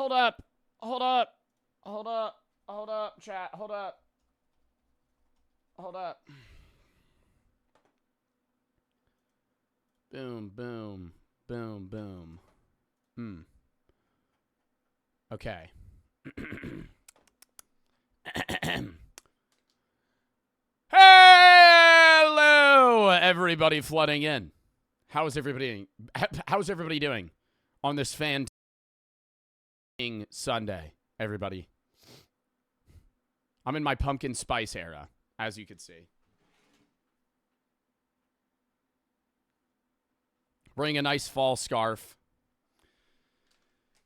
hold up. Hold up. Hold up. Hold up, chat. Hold up. Hold up. Boom, boom. Boom, boom. Okay. Hello, everybody flooding in. How's everybody doing on this fantastic Sunday, everybody? I'm in my pumpkin spice era, as you can see. Wearing a nice fall scarf.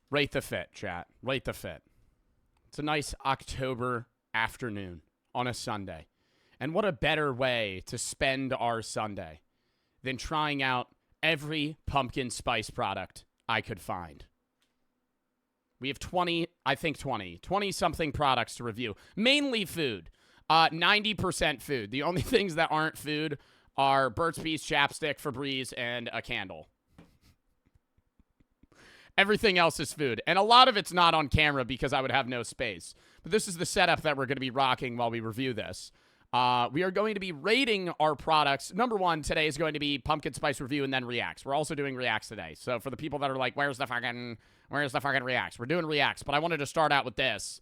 Rate the fit, chat. Rate the fit. It's a nice October afternoon on a Sunday. And what a better way to spend our Sunday than trying out every pumpkin spice product I could find. We have 20-something products to review. Mainly food. 90% food. The only things that aren't food are Burt's Bees, chapstick, Febreze, and a candle. Everything else is food. And a lot of it's not on camera because I would have no space. But this is the setup that we're going to be rocking while we review this. We are going to be rating our products. Number one today is going to be pumpkin spice review and then reacts. We're also doing reacts today. So for the people that are like, where's the fucking reacts? We're doing reacts. But I wanted to start out with this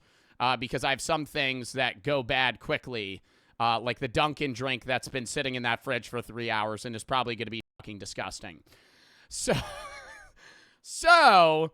because I have some things that go bad quickly. Like the Dunkin drink that's been sitting in that fridge for 3 hours and is probably going to be fucking disgusting. So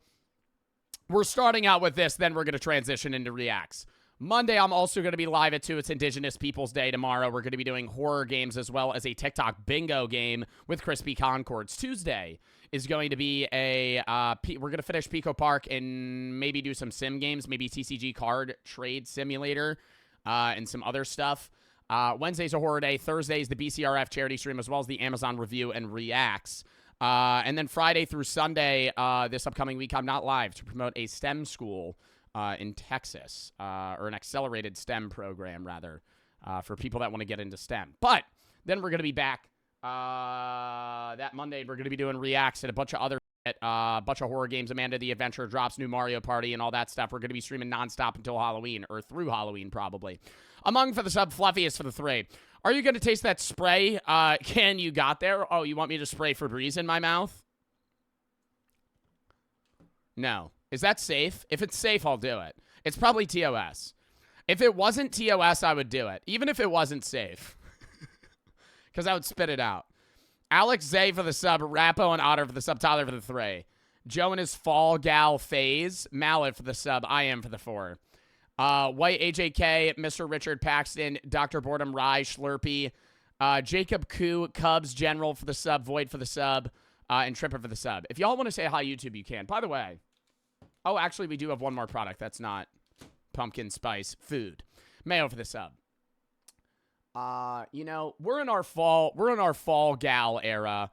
we're starting out with this, then we're going to transition into reacts. Monday, I'm also going to be live at 2. It's Indigenous Peoples Day tomorrow. We're going to be doing horror games as well as a TikTok bingo game with Crispy Concords. Tuesday is going to be we're going to finish Pico Park and maybe do some sim games, maybe TCG Card Trade Simulator and some other stuff. Wednesday's a horror day. Thursday's the BCRF charity stream as well as the Amazon review and reacts. And then Friday through Sunday, this upcoming week, I'm not live to promote a STEM school in Texas, or an accelerated STEM program, rather, for people that want to get into STEM. But then we're going to be back that Monday. We're going to be doing reacts and a bunch of other bunch of horror games. Amanda the Adventure drops new Mario Party and all that stuff. We're going to be streaming nonstop until Halloween, or through Halloween, probably. Among for the sub, Fluffiest for the 3. Are you going to taste that spray can you got there? Oh, you want me to spray Febreze in my mouth? No. Is that safe? If it's safe, I'll do it. It's probably TOS. If it wasn't TOS, I would do it. Even if it wasn't safe. Because I would spit it out. Alex Zay for the sub. Rappo and Otter for the sub. Tyler for the 3. Joe and his fall gal phase. Mallet for the sub. I am for the 4. White AJK, Mr. Richard Paxton, Dr. Boredom Rye, Schlurpy, Jacob Koo, Cubs General for the sub, Void for the sub, and Tripper for the sub. If y'all want to say hi YouTube, you can. By the way, oh, actually, we do have one more product that's not pumpkin spice food. Mayo for the sub. You know, we're in our fall gal era.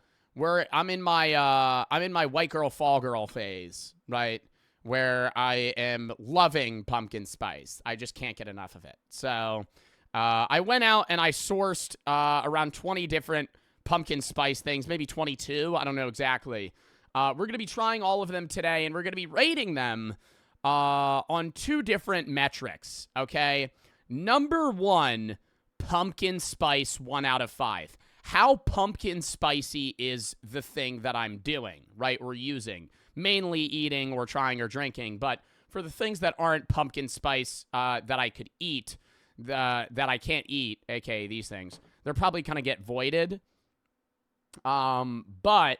I'm in my white girl fall girl phase, right? Where I am loving pumpkin spice. I just can't get enough of it. So I went out and I sourced around 20 different pumpkin spice things, maybe 22. I don't know exactly. We're going to be trying all of them today, and we're going to be rating them on 2 different metrics, okay? Number 1, pumpkin spice 1 out of 5. How pumpkin spicy is the thing that I'm doing, right, or using? Mainly eating or trying or drinking, but for the things that aren't pumpkin spice that I could eat, that I can't eat, aka these things, they're probably going to get voided. But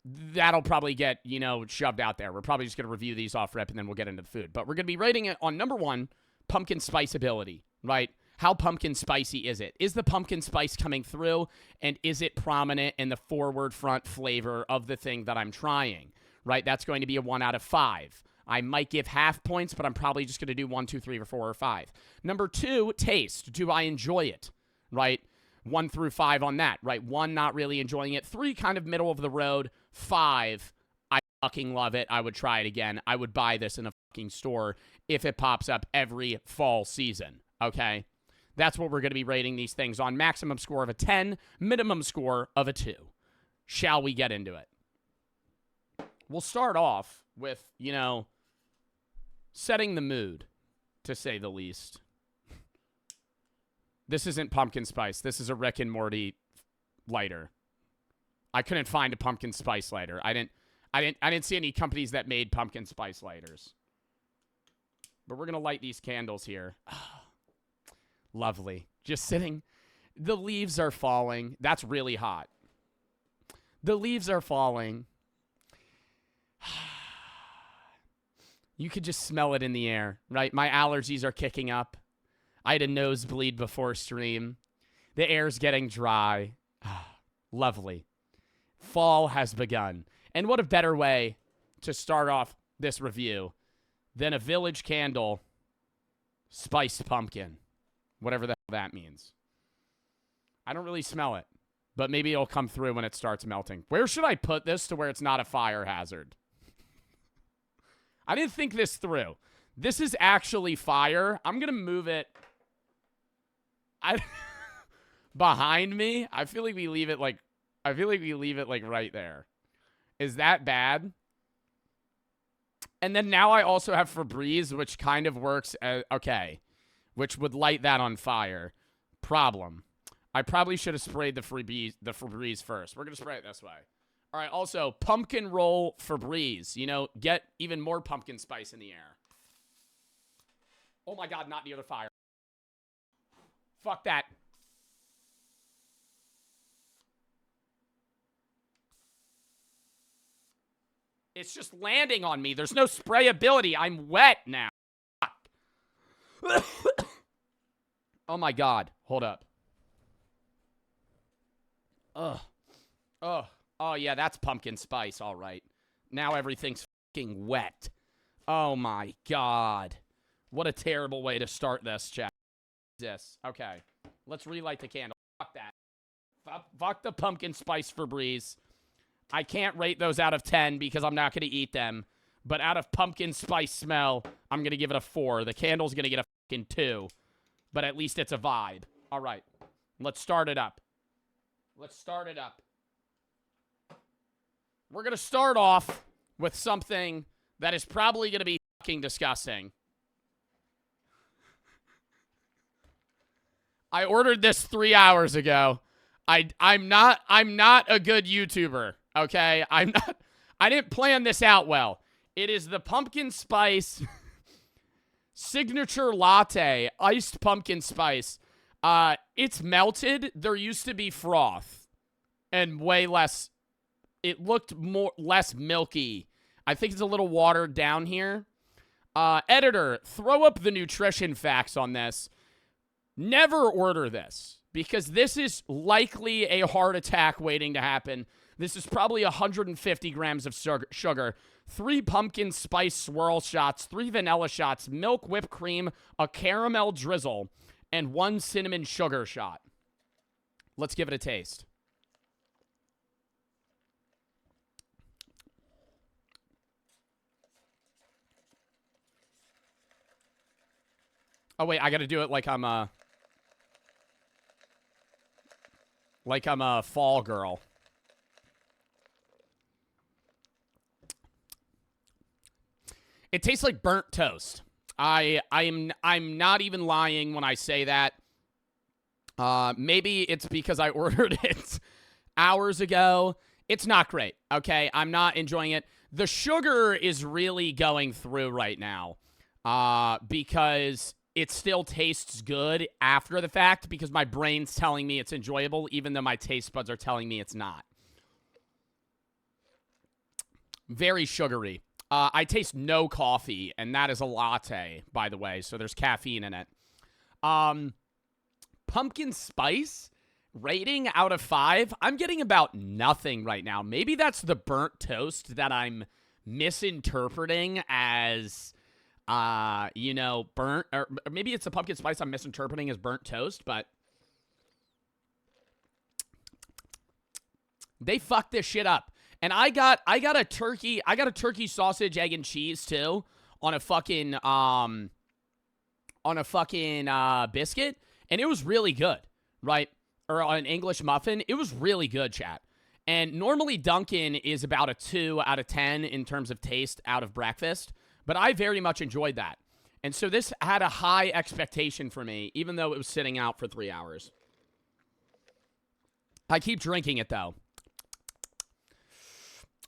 that'll probably get, you know, shoved out there. We're probably just going to review these off rip and then we'll get into the food. But we're going to be rating it on number 1, pumpkin spice ability, right? How pumpkin spicy is it? Is the pumpkin spice coming through, and is it prominent in the forward front flavor of the thing that I'm trying? Right, that's going to be a 1 out of 5. I might give half points, but I'm probably just going to do 1, 2, 3, or 4, or 5. Number 2, taste. Do I enjoy it? Right, 1 through 5 on that. Right, 1, not really enjoying it. 3, kind of middle of the road. 5, I fucking love it. I would try it again. I would buy this in a fucking store if it pops up every fall season. Okay, that's what we're going to be rating these things on. Maximum score of a 10, minimum score of a 2. Shall we get into it? We'll start off with, you know, setting the mood, to say the least. This isn't pumpkin spice. This is a Rick and Morty lighter. I couldn't find a pumpkin spice lighter. I didn't see any companies that made pumpkin spice lighters. But we're gonna light these candles here. Lovely. Just sitting. The leaves are falling. That's really hot. The leaves are falling. You could just smell it in the air, right? My allergies are kicking up. I had a nosebleed before stream. The air's getting dry. Lovely. Fall has begun. And what a better way to start off this review than a Village Candle spiced pumpkin. Whatever the hell that means. I don't really smell it, but maybe it'll come through when it starts melting. Where should I put this to where it's not a fire hazard? I didn't think this through. This is actually fire. I'm going to move it behind me. I feel like we leave it like right there. Is that bad? And then now I also have Febreze, which kind of works as, okay, which would light that on fire. Problem. I probably should have sprayed the Febreze first. We're going to spray it this way. All right, also, pumpkin roll Febreze. You know, get even more pumpkin spice in the air. Oh my God, not near the fire. Fuck that. It's just landing on me. There's no sprayability. I'm wet now. Oh my God. Hold up. Ugh. Ugh. Oh yeah, that's pumpkin spice. All right. Now everything's fucking wet. Oh my God. What a terrible way to start this, chat. Okay. Let's relight the candle. Fuck that. Fuck the pumpkin spice Febreze. I can't rate those out of 10 because I'm not going to eat them. But out of pumpkin spice smell, I'm going to give it a 4. The candle's going to get a fucking 2. But at least it's a vibe. All right. Let's start it up. Let's start it up. We're going to start off with something that is probably going to be fucking disgusting. I ordered this 3 hours ago. I'm not a good YouTuber. Okay, I didn't plan this out well. It is the pumpkin spice signature latte, iced pumpkin spice. It's melted. There used to be froth and way less. It looked less milky. I think it's a little watered down here. Editor, throw up the nutrition facts on this. Never order this because this is likely a heart attack waiting to happen. This is probably 150 grams of sugar, 3 pumpkin spice swirl shots, 3 vanilla shots, milk whipped cream, a caramel drizzle, and 1 cinnamon sugar shot. Let's give it a taste. Oh, wait, I got to do it like I'm a fall girl. It tastes like burnt toast. I'm not even lying when I say that. Maybe it's because I ordered it hours ago. It's not great, okay? I'm not enjoying it. The sugar is really going through right now because it still tastes good after the fact because my brain's telling me it's enjoyable even though my taste buds are telling me it's not. Very sugary. I taste no coffee, and that is a latte, by the way, so there's caffeine in it. Pumpkin spice, rating out of 5, I'm getting about nothing right now. Maybe that's the burnt toast that I'm misinterpreting as, burnt, or maybe it's a pumpkin spice I'm misinterpreting as burnt toast, but they fucked this shit up. And I got a turkey sausage, egg, and cheese too on a fucking biscuit, and it was really good, right? Or an English muffin, it was really good, chat. And normally Dunkin is about a 2 out of 10 in terms of taste out of breakfast, But I very much enjoyed that. And so this had a high expectation for me, even though it was sitting out for 3 hours. I keep drinking it, though.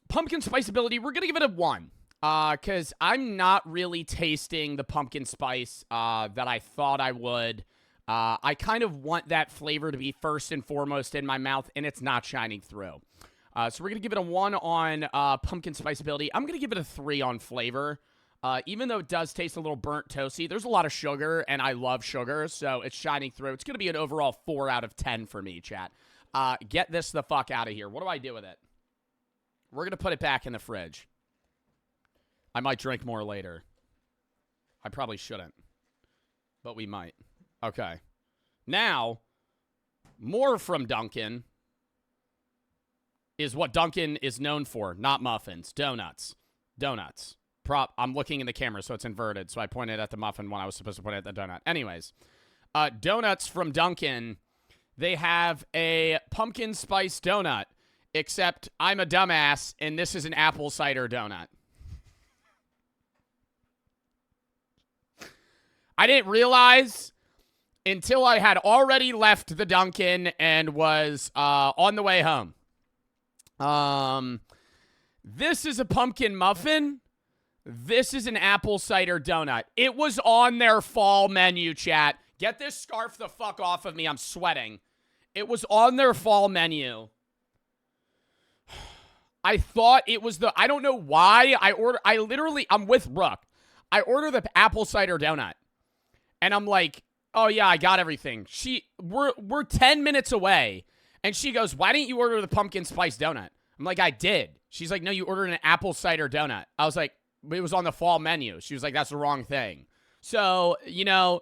Pumpkin spice ability, we're going to give it a 1. Because I'm not really tasting the pumpkin spice that I thought I would. I kind of want that flavor to be first and foremost in my mouth, and it's not shining through. So we're going to give it a 1 on pumpkin spice ability. I'm going to give it a 3 on flavor. Even though it does taste a little burnt toasty, there's a lot of sugar, and I love sugar, so it's shining through. It's going to be an overall 4 out of 10 for me, chat. Get this the fuck out of here. What do I do with it? We're going to put it back in the fridge. I might drink more later. I probably shouldn't, but we might. Okay. Now, more from Dunkin is what Dunkin is known for, not muffins. Donuts. Donuts. I'm looking in the camera, so it's inverted, so I pointed at the muffin when I was supposed to point at the donut. Anyways, donuts from Dunkin, they have a pumpkin spice donut, except I'm a dumbass, and this is an apple cider donut. I didn't realize until I had already left the Dunkin and was on the way home. This is a pumpkin muffin. This is an apple cider donut. It was on their fall menu, chat. Get this scarf the fuck off of me. I'm sweating. It was on their fall menu. I thought it was I don't know why I'm with Brooke. I ordered the apple cider donut. And I'm like, oh yeah, I got everything. We're 10 minutes away. And she goes, why didn't you order the pumpkin spice donut? I'm like, I did. She's like, no, you ordered an apple cider donut. I was like, it was on the fall menu. She was like, that's the wrong thing. So, you know,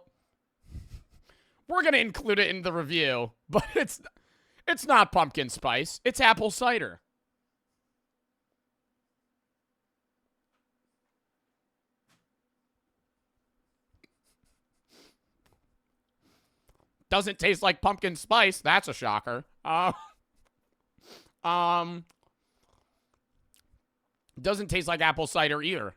we're going to include it in the review. But it's not pumpkin spice. It's apple cider. Doesn't taste like pumpkin spice. That's a shocker. Doesn't taste like apple cider either.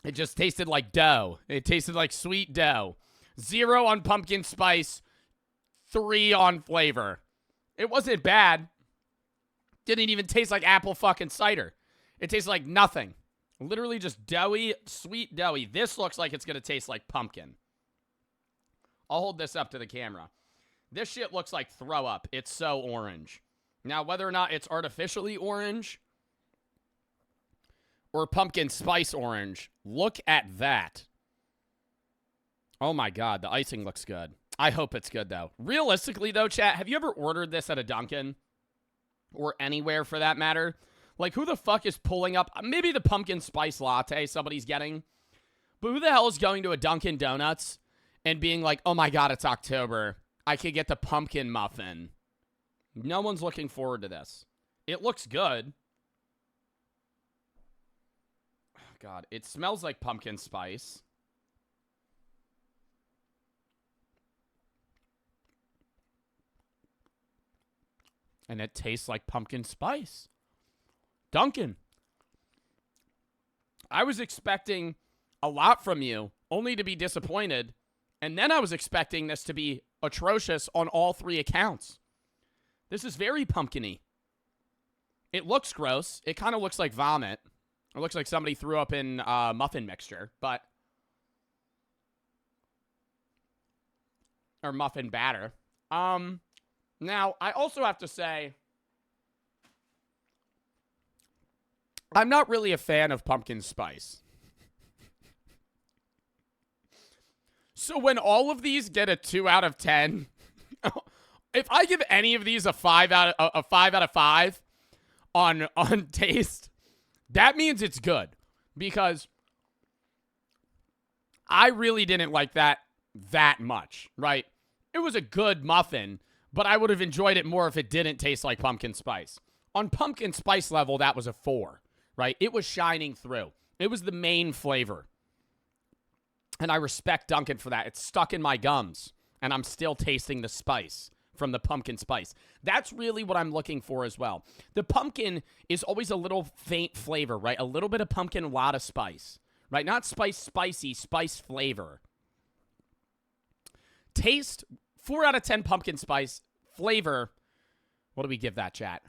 It just tasted like dough. It tasted like sweet dough. 0 on pumpkin spice. 3 on flavor. It wasn't bad. Didn't even taste like apple fucking cider. It tastes like nothing. Literally just doughy, sweet doughy. This looks like it's going to taste like pumpkin. I'll hold this up to the camera. This shit looks like throw up. It's so orange. Now, whether or not it's artificially orange or pumpkin spice orange, look at that. Oh my God, the icing looks good. I hope it's good, though. Realistically, though, chat, have you ever ordered this at a Dunkin'? Or anywhere, for that matter? Like, who the fuck is pulling up? Maybe the pumpkin spice latte somebody's getting. But who the hell is going to a Dunkin' Donuts and being like, oh my God, it's October. I could get the pumpkin muffin. No one's looking forward to this. It looks good. Oh God, it smells like pumpkin spice. And it tastes like pumpkin spice. Dunkin'. I was expecting a lot from you, only to be disappointed. And then I was expecting this to be atrocious on all 3 accounts. This is very pumpkin-y. It looks gross. It kind of looks like vomit. It looks like somebody threw up in muffin mixture, but... or muffin batter. Now, I also have to say... I'm not really a fan of pumpkin spice. So when all of these get a 2 out of 10, if I give any of these a 5 out of 5 on taste, that means it's good, because I really didn't like that much, right? It was a good muffin, but I would have enjoyed it more if it didn't taste like pumpkin spice. On pumpkin spice level, that was a 4. Right? It was shining through. It was the main flavor. And I respect Dunkin' for that. It's stuck in my gums. And I'm still tasting the spice from the pumpkin spice. That's really what I'm looking for as well. The pumpkin is always a little faint flavor, right? A little bit of pumpkin, a lot of spice, right? Not spicy, spice flavor. Taste, 4 out of 10 pumpkin spice. Flavor, what do we give that, chat?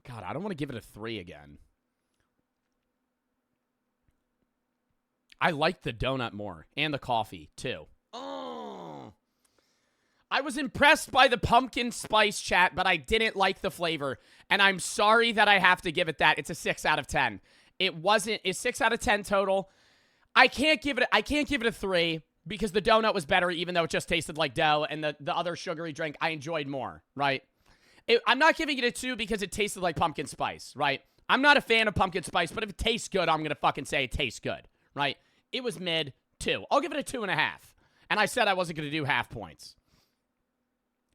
God, I don't want to give it a 3 again. I like the donut more and the coffee, too. Oh. I was impressed by the pumpkin spice, chat, but I didn't like the flavor. And I'm sorry that I have to give it that. It's a 6 out of 10. It wasn't. It's 6 out of 10 total. I can't give it a 3 because the donut was better, even though it just tasted like dough, and the other sugary drink I enjoyed more, right? I'm not giving it a 2 because it tasted like pumpkin spice, right? I'm not a fan of pumpkin spice, but if it tastes good, I'm going to fucking say it tastes good, right? It was mid 2. I'll give it a 2.5. And I said I wasn't going to do half points.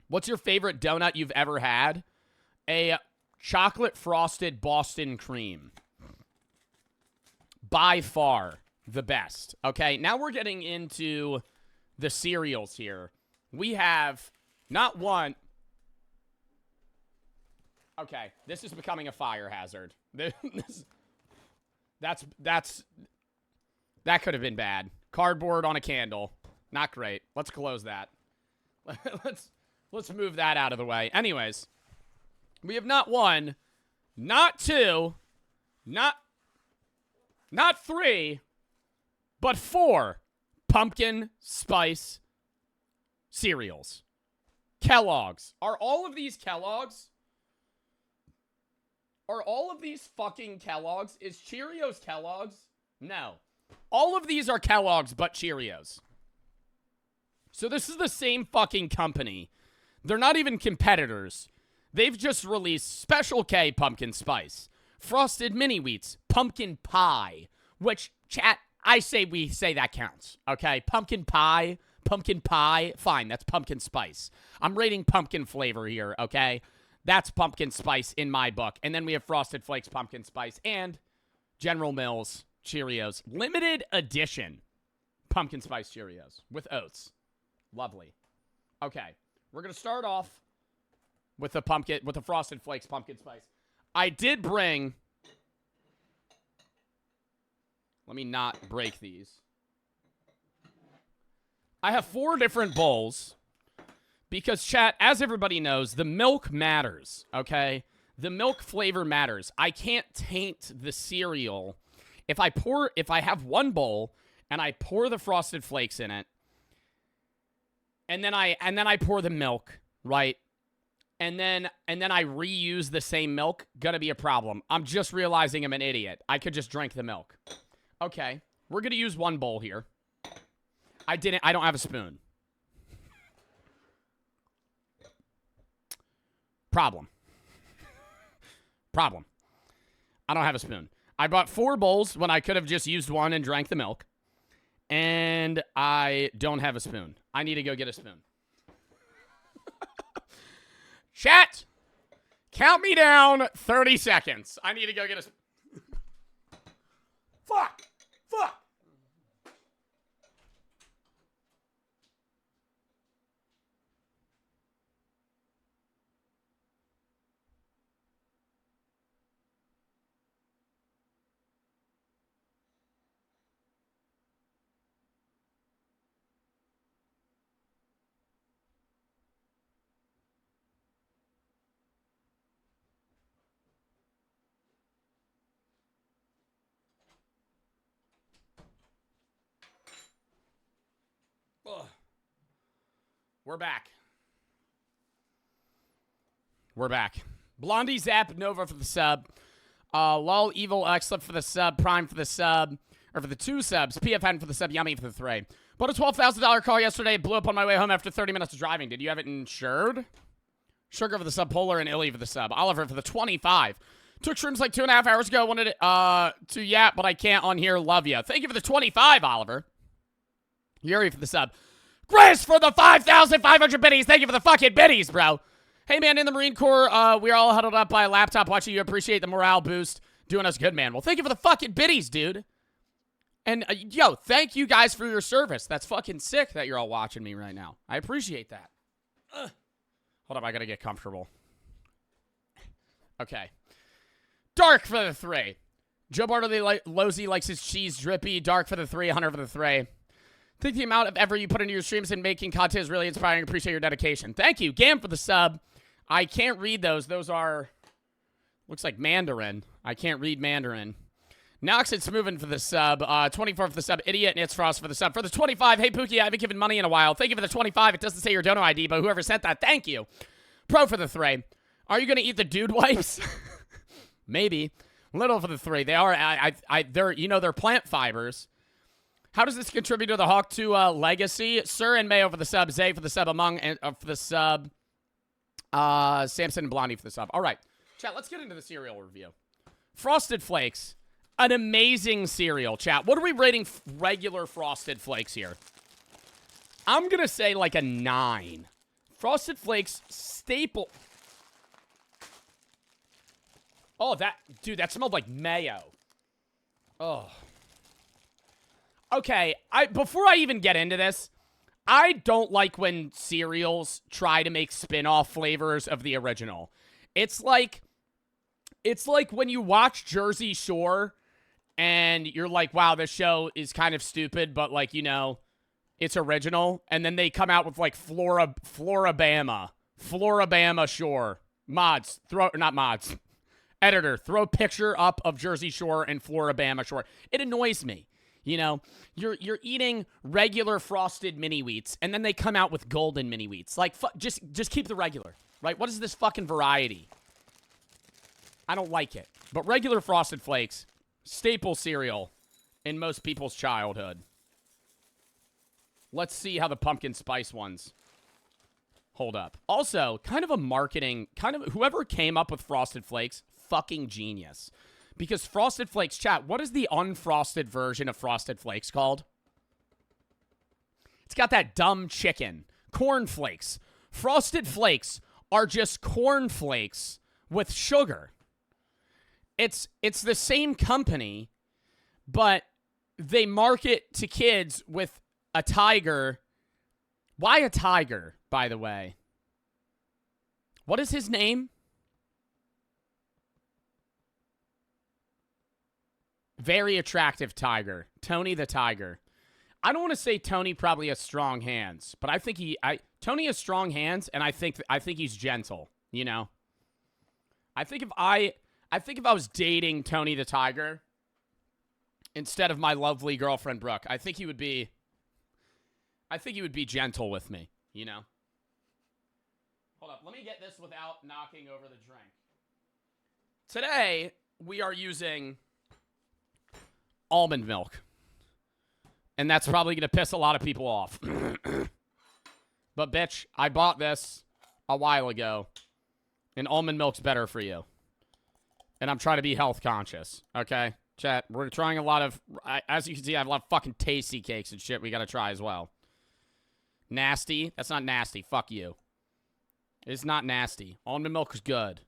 What's your favorite donut you've ever had? A chocolate frosted Boston cream. By far the best. Okay, now we're getting into the cereals here. We have not one. Okay, this is becoming a fire hazard. That could have been bad. Cardboard on a candle. Not great. Let's close that. Let's move that out of the way. Anyways, we have not 1, not 2, not 3, but 4 pumpkin spice cereals. Kellogg's. Are all of these Kellogg's? Are all of these fucking Kellogg's? Is Cheerios Kellogg's? No. All of these are Kellogg's but Cheerios. So this is the same fucking company. They're not even competitors. They've just released Special K pumpkin spice, Frosted Mini Wheats, pumpkin pie, which, chat, we say that counts, okay? Pumpkin pie, fine, that's pumpkin spice. I'm rating pumpkin flavor here, okay? That's pumpkin spice in my book. And then we have Frosted Flakes pumpkin spice and General Mills Cheerios. Limited edition pumpkin spice Cheerios with oats. Lovely. Okay. We're going to start off with the Frosted Flakes pumpkin spice. I did bring... Let me not break these. I have 4 different bowls. Because, chat, as everybody knows, the milk matters, okay? The milk flavor matters. I can't taint the cereal. If I have one bowl and I pour the Frosted Flakes in it, and then I pour the milk, right? And then I reuse the same milk, gonna be a problem. I'm just realizing I'm an idiot. I could just drink the milk. Okay, we're gonna use one bowl here. I don't have a spoon. Problem. I don't have a spoon. I bought 4 bowls when I could have just used one and drank the milk. And I don't have a spoon. I need to go get a spoon. Chat! Count me down 30 seconds. I need to go get a spoon. Fuck! Ugh. We're back. Blondie Zap Nova for the sub. Lol Evil X for the sub. Prime for the sub. Or for the 2 subs. PFN for the sub. Yummy for the 3. Bought a $12,000 car yesterday. Blew up on my way home after 30 minutes of driving. Did you have it insured? Sugar for the sub. Polar and Illy for the sub. Oliver for the 25. Took shrooms like 2.5 hours ago. Wanted it to yap, but I can't on here. Love ya. Thank you for the 25, Oliver. Yuri for the sub. Chris for the 5,500 biddies. Thank you for the fucking biddies, bro. Hey, man, in the Marine Corps, we're all huddled up by a laptop watching you. Appreciate the morale boost. Doing us good, man. Well, thank you for the fucking biddies, dude. And, yo, thank you guys for your service. That's fucking sick that you're all watching me right now. I appreciate that. Hold up, I gotta get comfortable. Okay. Dark for the 3. Joe Bartolozzi likes his cheese drippy. Dark for the 3, Hunter for the 3. I think the amount of effort you put into your streams and making content is really inspiring. Appreciate your dedication. Thank you. Gam for the sub. I can't read those. Those are... Looks like Mandarin. I can't read Mandarin. Nox, it's moving for the sub. 24 for the sub. Idiot and It's Frost for the sub. For the 25, hey, Pookie, I haven't given money in a while. Thank you for the 25. It doesn't say your dono ID, but whoever sent that, thank you. Pro for the 3. Are you going to eat the dude wipes? Maybe. Little for the 3. They are, they're, you know, they're plant fibers. How does this contribute to the Hawk 2 legacy? Sir and Mayo for the sub. Zay for the sub. Among for the sub. Samson and Blondie for the sub. All right. Chat, let's get into the cereal review. Frosted Flakes. An amazing cereal, chat. What are we rating regular Frosted Flakes here? I'm going to say like a 9. Frosted Flakes staple. Oh, dude, that smelled like mayo. Oh. Okay, before I even get into this, I don't like when cereals try to make spin-off flavors of the original. It's like when you watch Jersey Shore and you're like, wow, this show is kind of stupid, but like, you know, it's original. And then they come out with like Florabama Shore. Mods. Not mods. Editor, throw a picture up of Jersey Shore and Florabama Shore. It annoys me. You know, you're eating regular frosted mini wheats, and then they come out with golden mini wheats. Like, just keep the regular, right? What is this fucking variety? I don't like it. But regular Frosted Flakes, staple cereal in most people's childhood. Let's see how the pumpkin spice ones hold up. Also, kind of a marketing, whoever came up with Frosted Flakes, fucking genius. Because Frosted Flakes, chat, what is the unfrosted version of Frosted Flakes called? It's got that dumb chicken. Corn Flakes. Frosted Flakes are just corn flakes with sugar. It's the same company, but they market to kids with a tiger. Why a tiger, by the way? What is his name? Very attractive tiger. Tony the Tiger. I don't want to say Tony probably has strong hands, but I think Tony has strong hands, and I think he's gentle, you know? I think if I was dating Tony the Tiger instead of my lovely girlfriend Brooke, I think he would be gentle with me, you know? Hold up, let me get this without knocking over the drink. Today, we are using almond milk. And that's probably going to piss a lot of people off. But, bitch, I bought this a while ago. And almond milk's better for you. And I'm trying to be health conscious. Okay? Chat, we're trying a lot of... As you can see, I have a lot of fucking tasty cakes and shit we got to try as well. Nasty? That's not nasty. Fuck you. It's not nasty. Almond milk is good.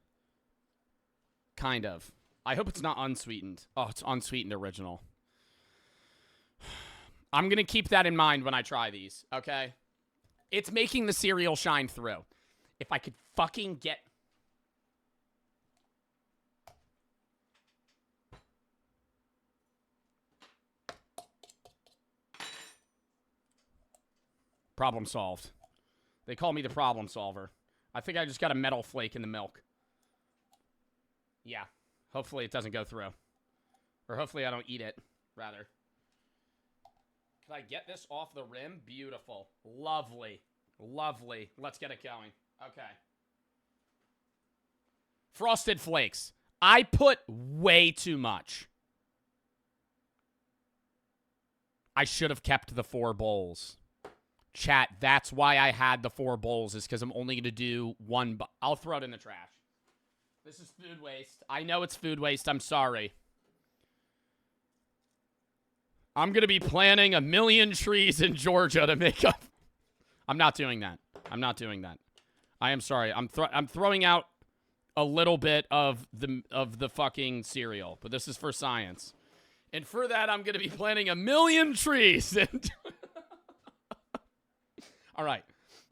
Kind of. I hope it's not unsweetened. Oh, it's unsweetened original. I'm going to keep that in mind when I try these, okay? It's making the cereal shine through. If I could fucking get... Problem solved. They call me the problem solver. I think I just got a metal flake in the milk. Yeah. Hopefully it doesn't go through. Or hopefully I don't eat it, rather. Can I get this off the rim? Beautiful. Lovely. Lovely. Let's get it going. Okay. Frosted Flakes. I put way too much. I should have kept the 4 bowls. Chat, that's why I had the 4 bowls, is because I'm only going to do 1. I'll throw it in the trash. This is food waste. I know it's food waste. I'm sorry. I'm going to be planting 1,000,000 trees in Georgia to make up. I'm not doing that. I'm not doing that. I am sorry. I'm throwing out a little bit of the fucking cereal, but this is for science. And for that, I'm going to be planting 1,000,000 trees. All right.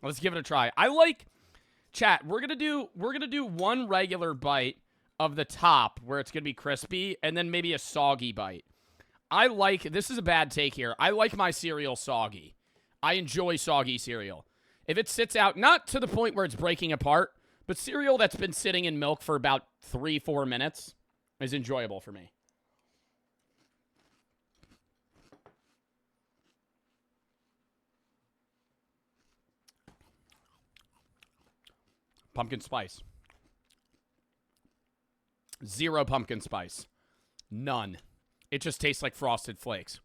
Let's give it a try. I like, chat, we're going to do one regular bite of the top where it's going to be crispy and then maybe a soggy bite. I like, this is a bad take here. I like my cereal soggy. I enjoy soggy cereal. If it sits out, not to the point where it's breaking apart, but cereal that's been sitting in milk for about 3-4 minutes is enjoyable for me. Pumpkin spice. 0 pumpkin spice. None. It just tastes like Frosted Flakes.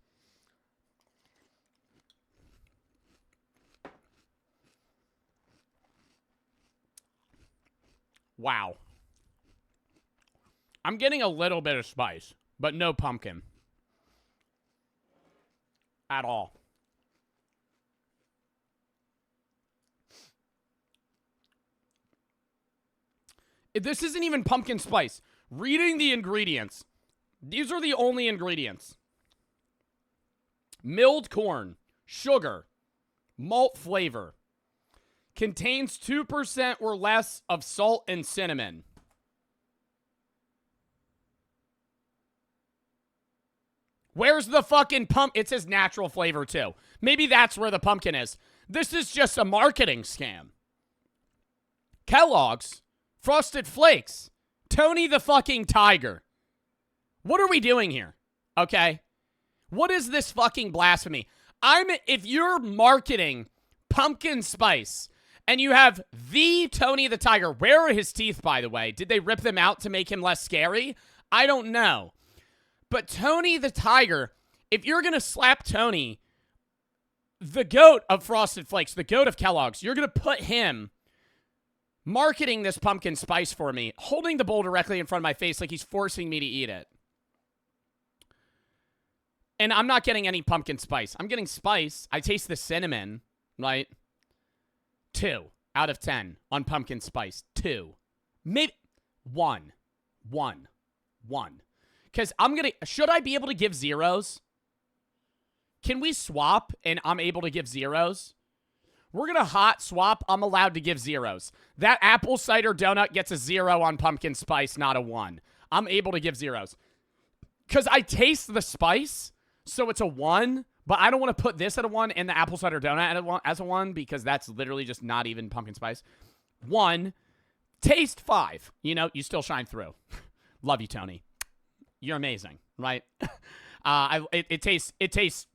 Wow. I'm getting a little bit of spice, but no pumpkin. At all. This isn't even pumpkin spice. Reading the ingredients. These are the only ingredients. Milled corn, sugar, malt flavor. Contains 2% or less of salt and cinnamon. Where's the fucking pump? It says natural flavor too. Maybe that's where the pumpkin is. This is just a marketing scam. Kellogg's, Frosted Flakes, Tony the fucking Tiger. What are we doing here? Okay? What is this fucking blasphemy? If you're marketing pumpkin spice and you have the Tony the Tiger, where are his teeth, by the way? Did they rip them out to make him less scary? I don't know. But Tony the Tiger, if you're going to slap Tony, the goat of Frosted Flakes, the goat of Kellogg's, you're going to put him marketing this pumpkin spice for me, holding the bowl directly in front of my face like he's forcing me to eat it. And I'm not getting any pumpkin spice. I'm getting spice. I taste the cinnamon, right? 2 out of 10 on pumpkin spice. 2. Maybe 1. Because should I be able to give zeros? Can we swap and I'm able to give zeros? We're going to hot swap. I'm allowed to give zeros. That apple cider donut gets a 0 on pumpkin spice, not a 1. I'm able to give zeros. Because I taste the spice, so it's a 1. But I don't want to put this at a 1 and the apple cider donut as a 1 because that's literally just not even pumpkin spice. 1. Taste 5. You know, you still shine through. Love you, Tony. You're amazing, right? It tastes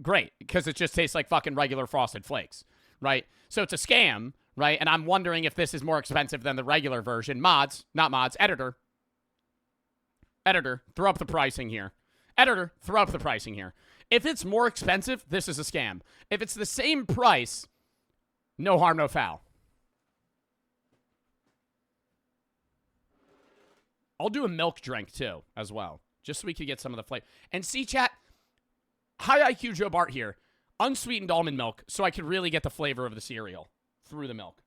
great because it just tastes like fucking regular Frosted Flakes. Right? So it's a scam, right? And I'm wondering if this is more expensive than the regular version. Mods, not mods. Editor, throw up the pricing here. Editor, throw up the pricing here. If it's more expensive, this is a scam. If it's the same price, no harm, no foul. I'll do a milk drink, too, as well. Just so we can get some of the flavor. And see, chat, high IQ Joe Bart here. Unsweetened almond milk, so I could really get the flavor of the cereal through the milk.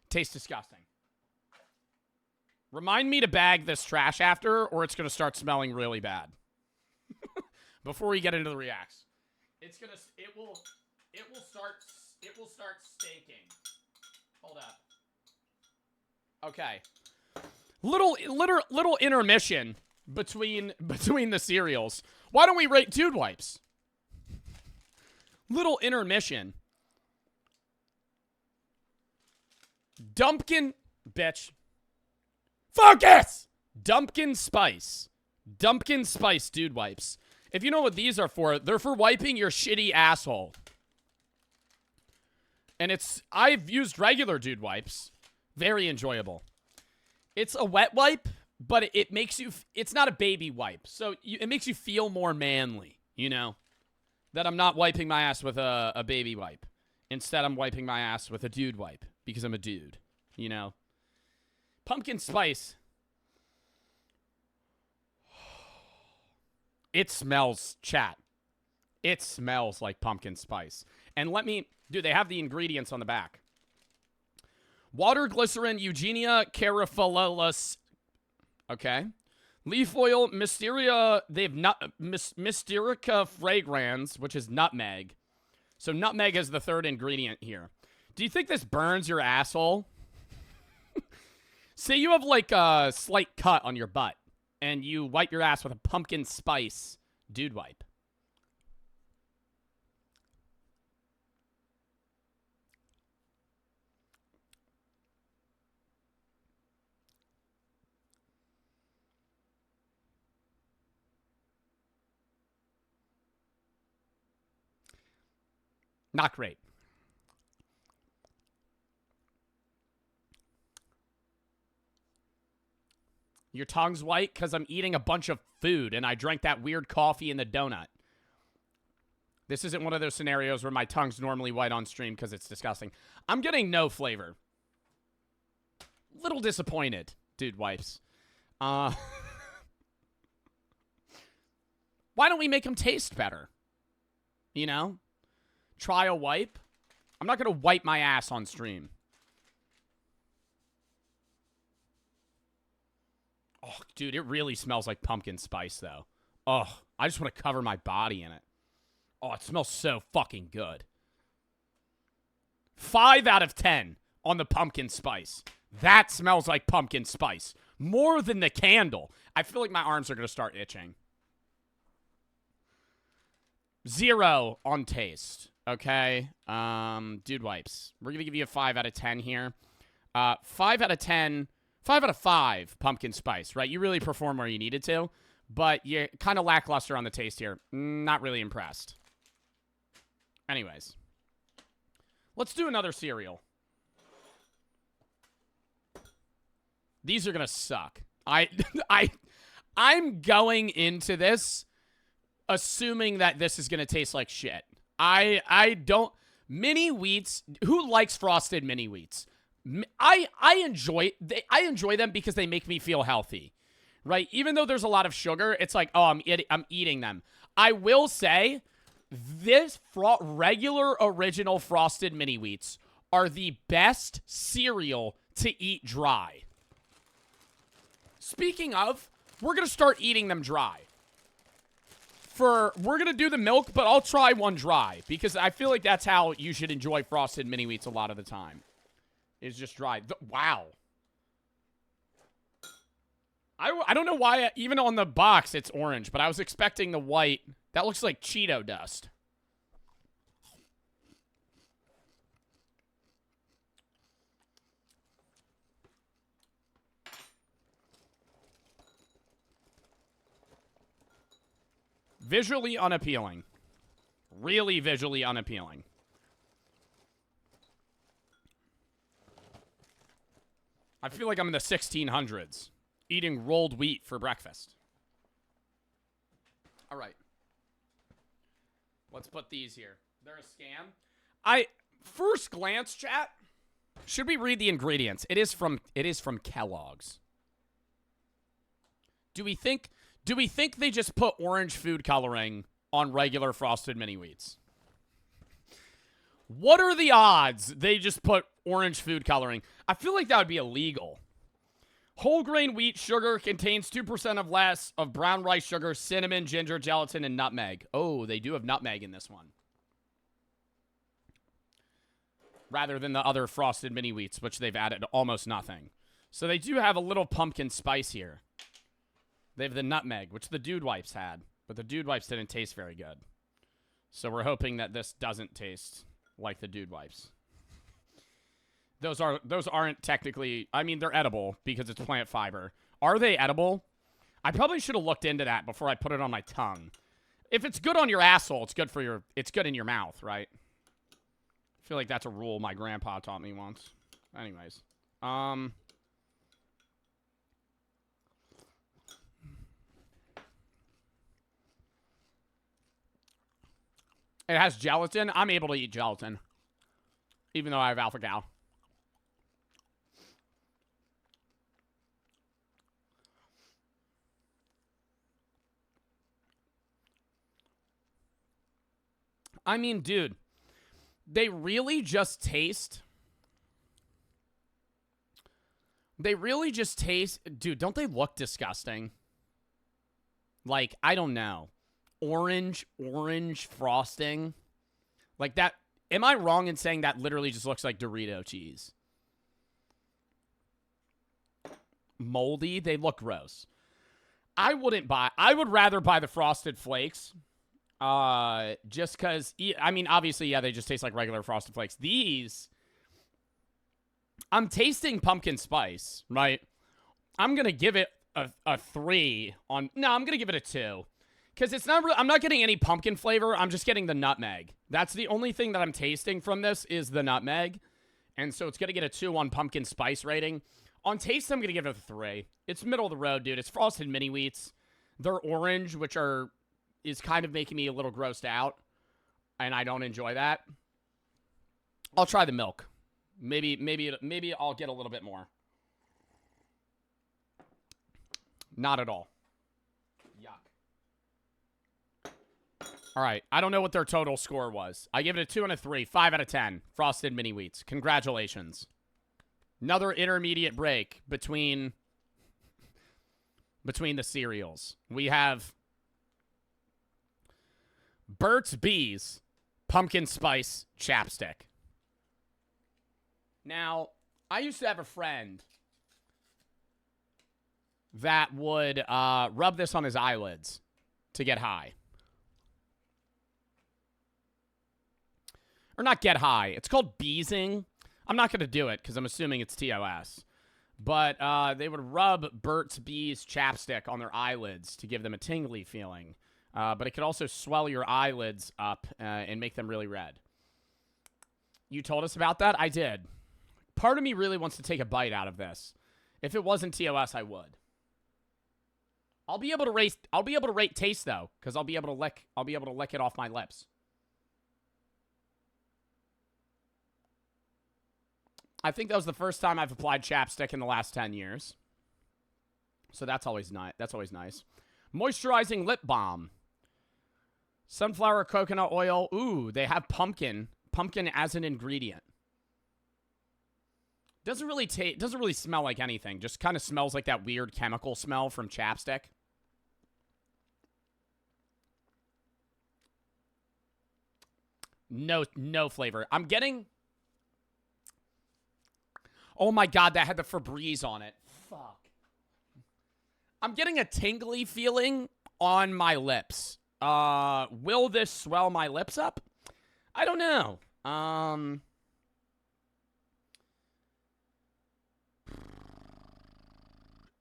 Tastes disgusting. Remind me to bag this trash after, or it's going to start smelling really bad. Before we get into the reacts. It will start stinking. Hold up. Okay. Little intermission between the cereals. Why don't we rate Dude Wipes? Little intermission. Dumpkin, bitch. Focus! Dumpkin Spice. Dumpkin Spice Dude Wipes. If you know what these are for, they're for wiping your shitty asshole. And I've used regular Dude Wipes. Very enjoyable. It's a wet wipe, but it makes you, it's not a baby wipe. So it makes you feel more manly, you know? That I'm not wiping my ass with a baby wipe. Instead, I'm wiping my ass with a dude wipe. Because I'm a dude, you know? Pumpkin spice. It smells, chat. It smells like pumpkin spice. And dude, they have the ingredients on the back. Water, glycerin, Eugenia, Carafalola. Okay. Leaf oil, Mysteria, they have Mysterica fragrans, which is nutmeg. So nutmeg is the third ingredient here. Do you think this burns your asshole? Say you have like a slight cut on your butt and you wipe your ass with a pumpkin spice dude wipe. Not great. Your tongue's white because I'm eating a bunch of food and I drank that weird coffee in the donut. This isn't one of those scenarios where my tongue's normally white on stream because it's disgusting. I'm getting no flavor. Little disappointed, dude wipes. Why don't we make them taste better? You know? Try a wipe. I'm not going to wipe my ass on stream. Oh, dude, it really smells like pumpkin spice, though. Oh, I just want to cover my body in it. Oh, it smells so fucking good. 5 out of 10 on the pumpkin spice. That smells like pumpkin spice. More than the candle. I feel like my arms are going to start itching. 0 on taste. Okay. Dude wipes. We're going to give you a 5 out of 10 here. 5 out of 10. 5 out of 5 pumpkin spice, right? You really perform where you needed to, but you're kind of lackluster on the taste here. Not really impressed. Anyways. Let's do another cereal. These are going to suck. I'm going into this assuming that this is going to taste like shit. I don't... Mini wheats... Who likes frosted mini wheats? I enjoy them because they make me feel healthy, right? Even though there's a lot of sugar, it's like, oh, I'm eating them. I will say, this regular original frosted mini wheats are the best cereal to eat dry. Speaking of, we're gonna start eating them dry. We're gonna do the milk, but I'll try one dry because I feel like that's how you should enjoy frosted mini wheats a lot of the time. Is just dry. Wow. I don't know why, even on the box, it's orange, but I was expecting the white. That looks like Cheeto dust. Visually unappealing. Really visually unappealing. I feel like I'm in the 1600s, eating rolled wheat for breakfast. All right. Let's put these here. They're a scam. First glance, chat, should we read the ingredients? It is from Kellogg's. Do we think they just put orange food coloring on regular frosted mini wheats? What are the odds they just put orange food coloring? I feel like that would be illegal. Whole grain wheat sugar contains 2% of less of brown rice sugar, cinnamon, ginger, gelatin, and nutmeg. Oh, they do have nutmeg in this one. Rather than the other frosted mini wheats, which they've added almost nothing. So they do have a little pumpkin spice here. They have the nutmeg, which the dude wipes had. But the dude wipes didn't taste very good. So we're hoping that this doesn't taste like the dude wipes. Those aren't technically... I mean, they're edible because it's plant fiber. Are they edible? I probably should have looked into that before I put it on my tongue. If it's good on your asshole, it's good in your mouth, right? I feel like that's a rule my grandpa taught me once. Anyways. It has gelatin. I'm able to eat gelatin. Even though I have alpha-gal. I mean, dude, they really just taste They really just taste... Dude, don't they look disgusting? Like, I don't know. Orange frosting. Like that... Am I wrong in saying that literally just looks like Dorito cheese? Moldy? They look gross. I wouldn't buy... I would rather buy the Frosted Flakes. Just because... I mean, obviously, yeah, they just taste like regular Frosted Flakes. These... I'm tasting pumpkin spice, right? I'm going to give it a 3 on... No, I'm going to give it a 2. Because it's not really... I'm not getting any pumpkin flavor. I'm just getting the nutmeg. That's the only thing that I'm tasting from this is the nutmeg. And so it's going to get a 2 on pumpkin spice rating. On taste, I'm going to give it a 3. It's middle of the road, dude. It's Frosted Mini Wheats. They're orange, which is kind of making me a little grossed out. And I don't enjoy that. I'll try the milk. Maybe I'll get a little bit more. Not at all. Yuck. All right. I don't know what their total score was. I give it a 2 and a 3. 5 out of 10. Frosted Mini Wheats. Congratulations. Another intermediate break between the cereals. We have Burt's Bees Pumpkin Spice Chapstick. Now, I used to have a friend that would rub this on his eyelids to get high. Or not get high. It's called beezing. I'm not going to do it because I'm assuming it's TOS. But they would rub Burt's Bees chapstick on their eyelids to give them a tingly feeling. But it could also swell your eyelids up and make them really red. You told us about that? I did. Part of me really wants to take a bite out of this. If it wasn't TOS, I would. I'll be able to rate taste though, because I'll be able to lick it off my lips. I think that was the first time I've applied chapstick in the last 10 years. So that's always nice. Moisturizing lip balm. Sunflower coconut oil. Ooh, they have pumpkin as an ingredient. Doesn't really smell like anything. Just kind of smells like that weird chemical smell from chapstick. No flavor. I'm getting... Oh my god, that had the Febreze on it. Fuck. I'm getting a tingly feeling on my lips. Will this swell my lips up? I don't know.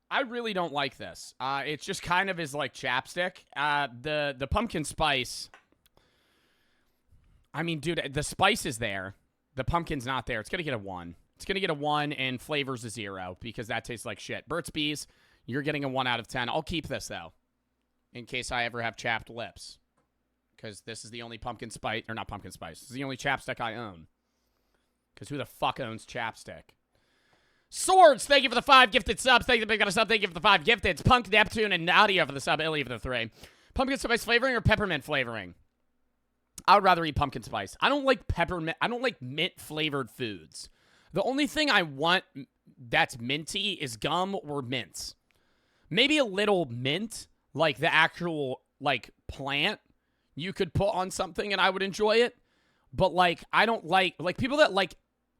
I really don't like this. It just kind of is like chapstick. The pumpkin spice. I mean, dude, the spice is there. The pumpkin's not there. It's going to get a 1. It's going to get a 1 and flavor's a 0 because that tastes like shit. Burt's Bees, you're getting a 1 out of 10. I'll keep this, though, in case I ever have chapped lips. Because this is the only pumpkin spice, or not pumpkin spice. This is the only chapstick I own. Because who the fuck owns chapstick? Swords, thank you for the 5 gifted subs. Thank you for the sub. Thank you for the 5 gifted. Punk, Neptune, and Nadia for the sub. Illy for the 3. Pumpkin spice flavoring or peppermint flavoring? I would rather eat pumpkin spice. I don't like peppermint. I don't like mint flavored foods. The only thing I want that's minty is gum or mints. Maybe a little mint, like the actual, like, plant you could put on something and I would enjoy it. But, like, I don't like people that like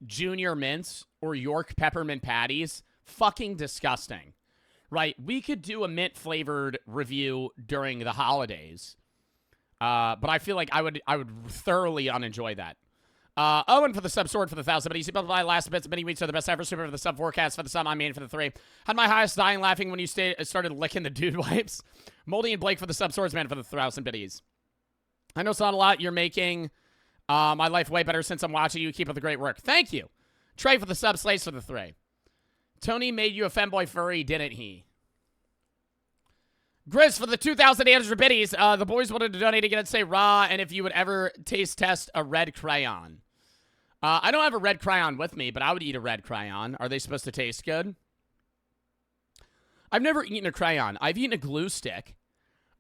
Junior Mints or York Peppermint Patties, fucking disgusting. Right? We could do a mint-flavored review during the holidays. But I feel like I would thoroughly unenjoy that. Owen for the sub, Sword for the 1,000. But you see, my last bits, many weeks are the best ever. Super for the sub, Forecast for the sub, I'm in for the 3. Had my highest dying laughing when you started licking the dude wipes. Moldy and Blake for the sub, Swordsman for the 1,000 biddies. I know it's not a lot. You're making my life way better since I'm watching you. Keep up the great work. Thank you. Trey for the sub, Slays for the 3. Tony made you a femboy furry, didn't he? Grizz for the 2,800 biddies. The boys wanted to donate again and say raw, and if you would ever taste test a red crayon. I don't have a red crayon with me, but I would eat a red crayon. Are they supposed to taste good? I've never eaten a crayon. I've eaten a glue stick.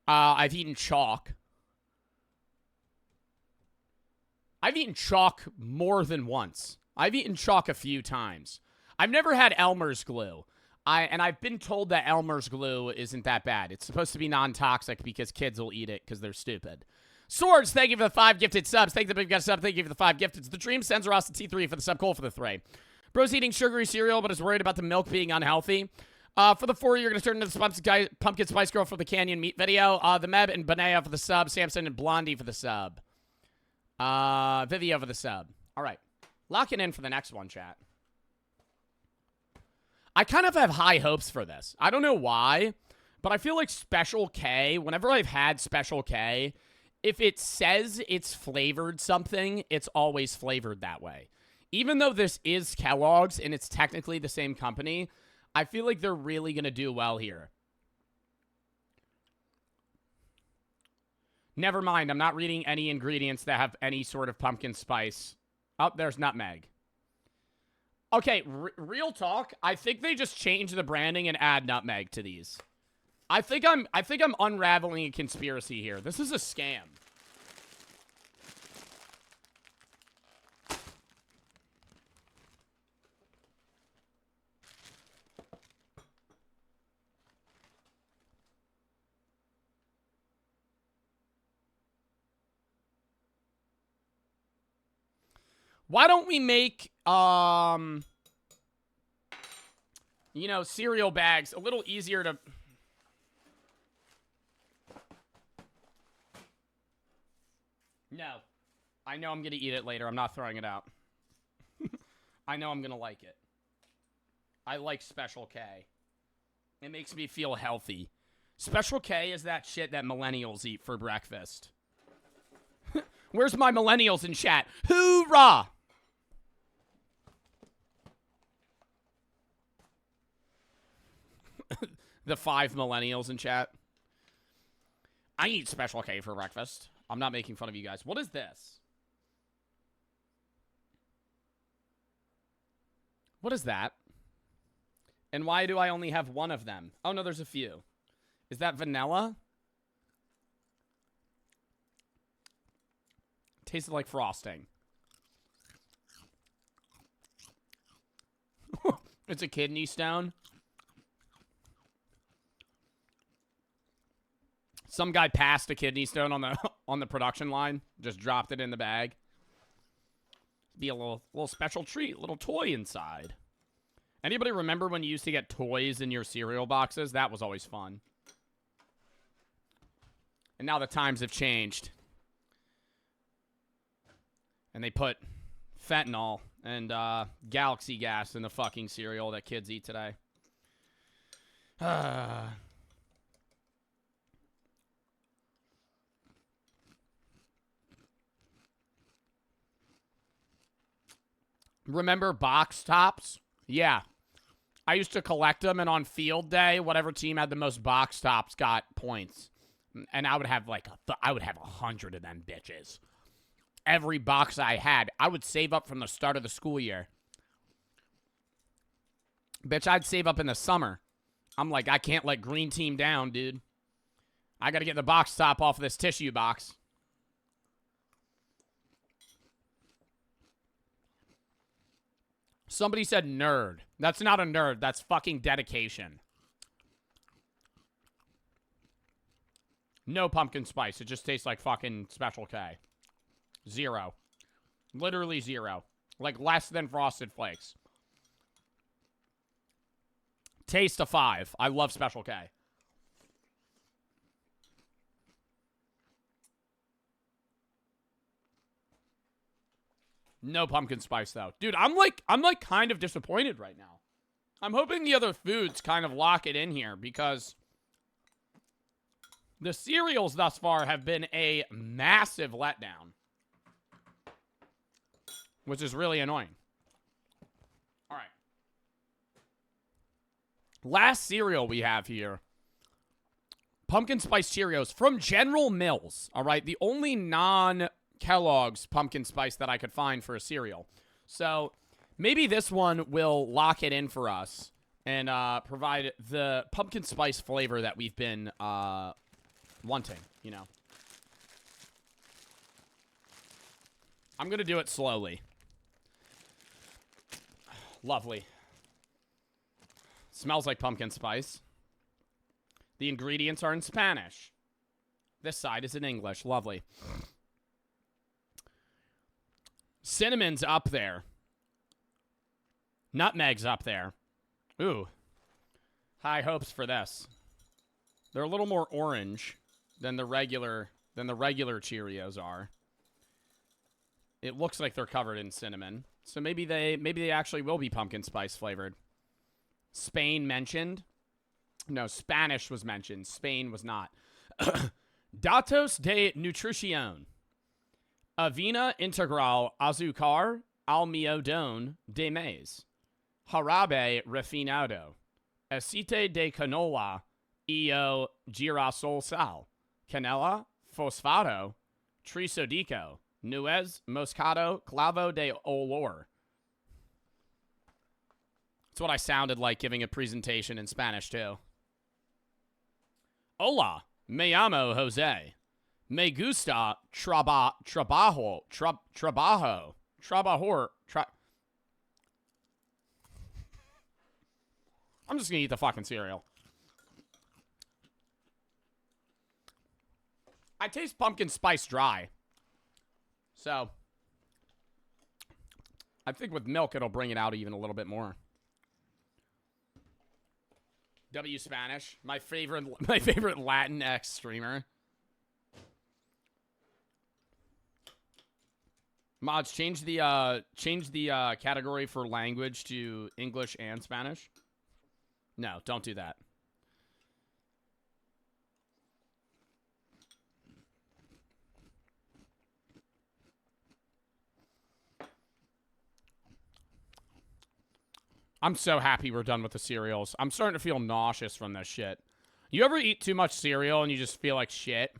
I've eaten chalk. I've eaten chalk more than once. I've eaten chalk a few times. I've never had Elmer's glue. And I've been told that Elmer's glue isn't that bad. It's supposed to be non-toxic because kids will eat it because they're stupid. Swords, thank you for the 5 gifted subs. Thank you for the big sub. Thank you for the 5 gifted. The Dream sends Ross to T3 for the sub. Cole for the 3. Bro's eating sugary cereal, but is worried about the milk being unhealthy. For the 4, you're going to turn into the Pumpkin Spice Girl for the Canyon Meat video. The Meb and Benea for the sub. Samson and Blondie for the sub. Vivio for the sub. All right. Lock it in for the next one, chat. I kind of have high hopes for this. I don't know why, but I feel like Special K, whenever I've had Special K, if it says it's flavored something, it's always flavored that way. Even though this is Kellogg's and it's technically the same company, I feel like they're really going to do well here. Never mind, I'm not reading any ingredients that have any sort of pumpkin spice. Oh, there's nutmeg. Okay, real talk, I think they just change the branding and add nutmeg to these. I think I'm unraveling a conspiracy here. This is a scam. Why don't we make, you know, cereal bags a little easier to... No. I know I'm going to eat it later. I'm not throwing it out. I know I'm going to like it. I like Special K. It makes me feel healthy. Special K is that shit that millennials eat for breakfast. Where's my millennials in chat? Hoorah! The 5 millennials in chat. I eat Special K for breakfast. I'm not making fun of you guys. What is this? What is that? And why do I only have one of them? Oh, no, there's a few. Is that vanilla? Tasted like frosting. It's a kidney stone. Some guy passed a kidney stone on the production line. Just dropped it in the bag. Be a little special treat, little toy inside. Anybody remember when you used to get toys in your cereal boxes? That was always fun. And now the times have changed. And they put fentanyl and galaxy gas in the fucking cereal that kids eat today. Remember box tops? Yeah. I used to collect them, and on field day, whatever team had the most box tops got points. And I would have like, I would have 100 of them bitches. Every box I had, I would save up from the start of the school year. Bitch, I'd save up in the summer. I'm like, I can't let green team down, dude. I gotta get the box top off of this tissue box. Somebody said nerd. That's not a nerd. That's fucking dedication. No pumpkin spice. It just tastes like fucking Special K. 0. Literally 0. Like less than Frosted Flakes. Taste a 5. I love Special K. No pumpkin spice though. Dude, I'm like kind of disappointed right now. I'm hoping the other foods kind of lock it in here because the cereals thus far have been a massive letdown. Which is really annoying. All right. Last cereal we have here. Pumpkin Spice Cheerios from General Mills. All right. The only non-Kellogg's pumpkin spice that I could find for a cereal. So maybe this one will lock it in for us and provide the pumpkin spice flavor that we've been wanting, you know. I'm going to do it slowly. Lovely. Smells like pumpkin spice. The ingredients are in Spanish. This side is in English. Lovely. Cinnamon's up there. Nutmeg's up there. Ooh. High hopes for this. They're a little more orange than the regular Cheerios are. It looks like they're covered in cinnamon. So maybe they actually will be pumpkin spice flavored. Spain mentioned. No, Spanish was mentioned. Spain was not. Datos de nutrición. Avena integral azúcar almidón de maíz. Jarabe refinado. Aceite de canola y girasol sal. Canela, fosfato, trisodico, nuez, moscato, clavo de olor. That's what I sounded like giving a presentation in Spanish, too. Hola, me llamo Jose. Me gusta trabajo. I'm just gonna eat the fucking cereal. I taste pumpkin spice dry. So, I think with milk, it'll bring it out even a little bit more. W Spanish, my favorite Latinx streamer. Mods, change the category for language to English and Spanish. No, don't do that. I'm so happy we're done with the cereals. I'm starting to feel nauseous from this shit. You ever eat too much cereal and you just feel like shit?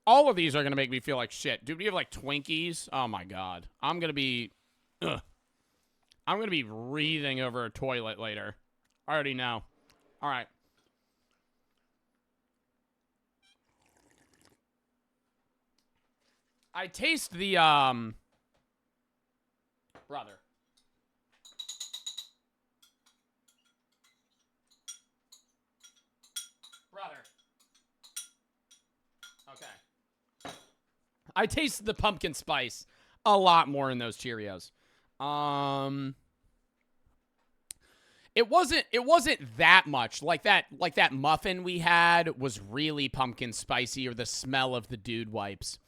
All of these are going to make me feel like shit. Dude, we have like Twinkies. Oh my God. I'm going to be breathing over a toilet later. I already know. All right. I taste the, brother. Okay. I taste the pumpkin spice a lot more in those Cheerios. It wasn't that much. Like that muffin we had was really pumpkin spicy, or the smell of the dude wipes.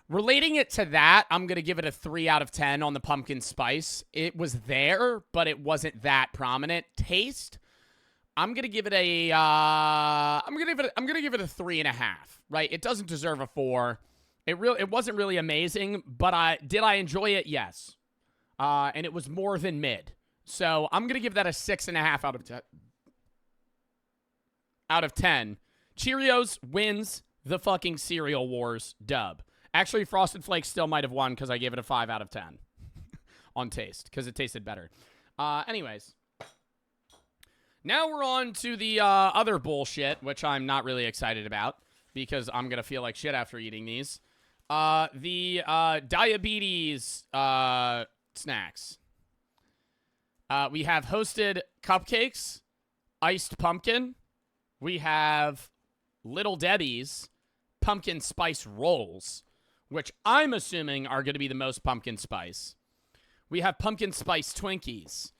Relating it to that, I'm going to give it a 3 out of 10 on the pumpkin spice. It was there, but it wasn't that prominent. Taste, I'm going to give it a I'm going to give it a 3.5, right? It doesn't deserve a 4. It wasn't really amazing, but did I enjoy it? Yes. And it was more than mid. So, I'm going to give that a 6.5 out of 10. Out of 10. Cheerios wins the fucking cereal wars dub. Actually, Frosted Flakes still might have won because I gave it a 5 out of 10 on taste, because it tasted better. Anyways. Now we're on to the other bullshit, which I'm not really excited about because I'm going to feel like shit after eating these. The diabetes snacks. We have Hosted Cupcakes, Iced Pumpkin. We have Little Debbie's Pumpkin Spice Rolls, which I'm assuming are going to be the most pumpkin spice. We have Pumpkin Spice Twinkies.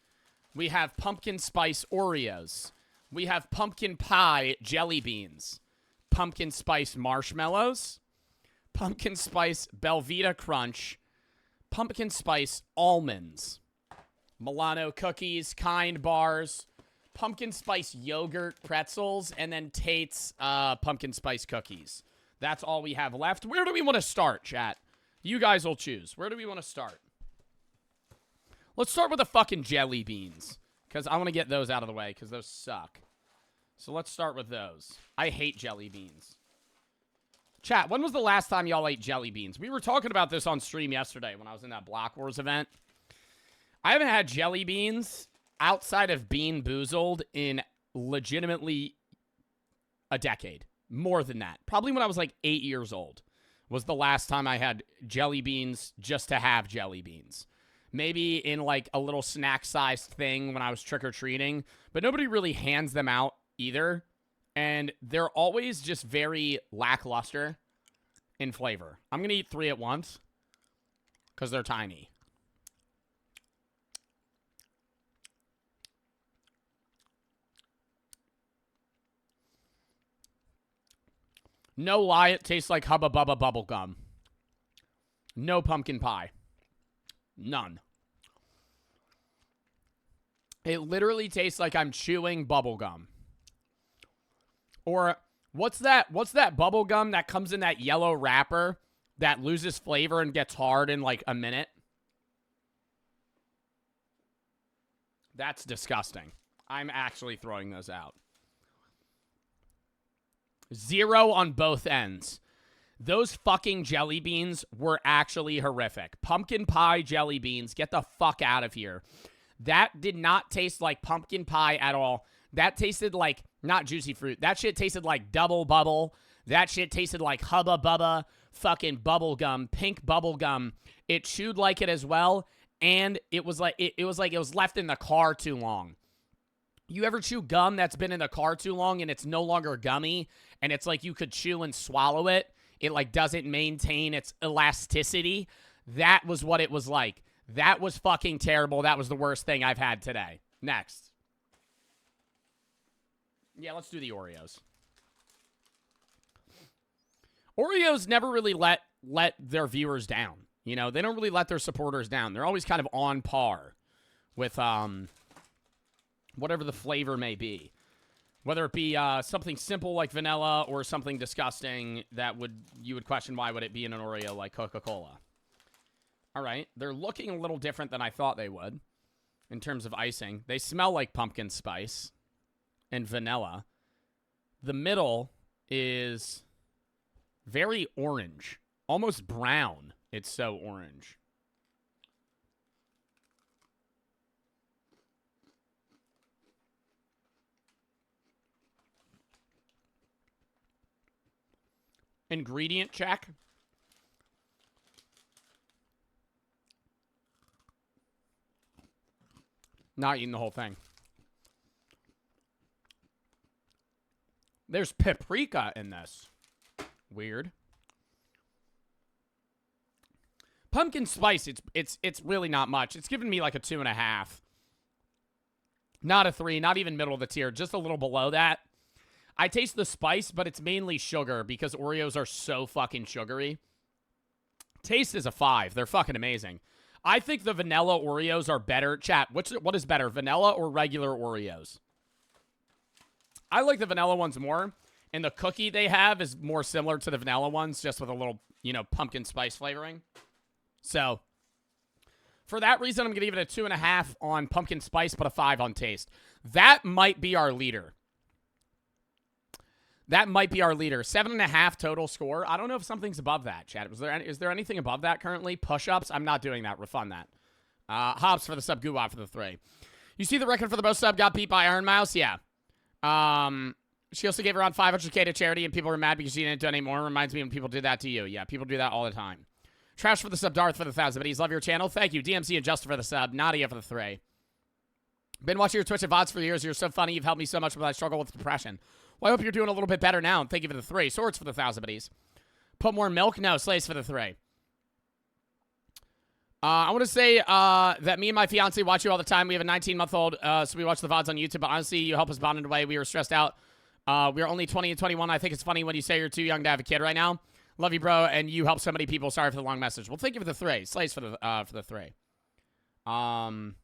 We have Pumpkin Spice Oreos. We have Pumpkin Pie Jelly Beans. Pumpkin Spice Marshmallows. Pumpkin Spice Belvita Crunch. Pumpkin Spice Almonds. Milano Cookies, Kind Bars. Pumpkin Spice Yogurt Pretzels. And then Tate's Pumpkin Spice Cookies. That's all we have left. Where do we want to start, chat? You guys will choose. Where do we want to start? Let's start with the fucking jelly beans, because I want to get those out of the way, because those suck. So let's start with those. I hate jelly beans. Chat, when was the last time y'all ate jelly beans? We were talking about this on stream yesterday when I was in that Block Wars event. I haven't had jelly beans outside of Bean Boozled in legitimately a decade. More than that. Probably when I was like 8 years old was the last time I had jelly beans just to have jelly beans. maybe in like a little snack-sized thing when I was trick-or-treating, but nobody really hands them out either, and they're always just very lackluster in flavor. I'm going to eat 3 at once because they're tiny. No lie, it tastes like Hubba Bubba bubble gum. No pumpkin pie. None. It literally tastes like I'm chewing bubble gum. Or what's that bubble gum that comes in that yellow wrapper that loses flavor and gets hard in like a minute? That's disgusting. I'm actually throwing those out. 0 on both ends. Those fucking jelly beans were actually horrific. Pumpkin pie jelly beans, get the fuck out of here. That did not taste like pumpkin pie at all. That tasted like, not juicy fruit. That shit tasted like double bubble. That shit tasted like Hubba Bubba fucking bubble gum, pink bubble gum. It chewed like it as well, and it was like it was left in the car too long. You ever chew gum that's been in the car too long and it's no longer gummy, and it's like you could chew and swallow it? It like doesn't maintain its elasticity. That was what it was like. That was fucking terrible. That was the worst thing I've had today. Next. Yeah, let's do the Oreos. Oreos never really let their viewers down. You know, they don't really let their supporters down. They're always kind of on par with whatever the flavor may be. Whether it be something simple like vanilla or something disgusting that you would question why would it be in an Oreo like Coca-Cola. All right, they're looking a little different than I thought they would in terms of icing. They smell like pumpkin spice and vanilla. The middle is very orange, almost brown. It's so orange. Ingredient check. Not eating the whole thing. There's paprika in this. Weird. Pumpkin spice, it's really not much. It's giving me like a 2.5. Not a 3, not even middle of the tier, just a little below that. I taste the spice, but it's mainly sugar because Oreos are so fucking sugary. Taste is a 5. They're fucking amazing. I think the vanilla Oreos are better. Chat, what is better, vanilla or regular Oreos? I like the vanilla ones more, and the cookie they have is more similar to the vanilla ones, just with a little, you know, pumpkin spice flavoring. So, for that reason, I'm going to give it a 2.5 on pumpkin spice, but a 5 on taste. That might be our leader. That might be our leader. 7.5 total score. I don't know if something's above that, chat. Is there anything above that currently? Push-ups? I'm not doing that. Refund that. Hops for the sub. Guwap for the 3. You see the record for the most sub got beat by Iron Mouse? Yeah. She also gave around 500K to charity, and people were mad because she didn't donate more. Reminds me when people did that to you. Yeah, people do that all the time. Trash for the sub. Darth for the 1,000 biddies. Love your channel. Thank you. DMC and Justin for the sub. Nadia for the 3. Been watching your Twitch and VODs for years. You're so funny. You've helped me so much when I struggle with depression. Well, I hope you're doing a little bit better now. And thank you for the 3. Swords for the 1,000 biddies. Put more milk? No. Slays for the 3. I want to say that me and my fiance watch you all the time. We have a 19-month-old, so we watch the VODs on YouTube. But honestly, you help us bond in a way. We were stressed out. We are only 20 and 21. I think it's funny when you say you're too young to have a kid right now. Love you, bro, and you help so many people. Sorry for the long message. Well, thank you for the 3. Slays for the 3. And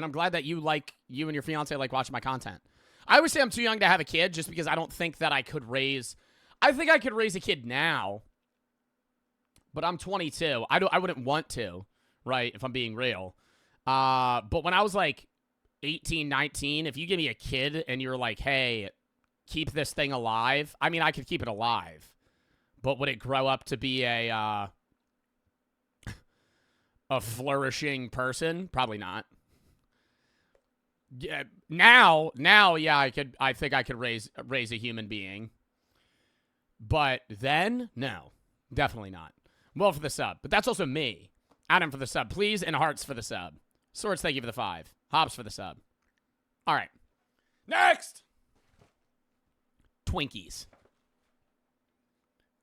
I'm glad that you and your fiance like watching my content. I always say I'm too young to have a kid just because I don't think that I could raise... I think I could raise a kid now, but I'm 22. I wouldn't want to, right, if I'm being real. But when I was like 18, 19, if you give me a kid and you're like, hey, keep this thing alive, I mean, I could keep it alive. But would it grow up to be a flourishing person? Probably not. Yeah, now, yeah, I think I could raise a human being. But then, no, definitely not. Well, for the sub, but that's also me. Adam for the sub, please, and Hearts for the sub. Swords, thank you for the 5. Hobbs for the sub. All right. Next! Twinkies.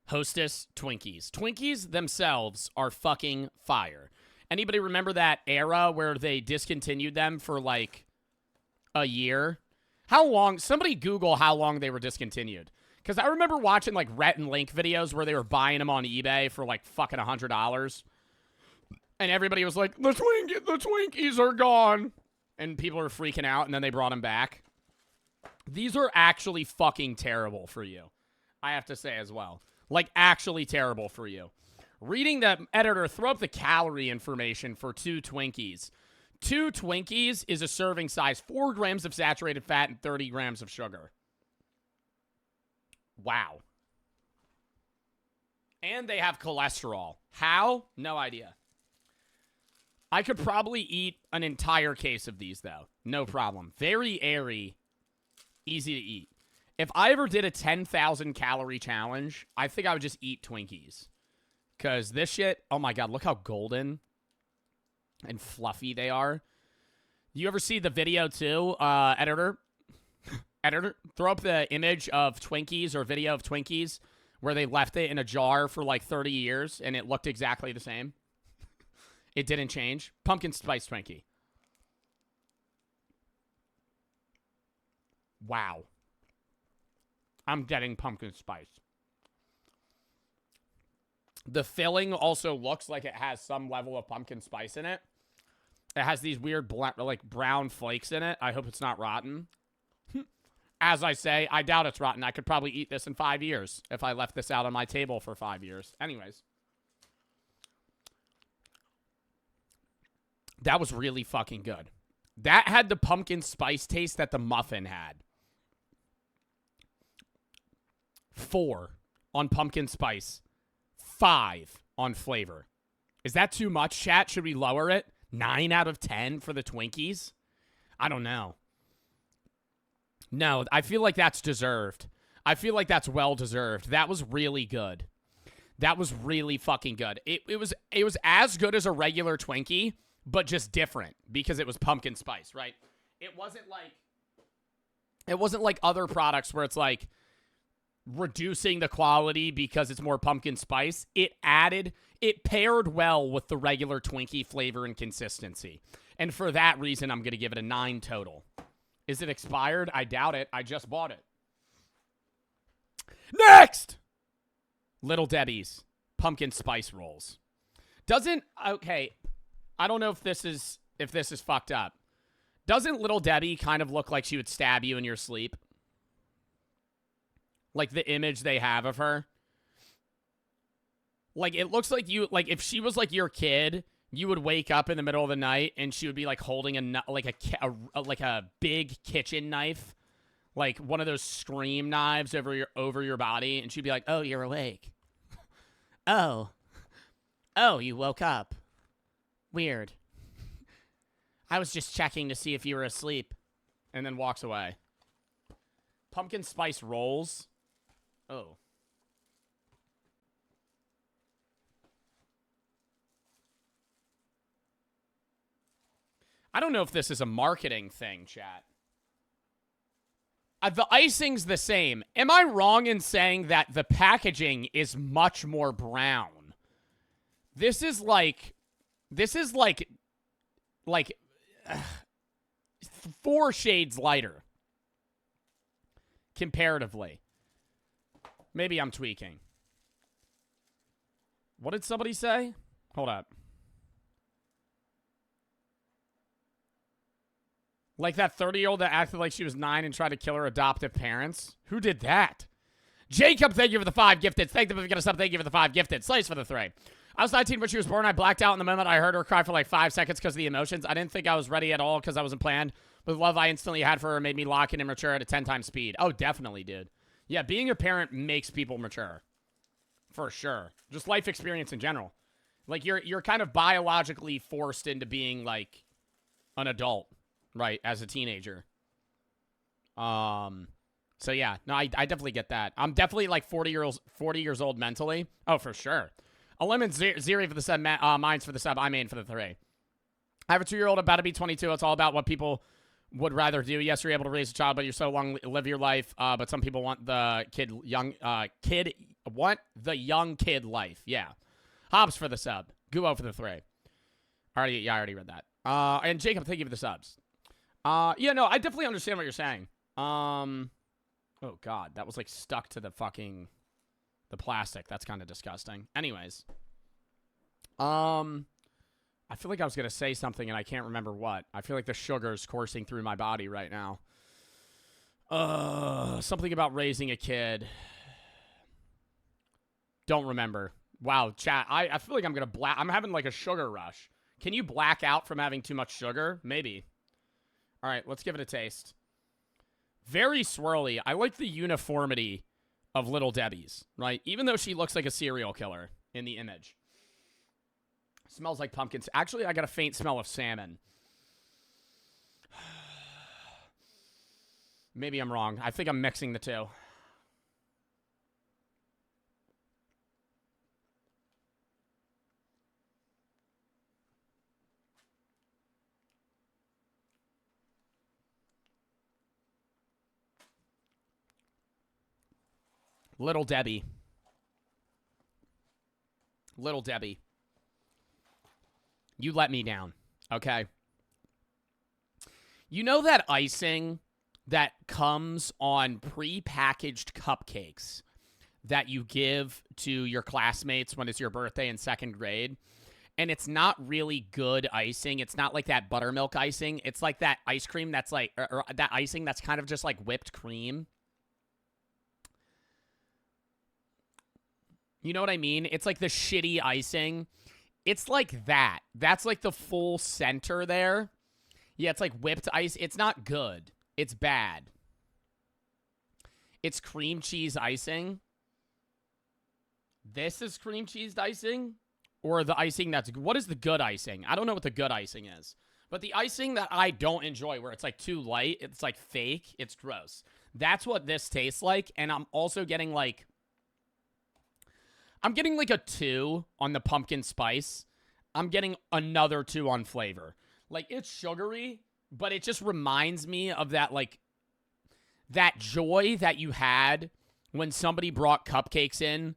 Hostess Twinkies. Twinkies themselves are fucking fire. Anybody remember that era where they discontinued them for like a year? How long? Somebody Google how long they were discontinued. Because I remember watching like Rhett and Link videos where they were buying them on eBay for like fucking $100. And everybody was like, the Twinkies are gone. And people were freaking out, and then they brought them back. These are actually fucking terrible for you. I have to say as well. Like, actually terrible for you. Reading the editor, throw up the calorie information for 2 Twinkies. 2 Twinkies is a serving size, 4 grams of saturated fat and 30 grams of sugar. Wow. And they have cholesterol. How? No idea. I could probably eat an entire case of these, though. No problem. Very airy. Easy to eat. If I ever did a 10,000 calorie challenge, I think I would just eat Twinkies. Because this shit, oh my god, look how golden and fluffy they are. You ever see the video too, editor? Editor, throw up the image of Twinkies or video of Twinkies where they left it in a jar for like 30 years and it looked exactly the same. It didn't change. Pumpkin spice Twinkie. Wow. I'm getting pumpkin spice. The filling also looks like it has some level of pumpkin spice in it. It has these weird like brown flakes in it. I hope it's not rotten. As I say, I doubt it's rotten. I could probably eat this in 5 years if I left this out on my table for 5 years. Anyways. That was really fucking good. That had the pumpkin spice taste that the muffin had. 4 on pumpkin spice. 5 on flavor. Is that too much, chat? Should we lower it? 9 out of 10 for the Twinkies? I don't know. No, I feel like that's deserved. I feel like that's well deserved. That was really good. That was really fucking good. It was as good as a regular Twinkie, but just different because it was pumpkin spice, right? It wasn't like other products where it's like reducing the quality because it's more pumpkin spice. It paired well with the regular Twinkie flavor and consistency. And for that reason, I'm going to give it a 9 total. Is it expired? I doubt it. I just bought it. Next! Little Debbie's pumpkin spice rolls. Okay, I don't know if this is fucked up. Doesn't Little Debbie kind of look like she would stab you in your sleep? Like the image they have of her. Like it looks like if she was like your kid, you would wake up in the middle of the night and she would be like holding a big kitchen knife, like one of those scream knives over your body, and she'd be like, "Oh, you're awake. Oh, you woke up. Weird. I was just checking to see if you were asleep," and then walks away. Pumpkin spice rolls. Oh. I don't know if this is a marketing thing, chat. The icing's the same. Am I wrong in saying that the packaging is much more brown? This is like 4 shades lighter. Comparatively. Maybe I'm tweaking. What did somebody say? Hold up. Like that 30-year-old that acted like she was 9 and tried to kill her adoptive parents? Who did that? Jacob, thank you for the 5 gifted. Thank you for the sub. Thank you for the 5 gifted. Slays for the 3. I was 19 when she was born. I blacked out in the moment I heard her cry for like 5 seconds because of the emotions. I didn't think I was ready at all because I wasn't planned. But the love I instantly had for her made me lock in and mature at a 10 times speed. Oh, definitely, dude. Yeah, being a parent makes people mature. For sure. Just life experience in general. Like, you're kind of biologically forced into being, like, an adult, right, as a teenager. So, yeah. No, I definitely get that. I'm definitely, like, 40 years old mentally. Oh, for sure. A lemon Ziri for the sub. Mine's for the sub. I'm in for the 3. I have a 2-year-old about to be 22. It's all about what people would rather do. Yes, you're able to raise a child, but you're so long live your life. But some people want the young kid life. Yeah. Hobbs for the sub. Guo for the 3. I already read that. And Jacob, thank you for the subs. Yeah, no, I definitely understand what you're saying. Oh god, that was like stuck to the plastic. That's kind of disgusting. Anyways, I feel like I was gonna say something and I can't remember what. I feel like the sugar's coursing through my body right now. Something about raising a kid. Don't remember. Wow, chat. I feel like I'm gonna I'm having like a sugar rush. Can you black out from having too much sugar? Maybe. All right, let's give it a taste. Very swirly. I like the uniformity of Little Debbie's, right? Even though she looks like a serial killer in the image. Smells like pumpkins. Actually, I got a faint smell of salmon. Maybe I'm wrong. I think I'm mixing the two. Little Debbie. Little Debbie. You let me down, okay? You know that icing that comes on pre-packaged cupcakes that you give to your classmates when it's your birthday in 2nd grade? And it's not really good icing. It's not like that buttermilk icing. It's like that ice cream that's like, or that icing that's kind of just like whipped cream. You know what I mean? It's like the shitty icing. It's like that. That's like the full center there. Yeah, it's like whipped ice. It's not good. It's bad. It's cream cheese icing. This is cream cheese icing? Or the icing that's... What is the good icing? I don't know what the good icing is. But the icing that I don't enjoy, where it's like too light, it's like fake, it's gross. That's what this tastes like. And I'm also getting like... I'm getting like a 2 on the pumpkin spice. I'm getting another 2 on flavor. Like, it's sugary, but it just reminds me of that, like, that joy that you had when somebody brought cupcakes in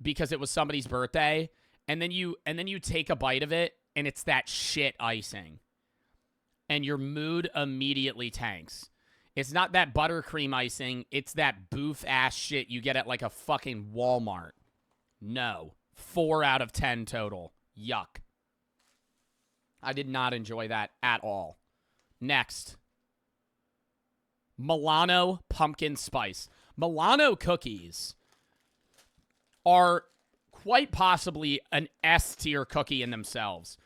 because it was somebody's birthday, and then you take a bite of it, and it's that shit icing. And your mood immediately tanks. It's not that buttercream icing, it's that boof-ass shit you get at, like, a fucking Walmart. No. 4 out of 10 total. Yuck. I did not enjoy that at all. Next. Milano pumpkin spice. Milano cookies are quite possibly an S-tier cookie in themselves.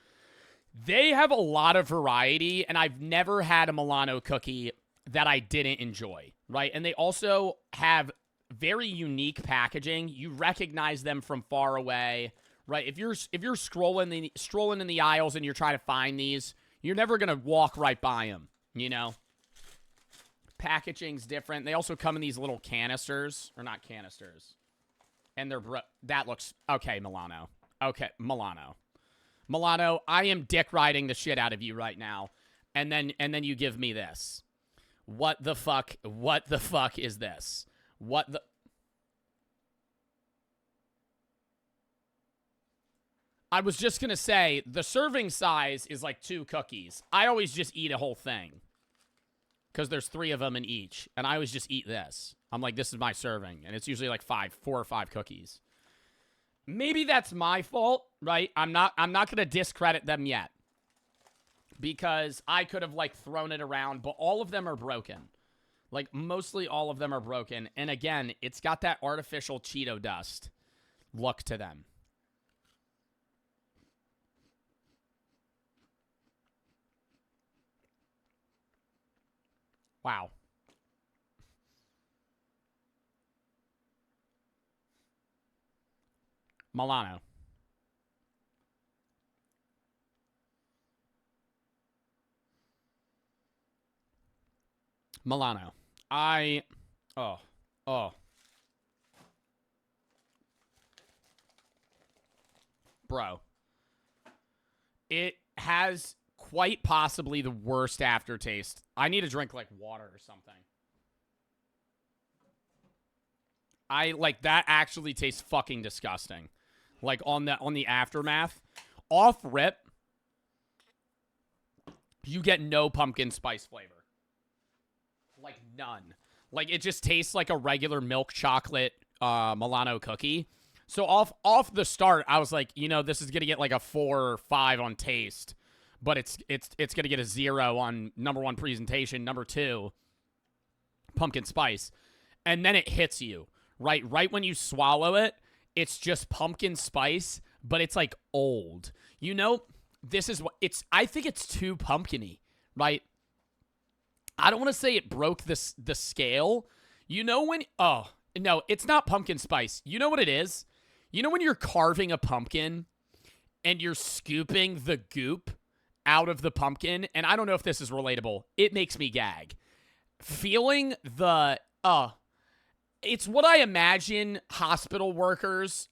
They have a lot of variety, and I've never had a Milano cookie that I didn't enjoy, right? And they also have very unique packaging. You recognize them from far away, right? If you're strolling in the aisles and you're trying to find these, you're never gonna walk right by them. You know, packaging's different. They also come in these little canisters, or not canisters, and that looks okay. Milano, okay, Milano. I am dick riding the shit out of you right now, and then you give me this. What the fuck? What the fuck is this? What the... I was just gonna say, the serving size is like 2 cookies. I always just eat a whole thing. Because there's 3 of them in each. And I always just eat this. I'm like, this is my serving. And it's usually like 4 or 5 cookies. Maybe that's my fault, right? I'm not gonna discredit them yet. Because I could have like thrown it around, but all of them are broken. Like, mostly all of them are broken. And again, it's got that artificial Cheeto dust look to them. Wow. Milano. Oh. Bro, it has quite possibly the worst aftertaste. I need to drink, like, water or something. That actually tastes fucking disgusting. Like, on the aftermath. Off rip, you get no pumpkin spice flavor. Like, none. Like, it just tastes like a regular milk chocolate Milano cookie. So off the start, I was like, you know, this is going to get like a 4 or 5 on taste. But it's going to get a 0 on number 1 presentation, number 2, pumpkin spice. And then it hits you. Right when you swallow it, it's just pumpkin spice, but it's like old. You know, this is what it's. I think it's too pumpkin-y, right? I don't want to say it broke the scale. You know when? Oh no, it's not pumpkin spice. You know what it is? You know when you're carving a pumpkin and you're scooping the goop out of the pumpkin, and I don't know if this is relatable. It makes me gag. Feeling the it's what I imagine hospital workers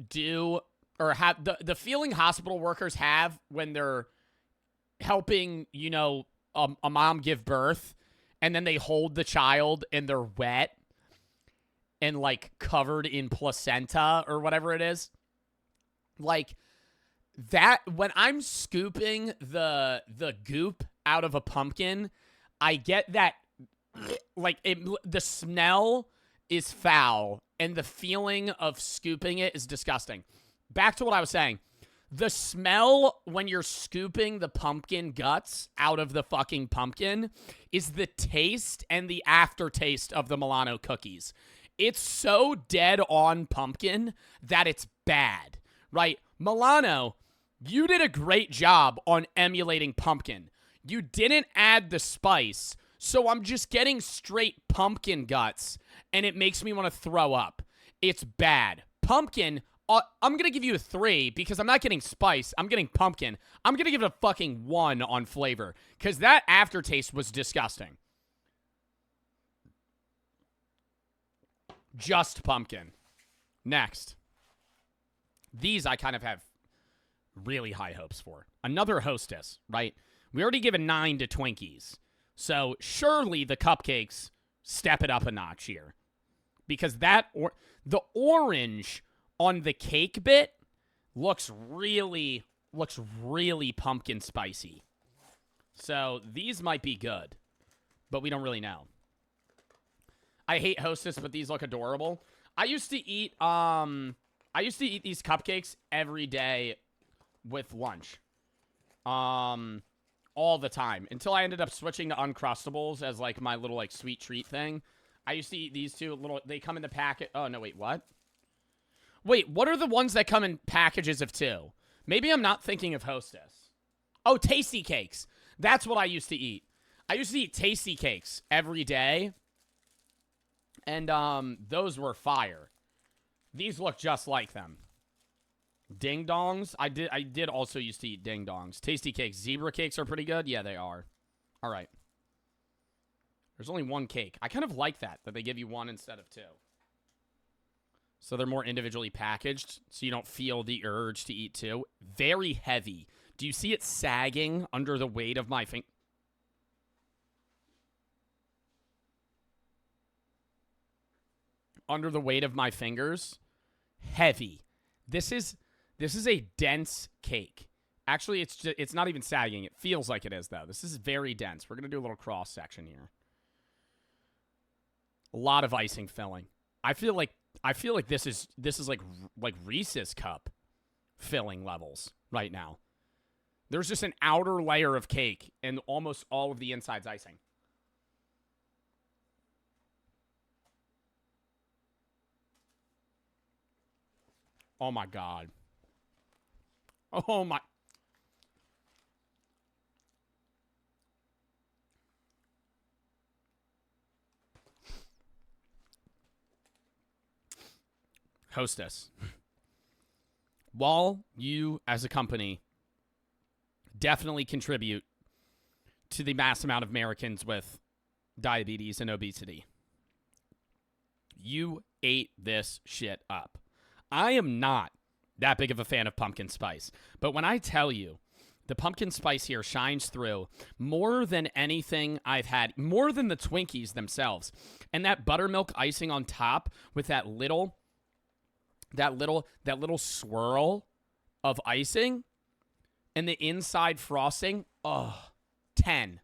do, or have the feeling hospital workers have when they're helping, you know, a mom give birth, and then they hold the child and they're wet and like covered in placenta or whatever it is. Like that, when I'm scooping the goop out of a pumpkin, I get that, like, the smell is foul, and the feeling of scooping it is disgusting. Back to what I was saying. The smell when you're scooping the pumpkin guts out of the fucking pumpkin is the taste and the aftertaste of the Milano cookies. It's so dead on pumpkin that it's bad, right? Milano, you did a great job on emulating pumpkin. You didn't add the spice, so I'm just getting straight pumpkin guts, and it makes me want to throw up. It's bad. Pumpkin, I'm going to give you a 3 because I'm not getting spice. I'm getting pumpkin. I'm going to give it a fucking 1 on flavor because that aftertaste was disgusting. Just pumpkin. Next. These I kind of have really high hopes for. Another Hostess, right? We already given 9 to Twinkies. So surely the Cupcakes step it up a notch here. Because the orange on the cake bit looks really pumpkin spicy. So these might be good, but we don't really know. I hate Hostess, but these look adorable. I used to eat these cupcakes every day with lunch. All the time until I ended up switching to Uncrustables as like my little like sweet treat thing. I used to eat these two little, they come in the packet. Oh no, wait, what? Wait, what are the ones that come in packages of 2? Maybe I'm not thinking of Hostess. Oh, Tasty Cakes. That's what I used to eat. I used to eat Tasty Cakes every day. And those were fire. These look just like them. Ding dongs. I did also used to eat ding dongs. Tasty Cakes. Zebra cakes are pretty good. Yeah, they are. All right. There's only 1 cake. I kind of like that they give you 1 instead of 2. So they're more individually packaged, so you don't feel the urge to eat 2. Very heavy. Do you see it sagging under the weight of my finger? Under the weight of my fingers? Heavy. This is a dense cake. Actually, it's not even sagging. It feels like it is, though. This is very dense. We're going to do a little cross section here. A lot of icing filling. I feel like this is like Reese's cup filling levels right now. There's just an outer layer of cake and almost all of the inside's icing. Oh my god. Oh my. Hostess. While you, as a company, definitely contribute to the mass amount of Americans with diabetes and obesity, you ate this shit up. I am not that big of a fan of pumpkin spice. But when I tell you, the pumpkin spice here shines through more than anything I've had, more than the Twinkies themselves. And that buttermilk icing on top with that little swirl of icing and the inside frosting. Oh, 10,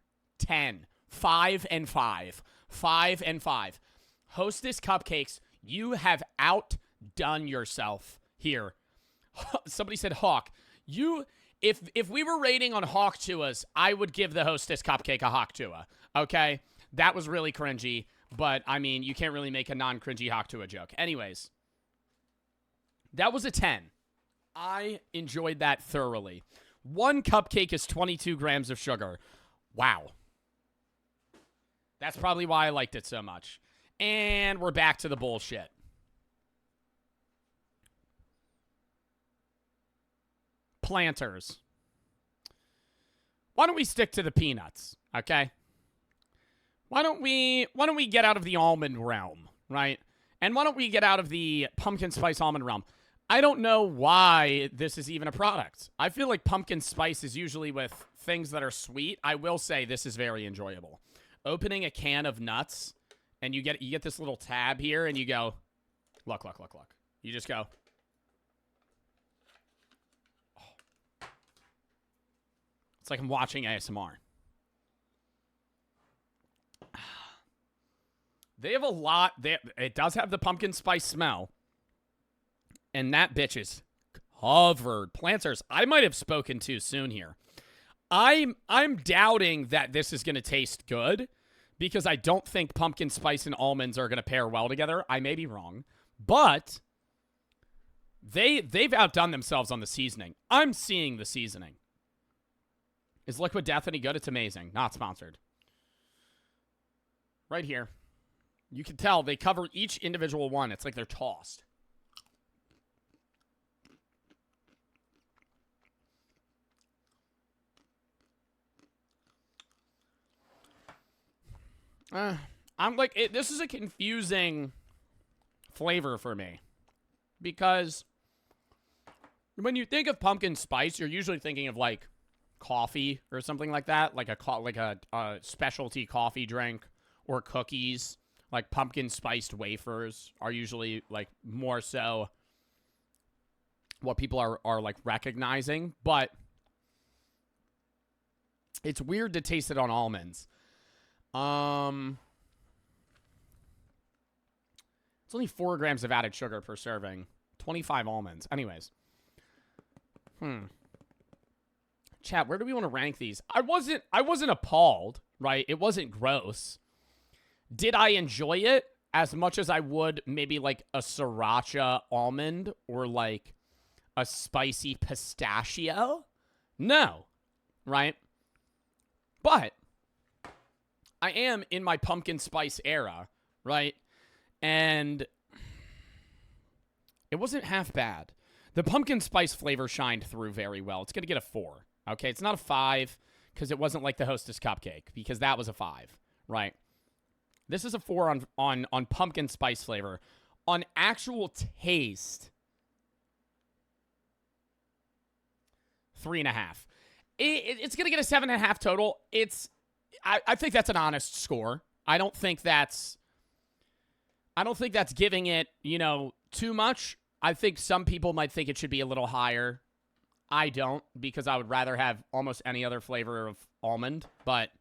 5 and 5, 5 and 5. Hostess Cupcakes, you have outdone yourself here. Somebody said Hawk. If we were rating on Hawk Tuas, I would give the Hostess Cupcake a Hawk Tua. Okay? That was really cringy, but I mean, you can't really make a non-cringy Hawk Tua joke. Anyways, that was a 10. I enjoyed that thoroughly. One cupcake is 22 grams of sugar. Wow. That's probably why I liked it so much. And we're back to the bullshit. Planters. Why don't we stick to the peanuts, okay? Why don't we get out of the almond realm, right? And why don't we get out of the pumpkin spice almond realm? I don't know why this is even a product. I feel like pumpkin spice is usually with things that are sweet. I will say this is very enjoyable. Opening a can of nuts, and you get this little tab here, and you go, look. You just go. Oh. It's like I'm watching ASMR. They have a lot. It does have the pumpkin spice smell. And that bitch is covered. Planters, I might have spoken too soon here. I'm doubting that this is going to taste good because I don't think pumpkin spice and almonds are going to pair well together. I may be wrong. But they've outdone themselves on the seasoning. I'm seeing the seasoning. Is Liquid Death any good? It's amazing. Not sponsored. Right here. You can tell they cover each individual one. It's like they're tossed. I'm like, this is a confusing flavor for me. Because when you think of pumpkin spice, you're usually thinking of like coffee or something like that. Like a specialty coffee drink or cookies. Like pumpkin spiced wafers are usually like more so what people are like recognizing. But it's weird to taste it on almonds. It's only 4 grams of added sugar per serving. 25 almonds. Anyways. Chat, where do we want to rank these? I wasn't appalled, right? It wasn't gross. Did I enjoy it as much as I would maybe like a sriracha almond or like a spicy pistachio? No. Right? But I am in my pumpkin spice era, right? And it wasn't half bad. The pumpkin spice flavor shined through very well. It's going to get a 4, okay? It's not a 5 because it wasn't like the Hostess Cupcake because that was a 5, right? This is a 4 on pumpkin spice flavor. On actual taste, 3.5. It's going to get a 7.5 total. I think that's an honest score. I don't think that's giving it, too much. I think some people might think it should be a little higher. I don't, because I would rather have almost any other flavor of almond, but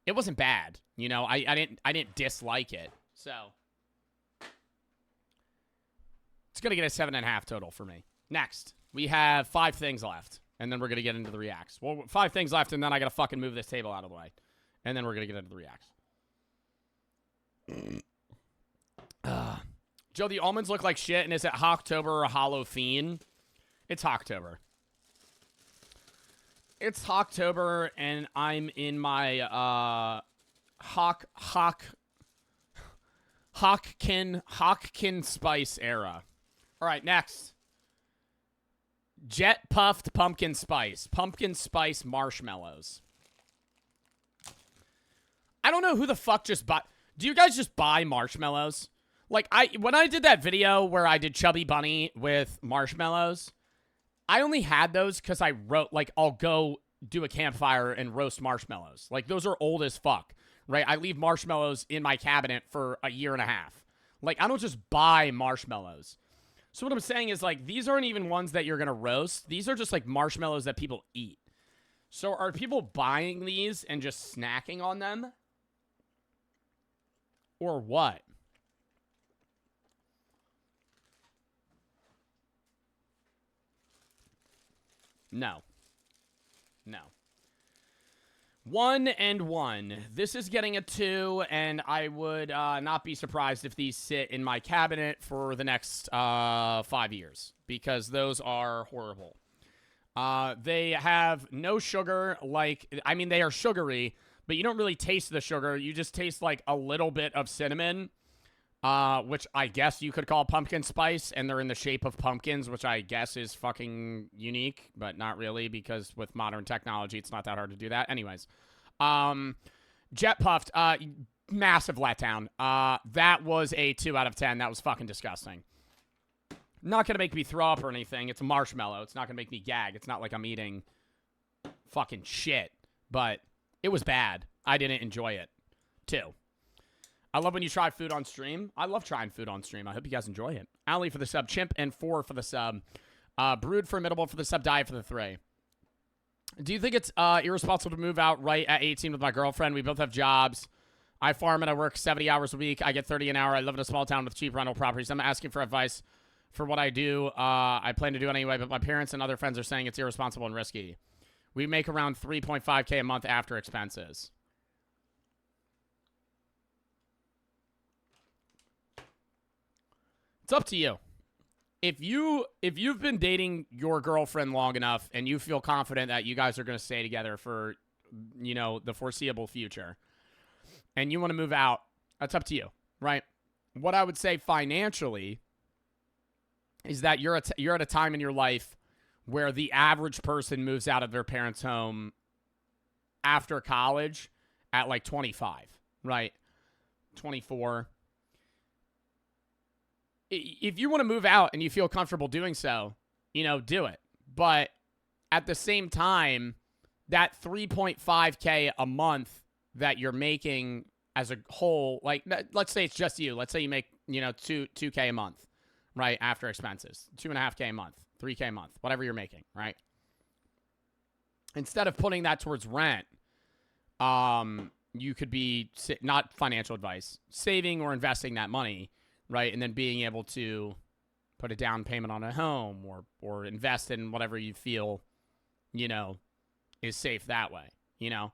it wasn't bad. I didn't dislike it. So it's going to get a 7.5 total for me. Next, we have 5 things left. And then we're going to get into the reacts. Well, 5 things left, and then I got to fucking move this table out of the way. And then we're going to get into the reacts. Joe, the almonds look like shit, and is it Hocktober or Halloween? It's Hocktober. It's Hocktober, and I'm in my Hockkin spice era. All right, next. Jet puffed pumpkin spice marshmallows. I don't know who the fuck just bought. Do you guys just buy marshmallows? Like, when I did that video where I did Chubby Bunny with marshmallows, I only had those because I wrote, like, I'll go do a campfire and roast marshmallows. Like, those are old as fuck, right? I leave marshmallows in my cabinet for a year and a half. Like, I don't just buy marshmallows. So what I'm saying is, like, these aren't even ones that you're going to roast. These are just, like, marshmallows that people eat. So are people buying these and just snacking on them? Or what? No. No. 1 and 1. This is getting a 2, and I would not be surprised if these sit in my cabinet for the next 5 years, because those are horrible. They have no sugar, I mean, they are sugary, but you don't really taste the sugar. You just taste, like, a little bit of cinnamon, which I guess you could call pumpkin spice, and they're in the shape of pumpkins, which I guess is fucking unique, but not really, because with modern technology, it's not that hard to do that. Anyways, Jet Puffed, massive letdown. That was a 2 out of 10. That was fucking disgusting. Not gonna make me throw up or anything. It's a marshmallow. It's not gonna make me gag. It's not like I'm eating fucking shit, but it was bad. I didn't enjoy it. 2. I love when you try food on stream. I love trying food on stream. I hope you guys enjoy it. Ali for the sub. Chimp and 4 for the sub. Brood Formidable for the sub. Diet for the 3. Do you think it's irresponsible to move out right at 18 with my girlfriend? We both have jobs. I farm and I work 70 hours a week. I get 30 an hour. I live in a small town with cheap rental properties. I'm asking for advice for what I do. I plan to do it anyway, but my parents and other friends are saying it's irresponsible and risky. We make around $3.5K a month after expenses. It's up to you. If you've been dating your girlfriend long enough and you feel confident that you guys are going to stay together for, you know, the foreseeable future, and you want to move out, that's up to you, right? What I would say financially is that you're at a time in your life where the average person moves out of their parents' home after college at like 25, right? 24. If you want to move out and you feel comfortable doing so, you know, do it. But at the same time, that 3.5K a month that you're making as a whole, like, let's say it's just you. Let's say you make, you know, 2K a month, right, after expenses. 2.5K a month, 3K a month, whatever you're making, right? Instead of putting that towards rent, you could be, not financial advice, saving or investing that money, right? And then being able to put a down payment on a home or invest in whatever you feel, you know, is safe that way, you know?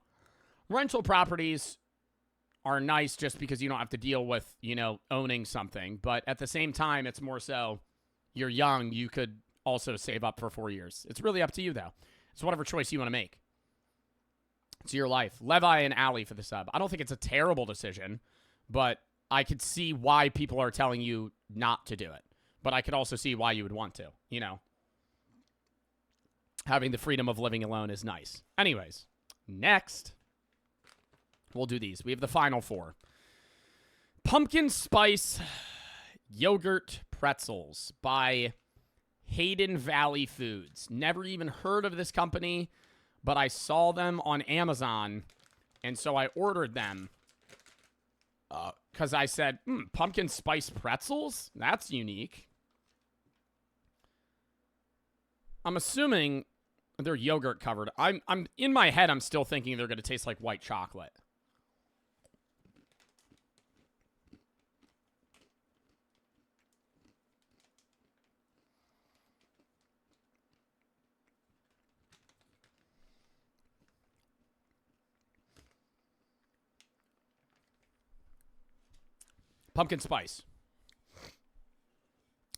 Rental properties are nice just because you don't have to deal with, you know, owning something. But at the same time, it's more so you're young. You could also save up for 4 years. It's really up to you, though. It's whatever choice you want to make. It's your life. Levi and Ali for the sub. I don't think it's a terrible decision, but I could see why people are telling you not to do it. But I could also see why you would want to, you know. Having the freedom of living alone is nice. Anyways, next, we'll do these. We have the final 4. Pumpkin Spice Yogurt Pretzels by Hayden Valley Foods. Never even heard of this company, but I saw them on Amazon, and so I ordered them. Because I said, pumpkin spice pretzels? That's unique. I'm assuming they're yogurt covered. I'm in my head, I'm still thinking they're going to taste like white chocolate. Pumpkin spice.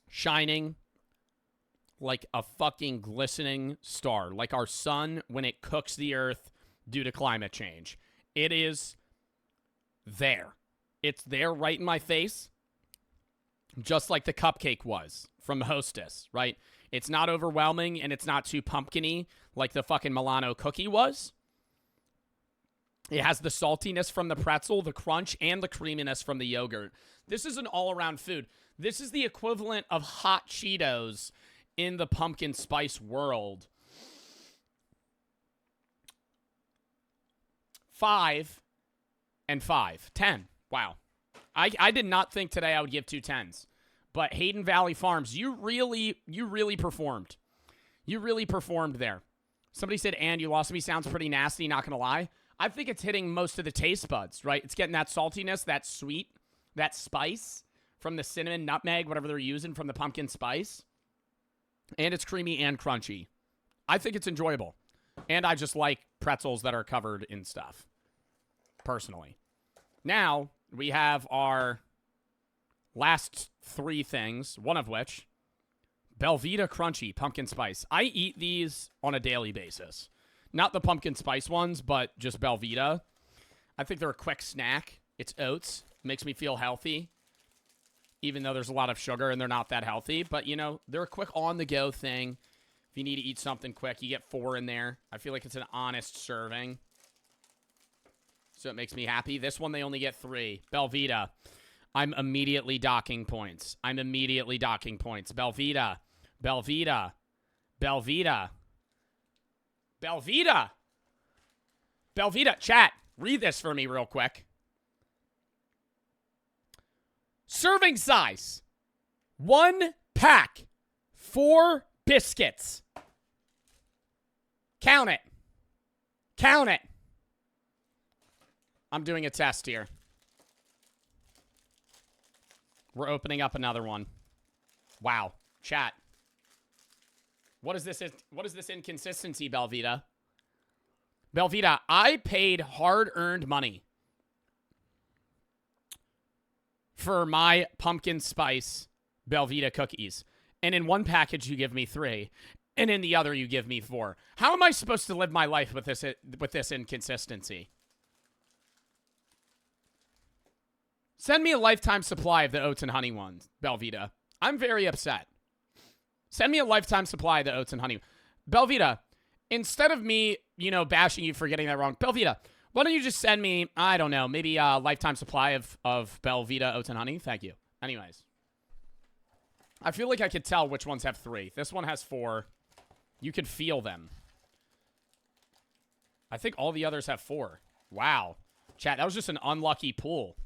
Shining like a fucking glistening star. Like our sun when it cooks the earth due to climate change. It is there. It's there right in my face. Just like the cupcake was from Hostess, right? It's not overwhelming and it's not too pumpkin-y like the fucking Milano cookie was. It has the saltiness from the pretzel, the crunch, and the creaminess from the yogurt. This is an all-around food. This is the equivalent of hot Cheetos in the pumpkin spice world. 5 and 5. 10. Wow. I did not think today I would give 2 10s. But Hayden Valley Farms, you really performed. You really performed there. Somebody said, "And you lost me." Sounds pretty nasty, not going to lie. I think it's hitting most of the taste buds, right? It's getting that saltiness, that sweet, that spice from the cinnamon, nutmeg, whatever they're using from the pumpkin spice. And it's creamy and crunchy. I think it's enjoyable. And I just like pretzels that are covered in stuff, personally. Now, we have our last 3 things, one of which, Belvita Crunchy Pumpkin Spice. I eat these on a daily basis. Not the pumpkin spice ones, but just Belvita. I think they're a quick snack. It's oats. Makes me feel healthy. Even though there's a lot of sugar and they're not that healthy. But, you know, they're a quick on-the-go thing. If you need to eat something quick, you get 4 in there. I feel like it's an honest serving. So it makes me happy. This one, they only get 3. Belvita. I'm immediately docking points. Belvita. Belvita. Belvita. Belvita. Belvita. Chat, read this for me real quick. Serving size. 1 pack. 4 biscuits. Count it. Count it. I'm doing a test here. We're opening up another one. Wow. Chat. What is this inconsistency, Belvita? Belvita, I paid hard-earned money for my pumpkin spice Belvita cookies. And in one package, you give me 3. And in the other, you give me 4. How am I supposed to live my life with this inconsistency? Send me a lifetime supply of the oats and honey ones, Belvita. I'm very upset. Send me a lifetime supply of the oats and honey. Belvita, instead of me, bashing you for getting that wrong, Belvita, why don't you just send me, I don't know, maybe a lifetime supply of Belvita oats and honey? Thank you. Anyways. I feel like I could tell which ones have 3. This one has 4. You could feel them. I think all the others have 4. Wow. Chat, that was just an unlucky pull.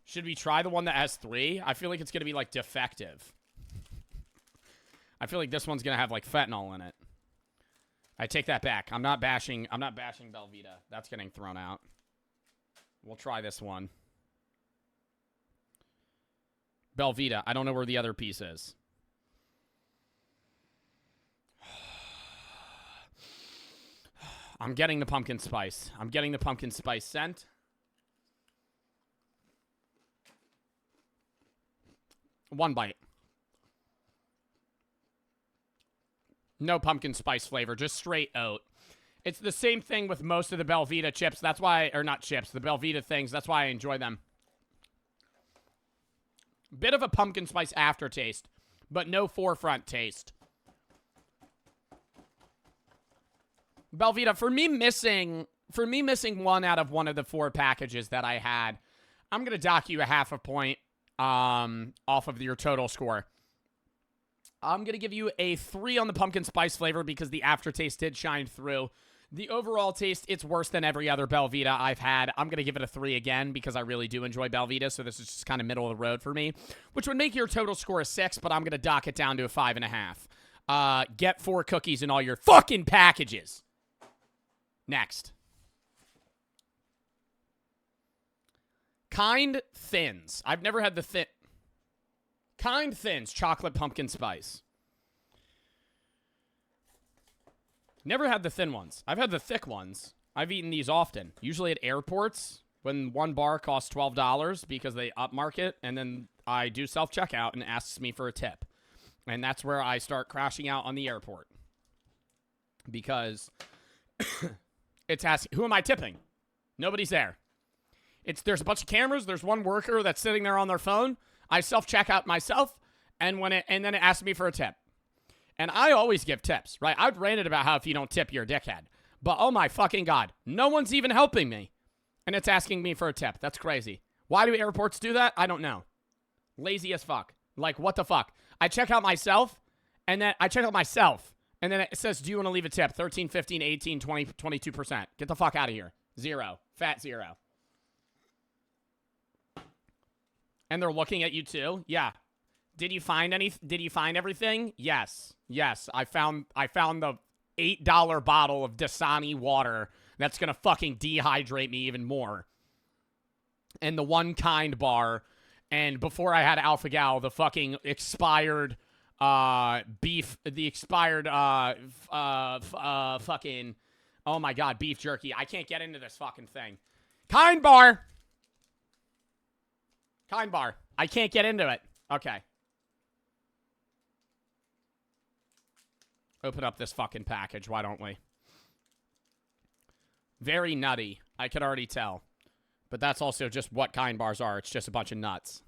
Should we try the one that has 3? I feel like it's going to be, like, defective. I feel like this one's going to have, like, fentanyl in it. I take that back. I'm not bashing Belvita. That's getting thrown out. We'll try this one. Belvita. I don't know where the other piece is. I'm getting the pumpkin spice. I'm getting the pumpkin spice scent. One bite. No pumpkin spice flavor, just straight oat. It's the same thing with most of the Belvita chips. That's why, or not chips, the Belvita things. That's why I enjoy them. Bit of a pumpkin spice aftertaste, but no forefront taste. Belvita, for me missing 1 out of one of the 4 packages that I had, I'm going to dock you a half a point off of your total score. I'm going to give you a 3 on the pumpkin spice flavor because the aftertaste did shine through. The overall taste, it's worse than every other Belvita I've had. I'm going to give it a 3 again because I really do enjoy Belvita, so this is just kind of middle of the road for me, which would make your total score a 6, but I'm going to dock it down to a 5.5. Get 4 cookies in all your fucking packages. Next. Kind Thins. I've never had the thin... Kind Thins chocolate pumpkin spice. Never had the thin ones. I've had the thick ones. I've eaten these often. Usually at airports when 1 bar costs $12 because they upmarket, and then I do self-checkout and asks me for a tip. And that's where I start crashing out on the airport. Because it's asking, who am I tipping? Nobody's there. There's a bunch of cameras. There's 1 worker that's sitting there on their phone. I self-check out myself, and then it asks me for a tip. And I always give tips, right? I've ranted about how if you don't tip, you're a dickhead. But oh my fucking God, no one's even helping me. And it's asking me for a tip. That's crazy. Why do airports do that? I don't know. Lazy as fuck. Like, what the fuck? I check out myself, and then it says, do you want to leave a tip? 13, 15, 18, 20, 22%. Get the fuck out of here. 0. Fat 0. And they're looking at you too? Yeah. Did you find everything? Yes. Yes. I found the $8 bottle of Dasani water that's gonna fucking dehydrate me even more. And the One Kind bar. And before I had Alpha Gal, the fucking expired beef, the expired fucking, oh my god, beef jerky. I can't get into this fucking thing. Kind bar. Kind bar. I can't get into it. Okay. Open up this fucking package, why don't we? Very nutty. I could already tell. But that's also just what Kind bars are. It's just a bunch of nuts.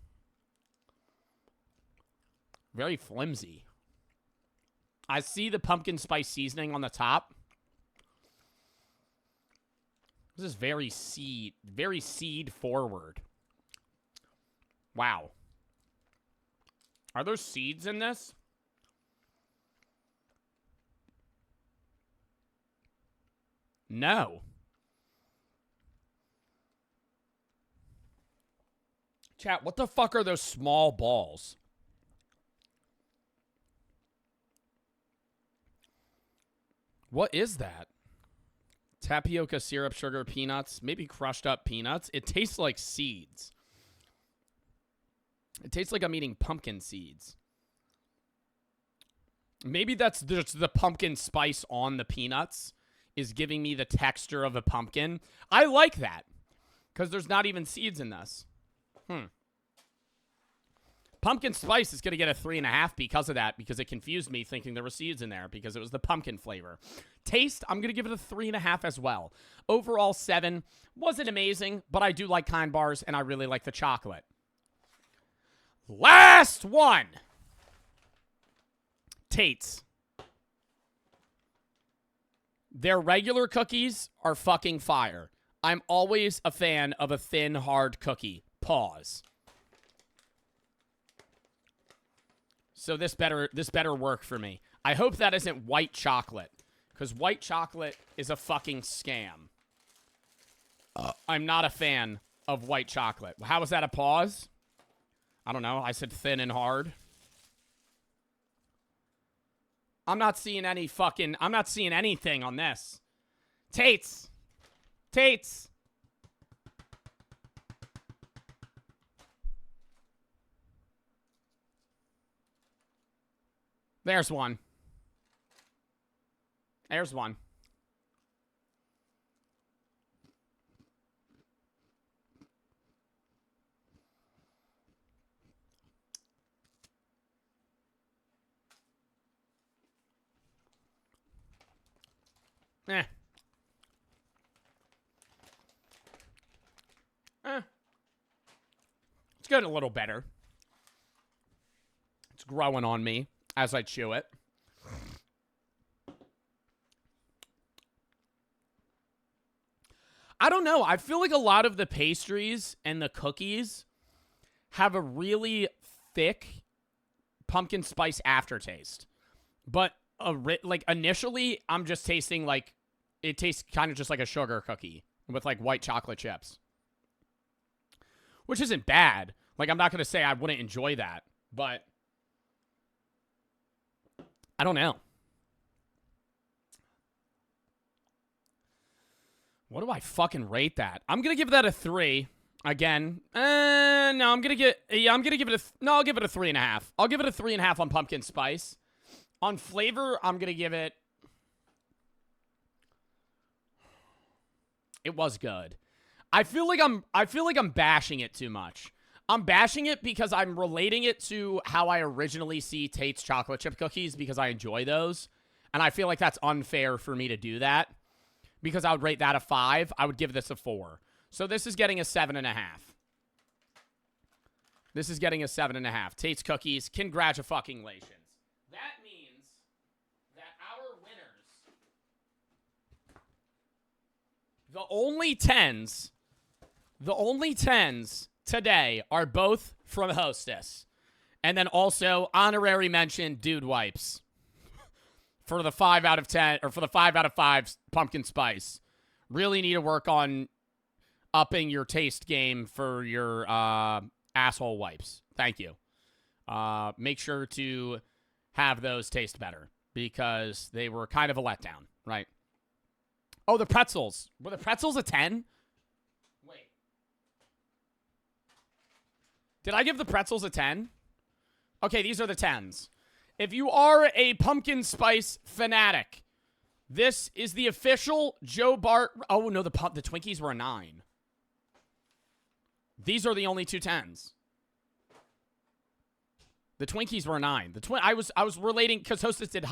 Very flimsy. I see the pumpkin spice seasoning on the top. This is very seed forward. Wow. Are there seeds in this? No. Chat, what the fuck are those small balls? What is that? Tapioca, syrup, sugar, peanuts. Maybe crushed up peanuts. It tastes like seeds. It tastes like I'm eating pumpkin seeds. Maybe that's just the pumpkin spice on the peanuts is giving me the texture of a pumpkin. I like that. Because there's not even seeds in this. Pumpkin spice is going to get a 3.5 because of that. Because it confused me thinking there were seeds in there. Because it was the pumpkin flavor. Taste, I'm going to give it a 3.5 as well. Overall, 7. Wasn't amazing. But I do like Kind bars. And I really like the chocolate. Last one. Tate's. Their regular cookies are fucking fire. I'm always a fan of a thin, hard cookie. Pause. So this better work for me. I hope that isn't white chocolate. Because white chocolate is a fucking scam. I'm not a fan of white chocolate. How was that a pause? I don't know. I said thin and hard. I'm not seeing anything on this. Tate's. Tate's. There's one. There's one. It's getting a little better. It's growing on me as I chew it. I don't know. I feel like a lot of the pastries and the cookies have a really thick pumpkin spice aftertaste. But like initially, I'm just tasting like it tastes kind of just like a sugar cookie with like white chocolate chips. Which isn't bad. Like, I'm not going to say I wouldn't enjoy that. But I don't know. What do I fucking rate that? I'm going to give that a 3. Again. No, I'm going to give it a 3.5. I'll give it a 3.5 on pumpkin spice. On flavor, I'm going to give it. It was good. I feel like I'm bashing it too much. I'm bashing it because I'm relating it to how I originally see Tate's chocolate chip cookies because I enjoy those. And I feel like that's unfair for me to do that. Because I would rate that a 5. I would give this a 4. So this is getting a 7.5. This is getting a 7.5. Tate's cookies. Congratulations. That means that our winners, the only 10s The only 10s today are both from Hostess. And then also honorary mention Dude Wipes for the 5 out of 10 or for the 5 out of 5 pumpkin spice. Really need to work on upping your taste game for your asshole wipes. Thank you. Make sure to have those taste better because they were kind of a letdown, right? Oh, the pretzels. Were the pretzels a 10? Wait. Did I give the pretzels a 10? Okay, these are the 10s. If you are a pumpkin spice fanatic, this is the official Joe Bart. Oh, no, the Twinkies were a 9. These are the only two 10s. The Twinkies were a 9. I was relating because Hostess did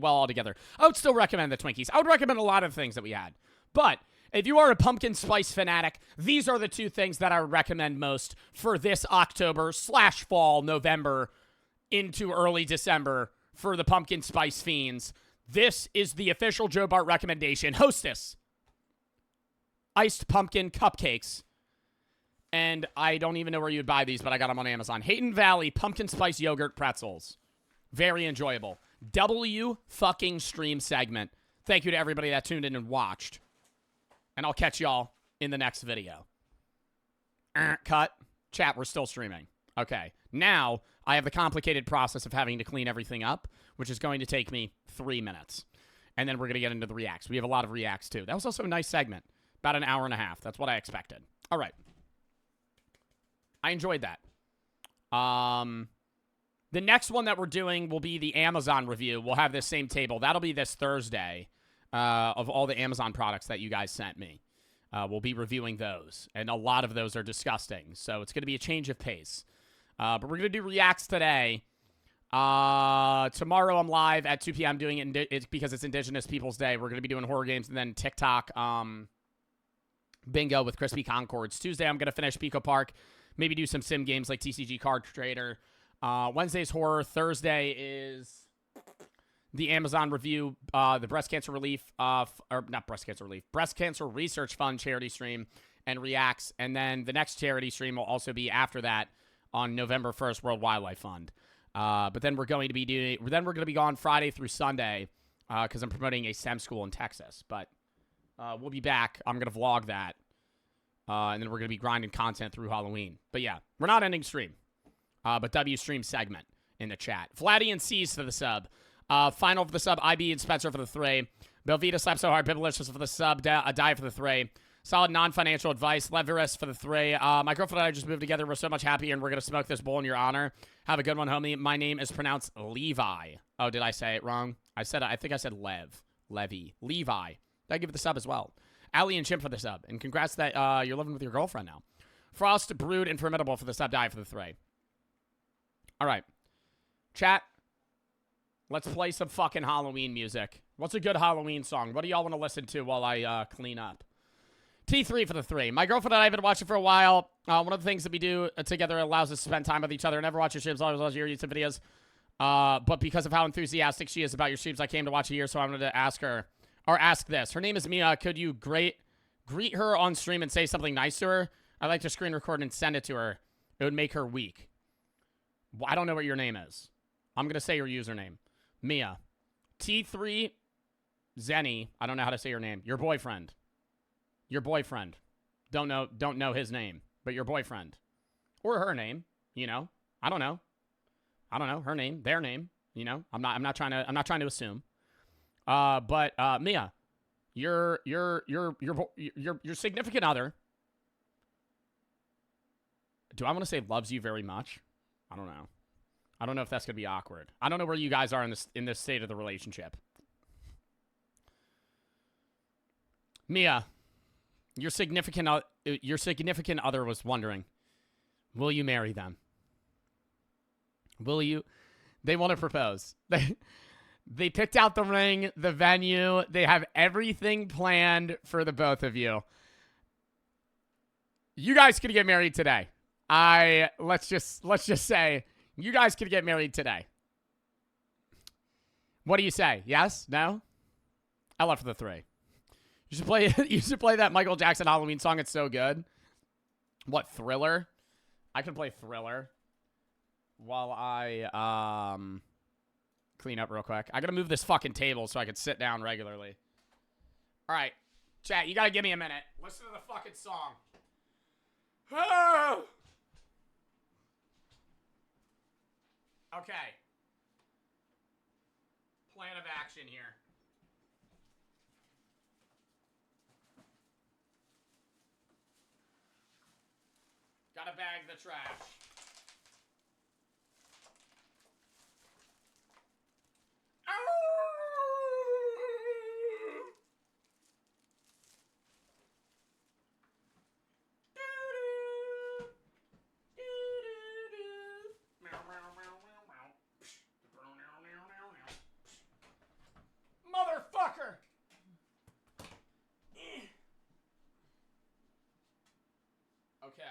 well altogether. I would still recommend the Twinkies. I would recommend a lot of things that we had. But if you are a pumpkin spice fanatic, these are the two things that I would recommend most for this October/fall, November into early December for the pumpkin spice fiends. This is the official Joe Bart recommendation. Hostess. Iced pumpkin cupcakes. And I don't even know where you'd buy these, but I got them on Amazon. Hayden Valley pumpkin spice yogurt pretzels. Very enjoyable. fucking stream segment. Thank you to everybody that tuned in and watched. And I'll catch y'all in the next video. Cut. Chat, we're still streaming. Okay. Now, I have the complicated process of having to clean everything up, which is going to take me 3 minutes. And then we're going to get into the reacts. We have a lot of reacts, too. That was also a nice segment. About an hour and a half. That's what I expected. All right. I enjoyed that. The next one that we're doing will be the Amazon review. We'll have this same table. That'll be this Thursday of all the Amazon products that you guys sent me. We'll be reviewing those. And a lot of those are disgusting. So it's going to be a change of pace. But we're going to do reacts today. Tomorrow I'm live at 2 p.m. doing it because it's Indigenous Peoples Day. We're going to be doing horror games and then TikTok bingo with Crispy Concords. Tuesday I'm going to finish Pico Park. Maybe do some sim games like TCG Card Trader. Wednesday's horror. Thursday is the Amazon review, the breast cancer relief, or not breast cancer relief, breast cancer research fund charity stream and reacts. And then the next charity stream will also be after that on November 1st, World Wildlife Fund. But then we're going to be gone Friday through Sunday because I'm promoting a STEM school in Texas. But we'll be back. I'm going to vlog that. And then we're going to be grinding content through Halloween. But yeah, we're not ending stream. But W stream segment in the chat. Flatty and C's for the sub. Final for the sub. IB and Spencer for the 3. Belvita slaps so hard. Bibalicious for the sub. Die for the 3. Solid non-financial advice. Leverus for the 3. My girlfriend and I just moved together. We're so much happier, and we're going to smoke this bowl in your honor. Have a good one, homie. My name is pronounced Levi. Oh, did I say it wrong? I think I said Levi. Levi. I give it the sub as well. Allie and Chimp for the sub. And congrats that you're living with your girlfriend now. Frost, Brood, and Formidable for the sub. Die for the 3. All right. Chat. Let's play some fucking Halloween music. What's a good Halloween song? What do y'all want to listen to while I clean up? T3 for the 3. My girlfriend and I have been watching for a while. One of the things that we do together allows us to spend time with each other. Never watch your streams, always watch your YouTube videos. But because of how enthusiastic she is about your streams, I came to watch it here, so I'm going to ask her, or ask this. Her name is Mia. Could you greet her on stream and say something nice to her? I'd like to screen record and send it to her. It would make her weak. Well, I don't know what your name is. I'm going to say your username. Mia. T3 Zenny. I don't know how to say your name. Your boyfriend. Your boyfriend. Don't know his name, but your boyfriend. Or her name, you know. I don't know. Her name, their name, you know. I'm not trying to assume. But Mia, your significant other. Do I want to say loves you very much? I don't know. I don't know if that's going to be awkward. I don't know where you guys are in this state of the relationship. Mia, your significant other was wondering, will you marry them? Will you? They want to propose. They picked out the ring, the venue. They have everything planned for the both of you. You guys could get married today. Let's just say you guys could get married today. What do you say? Yes? No? I love for the 3. You should play that Michael Jackson Halloween song. It's so good. What, Thriller? I can play Thriller while I clean up real quick. I gotta move this fucking table so I can sit down regularly. All right, chat, you gotta give me a minute. Listen to the fucking song. Okay. Plan of action here. Gotta bag the trash. Motherfucker! Okay.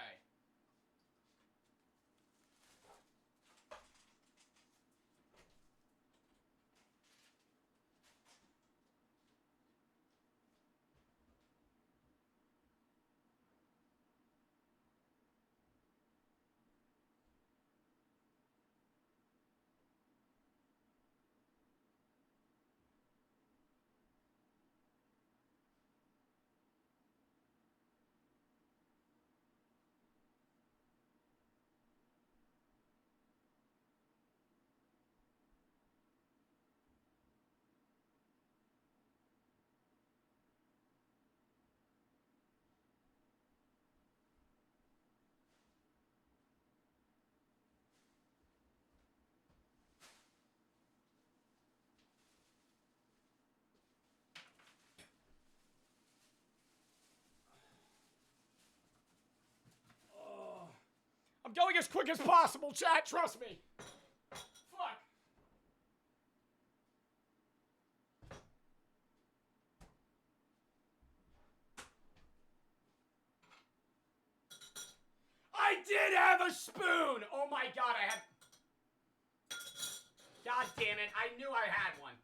I'm going as quick as possible, chat. Trust me. Fuck. I did have a spoon. Oh my god, I had... God damn it. I knew I had one.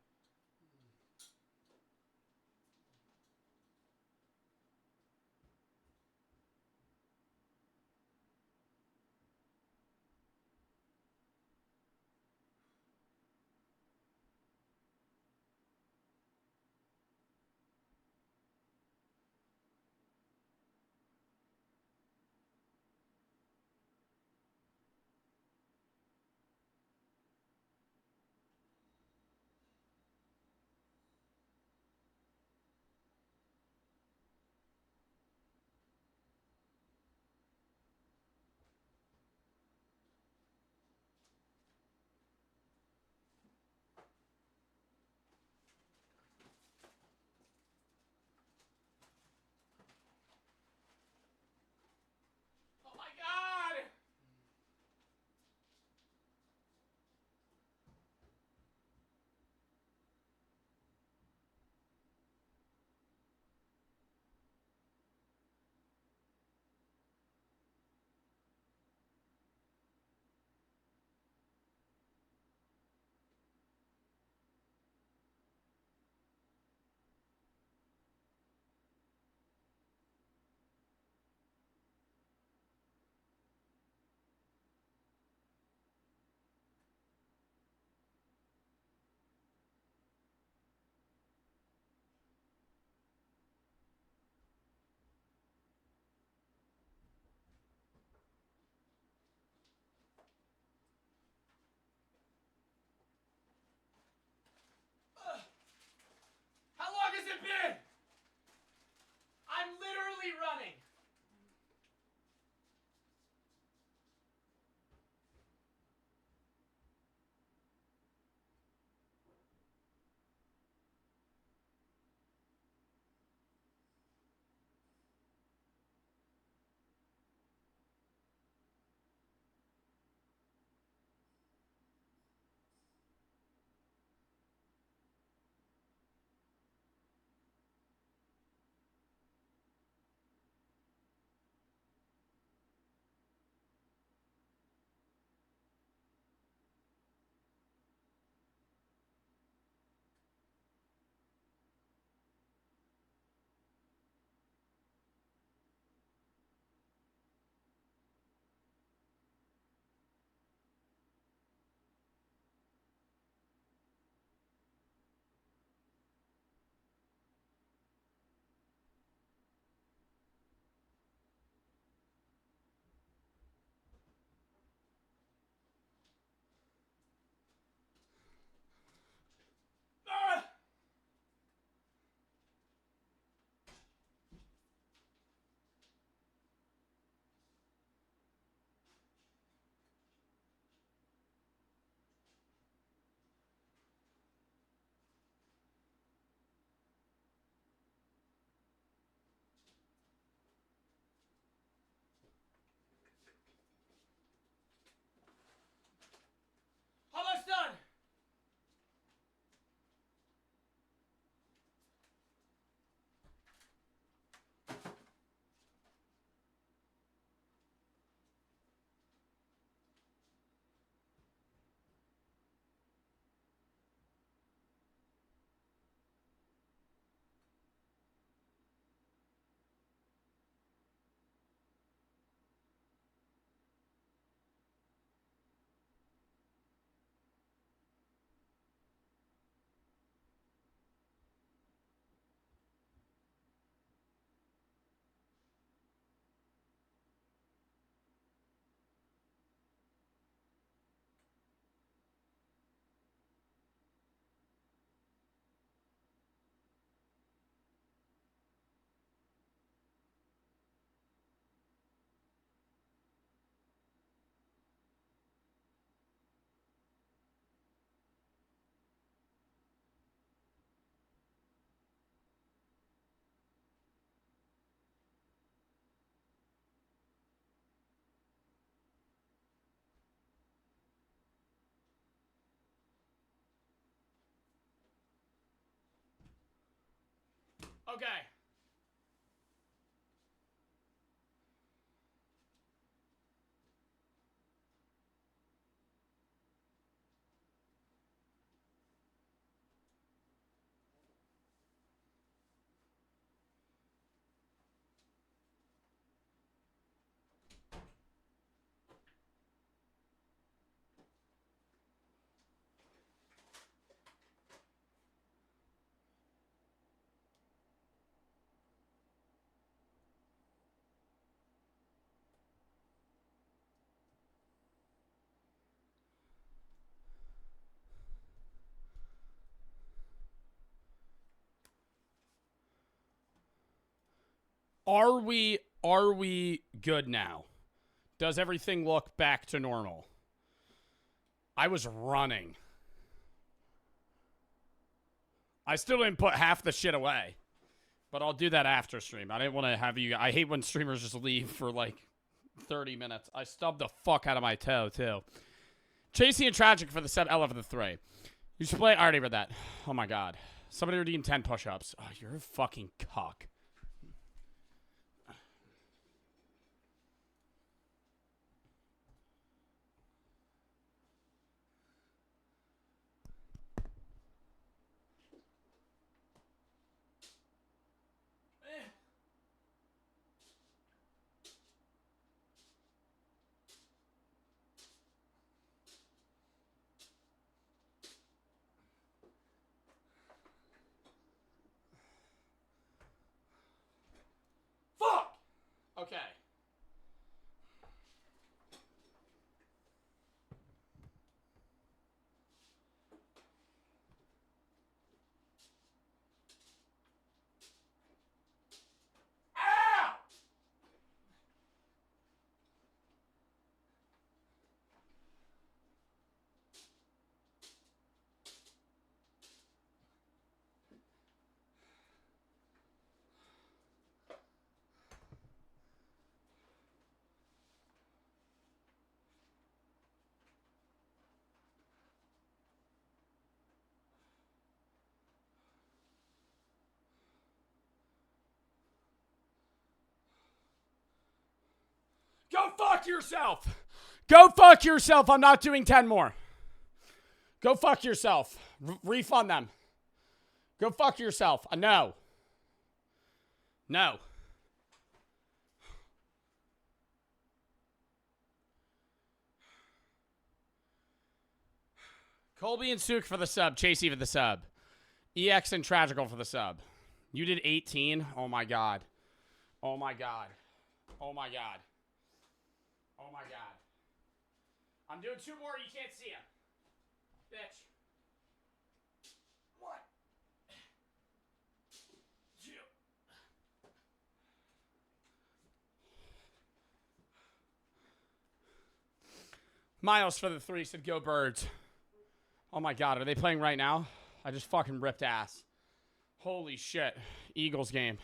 Okay. Are we good now? Does everything look back to normal? I was running. I still didn't put half the shit away. But I'll do that after stream. I didn't want to have you... I hate when streamers just leave for like 30 minutes. I stubbed the fuck out of my toe, too. Chasey and Tragic for the sub. Ella for the 3. You should play... I already read that. Oh my god. Somebody redeemed 10 push-ups. Oh, you're a fucking cuck. Okay. Ow! Go fuck yourself. Go fuck yourself. I'm not doing 10 more. Go fuck yourself. Refund them. Go fuck yourself. No. No. Colby and Sook for the sub. Chasey for the sub. EX and Tragical for the sub. You did 18? Oh my god. Oh my god. Oh my god. Oh my god. I'm doing 2 more. You can't see him. Bitch. What? Miles for the 3 said go Birds. Oh my god. Are they playing right now? I just fucking ripped ass. Holy shit. Eagles game.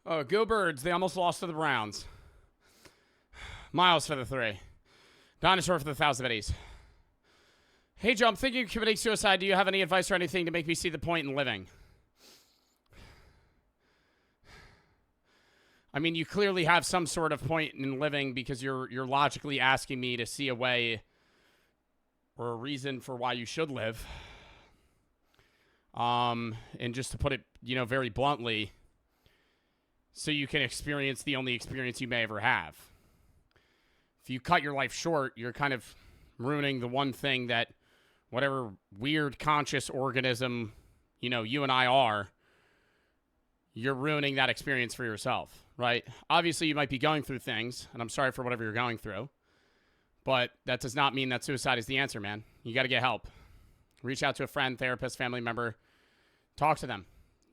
Oh, go Birds. They almost lost to the Browns. Miles for the 3. Dinosaur for the 1,000 biddies. Hey, Joe, I'm thinking of committing suicide. Do you have any advice or anything to make me see the point in living? I mean, you clearly have some sort of point in living because you're logically asking me to see a way or a reason for why you should live. And just to put it, very bluntly, so you can experience the only experience you may ever have. If you cut your life short, you're kind of ruining the one thing that whatever weird conscious organism, you and I are, you're ruining that experience for yourself, right? Obviously, you might be going through things, and I'm sorry for whatever you're going through, but that does not mean that suicide is the answer, man. You got to get help. Reach out to a friend, therapist, family member. Talk to them.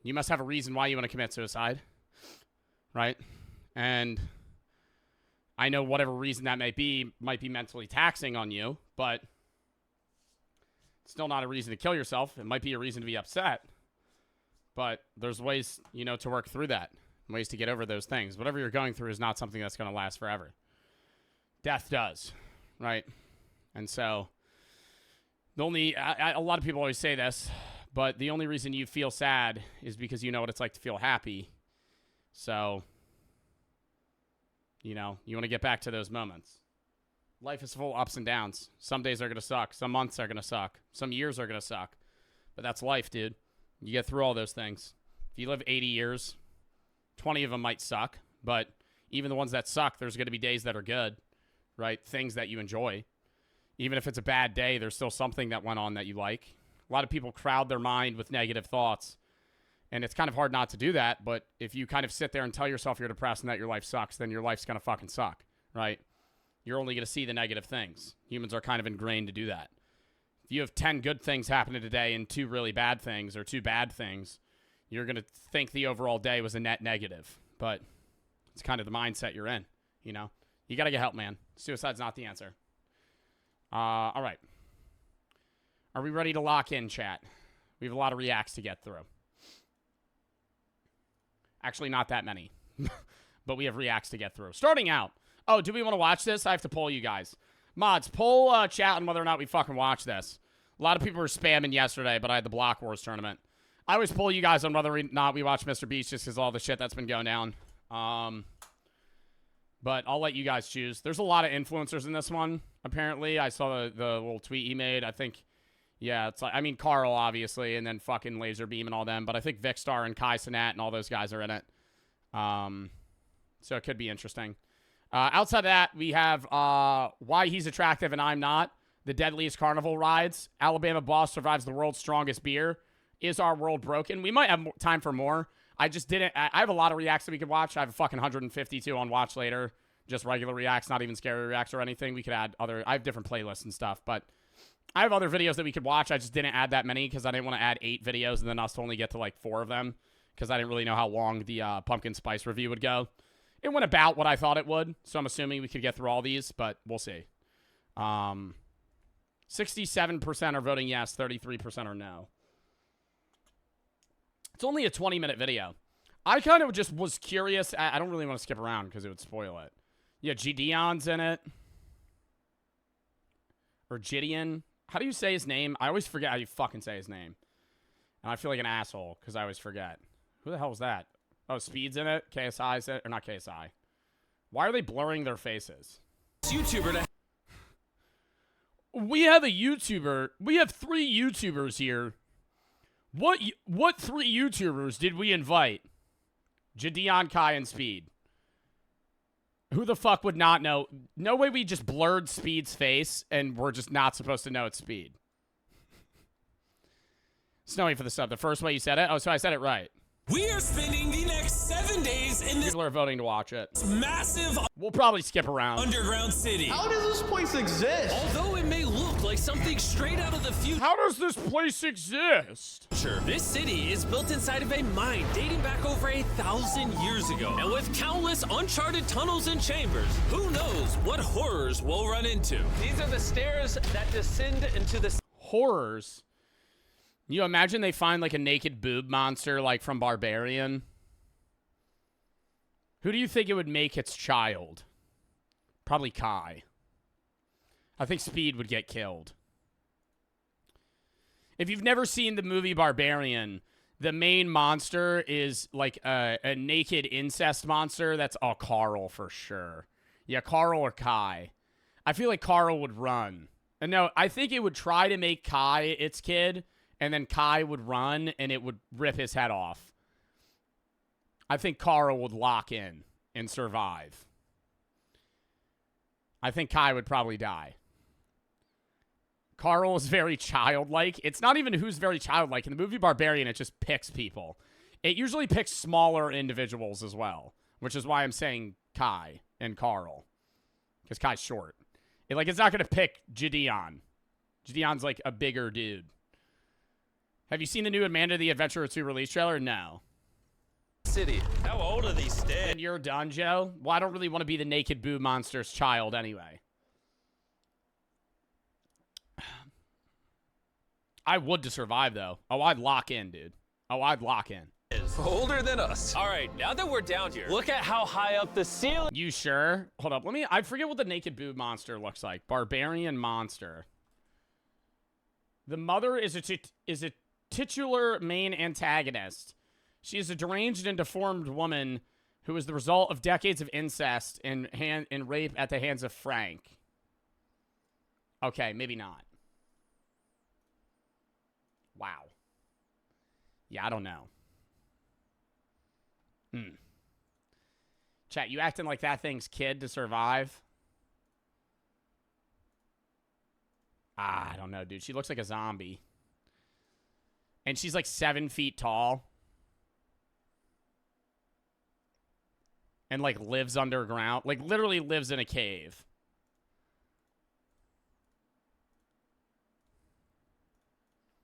You must have a reason why you want to commit suicide. Right? And I know whatever reason that might be mentally taxing on you, but it's still not a reason to kill yourself. It might be a reason to be upset, but there's ways, to work through that, ways to get over those things. Whatever you're going through is not something that's going to last forever. Death does, right? And so, a lot of people always say this, But the only reason you feel sad is because you know what it's like to feel happy. So, you know, you want to get back to those moments. Life is full of ups and downs. Some days are going to suck. Some months are going to suck. Some years are going to suck. But that's life, dude. You get through all those things. If you live 80 years, 20 of them might suck. But even the ones that suck, there's going to be days that are good, right? Things that you enjoy. Even if it's a bad day, there's still something that went on that you like. A lot of people crowd their mind with negative thoughts. And it's kind of hard not to do that. But if you kind of sit there and tell yourself you're depressed and that your life sucks, then your life's going to fucking suck, right? You're only going to see the negative things. Humans are kind of ingrained to do that. If you have 10 good things happening today and 2 really bad things or 2 bad things, you're going to think the overall day was a net negative. But it's kind of the mindset you're in, you know? You got to get help, man. Suicide's not the answer. All right. Are we ready to lock in, chat? We have a lot of reacts to get through. Actually, not that many. But we have reacts to get through. Starting out. Oh, do we want to watch this? I have to poll you guys. Mods, poll chat on whether or not we fucking watch this. A lot of people were spamming yesterday, but I had the Block Wars tournament. I always poll you guys on whether or not we watch MrBeast just because all the shit that's been going down. But I'll let you guys choose. There's a lot of influencers in this one, apparently. I saw the little tweet he made. I think, yeah, it's like, I mean, Carl, obviously, and then fucking Laserbeam and all them. But I think Vicstar and Kai Cenat and all those guys are in it. So it could be interesting. Outside of that, we have Why He's Attractive and I'm Not. The Deadliest Carnival rides. Alabama Boss survives the world's strongest beer. Is our world broken? We might have time for more. I just didn't. I have a lot of reacts that we could watch. I have a fucking 152 on watch later. Just regular reacts, not even scary reacts or anything. We could add other. I have different playlists and stuff, but I have other videos that we could watch. I just didn't add that many because I didn't want to add 8 videos and then us to only get to like 4 of them because I didn't really know how long the pumpkin spice review would go. It went about what I thought it would, so I'm assuming we could get through all these, but we'll see. 67% are voting yes, 33% are no. It's only a 20-minute video. I kind of just was curious. I don't really want to skip around because it would spoil it. Yeah, Gideon's in it. Or Gideon. How do you say his name? I always forget how you fucking say his name. And I feel like an asshole because I always forget. Who the hell is that? Oh, Speed's in it? KSI's in it? Or not KSI. Why are they blurring their faces? YouTuber. We have a YouTuber. We have 3 YouTubers here. What 3 YouTubers did we invite? Gideon, Kai, and Speed. Who the fuck would not know? No way we just blurred Speed's face and we're just not supposed to know it's Speed. Snowy for the sub. The first way you said it? Oh, so I said it right. We are spending the next 7 days in this people are voting to watch it. Massive We'll probably skip around. underground city. How does this place exist? Although it may look like something straight out of the future, How does this place exist? this city is built inside of a mine dating back over 1,000 years ago. And with countless uncharted tunnels and chambers, who knows what horrors we'll run into. These are the stairs that descend into the Horrors. You imagine they find like a naked boob monster like from Barbarian? Who do you think it would make its child? Probably Kai. I think Speed would get killed. If you've never seen the movie Barbarian, the main monster is like a naked incest monster. That's Carl for sure. Yeah, Carl or Kai. I feel like Carl would run. And no, I think it would try to make Kai its kid, and then Kai would run, and it would rip his head off. I think Carl would lock in and survive. I think Kai would probably die. Carl is very childlike. It's not even who's very childlike. In the movie Barbarian, it just picks people. It usually picks smaller individuals as well, which is why I'm saying Kai and Carl. Because Kai's short. It's not going to pick Gideon. Gideon's like a bigger dude. Have you seen the new Amanda the Adventurer 2 release trailer? No. city. How old are these stairs? And you're done, Joe? Well, I don't really want to be the naked boob monster's child anyway. I would to survive, though. Oh, I'd lock in, dude. Oh, I'd lock in. Older than us. All right, now that we're down here, look at how high up the ceiling. You sure? Hold up. I forget what the naked boob monster looks like. Barbarian monster. The mother is a titular main antagonist. She is a deranged and deformed woman who is the result of decades of incest and rape at the hands of Frank. Okay, maybe not. Wow. Yeah, I don't know. Chat, you acting like that thing's kid to survive? I don't know, dude. She looks like a zombie. And she's like 7 feet tall. And like lives underground. Like literally lives in a cave.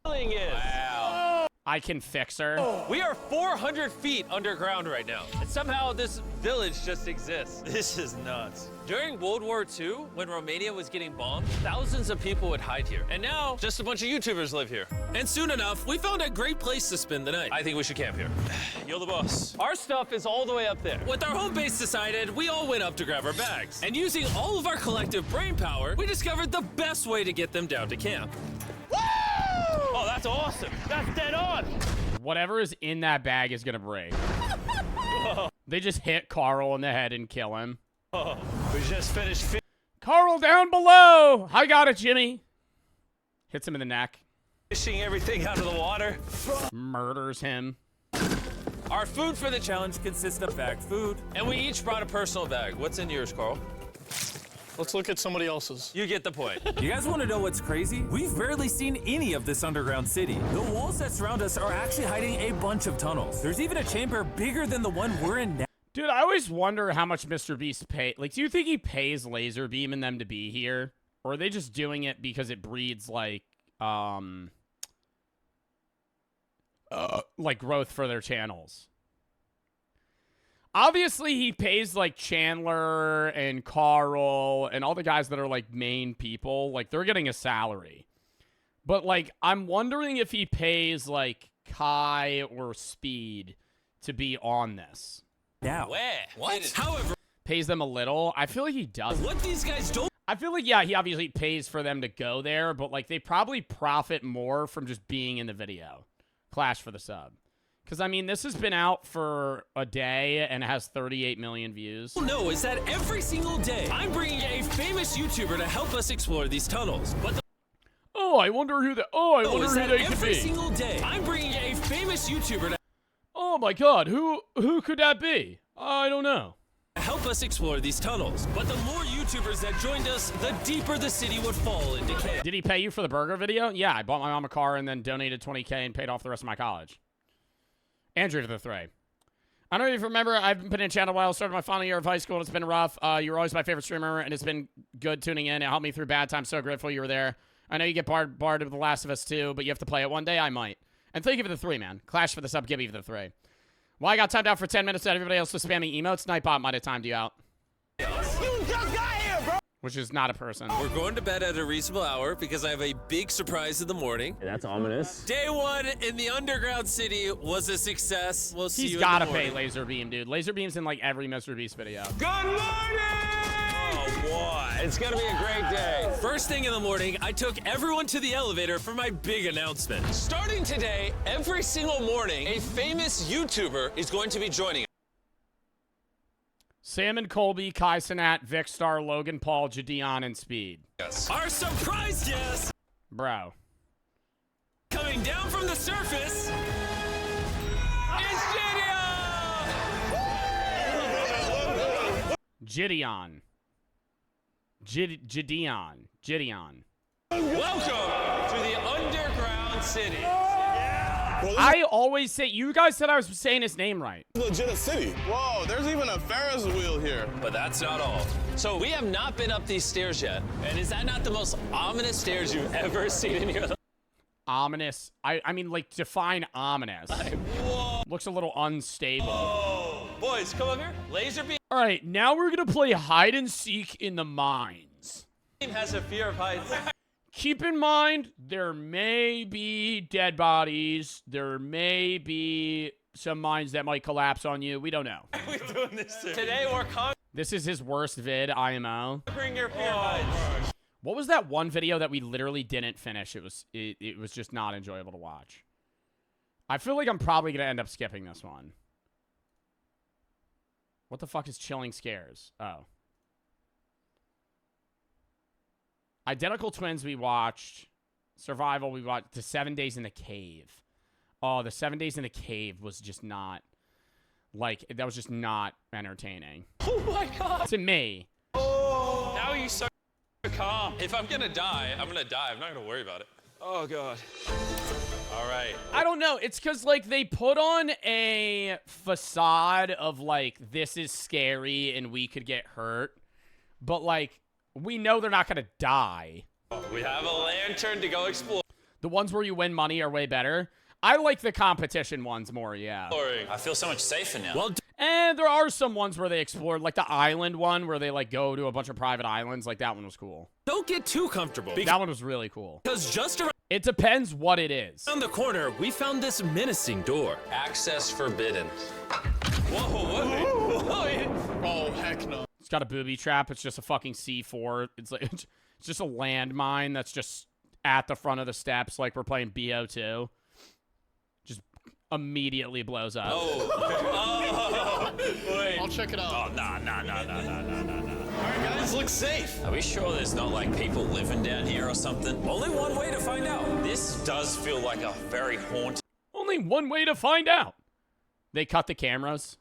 Wow. I can fix her. We are 400 feet underground right now. And somehow this village just exists. This is nuts. During World War II, when Romania was getting bombed, thousands of people would hide here. And now, just a bunch of YouTubers live here. And soon enough, we found a great place to spend the night. I think we should camp here. You're the boss. Our stuff is all the way up there. With our home base decided, we all went up to grab our bags. And using all of our collective brain power, we discovered the best way to get them down to camp. Woo! Oh, that's awesome. That's dead on. Whatever is in that bag is gonna break. They just hit Carl in the head and kill him. We just finished Carl down below! I got it, Jimmy. Hits him in the neck. fishing everything out of the water. Murders him. Our food for the challenge consists of bagged food, and we each brought a personal bag. What's in yours, Carl? Let's look at somebody else's. You get the point. You guys want to know what's crazy? We've barely seen any of this underground city. The walls that surround us are actually hiding a bunch of tunnels. There's even a chamber bigger than the one we're in now. Dude, I always wonder how much MrBeast pay. Like, do you think he pays Laserbeam and them to be here? Or are they just doing it because it breeds, like growth for their channels? Obviously, he pays, like, Chandler and Carl and all the guys that are, like, main people. Like, they're getting a salary. But, like, I'm wondering if he pays, like, Kai or Speed to be on this. Now. Where? What? However, Pays them a little. I feel like he does. what these guys don't I feel like, yeah, he obviously pays for them to go there, but, like, they probably profit more from just being in the video. Clash for the sub. Because, I mean, this has been out for a day and it has 38 million views. know is that every single day, I'm bringing a famous YouTuber to help us explore these tunnels. But the Oh, I wonder who they could every be. single day, I'm bringing a famous YouTuber to Oh my god, who could that be? I don't know. help us explore these tunnels. But the more YouTubers that joined us, the deeper the city would fall into chaos. Did he pay you for the burger video? Yeah, I bought my mom a car and then donated $20K and paid off the rest of my college. Andrew for the three. I don't know if you remember, I've been in a channel a while, started my final year of high school, and it's been rough. You were always my favorite streamer, and it's been good tuning in. It helped me through bad times. So grateful you were there. I know you get barred of The Last of Us 2, but you have to play it one day. I might. And thank you for the three, man. Clash for the sub, Gibby for the three. Well, I got timed out for 10 minutes. Everybody else was spamming emotes. Nightbot might have timed you out. You just got here, bro. Which is not a person. We're going to bed at a reasonable hour because I have a big surprise in the morning. That's ominous. Day one in the underground city was a success. We'll see He's you gotta in the pay morning. Laserbeam, dude. Laserbeam's in like every MrBeast video. Good morning. Oh, boy. It's gonna be a great day. First thing in the morning, I took everyone to the elevator for my big announcement. Starting today, every single morning, a famous YouTuber is going to be joining us. Salmon Colby, Kai Cenat, Vicstar, Logan Paul, Jadeon, and Speed. Our surprise guest Bro. coming down from the surface is Gideon. Gideon. Welcome to the underground city. I always say, you guys said I was saying his name right. Legit a city. Whoa, there's even a Ferris wheel here. But that's not all. So we have not been up these stairs yet. And is that not the most ominous stairs you've ever seen in your life? Ominous. I mean, like, define ominous. Whoa. Looks a little unstable. Oh, boys, come over here. Laserbeam All right, now we're going to play hide and seek in the mines. has a fear of heights. Keep in mind, there may be dead bodies. There may be some mines that might collapse on you. We don't know. We're doing this Today we're This is his worst vid, IMO. conquering your fear of heights. What was that one video that we literally didn't finish? It was just not enjoyable to watch. I feel like I'm probably going to end up skipping this one. What the fuck is Chilling Scares? Oh. Identical Twins we watched. Survival we watched. The 7 Days in the Cave. Oh, the 7 Days in the Cave was just not... Like, that was just not entertaining. Oh my god. To me. Oh. How are you so calm? If I'm gonna die, I'm gonna die. I'm not gonna worry about it. Oh god. All right. I don't know. It's because, like, they put on a facade of, like, this is scary and we could get hurt. But, like, we know they're not going to die. We have a lantern to go explore. The ones where you win money are way better. I like the competition ones more, yeah. I feel so much safer now. Well, and there are some ones where they explored, like the island one where they, like, go to a bunch of private islands. Like, that one was cool. don't get too comfortable. That one was really cool. Because just around It depends what it is. the corner, we found this menacing door. Access forbidden. Whoa, what? Oh, heck no. It's got a booby trap. It's just a fucking C4. It's like it's just a landmine that's just at the front of the steps like we're playing BO2. Just immediately blows up. Oh, wait. I'll check it out. Oh, nah. All right, guys, look safe. Are we sure there's not, like, people living down here or something? Only one way to find out. This does feel like a very haunted... Only one way to find out. They cut the cameras.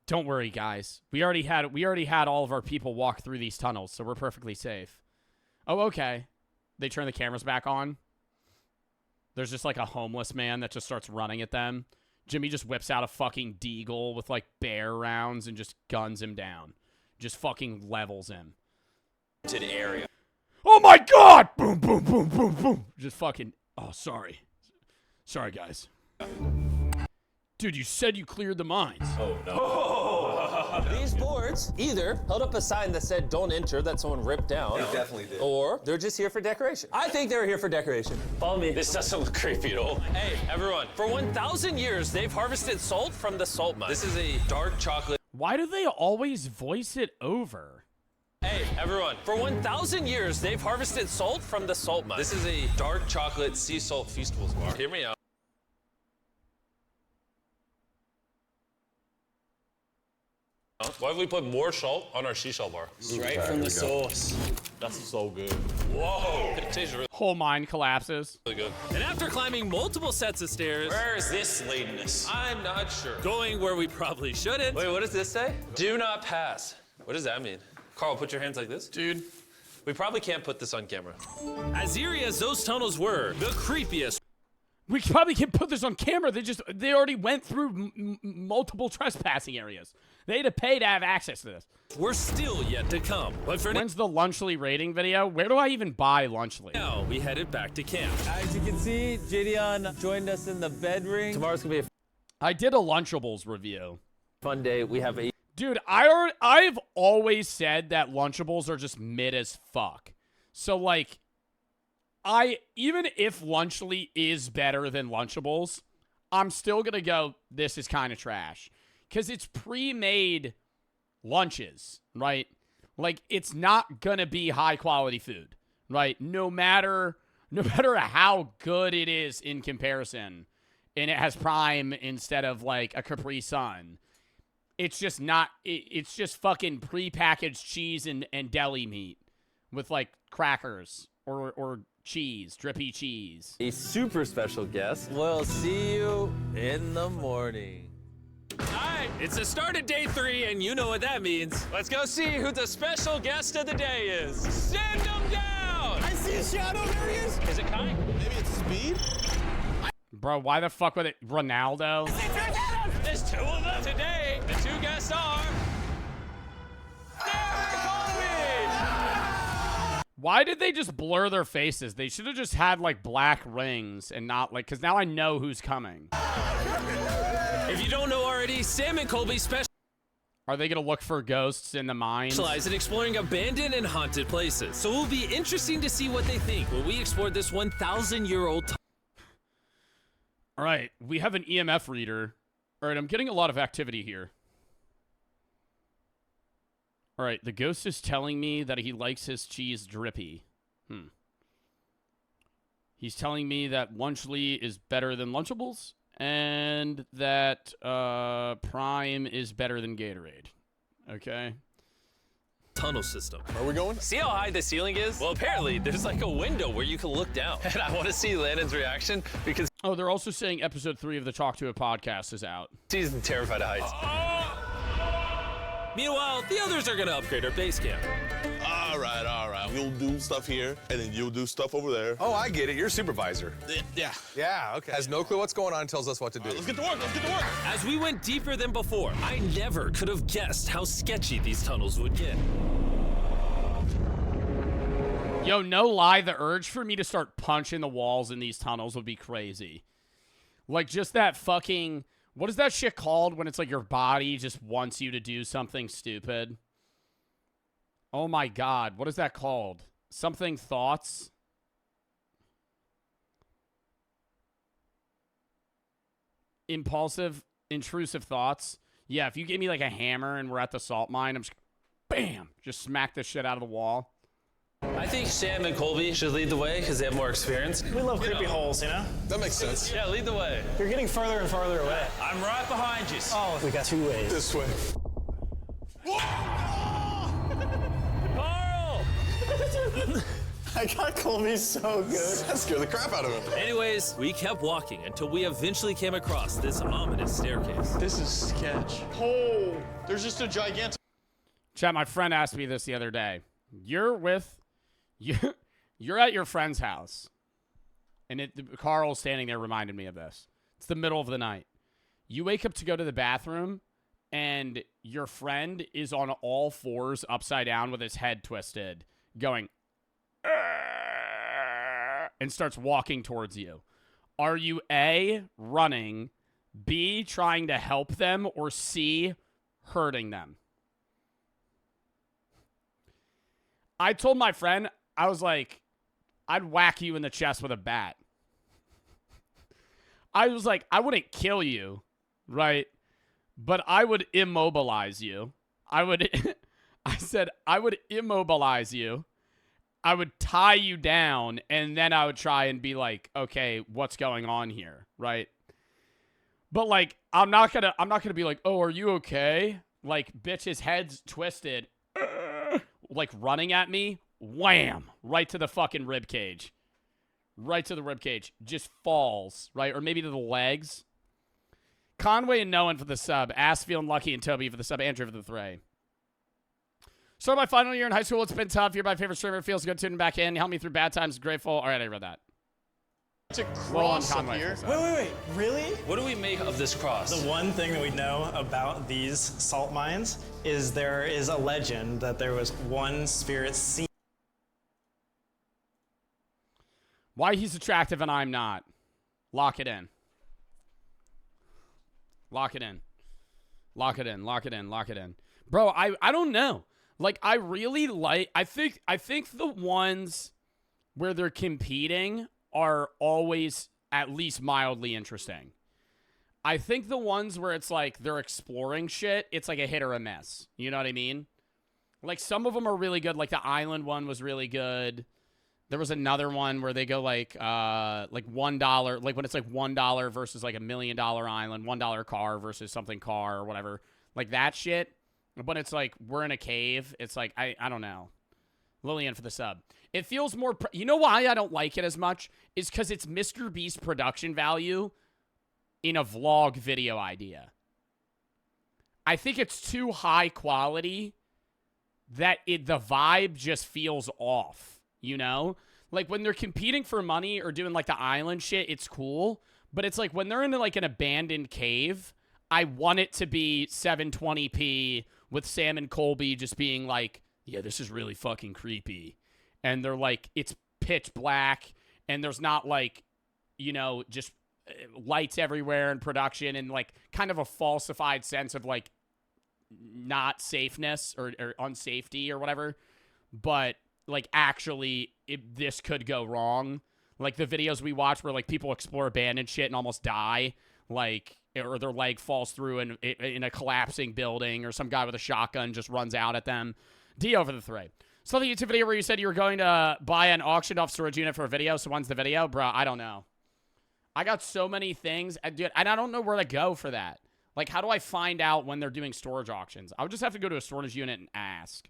Don't worry, guys. We already had all of our people walk through these tunnels, so we're perfectly safe. Oh, okay. They turn the cameras back on. There's just like a homeless man that just starts running at them. Jimmy just whips out a fucking deagle with like bear rounds and just guns him down. Just fucking levels him. area. Oh my god! Boom, boom, boom, boom, boom. Just fucking... Oh, sorry. Sorry, guys. Dude, you said you cleared the mines. Oh, no. These boards either held up a sign that said "Don't enter" that someone ripped down. They definitely did. Or they're just here for decoration. I think they're here for decoration. Follow me. This doesn't look creepy at all. Hey, everyone. For 1,000 years, they've harvested salt from the salt mine. This is a dark chocolate... Why do they always voice it over? Hey, everyone. For 1,000 years, they've harvested salt from the salt mine. This is a dark chocolate sea salt Feastables bar. Hear me out. Why have we put more salt on our seashell bar? Straight from the source. That's so good. Whoa! It tastes really Whole mine collapses. good. And after climbing multiple sets of stairs, Where is this leading us? I'm not sure. Going where we probably shouldn't. Wait, what does this say? Do not pass. What does that mean? Carl, put your hands like this. Dude. We probably can't put this on camera. As eerie as those tunnels were, the creepiest. We probably can't put this on camera. They already went through multiple trespassing areas. They had to pay to have access to this. We're still yet to come. But for When's the Lunchly rating video? Where do I even buy Lunchly? now, we headed back to camp. As you can see, Gideon joined us in the bed ring. Tomorrow's gonna be a I did a Lunchables review. fun day. We have a Dude, I've always said that Lunchables are just mid as fuck. So, like, even if Lunchly is better than Lunchables, I'm still gonna go, this is kind of trash. Because it's pre-made lunches, right? Like, it's not gonna be high-quality food, right? No matter how good it is in comparison, and it has Prime instead of, like, a Capri Sun. It's just not, it's just fucking pre-packaged cheese and deli meat with, like, crackers or cheese, drippy cheese. super special guest. We'll see you in the morning. All right, it's the start of day 3, and you know what that means. Let's go see who the special guest of the day is. Send them down! I see a shadow. There he is. Is it Kai? Maybe it's speed? Bro, why the fuck would it, Ronaldo? There's 2 of them today. The 2 guests are... Why did they just blur their faces? They should have just had, like, black rings and not, like, because now I know who's coming. If you don't know already, Sam and Colby Are they going to look for ghosts in the mines? specialize in exploring abandoned and haunted places. So it will be interesting to see what they think when we explore this 1,000-year-old All right, we have an EMF reader. All right, I'm getting a lot of activity here. All right, the ghost is telling me that he likes his cheese drippy. He's telling me that Lunchly is better than Lunchables and that Prime is better than Gatorade. Okay. Tunnel system. Are we going? See how high the ceiling is? Well, apparently there's like a window where you can look down. And I want to see Landon's reaction because Oh, they're also saying episode 3 of the Talk to It podcast is out. he's terrified of heights. Meanwhile, the others are going to upgrade our base camp. All right, all right. We'll do stuff here, and then you'll do stuff over there. Oh, I get it. You're supervisor. Yeah. Yeah, okay. Has no clue what's going on and tells us what to do. Let's get to work. Let's get to work. As we went deeper than before, I never could have guessed how sketchy these tunnels would get. Yo, no lie, the urge for me to start punching the walls in these tunnels would be crazy. Like, just that fucking... What is that shit called when it's like your body just wants you to do something stupid? Oh my god, what is that called? Something thoughts? Impulsive, intrusive thoughts? Yeah, if you give me like a hammer and we're at the salt mine, I'm just... Bam! Just smack this shit out of the wall. I think Sam and Colby should lead the way because they have more experience. We love creepy holes, you know? That makes sense. Yeah, lead the way. You're getting further and farther away. I'm right behind you. Oh, we got 2 ways. This way. Carl! I got Colby so good. That scared the crap out of him. Anyways, we kept walking until we eventually came across this ominous staircase. This is sketch. Oh, there's just a gigantic... Chat, my friend asked me this the other day. You're at your friend's house, and Carl standing there reminded me of this. It's the middle of the night. You wake up to go to the bathroom, and your friend is on all fours, upside down, with his head twisted, going, and starts walking towards you. Are you A, running, B, trying to help them, or C, hurting them? I told my friend, I was like, I'd whack you in the chest with a bat. I was like, I wouldn't kill you, right? But I would immobilize you. I said, I would immobilize you. I would tie you down, and then I would try and be like, okay, what's going on here, right? But like, I'm not gonna be like, oh, are you okay? Like, bitch, his head's twisted. Like running at me, wham, right to the fucking rib cage. Right to the rib cage. Just falls, right? Or maybe to the legs. Conway and Nolan for the sub. Ass feeling lucky and Toby for the sub. Andrew for the 3. So my final year in high school, it's been tough. You're my favorite streamer. It feels good tuning back in. Help me through bad times. Grateful. All right, I read that. To cross up here. Wait, really? What do we make of this cross? The one thing that we know about these salt mines is there is a legend that there was one spirit seen. Why he's attractive and I'm not. Lock it in. Lock it in. Lock it in. Lock it in. Lock it in. Bro, I don't know. Like, I really like... I think the ones where they're competing are always at least mildly interesting. I think the ones where it's like they're exploring shit, it's like a hit or a miss. You know what I mean? Like, some of them are really good. Like, the island one was really good. There was another one where they go like $1, like when it's like $1 versus like $1 million island, $1 car versus something car or whatever. Like that shit. But it's like, we're in a cave. It's like, I don't know. Lillian for the sub. It feels more... You know why I don't like it as much? Is because it's MrBeast production value in a vlog video idea. I think it's too high quality that the vibe just feels off, you know? Like, when they're competing for money or doing, like, the island shit, it's cool. But it's like, when they're in, like, an abandoned cave, I want it to be 720p with Sam and Colby just being like, yeah, this is really fucking creepy. And they're like, it's pitch black, and there's not like, you know, just lights everywhere in production and like kind of a falsified sense of like not safeness or unsafety or whatever. But like actually this could go wrong. Like the videos we watch where like people explore abandoned shit and almost die, like, or their leg falls through in a collapsing building, or some guy with a shotgun just runs out at them. D over the 3. Saw the YouTube video where you said you were going to buy an auctioned off storage unit for a video. So when's the video? Bro, I don't know. I got so many things. And I don't know where to go for that. Like, how do I find out when they're doing storage auctions? I would just have to go to a storage unit and ask.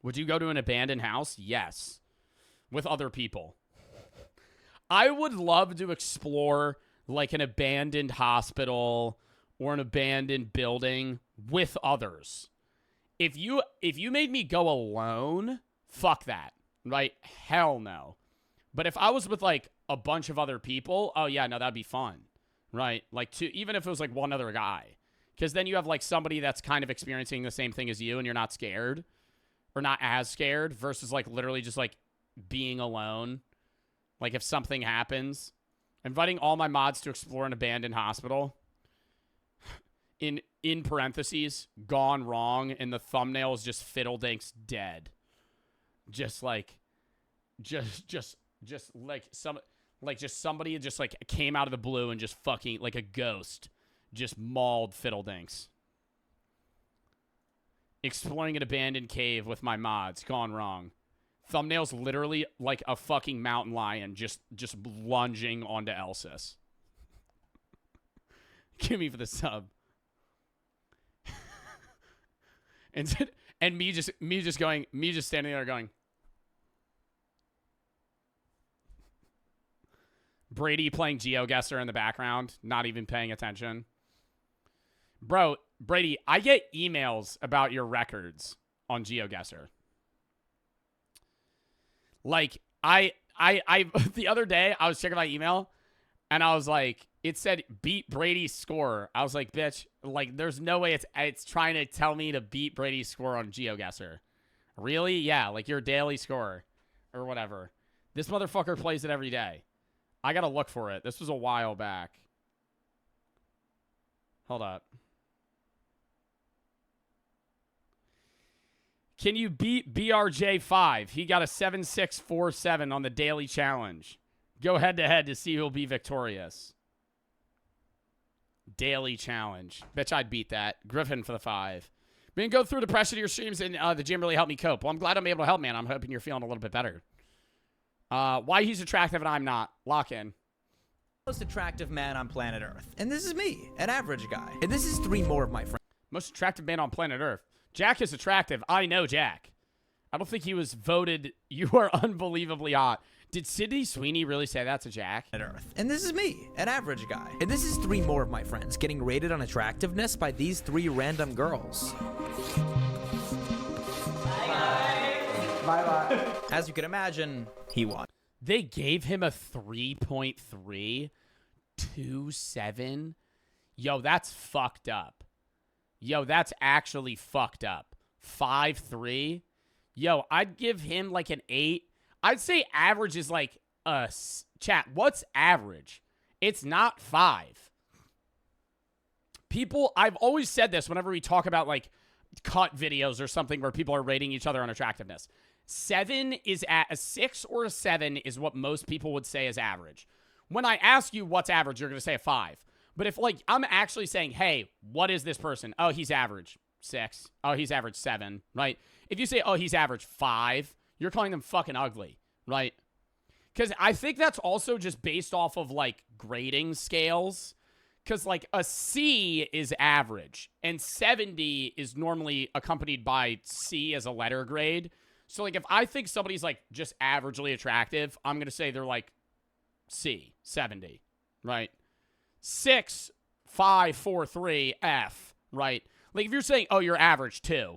Would you go to an abandoned house? Yes. With other people. I would love to explore, like, an abandoned hospital or an abandoned building with others. If you made me go alone, fuck that, right? Hell no. But if I was with, like, a bunch of other people, oh, yeah, no, that'd be fun, right? Like, even if it was, like, one other guy. Because then you have, like, somebody that's kind of experiencing the same thing as you and you're not scared. Or not as scared versus, like, literally just, like, being alone. Like, if something happens. Inviting all my mods to explore an abandoned hospital. In parentheses, gone wrong, and the thumbnail is just Fiddledinks dead. Just like, just like somebody just like came out of the blue and just fucking like a ghost just mauled Fiddledinks. Exploring an abandoned cave with my mods, gone wrong. Thumbnail's literally like a fucking mountain lion just lunging onto Elsis. Give me for the sub. And me just standing there going. Brady playing GeoGuessr in the background, not even paying attention. Bro, Brady, I get emails about your records on GeoGuessr. Like, I the other day, I was checking my email, and I was like, it said beat Brady's score. I was like, bitch, like, there's no way it's trying to tell me to beat Brady's score on GeoGuessr. Really? Yeah, like your daily score or whatever. This motherfucker plays it every day. I gotta look for it. This was a while back. Hold up. Can you beat BRJ5? He got a 7647 on the daily challenge. Go head-to-head to see who'll be victorious. Daily challenge. Bet you I'd beat that. Griffin for the 5. Man, go through the pressure to your streams, and the gym really helped me cope. Well, I'm glad I'm able to help, man. I'm hoping you're feeling a little bit better. Why he's attractive and I'm not. Lock in. Most attractive man on planet Earth. And this is me, an average guy. And this is 3 more of my friends. Most attractive man on planet Earth. Jack is attractive. I know Jack. I don't think he was voted. You are unbelievably hot. Did Sydney Sweeney really say that to Jack? Earth. And this is me, an average guy. And this is 3 more of my friends getting rated on attractiveness by these 3 random girls. Bye-bye. As you can imagine, he won. They gave him a 3.327. Yo, that's fucked up. Yo, that's actually fucked up. 5.3. Yo, I'd give him like an 8. I'd say average is like chat. What's average? It's not 5. People, I've always said this whenever we talk about like cut videos or something where people are rating each other on attractiveness. 7 is at a 6 or a 7 is what most people would say is average. When I ask you what's average, you're going to say a 5. But if like I'm actually saying, hey, what is this person? Oh, he's average 6. Oh, he's average 7, right? If you say, oh, he's average 5, you're calling them fucking ugly, right? Because I think that's also just based off of like grading scales. Because like a C is average and 70 is normally accompanied by C as a letter grade. So like if I think somebody's like just averagely attractive, I'm going to say they're like C, 70, right? 6, 5, 4, 3, F, right? Like if you're saying, oh, you're average 2.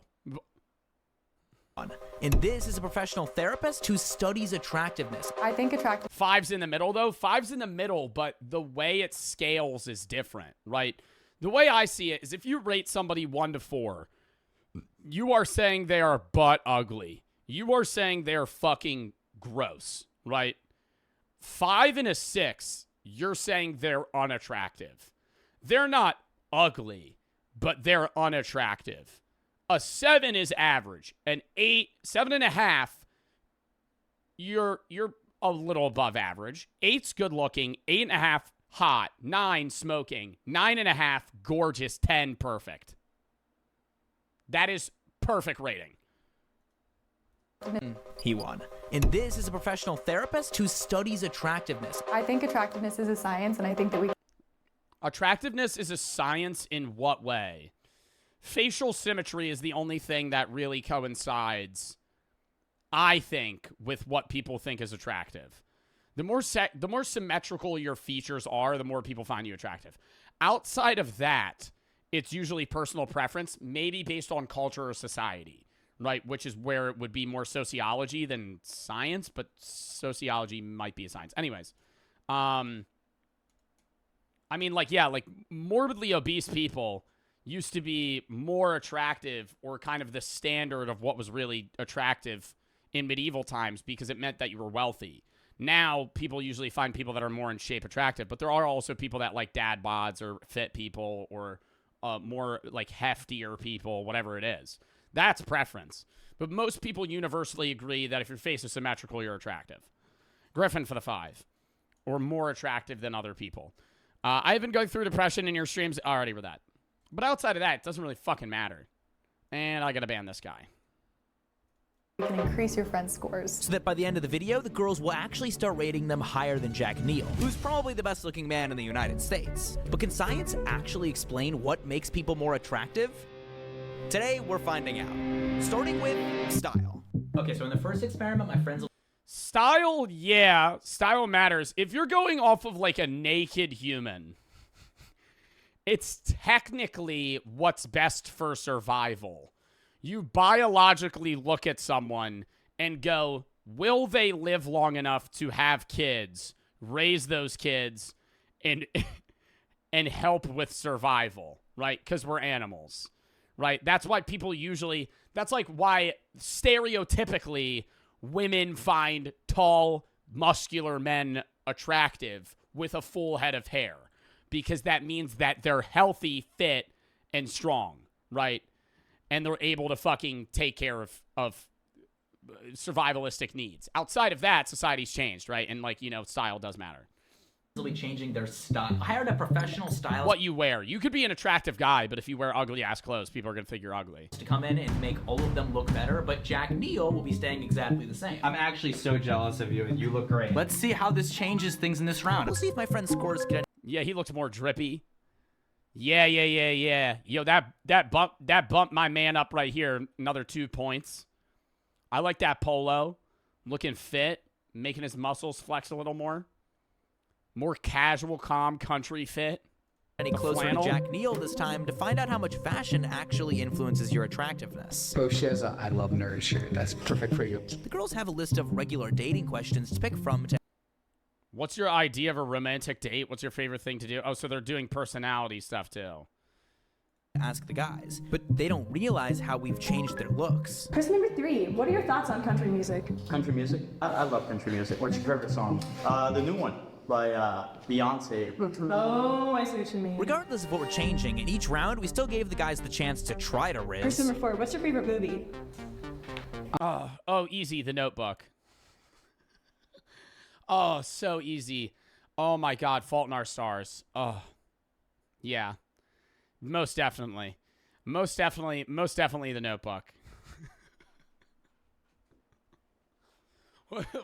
And this is a professional therapist who studies attractiveness. I think attractive. 5's in the middle, though. 5's in the middle, but the way it scales is different, right? The way I see it is if you rate somebody 1 to 4, you are saying they are butt ugly. You are saying they're fucking gross, right? 5 and a 6, you're saying they're unattractive. They're not ugly, but they're unattractive. A 7 is average. An 8, 7.5, you're a little above average. 8's good looking. 8.5, hot. 9, smoking. 9.5, gorgeous. 10, perfect. That is perfect rating. He won. And this is a professional therapist who studies attractiveness. I think attractiveness is a science, and I think that we... Attractiveness is a science in what way? Facial symmetry is the only thing that really coincides, I think, with what people think is attractive. The more symmetrical your features are, the more people find you attractive. Outside of that, it's usually personal preference, maybe based on culture or society, right? Which is where it would be more sociology than science, but sociology might be a science. Anyways, I mean, like, yeah, like morbidly obese people used to be more attractive, or kind of the standard of what was really attractive in medieval times, because it meant that you were wealthy. Now, people usually find people that are more in shape attractive, but there are also people that like dad bods or fit people or more like heftier people, whatever it is. That's preference. But most people universally agree that if your face is symmetrical, you're attractive. Griffin for the 5. Or more attractive than other people. I've been going through depression in your streams. I already read that. But outside of that, it doesn't really fucking matter. And I gotta ban this guy. You can increase your friends' scores. So that by the end of the video, the girls will actually start rating them higher than Jack Neal, who's probably the best looking man in the United States. But can science actually explain what makes people more attractive? Today, we're finding out. Starting with style. Okay, so in the first experiment, my friends... Style, yeah. Style matters. If you're going off of like a naked human, it's technically what's best for survival. You biologically look at someone and go, will they live long enough to have kids, raise those kids, and and help with survival, right? Because we're animals, right? That's why people usually, that's like why stereotypically women find tall, muscular men attractive with a full head of hair, because that means that they're healthy, fit, and strong, right? And they're able to fucking take care of survivalistic needs. Outside of that, society's changed, right? And, like, you know, style does matter. They'll be changing their style. I hired a professional stylist. What you wear. You could be an attractive guy, but if you wear ugly-ass clothes, people are going to think you're ugly. To come in and make all of them look better, but Jack Neal will be staying exactly the same. I'm actually so jealous of you, and you look great. Let's see how this changes things in this round. We'll see if my friend's scores get... Yeah, he looks more drippy. Yeah. Yo, that bumped my man up right here. Another 2 points. I like that polo. Looking fit. Making his muscles flex a little more. More casual, calm, country fit. Any closer to Jack Neal this time to find out how much fashion actually influences your attractiveness. Bo shares a I love nerd shirt. That's perfect for you. The girls have a list of regular dating questions to pick from to... What's your idea of a romantic date? What's your favorite thing to do? Oh, so they're doing personality stuff too. Ask the guys, but they don't realize how we've changed their looks. Question number 3. What are your thoughts on country music? Country music? I love country music. What's your favorite song? The new one by Beyonce. Oh, I see what you mean. Regardless of what we're changing, in each round, we still gave the guys the chance to try to riz. Question number 4. What's your favorite movie? Oh, easy. The Notebook. Oh, so easy. Oh my God, Fault in Our Stars. Oh, yeah. Most definitely. Most definitely The Notebook.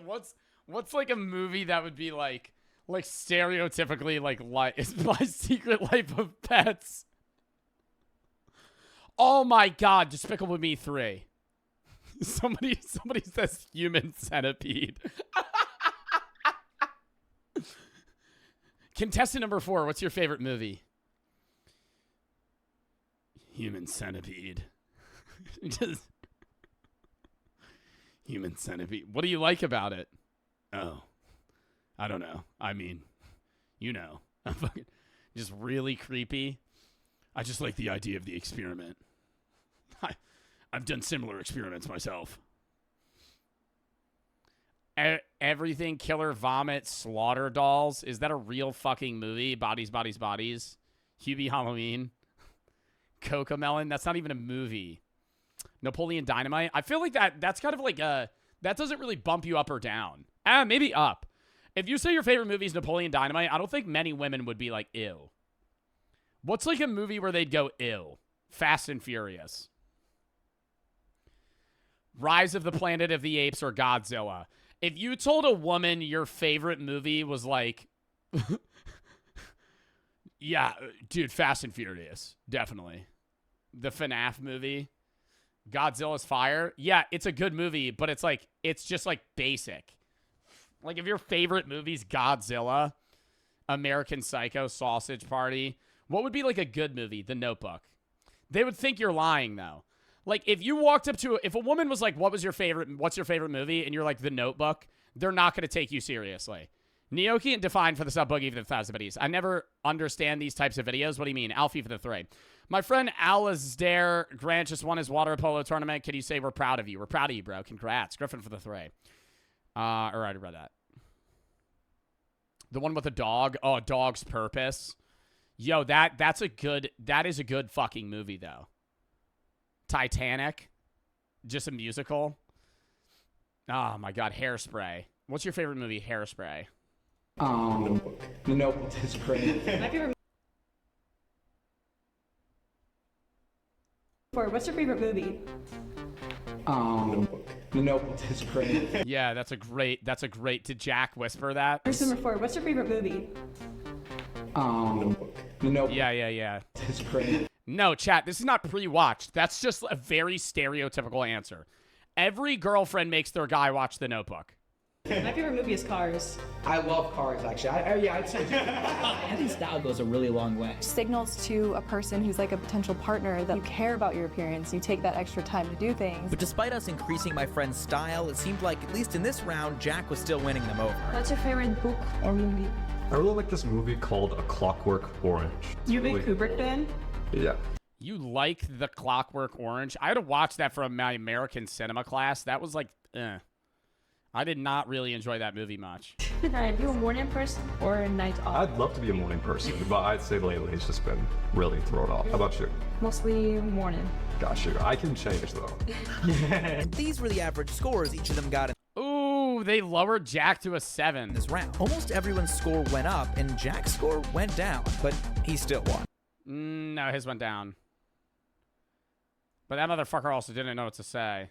What's like a movie that would be like stereotypically like it's My Secret Life of Pets. Oh my God, Despicable Me 3. Somebody says Human Centipede. Contestant number 4, what's your favorite movie? Human Centipede. Just Human Centipede. What do you like about it? Oh, I don't know. I mean, you know, I'm fucking just really creepy. I just like the idea of the experiment. I've done similar experiments myself. Everything Killer Vomit Slaughter Dolls. Is that a real fucking movie? Bodies, Bodies, Bodies. Hubie Halloween. Cocomelon. That's not even a movie. Napoleon Dynamite. I feel like that's kind of like a... That doesn't really bump you up or down. Maybe up. If you say your favorite movie is Napoleon Dynamite, I don't think many women would be like, ew. What's like a movie where they'd go, ew? Fast and Furious. Rise of the Planet of the Apes or Godzilla. If you told a woman your favorite movie was like, yeah, dude, Fast and Furious, definitely. The FNAF movie, Godzilla's fire. Yeah, it's a good movie, but it's like, it's just like basic. Like if your favorite movie's Godzilla, American Psycho, Sausage Party, what would be like a good movie? The Notebook. They would think you're lying though. Like if you walked up to, if a woman was like, what's your favorite movie? And you're like, The Notebook, they're not going to take you seriously. Gnocchi and Define for the sub boogie for the 1,000 biddies. I never understand these types of videos. What do you mean? Alfie for the 3. My friend Alistair Grant just won his water polo tournament. Can you say we're proud of you? We're proud of you, bro. Congrats. Griffin for the 3. All right, I read that. The one with the dog. Oh, A Dog's Purpose. Yo, that is a good fucking movie, though. Titanic. Just a musical. Oh, my God. Hairspray. What's your favorite movie? Hairspray. The Notebook is great. My favorite. What's your favorite movie? The Notebook is great. Yeah, that's a great. Did Jack whisper that? Person number 4. What's your favorite movie? The Notebook. Yeah. Is great. No, chat. This is not pre-watched. That's just a very stereotypical answer. Every girlfriend makes their guy watch The Notebook. My favorite movie is Cars. I love Cars, actually. I'd say Anthony's style goes a really long way. Signals to a person who's like a potential partner that you care about your appearance. You take that extra time to do things. But despite us increasing my friend's style, it seemed like, at least in this round, Jack was still winning them over. What's your favorite book or movie? I really like this movie called A Clockwork Orange. You a big Kubrick fan? Yeah. You like The Clockwork Orange? I had to watch that from my American cinema class. That was like, I did not really enjoy that movie much. Are you a morning person or a night off? I'd love to be a morning person, but I'd say lately it's just been really thrown off. How about you? Mostly morning. Got you. I can change though. These were the average scores each of them got in Ooh, they lowered Jack to a 7. this round. Almost everyone's score went up, and Jack's score went down, but he still won. No, his went down. But that motherfucker also didn't know what to say.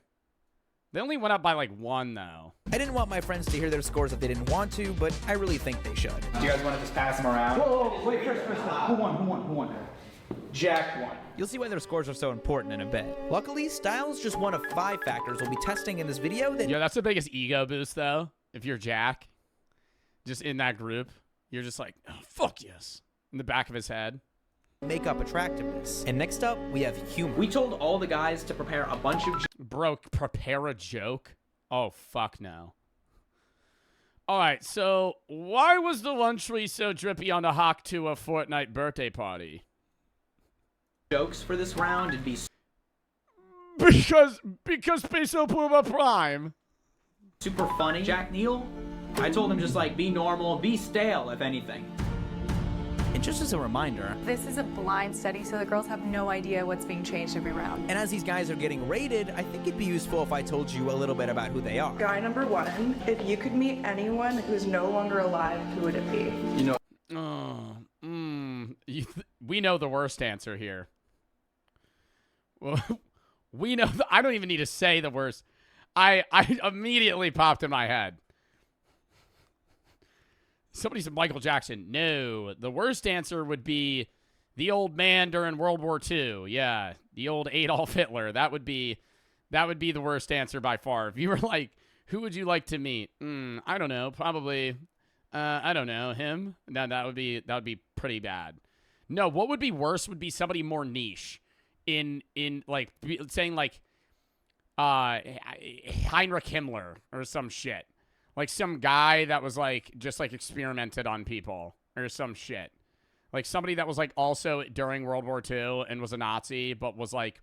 They only went up by like 1, though. I didn't want my friends to hear their scores if they didn't want to, but I really think they should. Do you guys want to just pass them around? Whoa, wait, first. Who won? Jack won. You'll see why their scores are so important in a bit. Luckily, style's just one of 5 factors we'll be testing in this video that— Yo, that's the biggest ego boost, though. If you're Jack, just in that group, you're just like, oh, fuck yes, in the back of his head. Make up attractiveness. And next up, we have humor. We told all the guys to prepare a bunch of... Bro, prepare a joke? Oh, fuck no. All right, so why was the lunch tree so drippy on the Hawk to a Fortnite birthday party? Jokes for this round and be... Because Peso Puma Prime. super funny. Jack Neal, I told him just like, be normal, be stale, if anything. And just as a reminder, This is a blind study, so the girls have no idea what's being changed every round. and as these guys are getting rated, I think it'd be useful if I told you a little bit about who they are. Guy number 1, if you could meet anyone who's no longer alive, who would it be? You know, we know the worst answer here. Well, we know. I don't even need to say the worst. I immediately popped in my head. Somebody said Michael Jackson. No, the worst answer would be the old man during World War II. Yeah, the old Adolf Hitler. That would be the worst answer by far. If you were like, who would you like to meet? I don't know. Probably, I don't know, him. No, that would be pretty bad. No, what would be worse would be somebody more niche, in like saying like, Heinrich Himmler or some shit. Like some guy that was like just like experimented on people or some shit. Like somebody that was like also during World War II and was a Nazi, but was like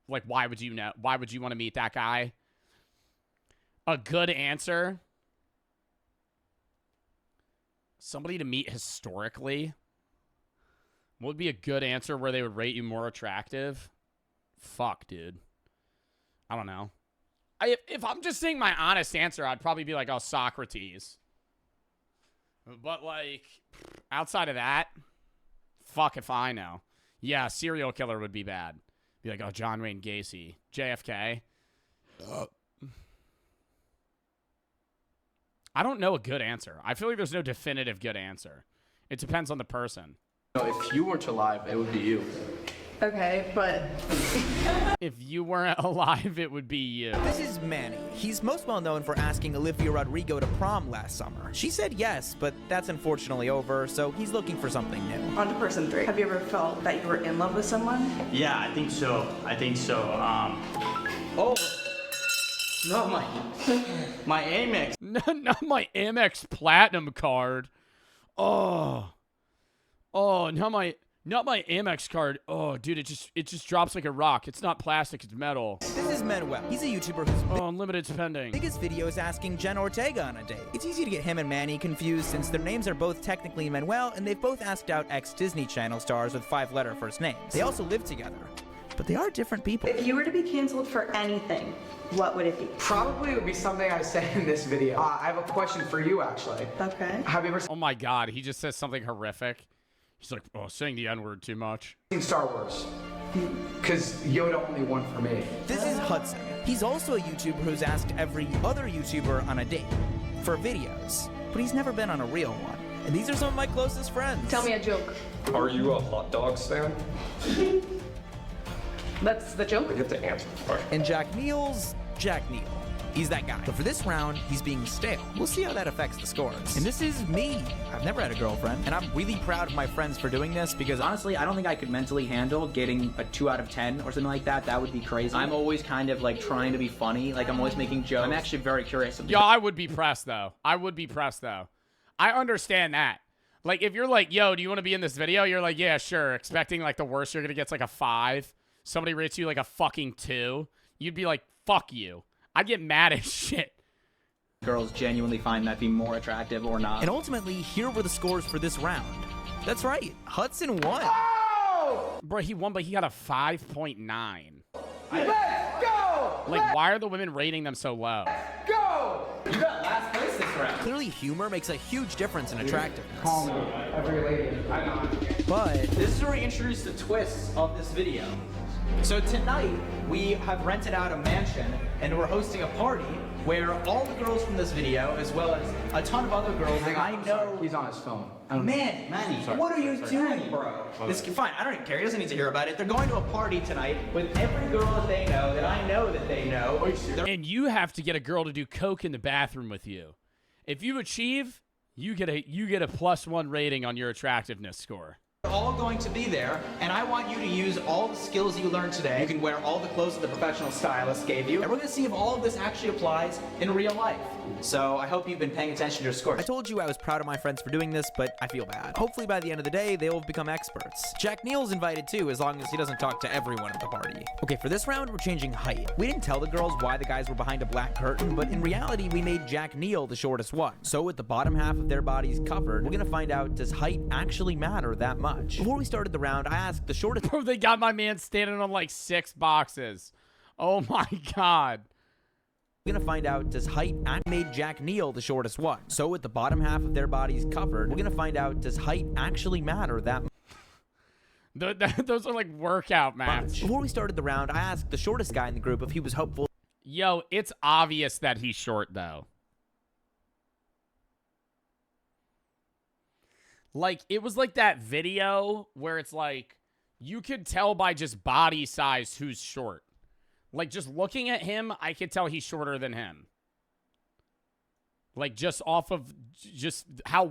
why would you want to meet that guy? A good answer. Somebody to meet historically. What would be a good answer where they would rate you more attractive? Fuck, dude. I don't know. If I'm just saying my honest answer, I'd probably be like, oh, Socrates. But, like, outside of that, fuck if I know. Yeah, serial killer would be bad. Be like, oh, John Wayne Gacy. JFK. I don't know a good answer. I feel like there's no definitive good answer. It depends on the person. No, if you weren't alive, it would be you. Okay, but If you weren't alive, it would be you. This is Manny. He's most well known for asking Olivia Rodrigo to prom last summer. She said yes, but that's unfortunately over, so he's looking for something new. on to person 3. Have you ever felt that you were in love with someone? Yeah, I think so. Oh, no, my Amex. Not my Amex Platinum card. Oh, not my Amex card. Oh, dude, it just drops like a rock. It's not plastic, it's metal. This is Manuel. He's a YouTuber whose unlimited spending. biggest video is asking Jen Ortega on a date. It's easy to get him and Manny confused since their names are both technically Manuel, and they've both asked out ex-Disney Channel stars with 5-letter first names. They also live together, but they are different people. If you were to be canceled for anything, what would it be? Probably it would be something I said in this video. I have a question for you, actually. Okay. Have you ever Oh my god, he just says something horrific. He's like, oh, saying the N-word too much. seen Star Wars? Because Yoda only won for me. This is Hudson. He's also a YouTuber who's asked every other YouTuber on a date for videos, but he's never been on a real one. And these are some of my closest friends. Tell me a joke. Are you a hot dog stand? That's the joke? You have to answer the question. And Jack Neal's Jack Neal. He's that guy. But for this round, he's being stale. We'll see how that affects the scores. And this is me. I've never had a girlfriend, and I'm really proud of my friends for doing this because Honestly, I don't think I could mentally handle getting a 2 out of 10 or something like that. That would be crazy. I'm always kind of like trying to be funny. Like I'm always making jokes. I'm actually very curious. Yo, I would be pressed though. I understand that. Like if you're like, yo, do you want to be in this video? You're like, yeah, sure. Expecting like the worst you're gonna get's like a 5. Somebody rates you like a fucking 2. You'd be like, fuck you. I'd get mad as shit. Girls genuinely find that be more attractive or not. And ultimately, here were the scores for this round. That's right, Hudson won. Oh! Bro, he won, but he got a 5.9. Let's go! Like, why are the women rating them so low? Go! You got last place this round. Clearly, humor makes a huge difference in attractiveness. Call me every lady. I know. But This is where we introduce the twists of this video. So tonight, we have rented out a mansion, and we're hosting a party where all the girls from this video, as well as a ton of other girls that I know... He's on his phone. Manny, what are you doing, bro? This fine, I don't even care. He doesn't need to hear about it. They're going to a party tonight with every girl that they know, that I know that they know. And you have to get a girl to do coke in the bathroom with you. If you achieve, you get a +1 rating on your attractiveness score. They're all going to be there, and I want you to use all the skills you learned today. You can wear all the clothes that the professional stylist gave you, and we're going to see if all of this actually applies in real life. So I hope you've been paying attention to your scores. I told you I was proud of my friends for doing this, but I feel bad. Hopefully by the end of the day, they will have become experts. Jack Neal's invited too, as long as he doesn't talk to everyone at the party. Okay, for this round, we're changing height. We didn't tell the girls why the guys were behind a black curtain, but in reality, we made Jack Neal the shortest one. So with the bottom half of their bodies covered, we're gonna find out, does height actually matter that much? Before we started the round, I asked the shortest— Bro, they got my man standing on like 6 boxes. Oh my god. We're gonna find out, does height made Jack Neal the shortest one? So with the bottom half of their bodies covered, we're gonna find out, does height actually matter that much? Those are like workout maps. Before we started the round, I asked the shortest guy in the group if he was hopeful. Yo, it's obvious that he's short though. Like, it was like that video where it's like, you could tell by just body size who's short. Like, just looking at him, I could tell he's shorter than him. Like, just off of just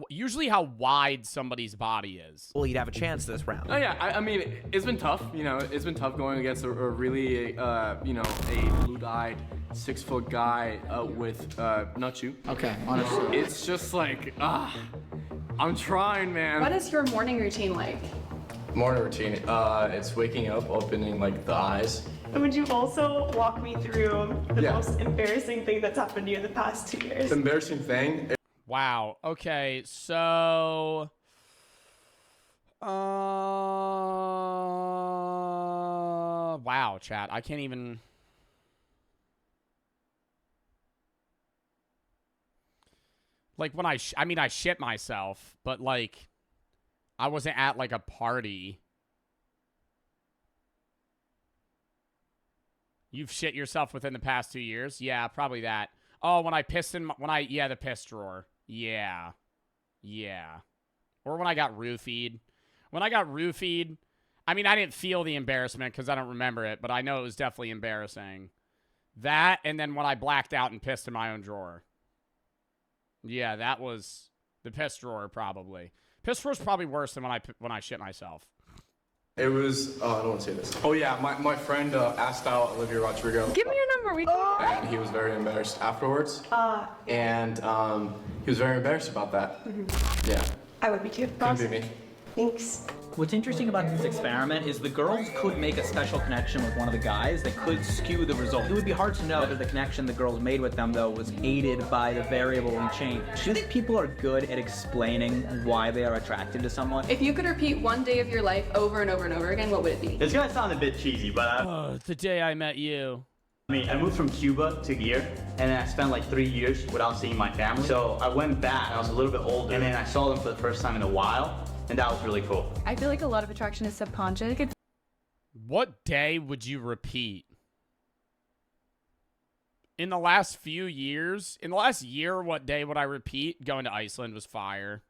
usually how wide somebody's body is. Well, he'd have a chance this round. Oh, yeah. I mean, it's been tough. You know, it's been tough going against a really, you know, a blue-eyed, 6-foot guy with, not you. Okay, honestly. It's just like, I'm trying, man. What is your morning routine like? Morning routine, it's waking up, opening, like, the eyes. Would you also walk me through the Yeah. most embarrassing thing that's happened to you in the past 2 years? The embarrassing thing. Wow. Okay, so wow, chat. I can't even. Like when I mean I shit myself, but like I wasn't at like a party. You've shit yourself within the past 2 years? Yeah, probably that. Oh, when I pissed in yeah, the piss drawer. Yeah. Yeah. Or when I got roofied. When I got roofied, I mean, I didn't feel the embarrassment because I don't remember it, but I know it was definitely embarrassing. That, and then when I blacked out and pissed in my own drawer. Yeah, that was the piss drawer, probably. Piss drawer's probably worse than when I shit myself. It was, I don't want to say this. Oh yeah, my friend asked out Olivia Rodrigo. Give me your number. We can. And he was very embarrassed afterwards. And he was very embarrassed about that. Yeah. I would be too. Couldn't be me. Thanks. What's interesting about this experiment is the girls could make a special connection with one of the guys that could skew the result. It would be hard to know whether the connection the girls made with them, though, was aided by the variable we changed. Do you think people are good at explaining why they are attracted to someone? If you could repeat one day of your life over and over and over again, what would it be? It's gonna sound a bit cheesy, but Oh, the day I met you. I mean, I moved from Cuba to here, and then I spent like 3 years without seeing my family. So I went back, I was a little bit older, and then I saw them for the first time in a while, and that was really cool. I feel like a lot of attraction is subconscious. What day would you repeat? In the last few years, in the last year, what day would I repeat? Going to Iceland was fire.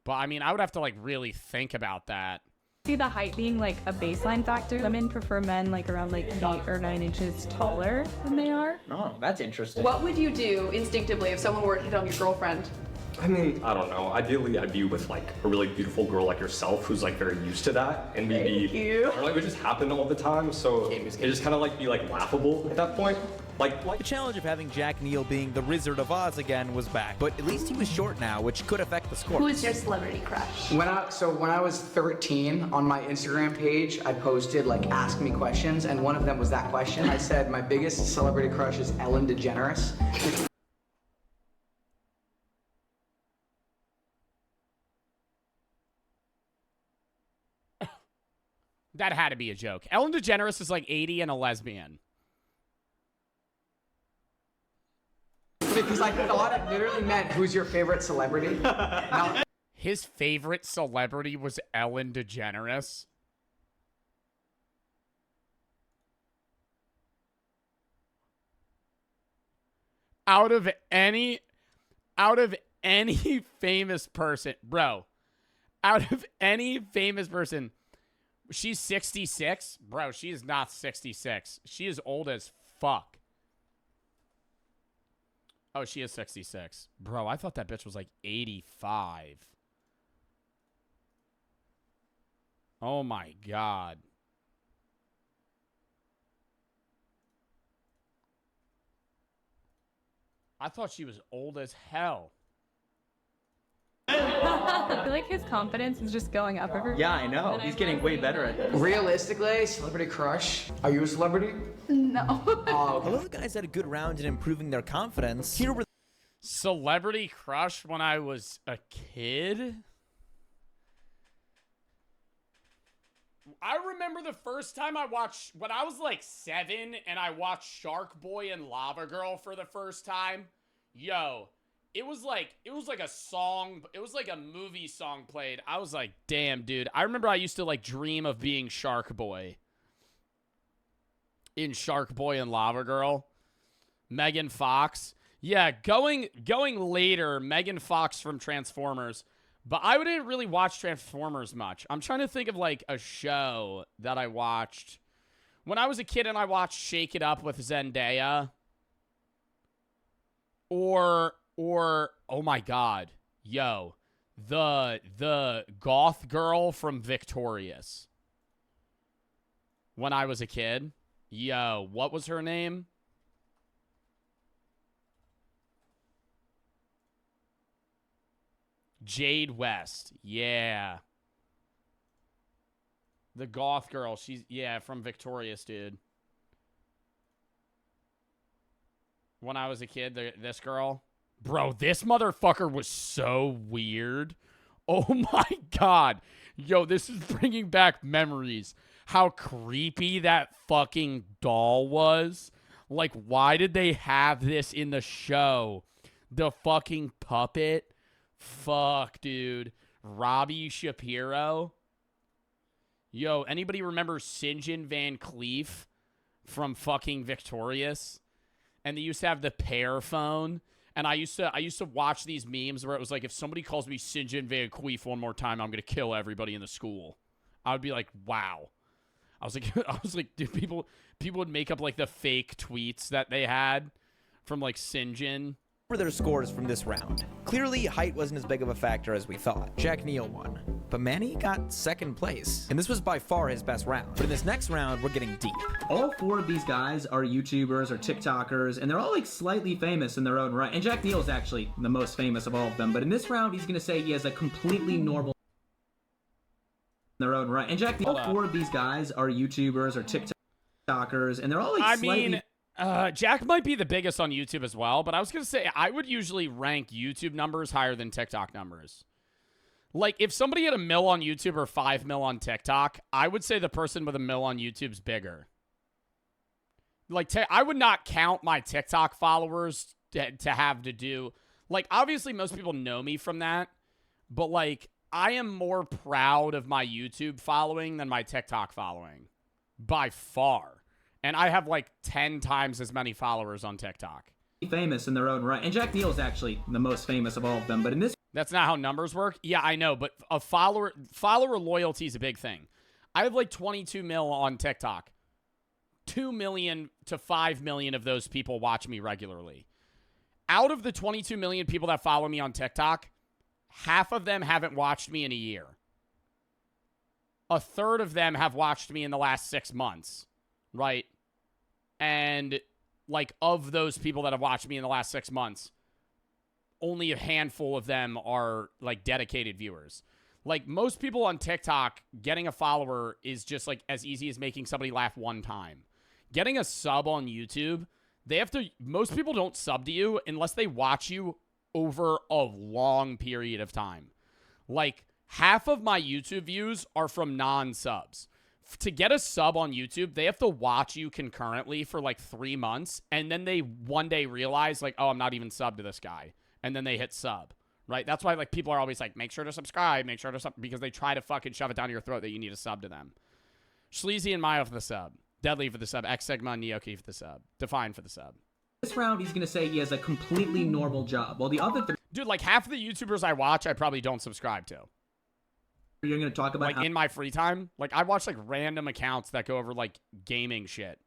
But I mean, I would have to like really think about that. See the height being like a baseline factor. Women prefer men like around like 8 or 9 inches taller than they are. Oh, that's interesting. What would you do instinctively if someone were to hit on your girlfriend? I mean, I don't know. Ideally, I'd be with like a really beautiful girl like yourself who's like very used to that, and we'd be, or like it would just happen all the time. So it just kind of like be like laughable at that point. Like the challenge of having Jack Neal being the Wizard of Oz again was back, but at least he was short now, which could affect the score. Who is your celebrity crush? When I was 13, on my Instagram page, I posted like ask me questions, and one of them was that question. I said my biggest celebrity crush is Ellen DeGeneres. That had to be a joke. Ellen DeGeneres is like 80 and a lesbian. Because I thought it literally meant who's your favorite celebrity. Now, His favorite celebrity was Ellen DeGeneres. Out of any famous person, bro. Out of any famous person, she's 66? Bro, she is not 66. She is old as fuck. Oh, she is 66. Bro, I thought that bitch was like 85. Oh my God. I thought she was old as hell. I feel like his confidence is just going up ever. Yeah, I know. He's getting way better at this. realistically, celebrity crush. Are you a celebrity? No. Although the guys had a good round in improving their confidence, here were Celebrity crush when I was a kid? I remember the first time I watched, when I was like 7 and I watched Shark Boy and Lava Girl for the first time. Yo, it was like a song, it was like a movie song played. I was like, damn, dude. I remember I used to like dream of being Shark Boy in Shark Boy and Lava Girl. Megan Fox. Yeah, going later, Megan Fox from Transformers. But I didn't really watch Transformers much. I'm trying to think of like a show that I watched when I was a kid and I watched Shake It Up with Zendaya. Or oh my God, yo, the goth girl from Victorious. When I was a kid, yo, what was her name? Jade West. Yeah. The goth girl. She's, yeah, from Victorious, dude. When I was a kid, this girl. Bro, this motherfucker was so weird. Oh my God. Yo, this is bringing back memories. How creepy that fucking doll was. Like, why did they have this in the show? The fucking puppet. Fuck, dude. Robbie Shapiro. Yo, anybody remember St. John Van Cleef from fucking Victorious. And they used to have the pear phone. And I used to watch these memes where it was like, if somebody calls me St. John Van Queef one more time, I'm going to kill everybody in the school. I would be like, wow. I was like, dude, people would make up like the fake tweets that they had from like St. John. For their scores from this round. Clearly, height wasn't as big of a factor as we thought. Jack Neal won, but Manny got second place, and this was by far his best round. But in this next round, we're getting deep. All 4 of these guys are YouTubers or TikTokers, and they're all like slightly famous in their own right. And Jack Neal is actually the most famous of all of them. But in this round, he's gonna say he has a completely normal in their own right. And Jack Neal, all 4 of these guys are YouTubers or TikTokers, and they're all like slightly. Jack might be the biggest on YouTube as well, but I was going to say I would usually rank YouTube numbers higher than TikTok numbers. Like, if somebody had 1 mil on YouTube or 5 mil on TikTok, I would say the person with 1 mil on YouTube's bigger. Like, I would not count my TikTok followers to have to do... Like, obviously, most people know me from that, but, like, I am more proud of my YouTube following than my TikTok following. By far. And I have like 10 times as many followers on TikTok. Famous in their own right. And Jack Neal is actually the most famous of all of them. But in this... That's not how numbers work? Yeah, I know. But a follower loyalty is a big thing. I have like 22 mil on TikTok. 2 million to 5 million of those people watch me regularly. Out of the 22 million people that follow me on TikTok, half of them haven't watched me in a year. A third of them have watched me in the last 6 months. Right? And, like, of those people that have watched me in the last 6 months, only a handful of them are, like, dedicated viewers. Like, most people on TikTok, getting a follower is just, like, as easy as making somebody laugh one time. Getting a sub on YouTube, most people don't sub to you unless they watch you over a long period of time. Like, half of my YouTube views are from non-subs. To get a sub on YouTube, they have to watch you concurrently for like 3 months, and then they one day realize like, oh, I'm not even subbed to this guy, and then they hit sub, right? That's why like people are always like, make sure to subscribe, because they try to fucking shove it down your throat that you need a sub to them. Sleazy and Mayo for the sub, Deadly for the sub, X Sigma and Neoki for the sub, Define for the sub. This round, he's gonna say he has a completely normal job, while the other dude, like half of the YouTubers I watch, I probably don't subscribe to. You're going to talk about like in my free time. Like I watch like random accounts that go over like gaming shit.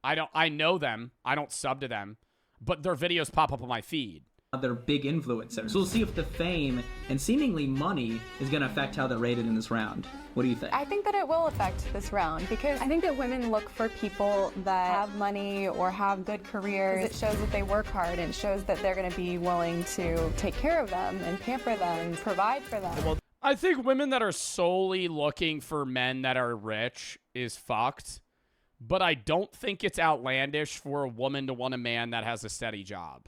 I know them. I don't sub to them, but their videos pop up on my feed. They're big influencers. So we'll see if the fame and seemingly money is going to affect how they're rated in this round. What do you think? I think that it will affect this round because I think that women look for people that have money or have good careers. It shows that they work hard and it shows that they're going to be willing to take care of them and pamper them and provide for them. Well, I think women that are solely looking for men that are rich is fucked, but I don't think it's outlandish for a woman to want a man that has a steady job.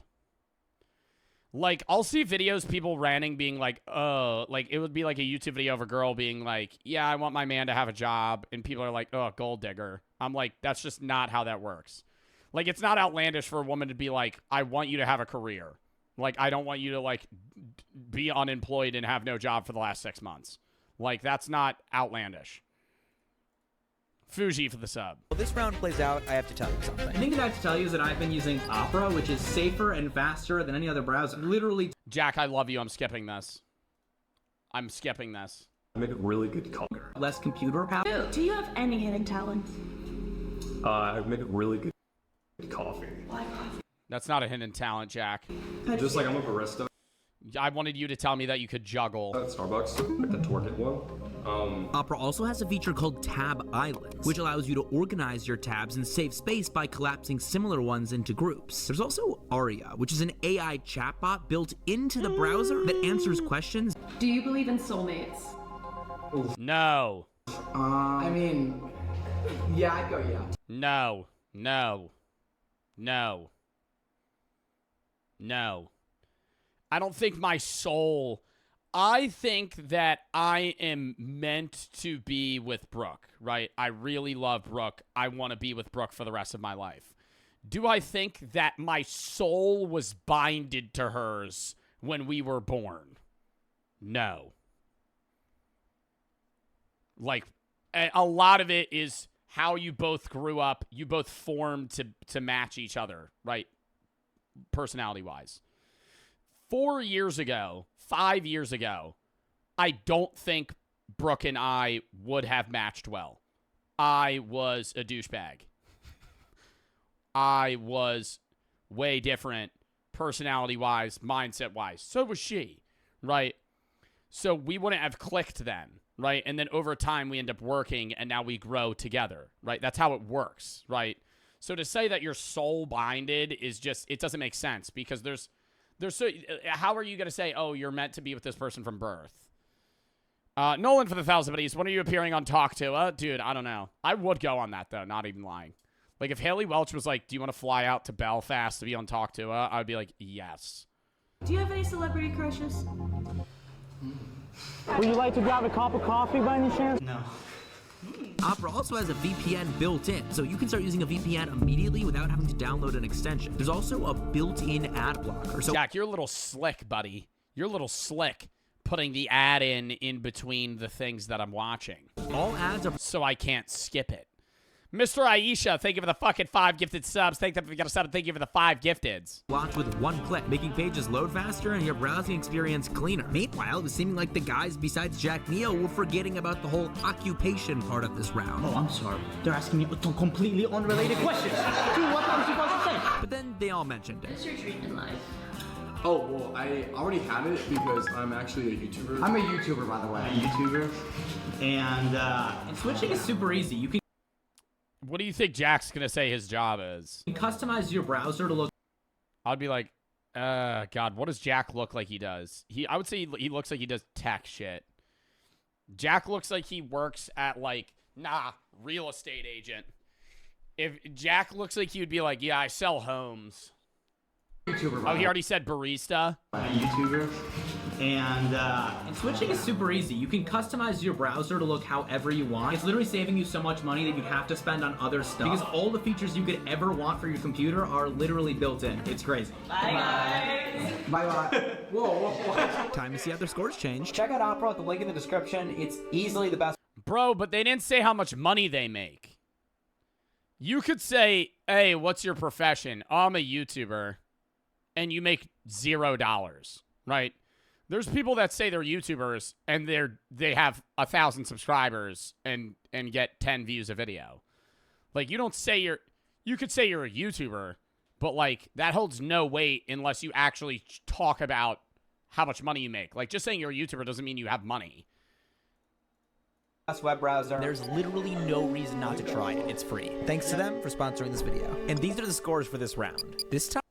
Like, I'll see videos, people ranting, being like, like, it would be like a YouTube video of a girl being like, yeah, I want my man to have a job, and people are like, oh, gold digger. I'm like, that's just not how that works. Like, it's not outlandish for a woman to be like, I want you to have a career. Like, I don't want you to, like, be unemployed and have no job for the last 6 months. Like, that's not outlandish. Fuji for the sub. Well, this round plays out, I have to tell you something. The thing that I have to tell you is that I've been using Opera, which is safer and faster than any other browser. Literally. Jack, I love you. I'm skipping this. I'm skipping this. I make a really good color. Less computer power. Do you have any hidden talents? I make a really good coffee. That's not a hidden talent, Jack. Just like I'm a barista. I wanted you to tell me that you could juggle. At Starbucks, like the Torquid one. Opera also has a feature called Tab Islands, which allows you to organize your tabs and save space by collapsing similar ones into groups. There's also OREO, which is an AI chatbot built into the browser that answers questions. Do you believe in soulmates? No. I mean, yeah, I'd go yeah. No. No. No. No. I don't think my soul... I think that I am meant to be with Brooke, right? I really love Brooke. I want to be with Brooke for the rest of my life. Do I think that my soul was binded to hers when we were born? No. Like, a lot of it is how you both grew up, you both formed to match each other, right? Personality-wise. 4 years ago, 5 years ago, I don't think Brooke and I would have matched well. I was a douchebag. I was way different personality-wise, mindset-wise. So was she, right? So we wouldn't have clicked then, right? And then over time, we end up working, and now we grow together, right? That's how it works, right? So to say that you're soul-binded is just, it doesn't make sense because there's so, how are you going to say, oh, you're meant to be with this person from birth? Nolan for the 1,000 buddies. When are you appearing on Talk To? Dude, I don't know. I would go on that, though, not even lying. Like, if Haley Welch was like, do you want to fly out to Belfast to be on Talk To? I would be like, yes. Do you have any celebrity crushes? Would you like to grab a cup of coffee by any chance? No. Opera also has a VPN built in, so you can start using a VPN immediately without having to download an extension. There's also a built-in ad blocker. So Jack, you're a little slick, buddy. You're a little slick putting the ad in between the things that I'm watching. All ads are so I can't skip it. Mr. Aisha, thank you for the fucking 5 gifted subs. Thank you for the sub. Thank you for the 5 gifteds. Blocked with one click, making pages load faster and your browsing experience cleaner. Meanwhile, it was seeming like the guys besides Jack Neo were forgetting about the whole occupation part of this round. Oh, I'm sorry. They're asking me completely unrelated questions. Dude, what am I supposed to say? But then they all mentioned it. What's your dream in life? Oh, well, I already have it because I'm actually a YouTuber. I'm a YouTuber, by the way. A YouTuber. And switching is super easy. You can What do you think Jack's going to say his job is? customize your browser to look. I'd be like, God, what does Jack look like he does? I would say he looks like he does tech shit. Jack looks like he works at, like, real estate agent. If Jack looks like he would be like, yeah, I sell homes. YouTuber. Oh, he already said barista. A YouTuber. And switching is super easy. You can customize your browser to look however you want. It's literally saving you so much money that you'd have to spend on other stuff. Because all the features you could ever want for your computer are literally built in. It's crazy. Bye, guys. Bye-bye. Whoa. Time to see how their scores change. Check out Opera with the link in the description. It's easily the best. Bro, but they didn't say how much money they make. You could say, hey, what's your profession? Oh, I'm a YouTuber. And you make $0, right? There's people that say they're YouTubers and they have 1,000 subscribers and get 10 views a video. Like, you don't say you could say you're a YouTuber, but like that holds no weight unless you actually talk about how much money you make. Like, just saying you're a YouTuber doesn't mean you have money. Best web browser. There's literally no reason not to try it. It's free. Thanks to them for sponsoring this video. And these are the scores for this round. This time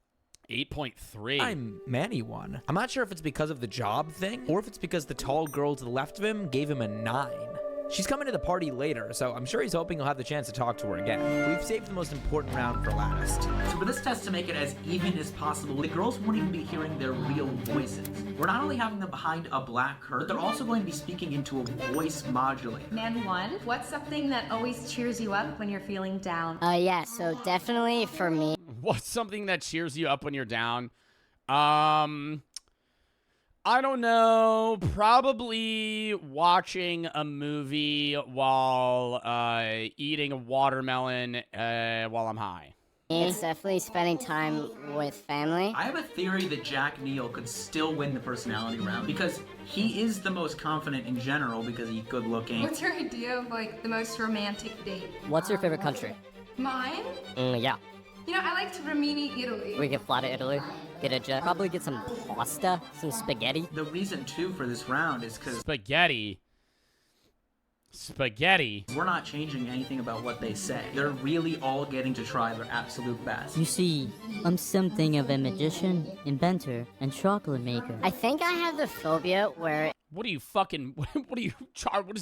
8.3. I'm Manny one. I'm not sure if it's because of the job thing or if it's because the tall girl to the left of him gave him a 9. She's coming to the party later, so I'm sure he's hoping he'll have the chance to talk to her again. We've saved the most important round for last. So for this test, to make it as even as possible, the girls won't even be hearing their real voices. We're not only having them behind a black curtain, but they're also going to be speaking into a voice modulator. Man one, what's something that always cheers you up when you're feeling down? Yeah, so definitely for me. What's something that cheers you up when you're down? I don't know. Probably watching a movie while eating a watermelon while I'm high. It's definitely spending time with family. I have a theory that Jack Neal could still win the personality round because he is the most confident in general because he's good looking. What's your idea of like the most romantic date? What's your favorite country? Mine? Yeah. You know, I like to Rimini, Italy. We can fly to Italy, get a jet, probably get some pasta, some spaghetti. The reason, too, for this round is because Spaghetti. We're not changing anything about what they say. They're really all getting to try their absolute best. You see, I'm something of a magician, inventor, and chocolate maker. I think I have the phobia where... What are you fucking... What is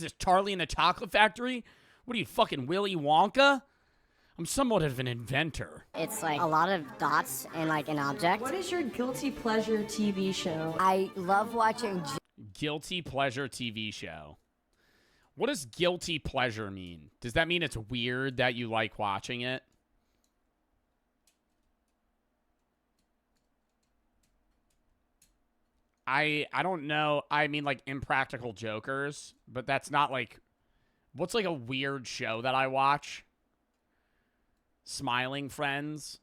this, Charlie in the Chocolate Factory? What are you, fucking Willy Wonka? I'm somewhat of an inventor. It's like a lot of dots and like an object. What is your guilty pleasure TV show? I love watching... Guilty pleasure TV show. What does guilty pleasure mean? Does that mean it's weird that you like watching it? I don't know. I mean, like, Impractical Jokers, but that's not like... What's like a weird show that I watch? Smiling Friends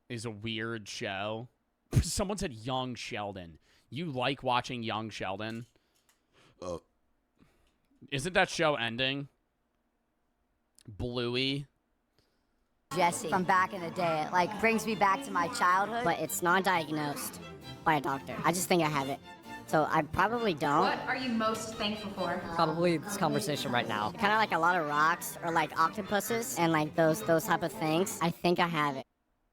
is a weird show. Someone said Young Sheldon. You like watching Young Sheldon? Isn't that show ending? Bluey. Jesse from back in the day. It like brings me back to my childhood, but it's non-diagnosed by a doctor. I just think I have it. So I probably don't. What are you most thankful for? Probably this conversation right now. Kind of like a lot of rocks or like octopuses and like those type of things. I think I have it.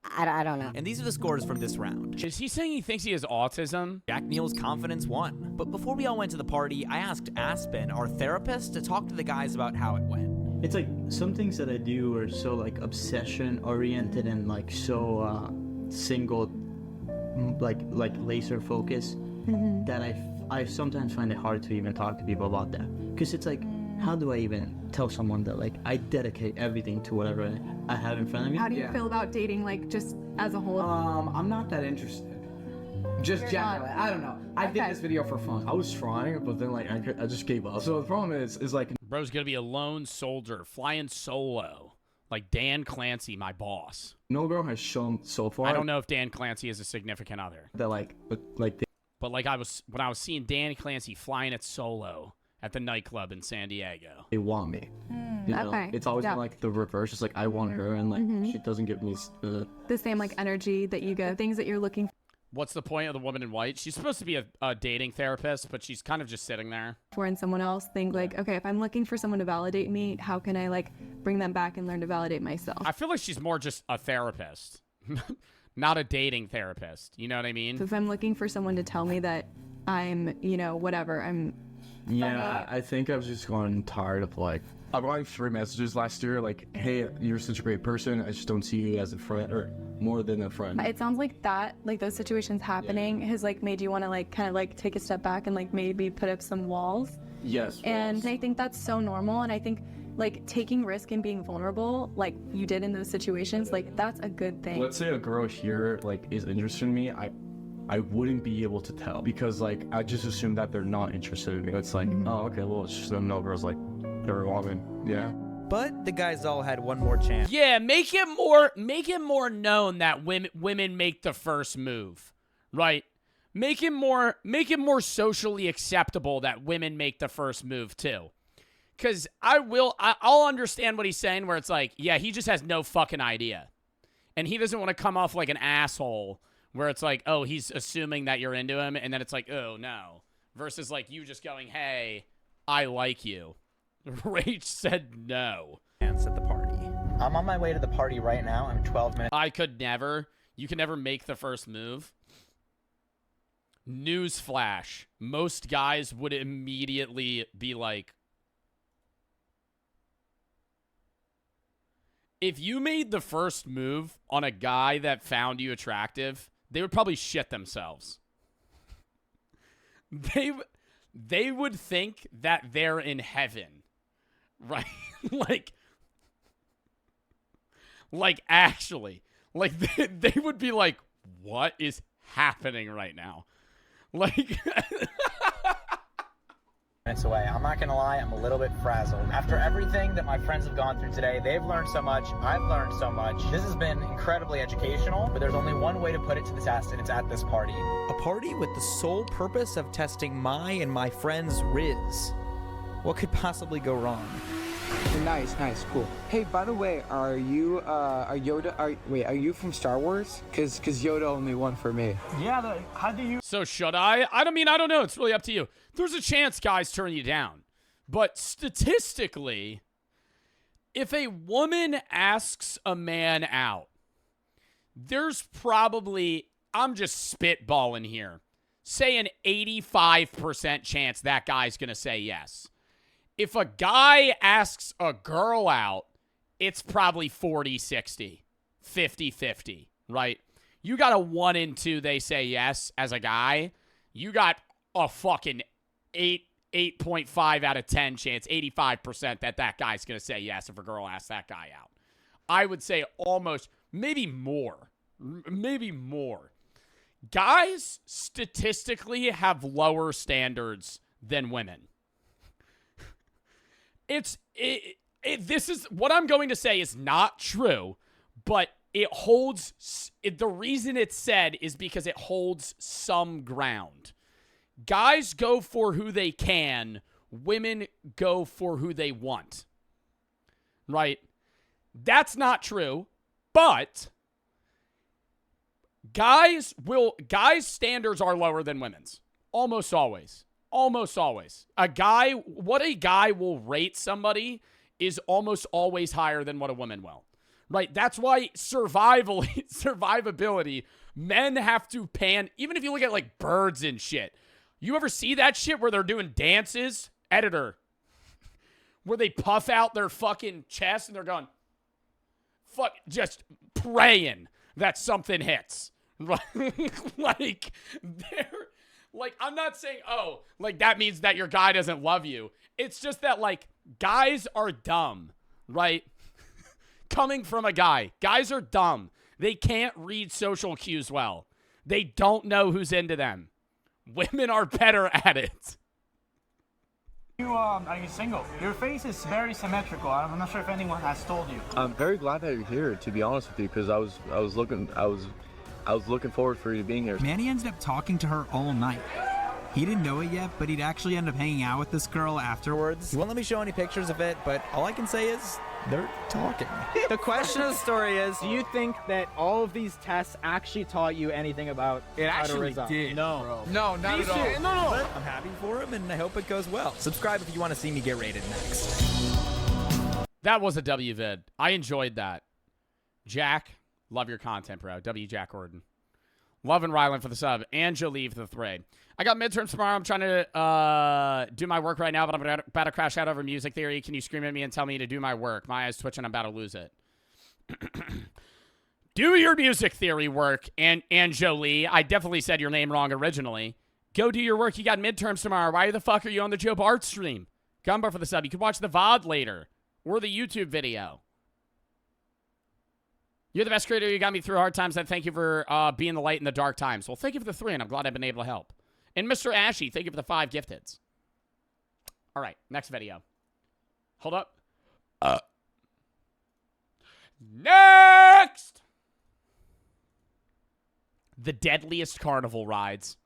I don't know. And these are the scores from this round. Is he saying he thinks he has autism? Jack Neal's confidence won. But before we all went to the party, I asked Aspen, our therapist, to talk to the guys about how it went. It's like some things that I do are so like obsession oriented and like so single, like laser focus that I sometimes find it hard to even talk to people about that. Because it's like, how do I even tell someone that like I dedicate everything to whatever I have in front of me? How do you feel about dating, like just as a whole? I'm not that interested. Just generally, I don't know. I did this video for fun. I was trying, but then like I just gave up. So the problem is like, bro's gonna be a lone soldier flying solo, like Dan Clancy, my boss. No girl has shown so far. I don't know if Dan Clancy is a significant other. That like, but like when I was seeing Dan Clancy flying it solo at the nightclub in San Diego. They want me. You know? Okay. It's always been like the reverse. It's like I want her, and like she doesn't give me the same like energy that you get, things that you're looking What's the point of the woman in white? She's supposed to be a dating therapist, but she's kind of just sitting there. for, and someone else think like, okay, if I'm looking for someone to validate me, how can I like bring them back and learn to validate myself? I feel like she's more just a therapist, not a dating therapist. You know what I mean? So if I'm looking for someone to tell me that I'm, you know, whatever, I'm. Yeah, I think I've just gotten tired of like, I got like 3 messages last year like, hey, you're such a great person, I just don't see you as a friend or more than a friend. It sounds like that, like those situations happening has like made you want to like kind of like take a step back and like maybe put up some walls. Yes. And I think that's so normal, and I think like taking risk and being vulnerable like you did in those situations, like that's a good thing. Let's say a girl here like is interested in me, I wouldn't be able to tell because like I just assume that they're not interested in me. It's like, oh, okay, well, it's just no girls like they're a woman. Yeah. But the guys all had one more chance. Yeah, make it more known that women make the first move, right? Make it more socially acceptable that women make the first move too. Cause I'll understand what he's saying where it's like, yeah, he just has no fucking idea. And he doesn't want to come off like an asshole where it's like, oh, he's assuming that you're into him, and then it's like, oh no. Versus like you just going, hey, I like you. Rach said no. At the party. I'm on my way to the party right now. I'm 12 minutes. I could never. You can never make the first move. Newsflash. Most guys would immediately be like, if you made the first move on a guy that found you attractive, they would probably shit themselves. They would think that they're in heaven. Right? like actually. Like they would be like, what is happening right now? Like Minutes away. I'm not gonna lie, I'm a little bit frazzled. After everything that my friends have gone through today, they've learned so much, I've learned so much. This has been incredibly educational, but there's only one way to put it to the test, and it's at this party. A party with the sole purpose of testing my and my friends' Riz. What could possibly go wrong? Nice, cool. Hey, by the way, are you you from Star Wars? Cause Yoda only won for me. Yeah, how do you... So should I? I don't know. It's really up to you. There's a chance guys turn you down. But statistically, if a woman asks a man out, there's probably, I'm just spitballing here, say an 85% chance that guy's going to say yes. If a guy asks a girl out, it's probably 40-60, 50-50, right? You got a 1 in 2 they say yes as a guy. You got a fucking 8.5 out of 10 chance, 85% that guy's going to say yes if a girl asks that guy out. I would say almost, maybe more. Guys statistically have lower standards than women. This is what I'm going to say is not true, but it holds, the reason it's said is because it holds some ground. Guys go for who they can. Women go for who they want. Right? That's not true, but guys' standards are lower than women's. Almost always. Almost always. What a guy will rate somebody is almost always higher than what a woman will. Right? That's why survivability, men have to pan, even if you look at like birds and shit. You ever see that shit where they're doing dances? Editor. Where they puff out their fucking chest and they're going, just praying that something hits. Like, I'm not saying, oh, like that means that your guy doesn't love you. It's just that, like, guys are dumb, right? Coming from a guy. Guys are dumb. They can't read social cues well. They don't know who's into them. Women are better at it. Are you single? Your face is very symmetrical. I'm not sure if anyone has told you. I'm very glad that you're here, to be honest with you, because I was looking forward for you being here. Manny ended up talking to her all night. He didn't know it yet, but he'd actually end up hanging out with this girl afterwards. He won't let me show any pictures of it, but all I can say is they're talking. The question of the story is, do you think that all of these tests actually taught you anything about It how to actually resolve? did. No. No, not at all. No. But I'm happy for him, and I hope it goes well. Subscribe if you want to see me get rated next. That was a W vid. I enjoyed that. Jack, love your content, bro. W Jack Gordon. Love and Ryland for the sub. And Jolie for the thread. I got midterms tomorrow. I'm trying to do my work right now, but I'm about to crash out over music theory. Can you scream at me and tell me to do my work? My eyes twitching. I'm about to lose it. Do your music theory work, and Jolie. I definitely said your name wrong originally. Go do your work. You got midterms tomorrow. Why the fuck are you on the Joe Bart stream? Gumbar for the sub. You can watch the VOD later or the YouTube video. You're the best creator. You got me through hard times. And thank you for being the light in the dark times. Well, thank you for the 3, and I'm glad I've been able to help. And Mr. Ashy, thank you for the 5 gifteds. All right, next video. Hold up. Next! The deadliest carnival rides.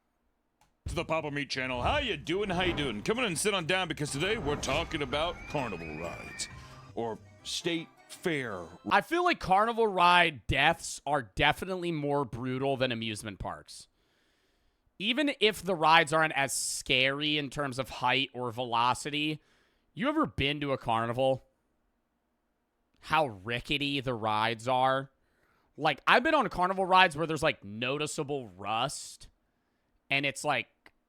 To the Papa Meat channel. How you doing? How you doing? Come on and sit on down because today we're talking about carnival rides. Or state fair. I feel like carnival ride deaths are definitely more brutal than amusement parks. Even if the rides aren't as scary in terms of height or velocity, you ever been to a carnival? How rickety the rides are? Like, I've been on carnival rides where there's, like, noticeable rust, and it's like,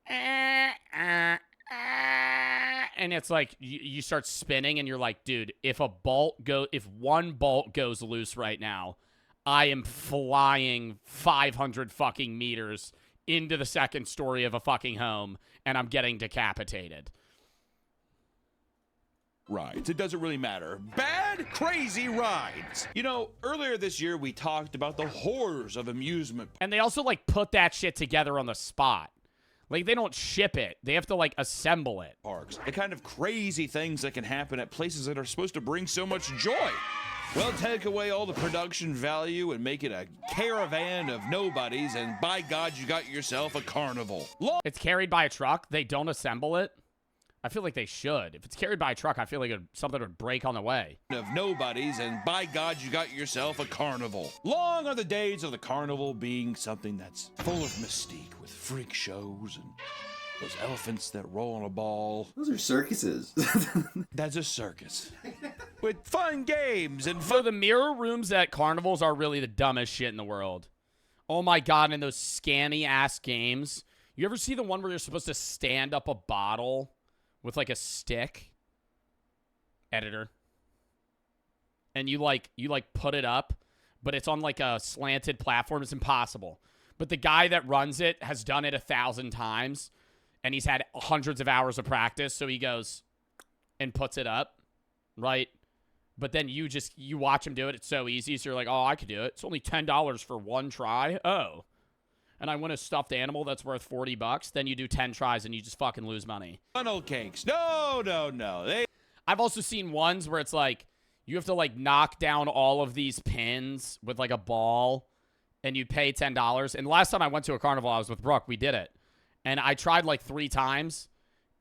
and it's like, you start spinning, and you're like, dude, if one bolt goes loose right now, I am flying 500 fucking meters into the second story of a fucking home, and I'm getting decapitated. Rides. It doesn't really matter. Bad, crazy rides. You know, earlier this year, we talked about the horrors of amusement. And they also, like, put that shit together on the spot. Like, they don't ship it. They have to, like, assemble it. Parks. The kind of crazy things that can happen at places that are supposed to bring so much joy. Well, take away all the production value and make it a caravan of nobodies, and by God, you got yourself a carnival. It's carried by a truck. They don't assemble it. I feel like they should. If it's carried by a truck, I feel like something would break on the way. Of nobodies, and by God, you got yourself a carnival. Long are the days of the carnival being something that's full of mystique with freak shows and those elephants that roll on a ball. Those are circuses. That's a circus. With fun games and So the mirror rooms at carnivals are really the dumbest shit in the world. Oh my God, and those scammy-ass games. You ever see the one where you're supposed to stand up a bottle with, like, a stick? Editor. And you put it up, but it's on, like, a slanted platform. It's impossible. But the guy that runs it has done it 1,000 times, and he's had hundreds of hours of practice, so he goes and puts it up, right? But then you watch him do it. It's so easy, so you're like, oh, I could do it. It's only $10 for one try. Oh. And I win a stuffed animal that's worth $40. Then you do 10 tries, and you just fucking lose money. funnel cakes. No. I've also seen ones where it's like, You have to, like, knock down all of these pins with, like, a ball, and you pay $10. And last time I went to a carnival, I was with Brooke. We did it. And I tried, like, 3 times,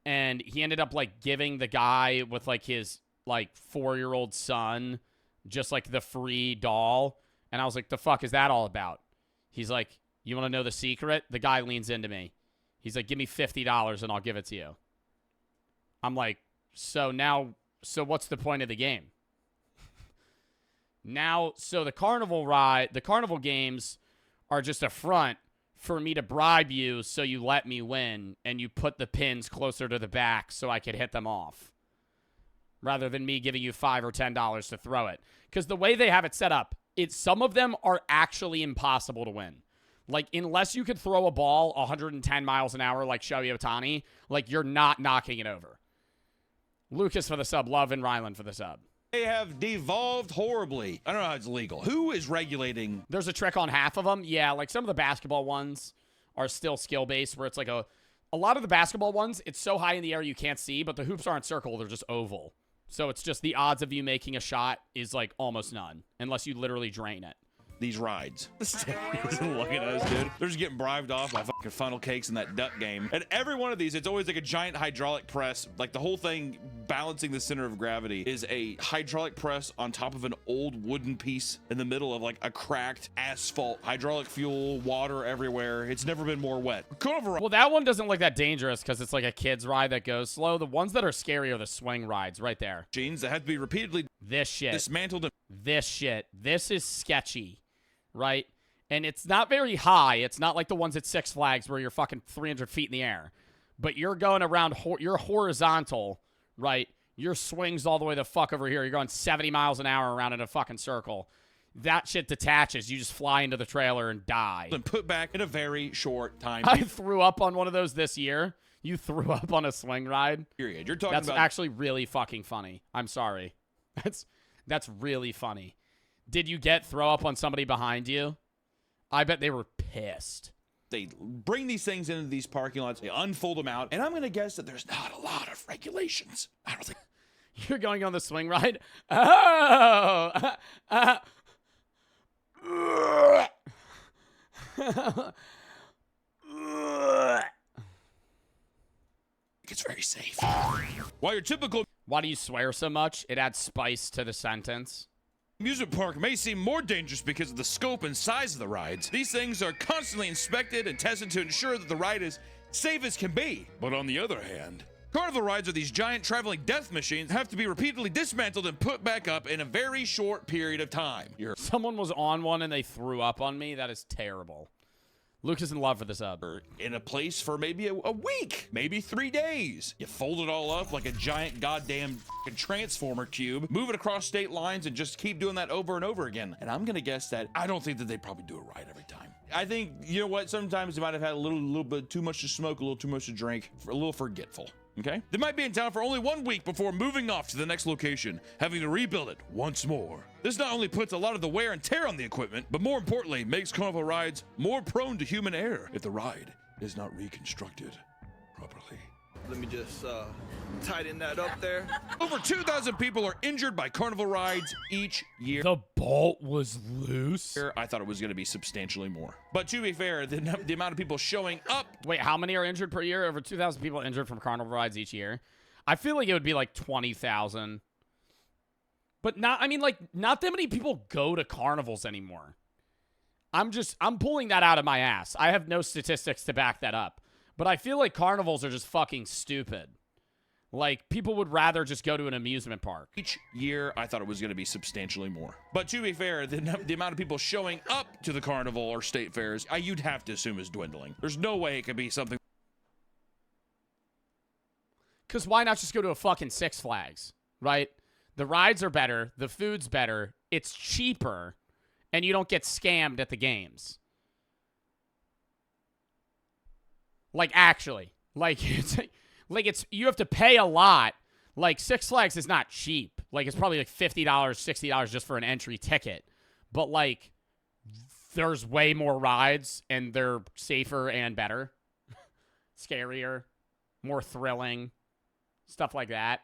and he ended up, like, giving the guy with, like, his, like, 4-year-old son just, like, the free doll. And I was like, the fuck is that all about? He's like, you want to know the secret? The guy leans into me. He's like, give me $50 and I'll give it to you. I'm like, so what's the point of the game? Now, so the carnival games are just a front for me to bribe you so you let me win and you put the pins closer to the back so I could hit them off. Rather than me giving you $5 or $10 to throw it. Because the way they have it set up, some of them are actually impossible to win. Like, unless you could throw a ball 110 miles an hour like Shohei Ohtani, like, you're not knocking it over. Lucas for the sub. Love and Ryland for the sub. They have devolved horribly. I don't know how it's legal. Who is regulating? There's a trick on half of them. Yeah, like some of the basketball ones are still skill-based, where it's like a lot of the basketball ones, it's so high in the air you can't see, but the hoops aren't circle, they're just oval. So it's just the odds of you making a shot is like almost none, unless you literally drain it. These rides. Look at us, dude. They're just getting bribed off by fucking funnel cakes in that duck game. And every one of these, it's always like a giant hydraulic press. Like the whole thing balancing the center of gravity is a hydraulic press on top of an old wooden piece in the middle of like a cracked asphalt. Hydraulic fuel, water everywhere. It's never been more wet. Well, that one doesn't look that dangerous because it's like a kid's ride that goes slow. The ones that are scary are the swing rides right there. Machines that have to be repeatedly dismantled. This shit. This is sketchy. Right? And it's not very high. It's not like the ones at Six Flags where you're fucking 300 feet in the air. But you're going around, you're horizontal, right? Your swing's all the way the fuck over here. You're going 70 miles an hour around in a fucking circle. That shit detaches. You just fly into the trailer and die. And put back in a very short time. I threw up on one of those this year. You threw up on a swing ride? Period. You're talking That's about... actually really fucking funny. I'm sorry. That's really funny. Did you get throw up on somebody behind you? I bet they were pissed. They bring these things into these parking lots, they unfold them out, and I'm going to guess that there's not a lot of regulations. I don't think... You're going on the swing ride? Oh! It's very safe. While your typical... Why do you swear so much? It adds spice to the sentence. Amusement park may seem more dangerous because of the scope and size of the rides. These things are constantly inspected and tested to ensure that the ride is safe as can be. But on the other hand, carnival rides are these giant traveling death machines that have to be repeatedly dismantled and put back up in a very short period of time. Someone was on one and they threw up on me. That is terrible. Luke is in love for this sub. In a place for maybe a week, maybe 3 days. You fold it all up like a giant goddamn transformer cube, move it across state lines, and just keep doing that over and over again. And I'm gonna guess that I don't think that they probably do it right every time. I think, you know what, sometimes they might have had a little bit too much to smoke, a little too much to drink, a little forgetful. Okay? They might be in town for only 1 week before moving off to the next location, having to rebuild it once more. This not only puts a lot of the wear and tear on the equipment, but more importantly, makes carnival rides more prone to human error if the ride is not reconstructed properly. Let me just tighten that up there. Over 2,000 people are injured by carnival rides each year. The bolt was loose? I thought it was going to be substantially more. But to be fair, the amount of people showing up... Wait, how many are injured per year? Over 2,000 people injured from carnival rides each year. I feel like it would be like 20,000. But not that many people go to carnivals anymore. I'm pulling that out of my ass. I have no statistics to back that up. But I feel like carnivals are just fucking stupid. Like, people would rather just go to an amusement park. Each year, I thought it was going to be substantially more. But to be fair, the amount of people showing up to the carnival or state fairs, you'd have to assume is dwindling. There's no way it could be something... Because why not just go to a fucking Six Flags, right? The rides are better, the food's better, it's cheaper, and you don't get scammed at the games. Like, actually. Like, it's you have to pay a lot. Like, Six Flags is not cheap. Like, it's probably like $50, $60 just for an entry ticket. But, like, there's way more rides, and they're safer and better. Scarier. More thrilling. Stuff like that.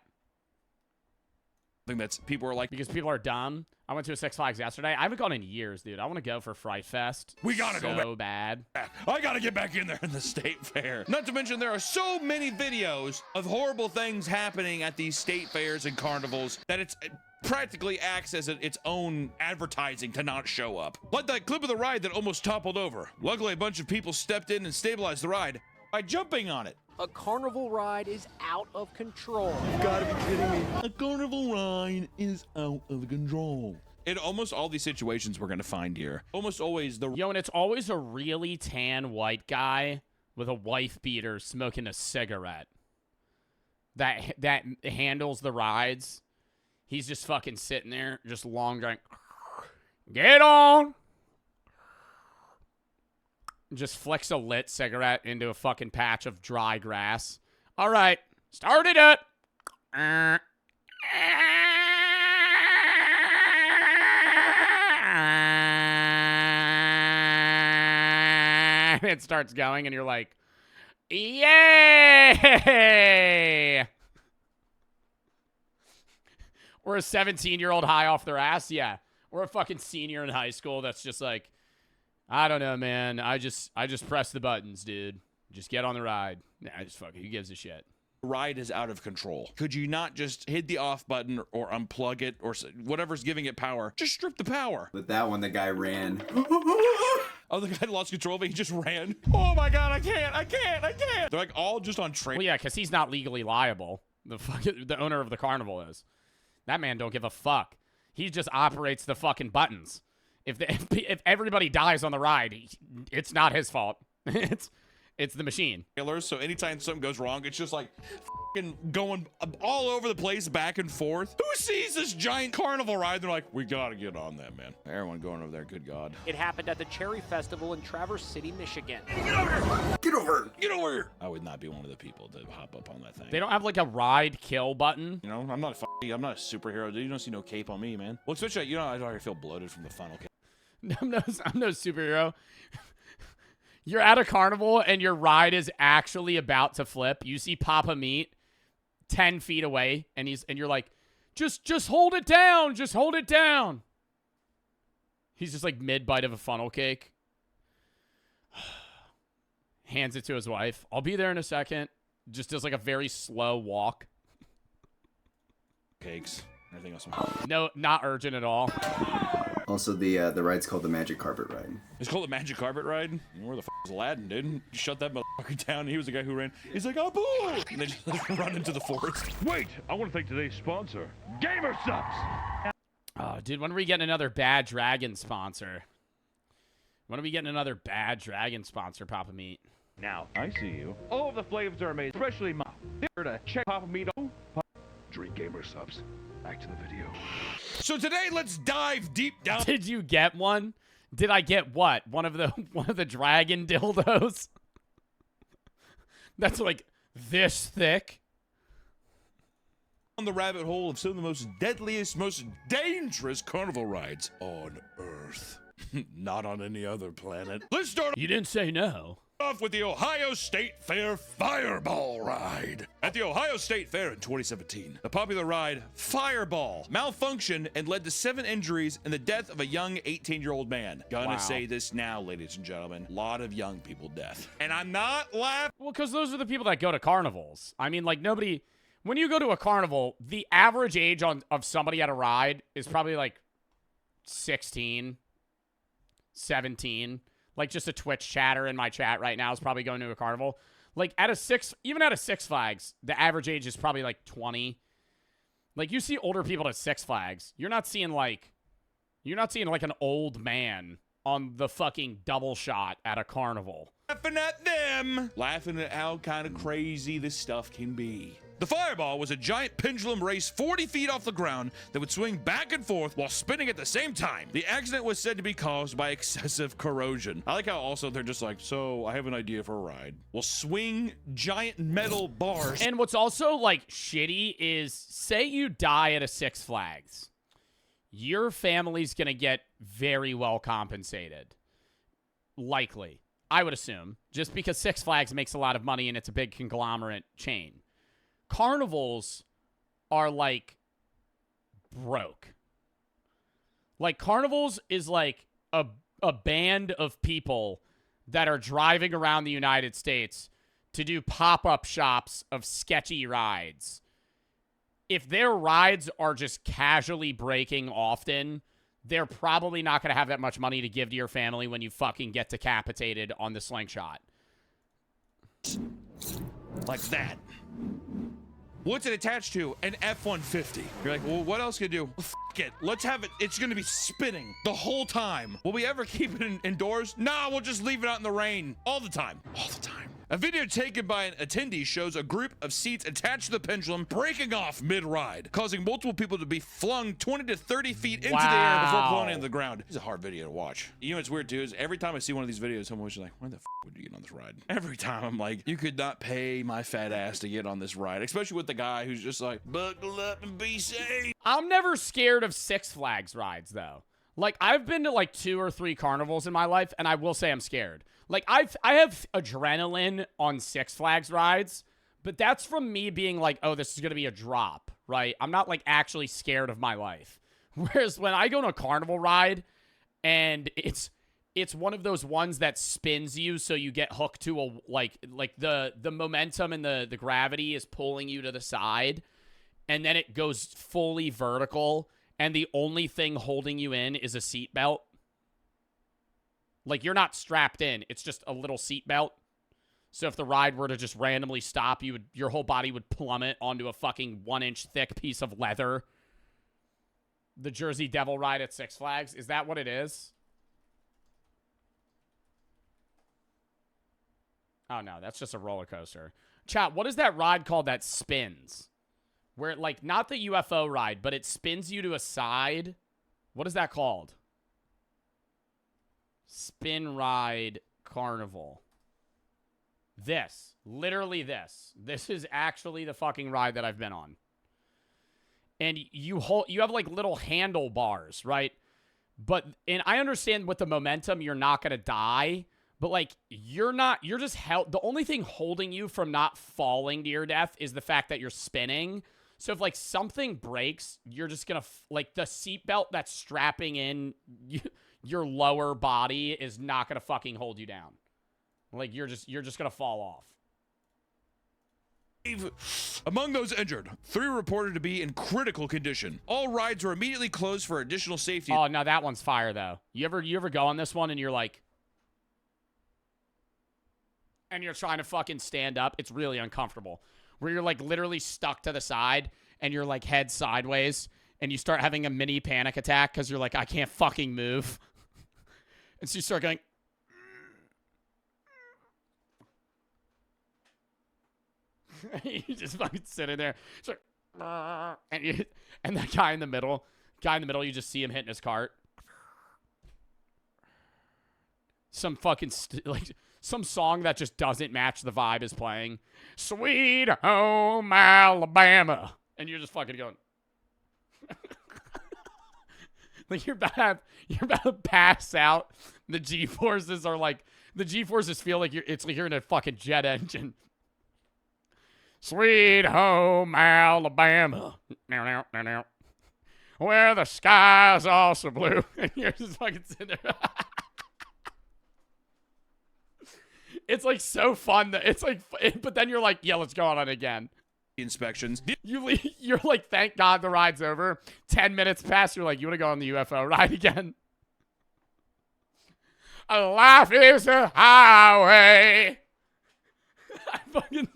thing that's people are like, because people are dumb. I went to a Six Flags yesterday. I haven't gone in years, dude. I want to go for Fright Fest. We gotta go so bad. I gotta get back in there in the state fair. Not to mention there are so many videos of horrible things happening at these state fairs and carnivals that it's practically acts as its own advertising to not show up. Like that clip of the ride that almost toppled over. Luckily, a bunch of people stepped in and stabilized the ride by jumping on it. A carnival ride is out of control. You've gotta be kidding me. A carnival ride is out of control. In almost all these situations we're gonna find here, almost always and it's always a really tan white guy with a wife beater smoking a cigarette that handles the rides. He's just fucking sitting there, just long going, get on. Just flicks a lit cigarette into a fucking patch of dry grass. All right, start it up. It starts going, and you're like, yay! Or a 17-year-old high off their ass, yeah. Or a fucking senior in high school that's just like, I don't know, man. I just press the buttons, dude. Just get on the ride. Nah, just fuck it. Who gives a shit? Ride is out of control. Could you not just hit the off button or unplug it or whatever's giving it power? Just strip the power. With that one, the guy ran. Oh, the guy lost control of it. He just ran. Oh my God, I can't. They're like all just on train. Well, yeah, because he's not legally liable. The owner of the carnival is. That man don't give a fuck. He just operates the fucking buttons. If everybody dies on the ride, it's not his fault. It's the machine. So anytime something goes wrong, it's just like fucking going all over the place, back and forth. Who sees this giant carnival ride? They're like, we gotta get on that, man. Everyone going over there, good God. It happened at the Cherry Festival in Traverse City, Michigan. Get over here! Get over! Get over here! I would not be one of the people to hop up on that thing. They don't have like a ride kill button. You know, I'm not a superhero, dude. You don't see no cape on me, man. Well, especially, you know, I already feel bloated from the funnel. I'm no superhero. You're at a carnival and your ride is actually about to flip. You see Papa Meat 10 feet away, and you're like, just hold it down. Just hold it down. He's just like mid-bite of a funnel cake. Hands it to his wife. I'll be there in a second. Just does like a very slow walk. Cakes. Everything else. No, not urgent at all. Also, the ride's called the Magic Carpet Ride. It's called the Magic Carpet Ride? Where the f is Aladdin, dude? Shut that motherfucker down. He was the guy who ran. He's like, Abu! And they just run into the forest. Wait, I want to thank today's sponsor, Gamer Subs! Oh, dude, when are we getting another Bad Dragon sponsor? When are we getting another Bad Dragon sponsor, Papa Meat? Now, I see you. All of the flavors are amazing, especially mine. Here to check Papa Meat. Drink Gamer Subs. Back to the video. So today, let's dive deep down. Did you get one? Did I get what? One of the dragon dildos? That's like this thick. On the rabbit hole of some of the most deadliest, most dangerous carnival rides on Earth. Not on any other planet. Let's start. You didn't say no. Off with the Ohio State Fair Fireball Ride. At the Ohio State Fair in 2017, the popular ride Fireball malfunctioned and led to 7 injuries and the death of a young 18-year-old man. Gonna say this now, ladies and gentlemen. A lot of young people death. And I'm not laughing. Well, because those are the people that go to carnivals. I mean, like, nobody... When you go to a carnival, the average age of somebody at a ride is probably, like, 16, 17... Like, just a Twitch chatter in my chat right now is probably going to a carnival. Like, even at a Six Flags, the average age is probably, like, 20. Like, you see older people at Six Flags. You're not seeing, like, an old man on the fucking double shot at a carnival. Laughing at them. Laughing at how kind of crazy this stuff can be. The Fireball was a giant pendulum race 40 feet off the ground that would swing back and forth while spinning at the same time. The accident was said to be caused by excessive corrosion. I like how also they're just like, so I have an idea for a ride. We'll swing giant metal bars. And what's also, like, shitty is, say you die at a Six Flags. Your family's gonna get very well compensated. Likely. I would assume. Just because Six Flags makes a lot of money and it's a big conglomerate chain. Carnivals are like broke. Like, Carnivals is like a band of people that are driving around the United States to do pop-up shops of sketchy rides. If their rides are just casually breaking often, they're probably not going to have that much money to give to your family when you fucking get decapitated on the slingshot. Like that. What's it attached to? An F-150. You're like, well, what else can you do? Well, f it. Let's have it. It's going to be spinning the whole time. Will we ever keep it indoors? Nah, we'll just leave it out in the rain all the time. All the time. A video taken by an attendee shows a group of seats attached to the pendulum breaking off mid-ride, causing multiple people to be flung 20 to 30 feet into the air before plummeting to the ground. It's a hard video to watch. You know what's weird too is every time I see one of these videos, I'm always like, why the f would you get on this ride? Every time I'm like, you could not pay my fat ass to get on this ride, especially with the guy who's just like, buckle up and be safe. I'm never scared of Six Flags rides, though. Like, I've been to like 2 or 3 carnivals in my life, and I will say I'm scared. Like, I have adrenaline on Six Flags rides, but that's from me being like, oh, this is going to be a drop, right? I'm not, like, actually scared of my life. Whereas when I go on a carnival ride, and it's one of those ones that spins you so you get hooked to a, like the momentum and the gravity is pulling you to the side, and then it goes fully vertical, and the only thing holding you in is a seatbelt. Like, you're not strapped in. It's just a little seatbelt. So if the ride were to just randomly stop, your whole body would plummet onto a fucking 1-inch thick piece of leather. The Jersey Devil ride at Six Flags. Is that what it is? Oh, no. That's just a roller coaster. Chat, what is that ride called that spins? Where, like, not the UFO ride, but it spins you to a side. What is that called? Spin Ride Carnival. This. Literally this. This is actually the fucking ride that I've been on. And you have like little handlebars, right? And I understand with the momentum, you're not going to die. But like, you're just held. The only thing holding you from not falling to your death is the fact that you're spinning. So if like something breaks, you're just going to, like the seatbelt that's strapping in your lower body is not going to fucking hold you down. Like, you're just going to fall off. Among those injured, 3 reported to be in critical condition. All rides were immediately closed for additional safety. Oh, no, that one's fire, though. You ever go on this one and you're like... And you're trying to fucking stand up? It's really uncomfortable. Where you're, like, literally stuck to the side and you're, like, head sideways. And you start having a mini panic attack because you're like, I can't fucking move. And so you start going... You just fucking sitting there. It's like, and that guy in the middle, you just see him hitting his cart. Some fucking, some song that just doesn't match the vibe is playing. Sweet Home Alabama. And you're just fucking going... Like, you're about to pass out. The G-forces are like, the G-forces feel like it's like you're in a fucking jet engine. Sweet Home Alabama. Now. Where the sky's also blue. And you're just fucking sitting there. It's like so fun that it's like, but then you're like, yeah, let's go on it again. Inspections. You're like, thank God the ride's over. 10 minutes pass. You're like, you want to go on the UFO ride again? Life is a highway. I fucking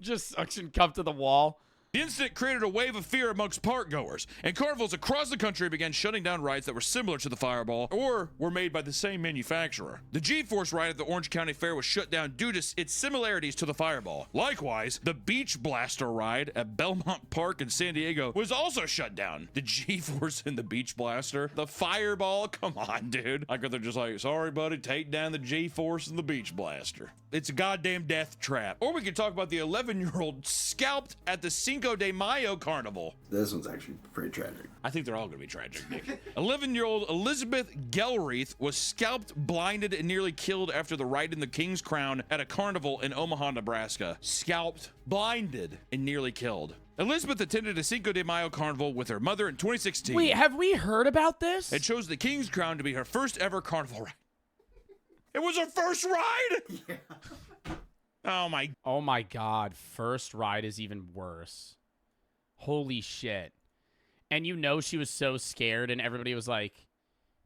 just suction cup to the wall. The incident created a wave of fear amongst park goers, and carnivals across the country began shutting down rides that were similar to the Fireball or were made by the same manufacturer. The G-Force ride at the Orange County Fair was shut down due to its similarities to the Fireball. Likewise, the Beach Blaster ride at Belmont Park in San Diego was also shut down. The G-Force and the Beach Blaster, the Fireball, come on, dude. Like, they're just like, sorry, buddy, take down the G-Force and the Beach Blaster. It's a goddamn death trap. Or we could talk about the 11-year-old scalped at the Cinco Cinco de Mayo Carnival. This one's actually pretty tragic. I think they're all going to be tragic, Nick. 11-year-old Elizabeth Gelreath was scalped, blinded, and nearly killed after the ride in the King's Crown at a carnival in Omaha, Nebraska. Scalped, blinded, and nearly killed. Elizabeth attended a Cinco de Mayo carnival with her mother in 2016. Wait, have we heard about this? It chose the King's Crown to be her first ever carnival ride. It was her first ride? Yeah. Oh my God. First ride is even worse. Holy shit. And you know she was so scared and everybody was like,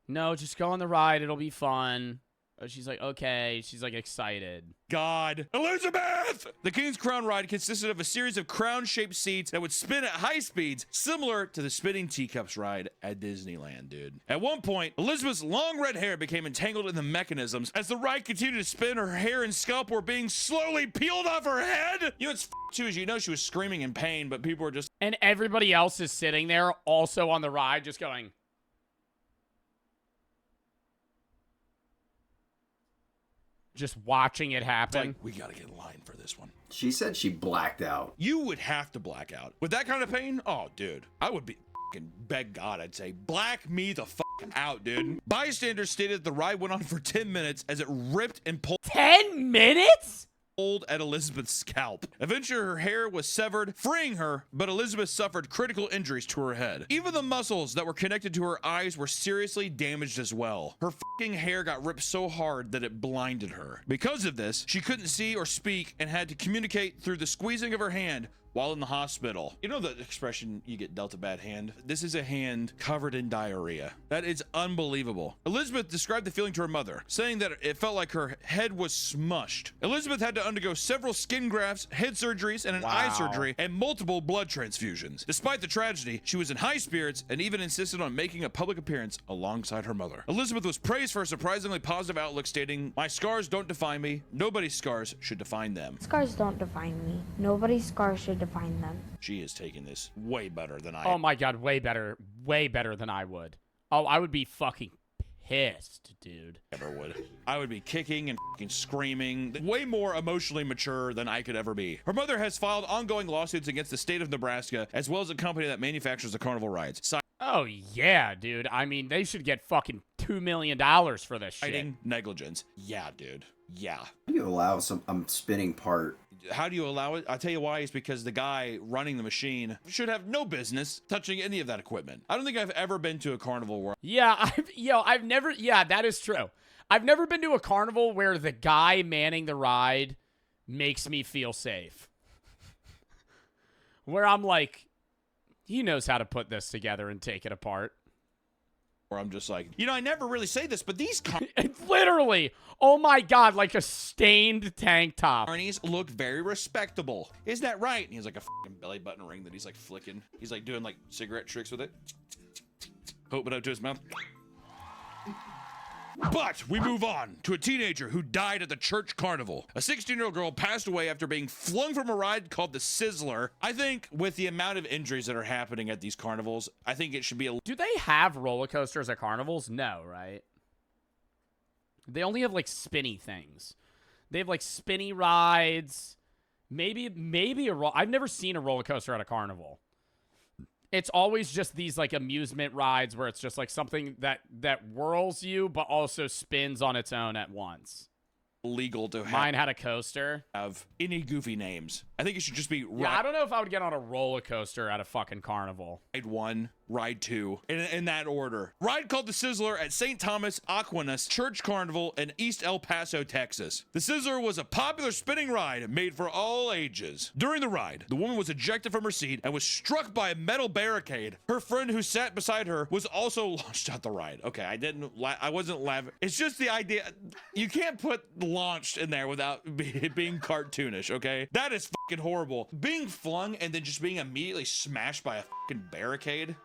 no, just go on the ride. It'll be fun. She's like, okay. She's like excited. God. Elizabeth! The King's Crown ride consisted of a series of crown-shaped seats that would spin at high speeds, similar to the spinning teacups ride at Disneyland, dude. At one point, Elizabeth's long red hair became entangled in the mechanisms. As the ride continued to spin, her hair and scalp were being slowly peeled off her head. You know what's too is you know she was screaming in pain, but people were just... And everybody else is sitting there also on the ride just going... Just watching it happen. Like, we gotta get in line for this one. She said she blacked out. You would have to black out. With that kind of pain? Oh, dude. I would be fucking beg God, I'd say. Black me the fuck out, dude. Bystanders stated that the ride went on for 10 minutes as it ripped and pulled. 10 minutes? At Elizabeth's scalp. Eventually, her hair was severed, freeing her, but Elizabeth suffered critical injuries to her head. Even the muscles that were connected to her eyes were seriously damaged as well. Her fucking hair got ripped so hard that it blinded her. Because of this, she couldn't see or speak and had to communicate through the squeezing of her hand while in the hospital. You know the expression, you get dealt a bad hand? This is a hand covered in diarrhea. That is unbelievable. Elizabeth described the feeling to her mother, saying that it felt like her head was smushed. Elizabeth had to undergo several skin grafts, head surgeries, and an eye surgery, and multiple blood transfusions. Despite the tragedy, she was in high spirits and even insisted on making a public appearance alongside her mother. Elizabeth was praised for a surprisingly positive outlook, stating, "My scars don't define me. Nobody's scars should define them." Scars don't define me. Nobody's scars should define them. She is taking this way better than I Oh my God, way better than I would. Oh, I would be fucking pissed, dude. Ever would. I would be kicking and fucking screaming. Way more emotionally mature than I could ever be. Her mother has filed ongoing lawsuits against the state of Nebraska, as well as a company that manufactures the carnival rides. Oh yeah, dude. I mean, they should get fucking $2 million for this shit. Citing negligence. Yeah, dude. Yeah. How do you allow some spinning part? How do you allow it? I'll tell you why. It's because the guy running the machine should have no business touching any of that equipment. I don't think I've ever been to a carnival where... Yeah, I've never... Yeah, that is true. I've never been to a carnival where the guy manning the ride makes me feel safe. Where I'm like, he knows how to put this together and take it apart. Or I'm just like, you know, I never really say this, but these It's literally, oh my God, like a stained tank top. carnies look very respectable. Isn't that right? And he has like a fucking belly button ring that he's like flicking. He's like doing like cigarette tricks with it. Open it up to his mouth. But we move on to a teenager who died at the church carnival. A 16-year-old girl passed away after being flung from a ride called the Sizzler. I think with the amount of injuries that are happening at these carnivals, I think it should be a... Do they have roller coasters at carnivals? No, right? They only have like spinny things. They have like spinny rides. Maybe I've never seen a roller coaster at a carnival. It's always just these like amusement rides where it's just like something that whirls you but also spins on its own at once. Legal to have. Mine had a coaster. Have any goofy names. I think it should just be Yeah, I don't know if I would get on a roller coaster at a fucking carnival. Ride 1, Ride 2, in that order. Ride called the Sizzler at St. Thomas Aquinas Church Carnival in East El Paso, Texas. The Sizzler was a popular spinning ride made for all ages. During the ride, the woman was ejected from her seat and was struck by a metal barricade. Her friend who sat beside her was also launched out the ride. Okay, I wasn't laughing. It's just the idea. You can't put launched in there without being cartoonish, okay? That is fucking horrible. Being flung and then just being immediately smashed by a fucking barricade.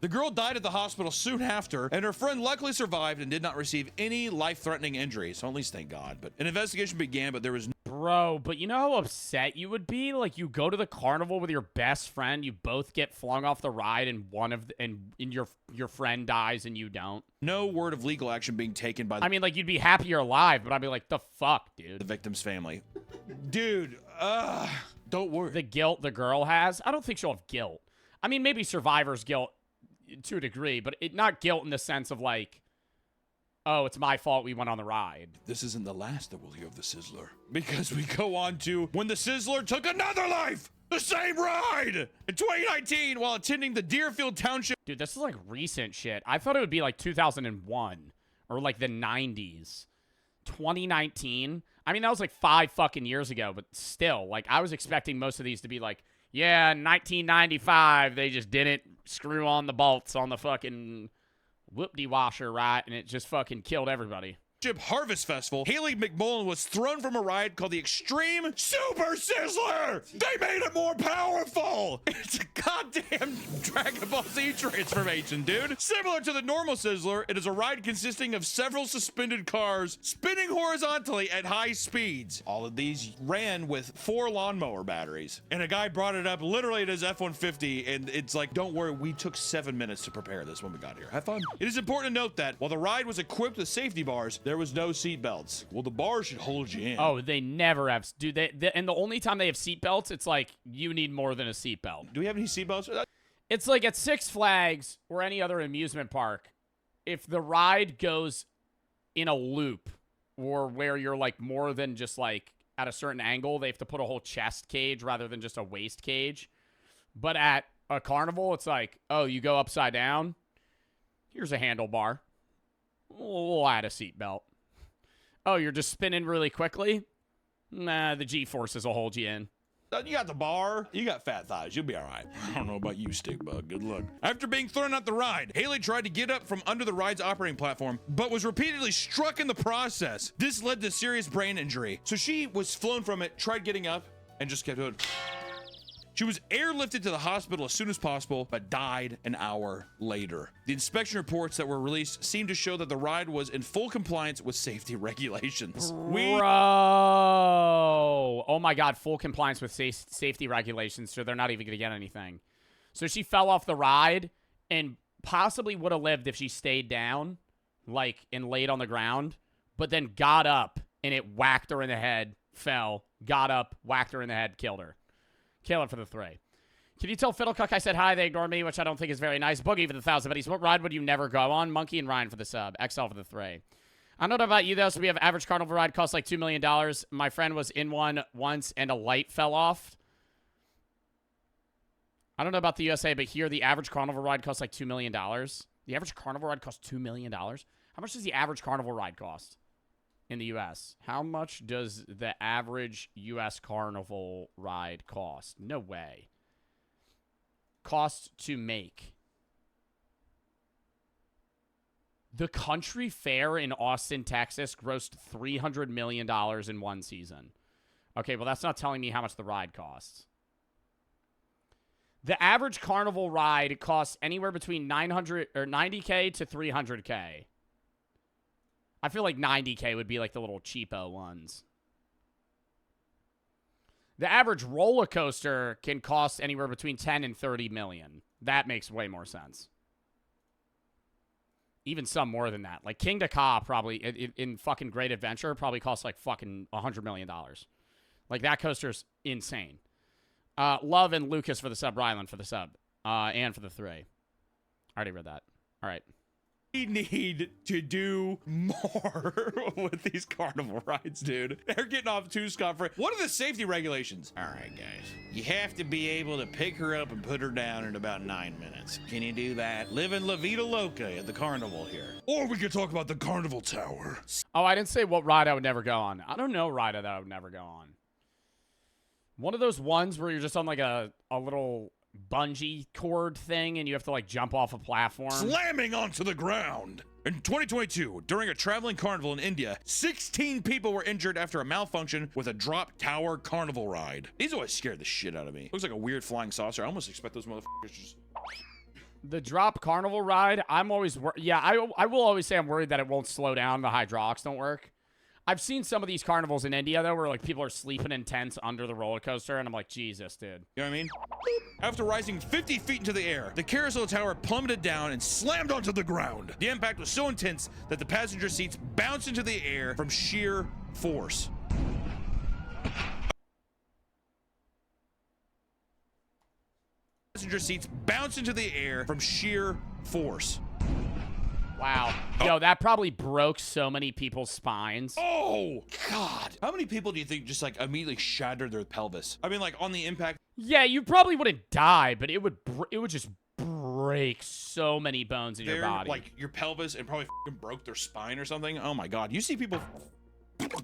The girl died at the hospital soon after, and her friend luckily survived and did not receive any life-threatening injuries. So at least thank God. But an investigation began, but there was no... Bro, but you know how upset you would be? Like, you go to the carnival with your best friend, you both get flung off the ride, and your friend dies and you don't. No word of legal action being taken by I mean, like, you'd be happy you're alive, but I'd be like, the fuck, dude? The victim's family. Dude, Don't worry. The guilt the girl has. I don't think she'll have guilt. I mean, maybe survivor's guilt to a degree, but not guilt in the sense of like, oh, it's my fault we went on the ride. This isn't the last that we'll hear of the Sizzler, because we go on to when the Sizzler took another life. The same ride in 2019 while attending the Deerfield Township. Dude, this is like recent shit. I thought it would be like 2001 or like the 90s. 2019. I mean, that was like 5 fucking years ago, but still, like, I was expecting most of these to be like, yeah, 1995, they just didn't screw on the bolts on the fucking whoop-de-washer, right? And it just fucking killed everybody. Harvest Festival, Haley McMullen was thrown from a ride called the Extreme Super Sizzler. They made it more powerful. It's a goddamn Dragon Ball Z transformation, dude. Similar to the normal Sizzler, it is a ride consisting of several suspended cars spinning horizontally at high speeds. All of these ran with 4 lawnmower batteries. And a guy brought it up literally at his F-150, and it's like, don't worry, we took 7 minutes to prepare this when we got here. Have fun. It is important to note that while the ride was equipped with safety bars, there was no seat belts. Well, the bar should hold you in. Oh, they never have. Dude, and the only time they have seat belts, it's like, you need more than a seat belt. Do we have any seat belts? It's like at Six Flags or any other amusement park, if the ride goes in a loop or where you're like more than just like at a certain angle, they have to put a whole chest cage rather than just a waist cage. But at a carnival, it's like, oh, you go upside down. Here's a handlebar. We'll add a seat belt. Oh, you're just spinning really quickly? Nah, the G-forces will hold you in. You got the bar. You got fat thighs. You'll be all right. I don't know about you, Stick Bug. Good luck. After being thrown out the ride, Haley tried to get up from under the ride's operating platform, but was repeatedly struck in the process. This led to serious brain injury. So she was flown from it, tried getting up, and just kept doing it. She was airlifted to the hospital as soon as possible, but died an hour later. The inspection reports that were released seemed to show that the ride was in full compliance with safety regulations. Bro. Oh my God, full compliance with safety regulations, so they're not even going to get anything. So she fell off the ride and possibly would have lived if she stayed down, like, and laid on the ground, but then got up and it whacked her in the head, fell, got up, whacked her in the head, killed her. Kill it for the 3. Can you tell Fiddlecock I said hi? They ignored me, which I don't think is very nice. Boogie for the 1,000 buddies. What ride would you never go on? Monkey and Ryan for the sub. XL for the 3. I don't know about you, though. So we have average carnival ride costs like $2 million. My friend was in one once and a light fell off. I don't know about the USA, but here the average carnival ride costs like $2 million. The average carnival ride costs $2 million. How much does the average carnival ride cost in the U.S.? How much does the average U.S. carnival ride cost? No way. Cost to make. The country fair in Austin, Texas grossed $300 million in one season. Okay, well, that's not telling me how much the ride costs. The average carnival ride costs anywhere between $90K to $300K. I feel like $90K would be like the little cheapo ones. The average roller coaster can cost anywhere between 10 and 30 million. That makes way more sense. Even some more than that. Like King to Ka probably in fucking Great Adventure probably costs like fucking $100 million. Like that coaster's insane. Love and Lucas for the sub. Ryland for the sub. And for the 3. I already read that. All right. We need to do more with these carnival rides, dude. They're getting off too scot-free. What are the safety regulations? All right, guys. You have to be able to pick her up and put her down in about 9 minutes. Can you do that? Live in La Vida Loca at the carnival here. Or we could talk about the Carnival Tower. Oh, I didn't say what ride I would never go on. I don't know ride that I would never go on. One of those ones where you're just on like a little bungee cord thing and you have to like jump off a platform. Slamming onto the ground. In 2022, during a traveling carnival in India, 16 people were injured after a malfunction with a drop tower carnival ride. These always scared the shit out of me. Looks like a weird flying saucer. I almost expect those motherfuckers to just... The drop carnival ride, I'm always... I will always say I'm worried that it won't slow down. The hydraulics don't work. I've seen some of these carnivals in India, though, where like people are sleeping in tents under the roller coaster, and I'm like, Jesus, dude. You know what I mean? After rising 50 feet into the air, the carousel tower plummeted down and slammed onto the ground. The impact was so intense that the passenger seats bounced into the air from sheer force. passenger seats bounce into the air from sheer force. Wow. Yo, that probably broke so many people's spines. Oh, God. How many people do you think just, like, immediately shattered their pelvis? I mean, like, on the impact. Yeah, you probably wouldn't die, but it would just break so many bones in your body. Like, your pelvis, and probably broke their spine or something. Oh, my God. You see people...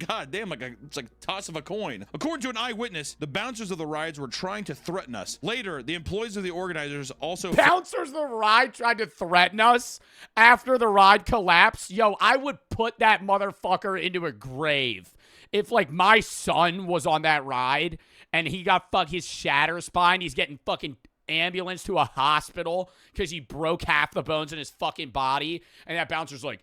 God damn, it's like toss of a coin. According to an eyewitness, the bouncers of the rides were trying to threaten us. Later, the employees of the organizers also... Bouncers of the ride tried to threaten us after the ride collapsed? Yo, I would put that motherfucker into a grave. If, like, my son was on that ride and he got his shatter spine, he's getting fucking ambulance to a hospital because he broke half the bones in his fucking body, and that bouncer's like,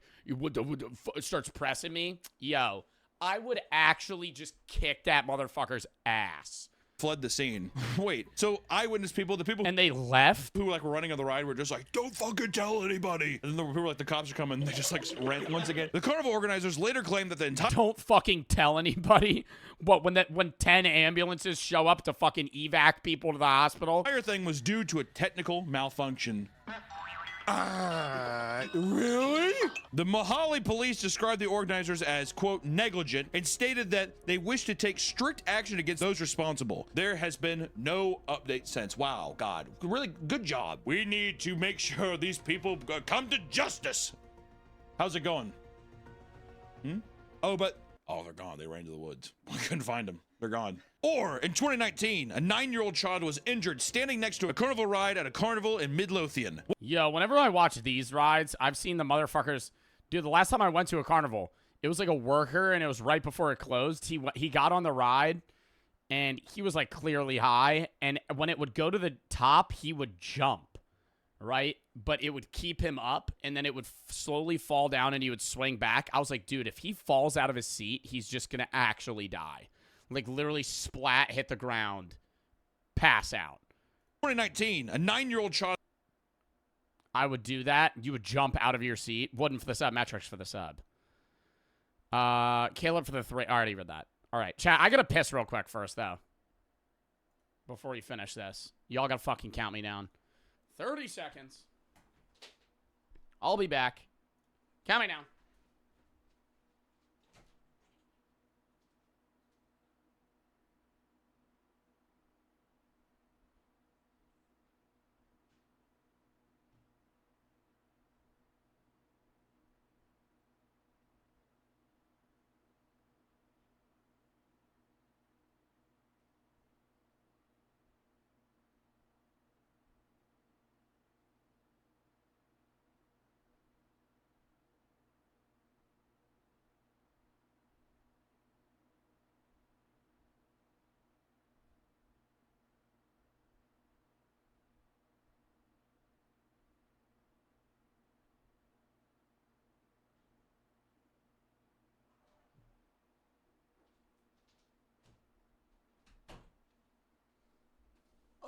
starts pressing me. Yo, I would actually just kick that motherfucker's ass. Fled the scene. Wait, so eyewitness people, the people... And they left? Who, like, were running on the ride were just like, don't fucking tell anybody. And then the people were like, the cops are coming, and they just, like, ran once again. The carnival organizers later claimed that the entire... Don't fucking tell anybody. What, when 10 ambulances show up to fucking evac people to the hospital? The entire thing was due to a technical malfunction. Really? The Mohali police described the organizers as, quote, negligent, and stated that they wish to take strict action against those responsible. There has been no update since. Wow, God, really good job. We need to make sure these people come to justice. How's it going? Oh, they're gone. They ran to the woods. We couldn't find them. They're gone. Or, in 2019, a 9-year-old child was injured standing next to a carnival ride at a carnival in Midlothian. Yo, whenever I watch these rides, I've seen the motherfuckers... Dude, the last time I went to a carnival, it was like a worker, and it was right before it closed. He got on the ride, and he was, like, clearly high, and when it would go to the top, he would jump, right? But it would keep him up, and then it would slowly fall down, and he would swing back. I was like, dude, if he falls out of his seat, he's just gonna actually die. Like, literally splat, hit the ground, pass out. 2019, a 9-year-old child... I would do that. You would jump out of your seat. Wouldn't for the sub. Metrics for the sub. Caleb for the 3. I already read that. All right, chat. I gotta piss real quick first, though. Before you finish this. Y'all gotta fucking count me down. 30 seconds. I'll be back. Count me down.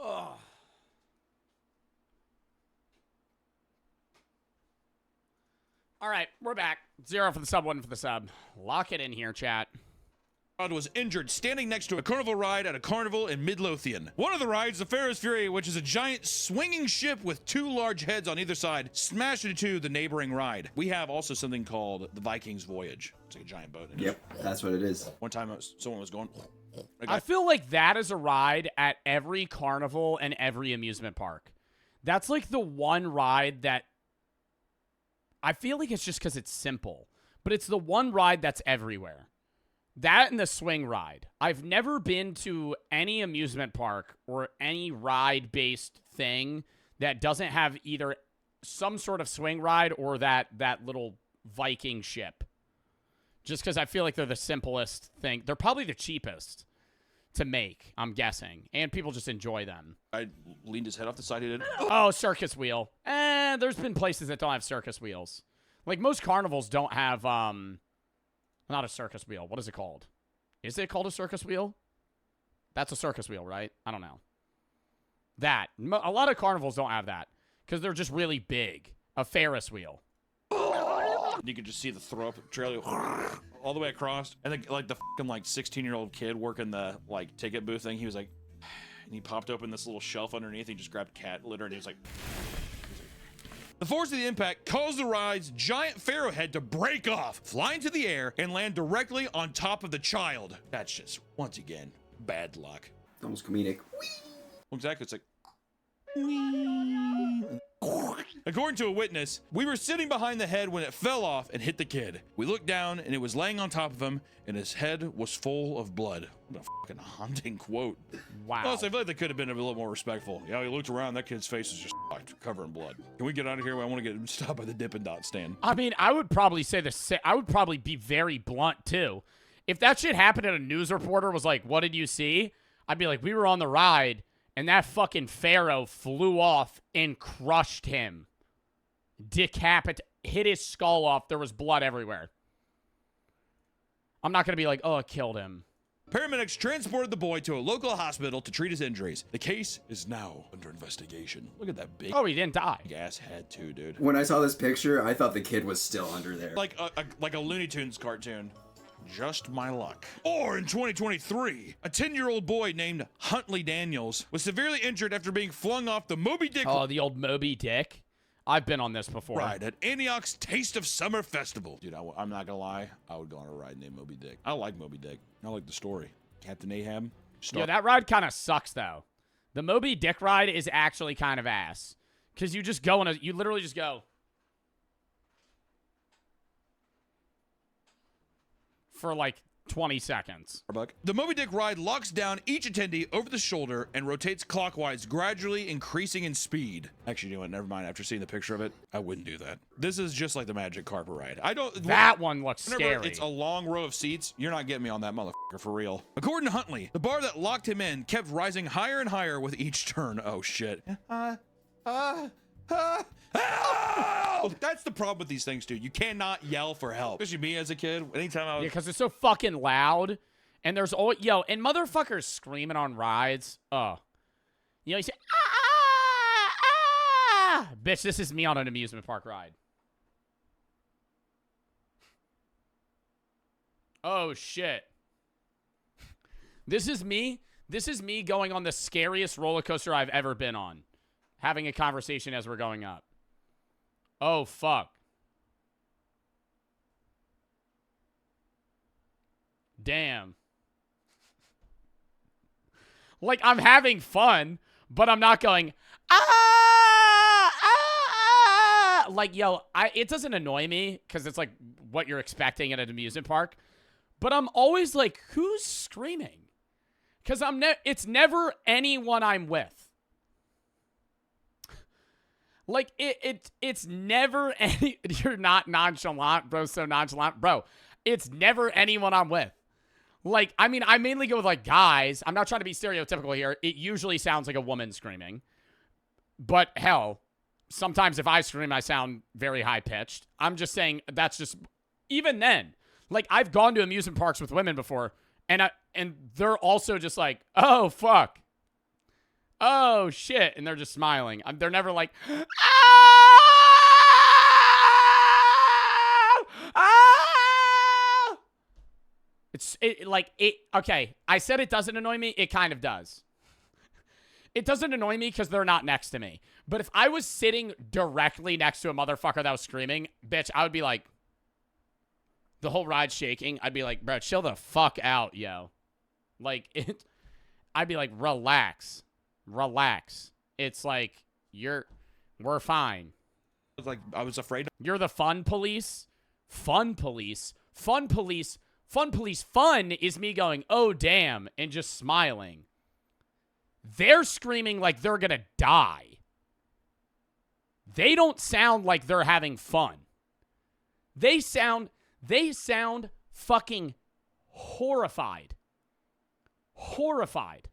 Ugh. All right, we're back. 0 for the sub, 1 for the sub. Lock it in here, chat. Was injured standing next to a carnival ride at a carnival in Midlothian. One of the rides, the Ferris Fury, which is a giant swinging ship with 2 large heads on either side, smashed into the neighboring ride. We have also something called the Viking's Voyage. It's like a giant boat. Yep, that's what it is. One time someone was going... I feel like that is a ride at every carnival and every amusement park. That's like the one ride that... I feel like it's just because it's simple. But it's the one ride that's everywhere. That and the swing ride. I've never been to any amusement park or any ride-based thing that doesn't have either some sort of swing ride or that little Viking ship. Just because I feel like they're the simplest thing. They're probably the cheapest to make, I'm guessing. And people just enjoy them. I leaned his head off the side. He did. Oh, circus wheel. There's been places that don't have circus wheels. Like, most carnivals don't have, not a circus wheel. What is it called? Is it called a circus wheel? That's a circus wheel, right? I don't know. That. A lot of carnivals don't have that. Because they're just really big. A Ferris wheel. You could just see the throw up trailer all the way across. And then, like, the fucking, like, 16-year-old kid working the, like, ticket booth thing, he was like, and he popped open this little shelf underneath. He just grabbed cat litter, and he was like... The force of the impact caused the ride's giant pharaoh head to break off, fly into the air, and land directly on top of the child. That's just, once again, bad luck. Almost comedic. Exactly, it's like... According to a witness, we were sitting behind the head when it fell off and hit the kid. We looked down and it was laying on top of him and his head was full of blood. What a fucking haunting quote. Wow. Also, I feel like they could have been a little more respectful. Yeah, he looked around, that kid's face was just covered in blood. Can we get out of here? I want to get stopped by the Dippin' Dot stand. I mean, I would probably say I would probably be very blunt too. If that shit happened and a news reporter was like, what did you see? I'd be like, we were on the ride and that fucking pharaoh flew off and crushed him. Hit his skull off. There was blood everywhere. I'm not going to be like, oh, it killed him. Paramedics transported the boy to a local hospital to treat his injuries. The case is now under investigation. Look at that big... Oh, he didn't die. Ass head too, dude. When I saw this picture, I thought the kid was still under there. Like a Looney Tunes cartoon. Just my luck. Or in 2023, a 10-year-old boy named Huntley Daniels was severely injured after being flung off the Moby Dick... Oh, the old Moby Dick? I've been on this before. Ride at Antioch's Taste of Summer Festival. Dude, I'm not gonna lie. I would go on a ride named Moby Dick. I like Moby Dick. I like the story. Captain Ahab. Yeah, that ride kind of sucks, though. The Moby Dick ride is actually kind of ass. Because you just go you literally just go. For like 20 seconds. The Moby Dick ride locks down each attendee over the shoulder and rotates clockwise, gradually increasing in speed. Actually, you know what? Never mind. After seeing the picture of it, I wouldn't do that. This is just like the Magic Carpet ride. That one looks scary. It's a long row of seats. You're not getting me on that motherfucker for real. According to Huntley, the bar that locked him in kept rising higher and higher with each turn. Oh shit. That's the problem with these things, dude. You cannot yell for help. Especially me as a kid. Anytime I was... Yeah, because it's so fucking loud. And there's always... Yo, and motherfuckers screaming on rides. Oh. You know, you say... Ah! Bitch, this is me on an amusement park ride. Oh, shit. This is me. This is me going on the scariest roller coaster I've ever been on. Having a conversation as we're going up. Oh, fuck. Damn. Like, I'm having fun, but I'm not going, like, yo, it doesn't annoy me because it's like what you're expecting at an amusement park. But I'm always like, who's screaming? Because it's never anyone I'm with. Like, it's never any... You're not nonchalant, bro. So nonchalant. Bro, it's never anyone I'm with. Like, I mean, I mainly go with, like, guys. I'm not trying to be stereotypical here. It usually sounds like a woman screaming. But, hell, sometimes if I scream, I sound very high-pitched. I'm just saying that's just... Even then, like, I've gone to amusement parks with women before, and they're also just like, oh, fuck. Oh, shit. And they're just smiling. They're never like, ah! Ah! Okay, I said it doesn't annoy me. It kind of does. It doesn't annoy me because they're not next to me. But if I was sitting directly next to a motherfucker that was screaming, bitch, I would be like, the whole ride shaking. I'd be like, bro, chill the fuck out, yo. Like, I'd be like, relax. Relax. It's like, we're fine. It's like, I was afraid. You're the fun police? Fun police? Fun police? Fun police? Fun is me going, oh, damn, and just smiling. They're screaming like they're gonna die. They don't sound like they're having fun. They sound fucking horrified. Horrified.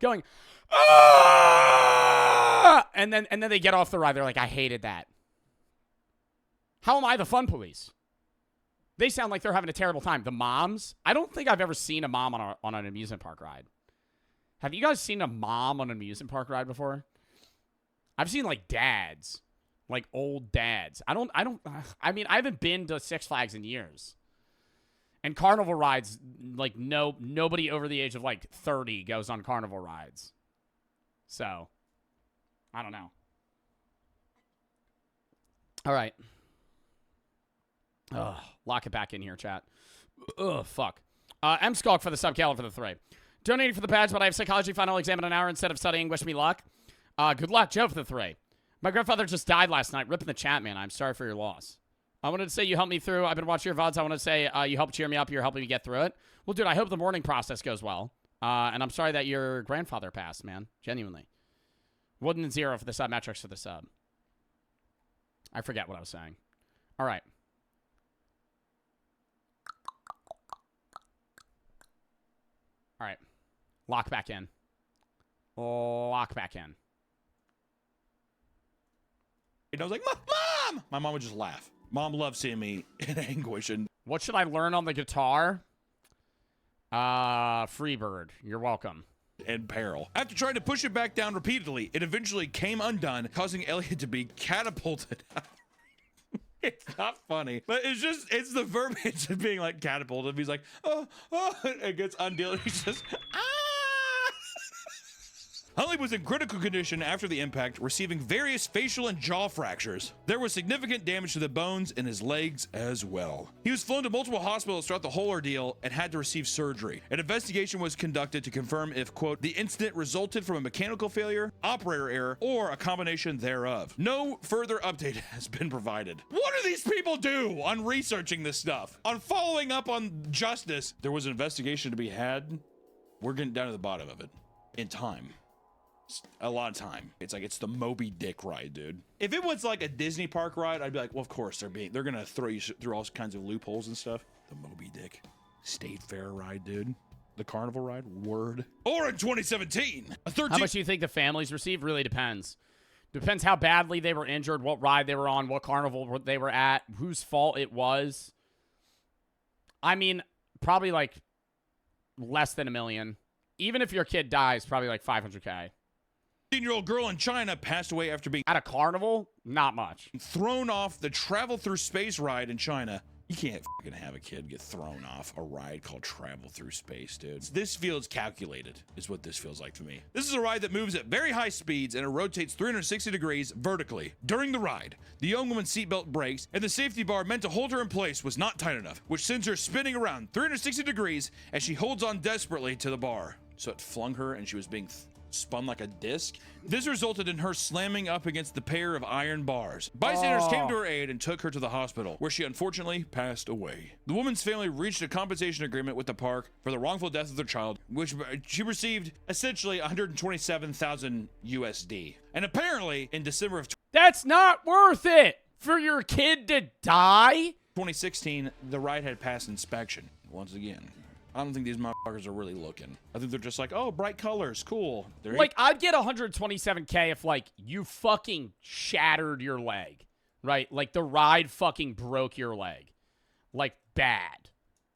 Going, ah! And then they get off the ride. They're like, I hated that. How am I the fun police? They sound like they're having a terrible time. The moms, I don't think I've ever seen a mom on an amusement park ride. Have you guys seen a mom on an amusement park ride before? I've seen like dads, like old dads. I mean, I haven't been to Six Flags in years. And Carnival rides, like, nobody over the age of, like, 30 goes on Carnival rides. So, I don't know. All right. Ugh, lock it back in here, chat. Ugh, fuck. M. Skulk for the sub, Caleb for the 3. Donating for the badge, but I have psychology final exam in an hour instead of studying. Wish me luck. Good luck, Joe for the 3. My grandfather just died last night. Rip in the chat, man. I'm sorry for your loss. I wanted to say you helped me through. I've been watching your VODs. I want to say you helped cheer me up. You're helping me get through it. Well, dude, I hope the mourning process goes well. And I'm sorry that your grandfather passed, man. Genuinely. Wooden and 0 for the sub. Metrics for the sub. I forget what I was saying. All right. All right. Lock back in. Lock back in. And I was like, Mom! My mom would just laugh. Mom loves seeing me in anguish. And what should I learn on the guitar? Freebird. You're welcome. And peril. After trying to push it back down repeatedly, it eventually came undone, causing Elliot to be catapulted out. It's not funny, but it's the verbiage of being like catapulted. He's like, oh, it gets undone. He's just, Huntley was in critical condition after the impact, receiving various facial and jaw fractures. There was significant damage to the bones in his legs as well. He was flown to multiple hospitals throughout the whole ordeal and had to receive surgery. An investigation was conducted to confirm if, quote, the incident resulted from a mechanical failure, operator error, or a combination thereof. No further update has been provided. What do these people do on researching this stuff? On following up on justice? There was an investigation to be had. We're getting down to the bottom of it. In time. A lot of time. It's like it's the Moby Dick ride, dude. If it was like a Disney park ride, I'd be like, well, of course they're gonna throw you through all kinds of loopholes and stuff. The Moby Dick State Fair ride, dude. The Carnival ride, word. Or in 2017, How much do you think the families receive? Really depends. Depends how badly they were injured, what ride they were on, what carnival they were at, whose fault it was. I mean, probably like less than $1 million. Even if your kid dies, probably like 500K. 15-year-old girl in China passed away after being at a carnival. Not much. Thrown off the Travel Through Space ride in China. You can't fucking have a kid get thrown off a ride called Travel Through Space, dude. This feels calculated, is what this feels like to me. This is a ride that moves at very high speeds and it rotates 360 degrees vertically. During the ride, the young woman's seatbelt breaks and the safety bar meant to hold her in place was not tight enough, which sends her spinning around 360 degrees as she holds on desperately to the bar. So it flung her and she was being spun like a disc. This resulted in her slamming up against the pair of iron bars. Bystanders came to her aid and took her to the hospital, where she unfortunately passed away. The woman's family reached a compensation agreement with the park for the wrongful death of their child, which she received essentially 127,000 USD. And apparently, in December of that's not worth it for your kid to die. 2016, the ride had passed inspection once again. I don't think these motherfuckers are really looking. I think they're just like, oh, bright colors, cool. Like, I'd get 127K if, like, you fucking shattered your leg, right? Like, the ride fucking broke your leg. Like, bad.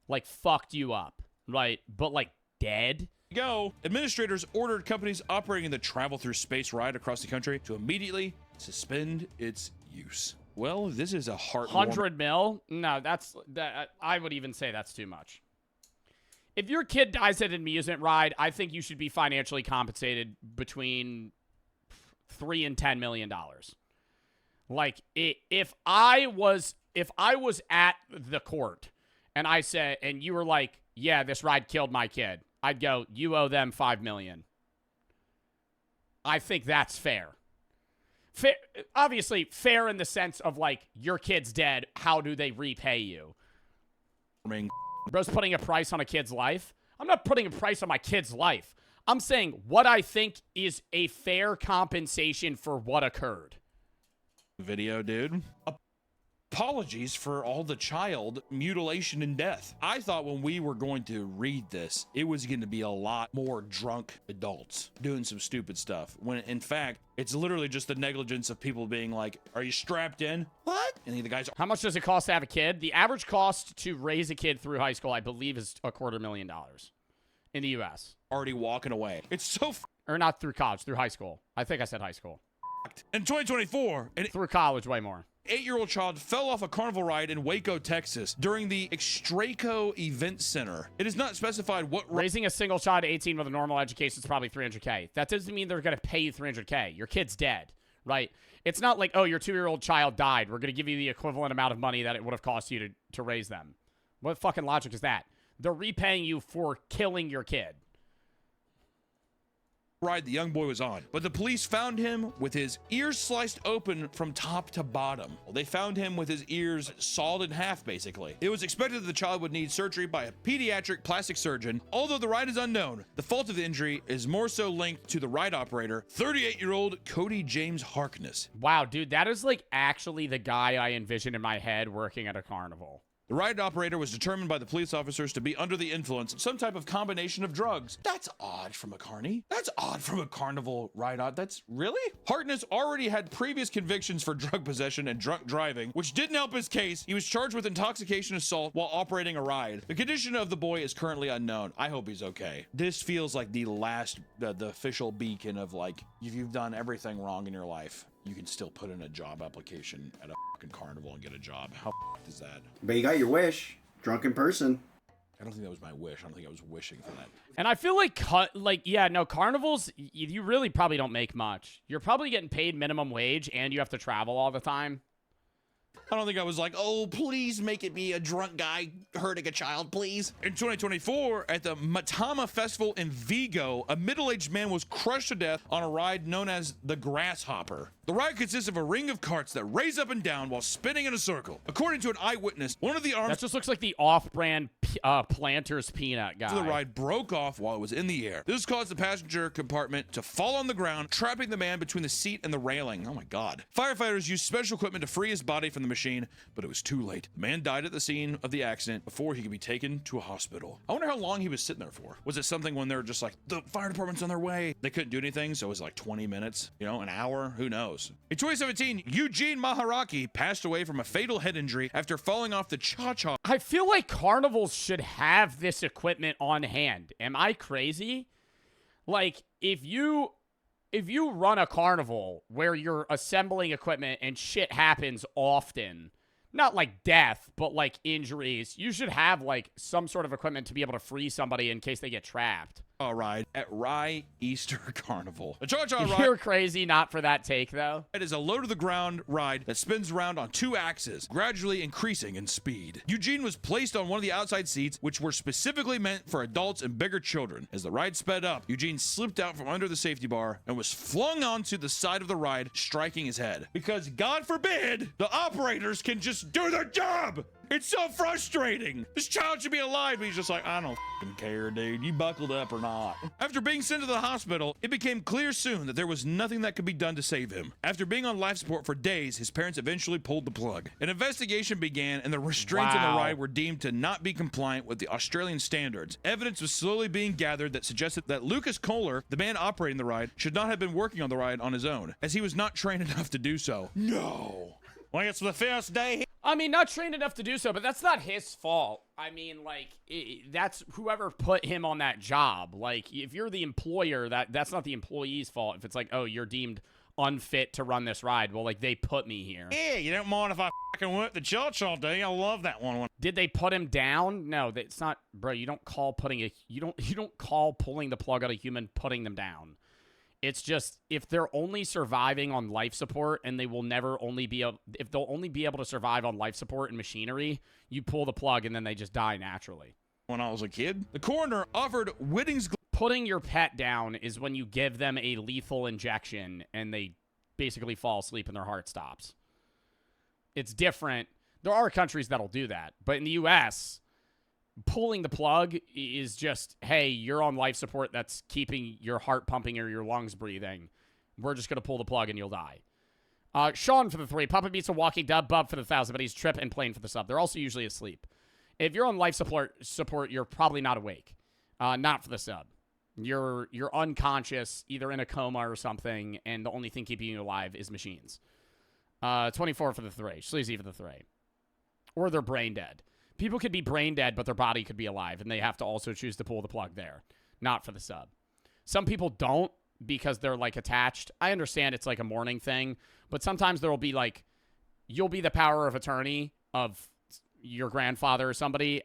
Like, fucked you up, right? But, like, dead? Go. Administrators ordered companies operating the Travel Through Space ride across the country to immediately suspend its use. Well, this is a heartwarming... 100 mil? No, I would even say that's too much. If your kid dies at an amusement ride, I think you should be financially compensated between $3 and $10 million. Like, if I was at the court and I said, and you were like, yeah, this ride killed my kid, I'd go, you owe them $5 million. I think that's fair. Fair, obviously fair in the sense of like, your kid's dead. How do they repay you? Bro's putting a price on a kid's life. I'm not putting a price on my kid's life. I'm saying what I think is a fair compensation for what occurred. Video, dude. Apologies for all the child mutilation and death. I thought when we were going to read this, it was going to be a lot more drunk adults doing some stupid stuff. When in fact, it's literally just the negligence of people being like, are you strapped in? What? And the guys, how much does it cost to have a kid? The average cost to raise a kid through high school, I believe, is $250,000 in the US. Already walking away. It's so or not through college, through high school. I think I said high school. In 2024, through college, way more. 8-year-old child fell off a carnival ride in Waco, Texas during the Extraco Event Center. It is not specified what... Raising a single child 18 with a normal education is probably $300K. That doesn't mean they're going to pay you $300K. Your kid's dead, right? It's not like, oh, your 2-year-old child died. We're going to give you the equivalent amount of money that it would have cost you to raise them. What fucking logic is that? They're repaying you for killing your kid. Ride the young boy was on, but the police found him with his ears sliced open from top to bottom. Well, they found him with his ears sawed in half, basically. It was expected that the child would need surgery by a pediatric plastic surgeon. Although the ride is unknown, the fault of the injury is more so linked to the ride operator, 38-year-old Cody James Harkness. Wow, dude, that is like actually the guy I envisioned in my head working at a carnival. The ride operator was determined by the police officers to be under the influence of some type of combination of drugs. That's odd from a carny. That's odd from a carnival ride. That's really? Harkness already had previous convictions for drug possession and drunk driving, which didn't help his case. He was charged with intoxication assault while operating a ride. The condition of the boy is currently unknown. I hope he's okay. This feels like the last, the official beacon of like, if you've done everything wrong in your life, you can still put in a job application at a fucking carnival and get a job. How is that? But you got your wish. Drunken person. I don't think that was my wish. I don't think I was wishing for that. And I feel like, yeah, no, carnivals, you really probably don't make much. You're probably getting paid minimum wage and you have to travel all the time. I don't think I was like, oh, please make it be a drunk guy hurting a child, please. In 2024, at the Matama Festival in Vigo, a middle-aged man was crushed to death on a ride known as the Grasshopper. The ride consists of a ring of carts that raise up and down while spinning in a circle. According to an eyewitness, one of the arms... That just looks like the off-brand Planters peanut guy. The ride broke off while it was in the air. This caused the passenger compartment to fall on the ground, trapping the man between the seat and the railing. Oh my God. Firefighters used special equipment to free his body from the machine, but it was too late. The man died at the scene of the accident before he could be taken to a hospital. I wonder how long he was sitting there for. Was it something when they were just like, the fire department's on their way? They couldn't do anything, so it was like 20 minutes, you know, an hour, who knows? In 2017, Eugene Maharaki passed away from a fatal head injury after falling off the cha-cha. I feel like carnivals should have this equipment on hand. Am I crazy? Like, if you run a carnival where you're assembling equipment and shit happens often, not like death, but like injuries, you should have like some sort of equipment to be able to free somebody in case they get trapped. Ride at Rye Easter Carnival. The cha-cha ride. You're crazy not for that take, though. It is a low-to-the-ground ride that spins around on 2 axes, gradually increasing in speed. Eugene was placed on one of the outside seats, which were specifically meant for adults and bigger children. As the ride sped up, Eugene slipped out from under the safety bar and was flung onto the side of the ride, striking his head. Because, God forbid, the operators can just do their job! It's so frustrating. This child should be alive, but he's just like, I don't f***ing care, dude. You buckled up or not. After being sent to the hospital, it became clear soon that there was nothing that could be done to save him. After being on life support for days, his parents eventually pulled the plug. An investigation began, and the restraints on the ride were deemed to not be compliant with the Australian standards. Evidence was slowly being gathered that suggested that Lucas Kohler, the man operating the ride, should not have been working on the ride on his own, as he was not trained enough to do so. No. Like, it's the first day. I mean, not trained enough to do so, but that's not his fault. I mean, like, that's whoever put him on that job. Like, if you're the employer, that's not the employee's fault. If it's like, oh, you're deemed unfit to run this ride, well, like, they put me here. Yeah, you don't mind if I fucking work the cha-cha day? I love that one. Did they put him down? No, it's not, bro. You don't call you don't call pulling the plug out of a human putting them down. It's just, if they're only surviving on life support and they will never only be able, if they'll only be able to survive on life support and machinery, you pull the plug and then they just die naturally. When I was a kid, the coroner offered Whitting's... Putting your pet down is when you give them a lethal injection and they basically fall asleep and their heart stops. It's different. There are countries that'll do that, but in the U.S., pulling the plug is just, hey, you're on life support that's keeping your heart pumping or your lungs breathing. We're just going to pull the plug and you'll die. Sean for the 3. Papa Beats a walking dub. Bub for the 1,000, but he's Trip and Plain for the sub. They're also usually asleep. If you're on life support, you're probably not awake. Not for the sub. You're unconscious, either in a coma or something, and the only thing keeping you alive is machines. 24 for the 3. Sleazy for the 3. Or they're brain dead. People could be brain dead, but their body could be alive, and they have to also choose to pull the plug there. Not for the sub. Some people don't because they're, like, attached. I understand it's, like, a morning thing, but sometimes there will be, like, you'll be the power of attorney of your grandfather or somebody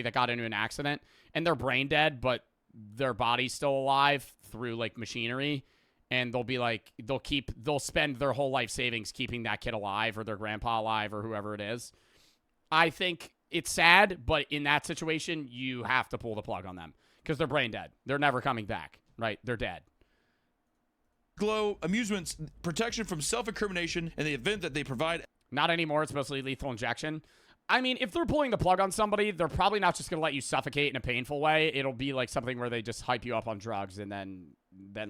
that got into an accident and they're brain dead, but their body's still alive through like machinery. And they'll be like, they'll spend their whole life savings keeping that kid alive or their grandpa alive or whoever it is. I think it's sad, but in that situation, you have to pull the plug on them because they're brain dead. They're never coming back, right? They're dead. Glow amusements, protection from self-incrimination in the event that they provide. Not anymore. It's mostly lethal injection. I mean, if they're pulling the plug on somebody, they're probably not just going to let you suffocate in a painful way. It'll be like something where they just hype you up on drugs and then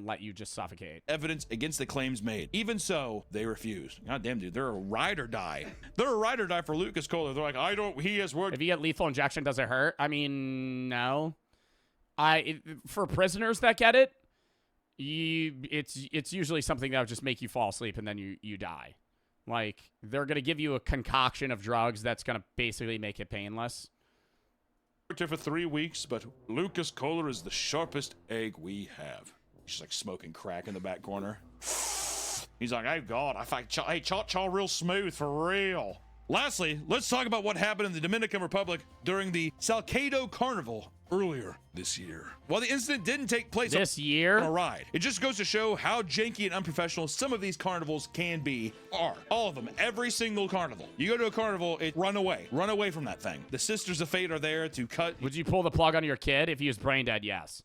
let you just suffocate. Evidence against the claims made. Even so, they refused. God damn, dude, they're a ride or die. They're a ride or die for Lucas Kohler. They're like, he has worked. If you get lethal injection, does it hurt? I mean, no. For prisoners that get it, it's usually something that would just make you fall asleep and then you die. Like, they're going to give you a concoction of drugs that's going to basically make it painless. Worked here for 3 weeks, but Lucas Kohler is the sharpest egg we have. He's like smoking crack in the back corner. He's like, oh God, hey, chaw real smooth for real. Lastly, let's talk about what happened in the Dominican Republic during the Salcedo Carnival earlier this year. While the incident didn't take place this year on a ride, it just goes to show how janky and unprofessional some of these carnivals can be. All of them, every single carnival. You go to a carnival, run away from that thing. The Sisters of Fate are there to cut. Would you pull the plug on your kid if he was brain dead? Yes.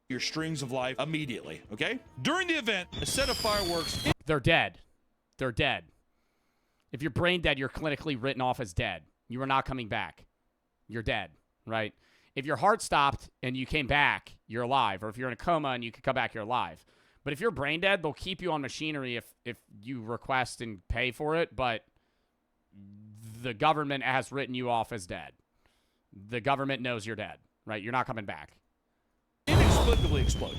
Your strings of life immediately, okay? During the event, a set of fireworks. They're dead. They're dead. If you're brain dead, you're clinically written off as dead. You are not coming back. You're dead, right? If your heart stopped and you came back, you're alive. Or if you're in a coma and you can come back, you're alive. But if you're brain dead, they'll keep you on machinery if you request and pay for it. But the government has written you off as dead. The government knows you're dead, right? You're not coming back. Inexplicably explode.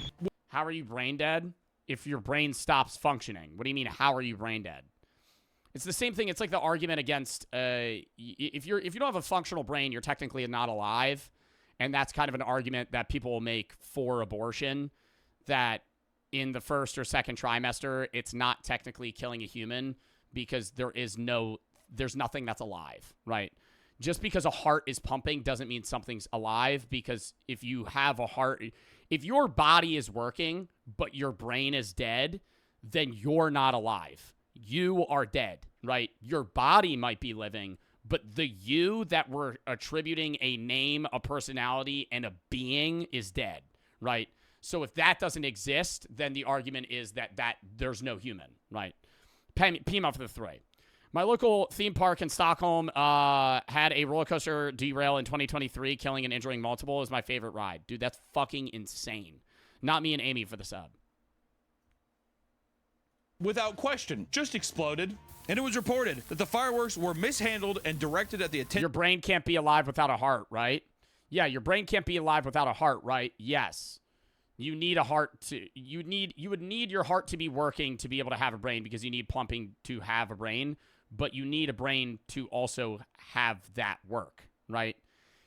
How are you brain dead? If your brain stops functioning. What do you mean, how are you brain dead? It's the same thing. It's like the argument against if you don't have a functional brain, you're technically not alive. And that's kind of an argument that people will make for abortion, that in the first or second trimester, it's not technically killing a human because there's nothing that's alive, right? Just because a heart is pumping doesn't mean something's alive, because if you have a heart, if your body is working, but your brain is dead, then you're not alive. You are dead, right? Your body might be living, but the you that we're attributing a name, a personality, and a being is dead, right? So if that doesn't exist, then the argument is that there's no human, right? Pima for the 3. My local theme park in Stockholm had a roller coaster derail in 2023, killing and injuring multiple. It was my favorite ride. Dude, that's fucking insane. Not me and Amy for the sub. Without question, just exploded. And it was reported that the fireworks were mishandled and directed at the attention. Your brain can't be alive without a heart, right? Yeah, your brain can't be alive without a heart, right? Yes. You need a heart to, you would need your heart to be working to be able to have a brain, because you need pumping to have a brain, but you need a brain to also have that work, right?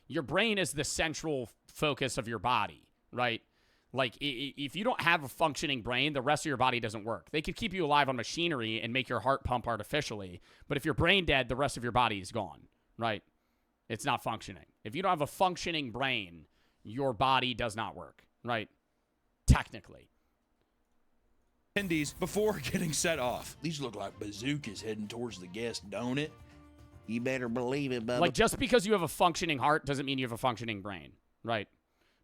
Your brain is the central focus of your body, right? Like, if you don't have a functioning brain, the rest of your body doesn't work. They could keep you alive on machinery and make your heart pump artificially, but if you're brain dead, the rest of your body is gone, right? It's not functioning. If you don't have a functioning brain, your body does not work, right? Technically. Attendees before getting set off. These look like bazookas heading towards the guest, don't it? You better believe it, Bubba. Like, just because you have a functioning heart doesn't mean you have a functioning brain, right?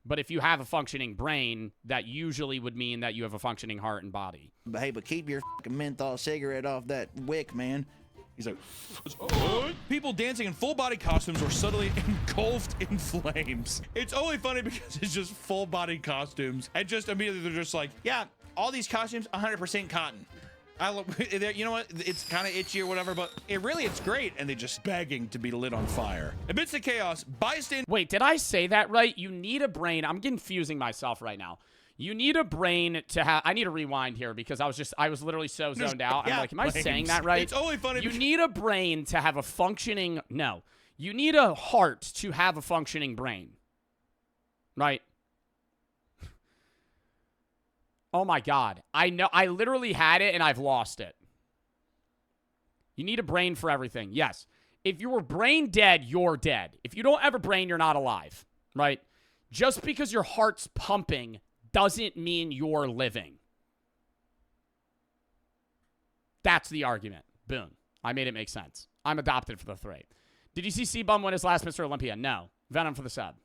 But if you have a functioning brain, that usually would mean that you have a functioning heart and body. But hey, but keep your fucking menthol cigarette off that wick, man. He's like, people dancing in full body costumes were suddenly engulfed in flames. It's only funny because it's just full body costumes. And just immediately they're just like, yeah, all these costumes, 100% cotton. You know what? It's kind of itchy or whatever, but it's great. And they're just begging to be lit on fire. Amidst the chaos, bystanders. Wait, did I say that right? You need a brain. I'm confusing myself right now. You need a brain to have. I need to rewind here because I was literally so zoned out. I'm like, am I saying that right? It's only funny. You need a brain to have a functioning. No, you need a heart to have a functioning brain. Right? Oh my God. I know. I literally had it and I've lost it. You need a brain for everything. Yes. If you were brain dead, you're dead. If you don't have a brain, you're not alive, right? Just because your heart's pumping doesn't mean you're living. That's the argument. Boom. I made it make sense. I'm adopted for the three. Did you see C-Bum win his last Mr. Olympia? No. Venom for the sub.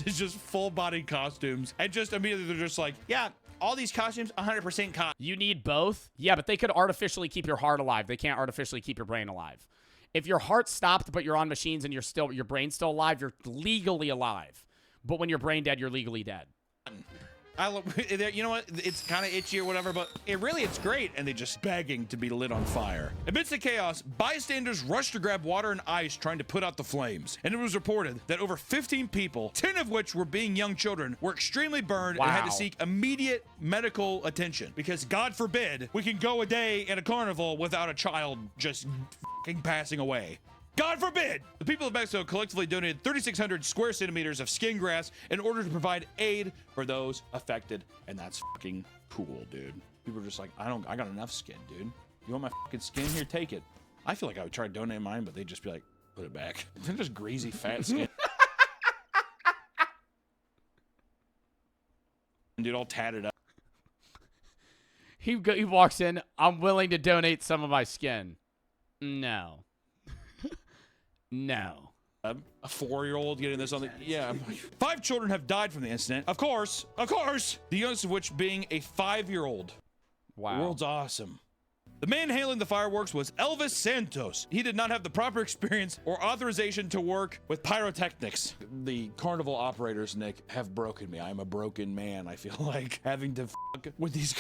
It's just full-body costumes. And just immediately they're just like, yeah, all these costumes, 100% cost. You need both? Yeah, but they could artificially keep your heart alive. They can't artificially keep your brain alive. If your heart stopped, but you're on machines and your brain's still alive, you're legally alive. But when you're brain dead, you're legally dead. You know what? It's kind of itchy or whatever, but it's great. And they just begging to be lit on fire. Amidst the chaos, bystanders rushed to grab water and ice trying to put out the flames. And it was reported that over 15 people, 10 of which were being young children, were extremely burned and had to seek immediate medical attention. Because God forbid we can go a day in a carnival without a child just fucking passing away. God forbid! The people of Mexico collectively donated 3,600 square centimeters of skin grass in order to provide aid for those affected. And that's fucking cool, dude. People are just like, I got enough skin, dude. You want my fucking skin? Here, take it. I feel like I would try to donate mine, but they'd just be like, put it back. They're just greasy, fat skin. Dude, all tatted up. He walks in, I'm willing to donate some of my skin. No. No. A 4-year-old getting this on the... Yeah. 5 children have died from the incident. Of course. The youngest of which being a 5-year-old. Wow. The world's awesome. The man hailing the fireworks was Elvis Santos. He did not have the proper experience or authorization to work with pyrotechnics. The carnival operators, Nick, have broken me. I'm a broken man, I feel like, having to fuck with these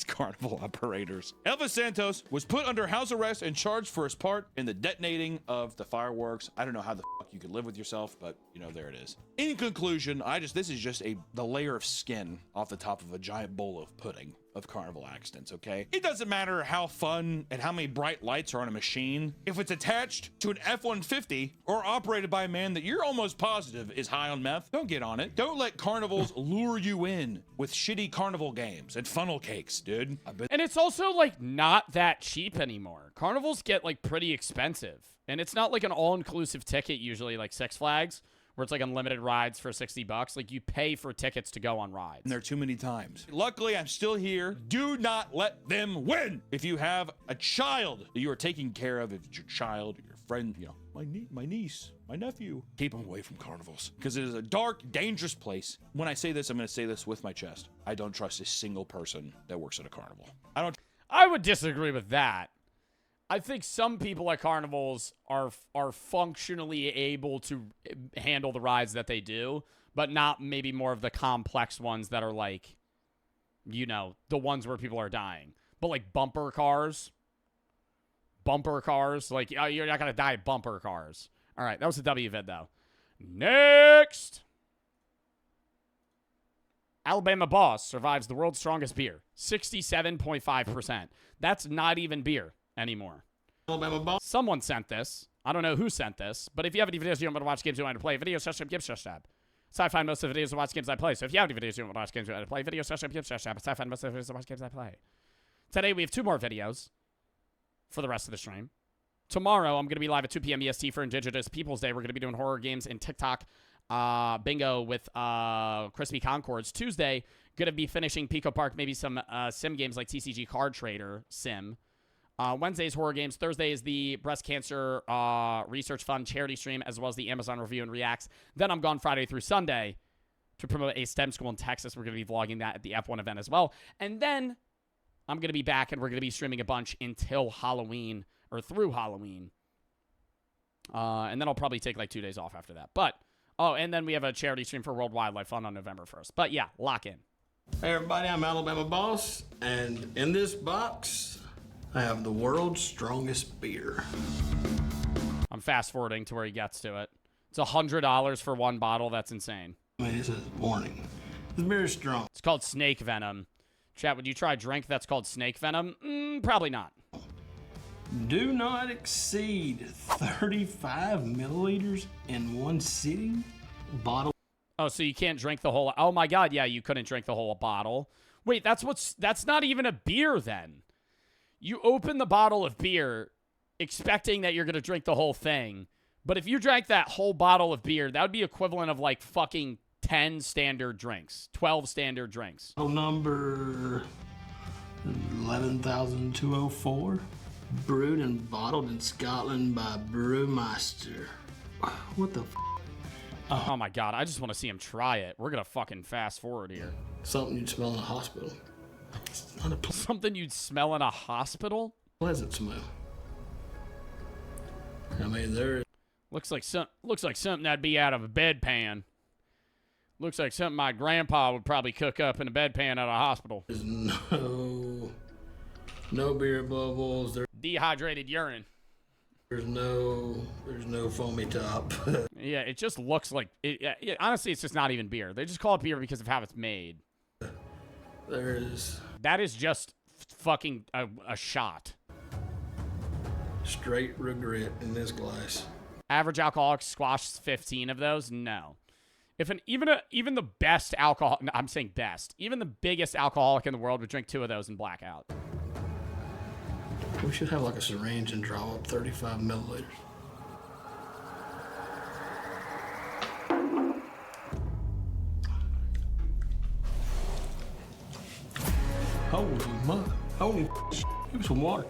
carnival operators. Elvis Santos was put under house arrest and charged for his part in the detonating of the fireworks. I don't know how the fuck you could live with yourself, but, you know, there it is. In conclusion, this is just the layer of skin off the top of a giant bowl of pudding of carnival accidents, okay? It doesn't matter how fun and how many bright lights are on a machine. If it's attached to an F-150 or operated by a man that you're almost positive is high on meth, don't get on it. Don't let carnivals lure you in with shitty carnival games and funnel cakes, dude. And it's also, like, not that cheap anymore. Carnivals get, like, pretty expensive. And it's not like an all-inclusive ticket usually, like Six Flags, where it's like unlimited rides for $60. Like, you pay for tickets to go on rides. And there are too many times. Luckily, I'm still here. Do not let them win. If you have a child that you are taking care of, if it's your child, your friend, you know, my niece, my nephew, keep them away from carnivals. Because it is a dark, dangerous place. When I say this, I'm going to say this with my chest. I don't trust a single person that works at a carnival. I would disagree with that. I think some people at carnivals are functionally able to handle the rides that they do, but not maybe more of the complex ones that are like, you know, the ones where people are dying. But like bumper cars, like, you're not going to die at bumper cars. All right, that was a W vid, though. Next! Alabama Boss survives the world's strongest beer. 67.5%. That's not even beer anymore. Alabama Boss. Someone sent this. I don't know who sent this, but if you have any videos you want to watch, games you want to play, video session, give tab. So I find most of the videos to watch games I play. So if you have any videos you want to watch, games you want to play, video session, give tab. So I find most of the videos to watch games I play. Today we have 2 more videos for the rest of the stream. Tomorrow I'm going to be live at 2 p.m. EST for Indigenous Peoples Day. We're going to be doing horror games in TikTok bingo with Crispy Concords. Tuesday, going to be finishing Pico Park, maybe some sim games like TCG Card Trader Sim. Wednesday's horror games. Thursday is the breast cancer research fund charity stream, as well as the Amazon review and reacts. Then I'm gone Friday through Sunday to promote a STEM school in Texas. We're going to be vlogging that at the F1 event as well. And then I'm going to be back, and we're going to be streaming a bunch until Halloween, or through Halloween. And then I'll probably take like 2 days off after that. But, and then we have a charity stream for World Wildlife Fund on November 1st. But yeah, lock in. Hey everybody, I'm Alabama Boss, and in this box, I have the world's strongest beer. I'm fast forwarding to where he gets to it. It's $100 for one bottle. That's insane. I mean, it says warning. This beer is strong. It's called Snake Venom. Chat, would you try a drink that's called Snake Venom? Probably not. Do not exceed 35 milliliters in one sitting. Bottle. Oh, so you can't drink the whole... Oh my god, yeah, you couldn't drink the whole bottle. Wait, that's not even a beer then. You open the bottle of beer, expecting that you're going to drink the whole thing. But if you drank that whole bottle of beer, that would be equivalent of like fucking 10 standard drinks, 12 standard drinks. Number 11,204. Brewed and bottled in Scotland by Brewmaster. What the f? Oh my god, I just want to see him try it. We're going to fucking fast forward here. Something you'd smell in a hospital. It's not a Something you'd smell in a hospital? pleasant smell. I mean, there Looks like something that'd be out of a bedpan. Looks like something my grandpa would probably cook up in a bedpan at a hospital. is no beer bubbles. Dehydrated urine. There's no foamy top. Yeah, it just looks like honestly, it's just not even beer. They just call it beer because of how it's made. That is just fucking a shot. Straight regret in this glass. Average alcoholic squashes 15 of those? No. If even the best alcohol, no, I'm saying best, even the biggest alcoholic in the world would drink 2 of those and black out. We should have like a syringe and draw up 35 milliliters. Holy give me some water.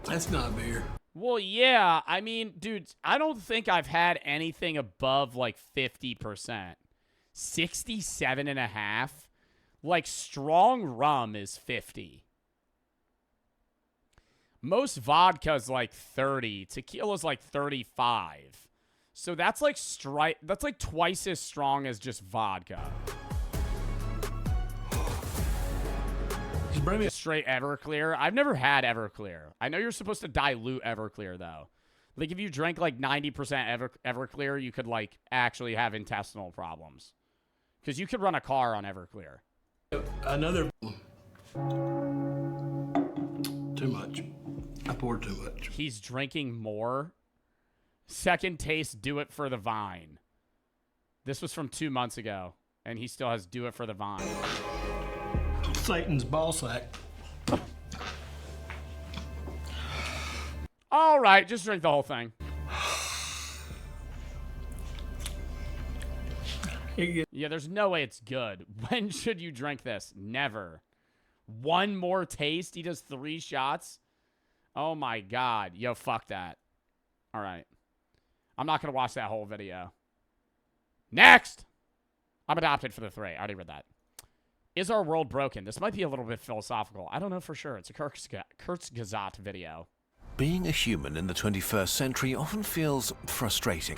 That's not beer. Well, yeah, I mean, dude, I don't think I've had anything above like 50%. 67.5? Like, strong rum is 50. Most vodka's like 30. Tequila's like 35. So that's like that's like twice as strong as just vodka. Just bring me a straight Everclear. I've never had Everclear. I know you're supposed to dilute Everclear though. Like if you drank like 90% Everclear, you could like actually have intestinal problems. Because you could run a car on Everclear. Another. Too much. I poured too much. He's drinking more. Second taste, do it for the vine. This was from 2 months ago, and he still has do it for the vine. Satan's ball sack. All right, just drink the whole thing. Yeah, there's no way it's good. When should you drink this? Never. One more taste? He does 3 shots? Oh my god. Yo, fuck that. All right. I'm not going to watch that whole video. Next! I'm adopted for the 3. I already read that. Is our world broken? This might be a little bit philosophical. I don't know for sure. It's a Kurzgesagt video. Being a human in the 21st century often feels frustrating.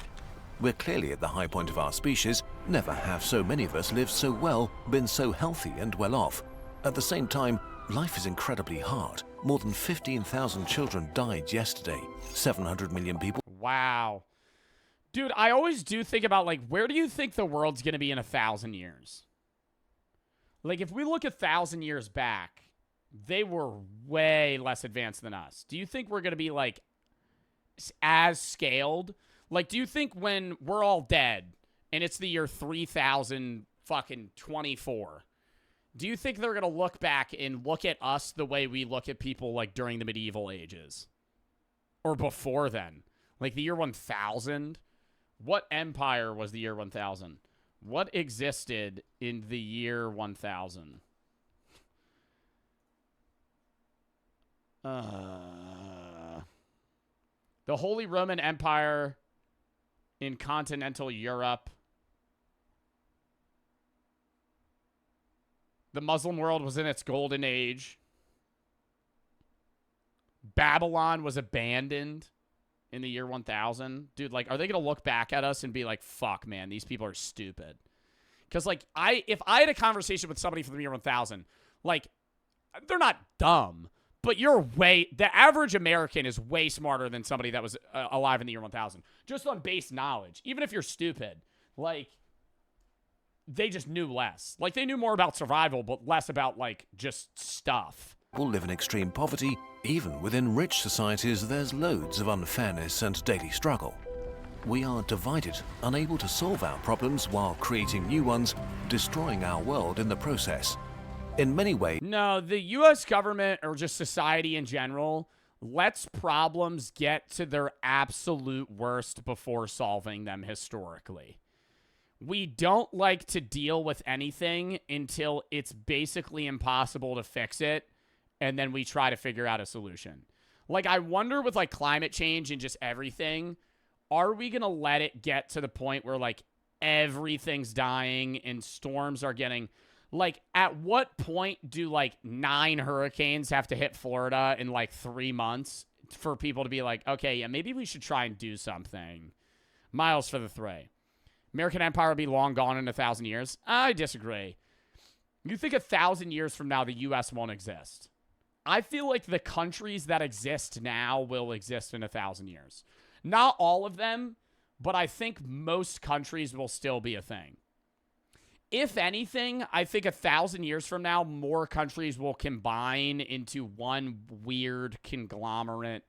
We're clearly at the high point of our species. Never have so many of us lived so well, been so healthy and well off. At the same time, life is incredibly hard. More than 15,000 children died yesterday. 700 million people. Wow. Dude, I always do think about, like, where do you think the world's going to be in 1,000 years? Like, if we look 1,000 years back, they were way less advanced than us. Do you think we're going to be, like, as scaled? Like, do you think when we're all dead and it's the year 3000 fucking 24, do you think they're going to look back and look at us the way we look at people, like, during the medieval ages? Or before then? Like, the year 1000? What empire was the year 1000? What existed in the year 1000? The Holy Roman Empire in continental Europe. The Muslim world was in its golden age. Babylon was abandoned in the year 1000. Dude, like, are they going to look back at us and be like, fuck, man, these people are stupid? Because, like, if I had a conversation with somebody from the year 1000, like, they're not dumb, but the average American is way smarter than somebody that was alive in the year 1000. Just on base knowledge. Even if you're stupid, like, they just knew less. Like, they knew more about survival, but less about, like, just stuff. People live in extreme poverty. Even within rich societies, there's loads of unfairness and daily struggle. We are divided, unable to solve our problems while creating new ones, destroying our world in the process. In many ways... No, the U.S. government, or just society in general, lets problems get to their absolute worst before solving them historically. We don't like to deal with anything until it's basically impossible to fix it, and then we try to figure out a solution. Like, I wonder with, like, climate change and just everything, are we going to let it get to the point where, like, everything's dying and storms are getting... Like, at what point do, like, 9 hurricanes have to hit Florida in, like, 3 months for people to be like, okay, yeah, maybe we should try and do something? Miles for the 3. American Empire will be long gone in 1,000 years? I disagree. You think 1,000 years from now the U.S. won't exist? I feel like the countries that exist now will exist in 1,000 years. Not all of them, but I think most countries will still be a thing. If anything, I think 1,000 years from now, more countries will combine into one weird conglomerate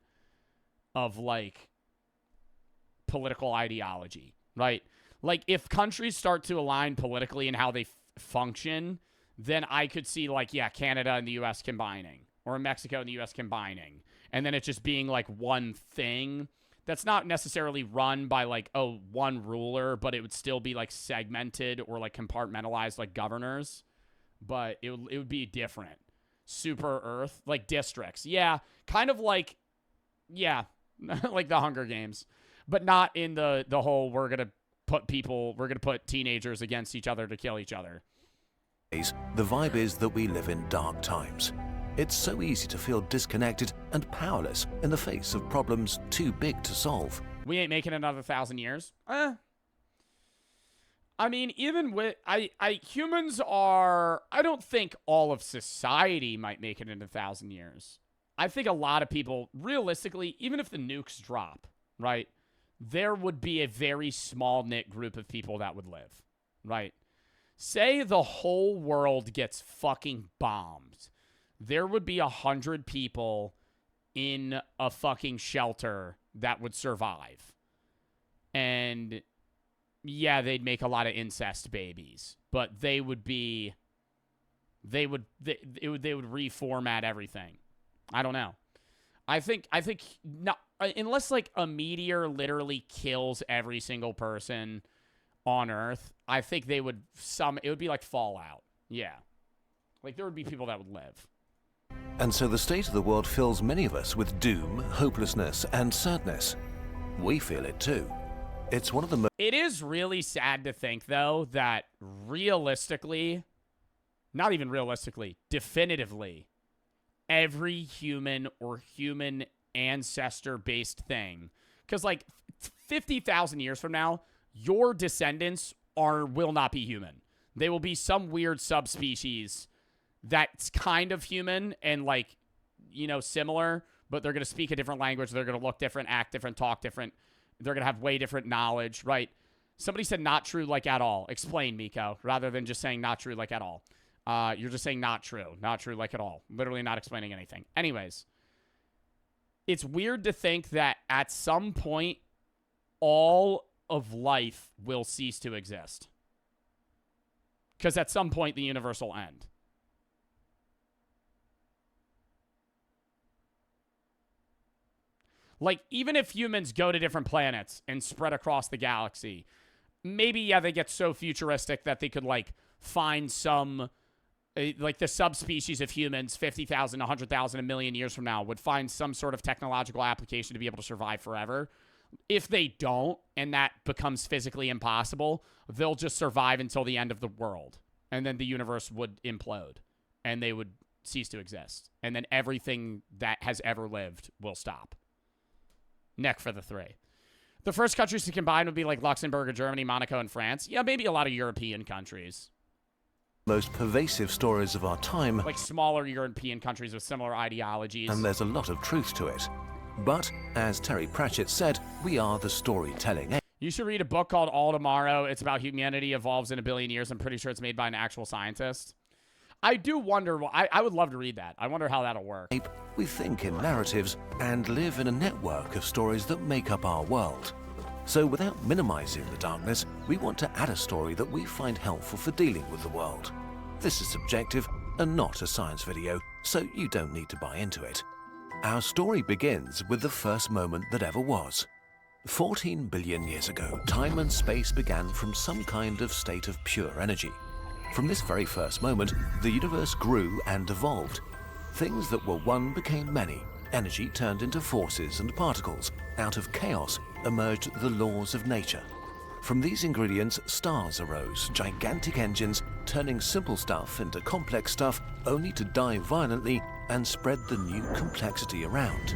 of, like, political ideology, right? Like, if countries start to align politically in how they function, then I could see, like, yeah, Canada and the U.S. combining, or Mexico and the U.S. combining, and then it just being, like, one thing that's not necessarily run by, like, oh, one ruler, but it would still be, like, segmented or, like, compartmentalized, like, governors. But it would be different. Super Earth, like, districts. Yeah, kind of like, yeah, like the Hunger Games. But not in the whole, we're going to put teenagers against each other to kill each other. The vibe is that we live in dark times. It's so easy to feel disconnected and powerless in the face of problems too big to solve. We ain't making another 1,000 years. I mean, even with... humans are... I don't think all of society might make it in 1,000 years. I think a lot of people, realistically, even if the nukes drop, right, there would be a very small-knit group of people that would live, right? Say the whole world gets fucking bombed. There would be 100 people in a fucking shelter that would survive. And yeah, they'd make a lot of incest babies, but they would reformat everything. I don't know. I think not, unless like a meteor literally kills every single person on Earth, I think it would be like Fallout. Yeah. Like there would be people that would live. And so the state of the world fills many of us with doom, hopelessness, and sadness. We feel it too. It's one of the most... It is really sad to think, though, that realistically, not even realistically, definitively, every human or human ancestor-based thing, because like 50,000 years from now, your descendants will not be human. They will be some weird subspecies that's kind of human and, like, you know, similar, but they're going to speak a different language. They're going to look different, act different, talk different. They're going to have way different knowledge, right? Somebody said not true, like, at all. Explain, Miko, rather than just saying not true, like, at all. You're just saying not true, like, at all. Literally not explaining anything. Anyways, it's weird to think that at some point, all of life will cease to exist. Because at some point, the universe will end. Like, even if humans go to different planets and spread across the galaxy, maybe, yeah, they get so futuristic that they could, like, find some, like, the subspecies of humans 50,000, 100,000, a million years from now would find some sort of technological application to be able to survive forever. If they don't, and that becomes physically impossible, they'll just survive until the end of the world. And then the universe would implode, and they would cease to exist. And then everything that has ever lived will stop. Neck for the 3. The first countries to combine would be like Luxembourg or Germany, Monaco, and France. Yeah, maybe a lot of European countries. Most pervasive stories of our time. Like smaller European countries with similar ideologies. And there's a lot of truth to it. But, as Terry Pratchett said, we are the storytelling. You should read a book called All Tomorrow. It's about humanity evolves in 1 billion years. I'm pretty sure it's made by an actual scientist. I do wonder, I would love to read that. I wonder how that'll work. We think in narratives and live in a network of stories that make up our world. So without minimizing the darkness, we want to add a story that we find helpful for dealing with the world. This is subjective and not a science video, so you don't need to buy into it. Our story begins with the first moment that ever was. 14 billion years ago, time and space began from some kind of state of pure energy. From this very first moment, the universe grew and evolved. Things that were one became many. Energy turned into forces and particles. Out of chaos emerged the laws of nature. From these ingredients, stars arose, gigantic engines, turning simple stuff into complex stuff, only to die violently and spread the new complexity around.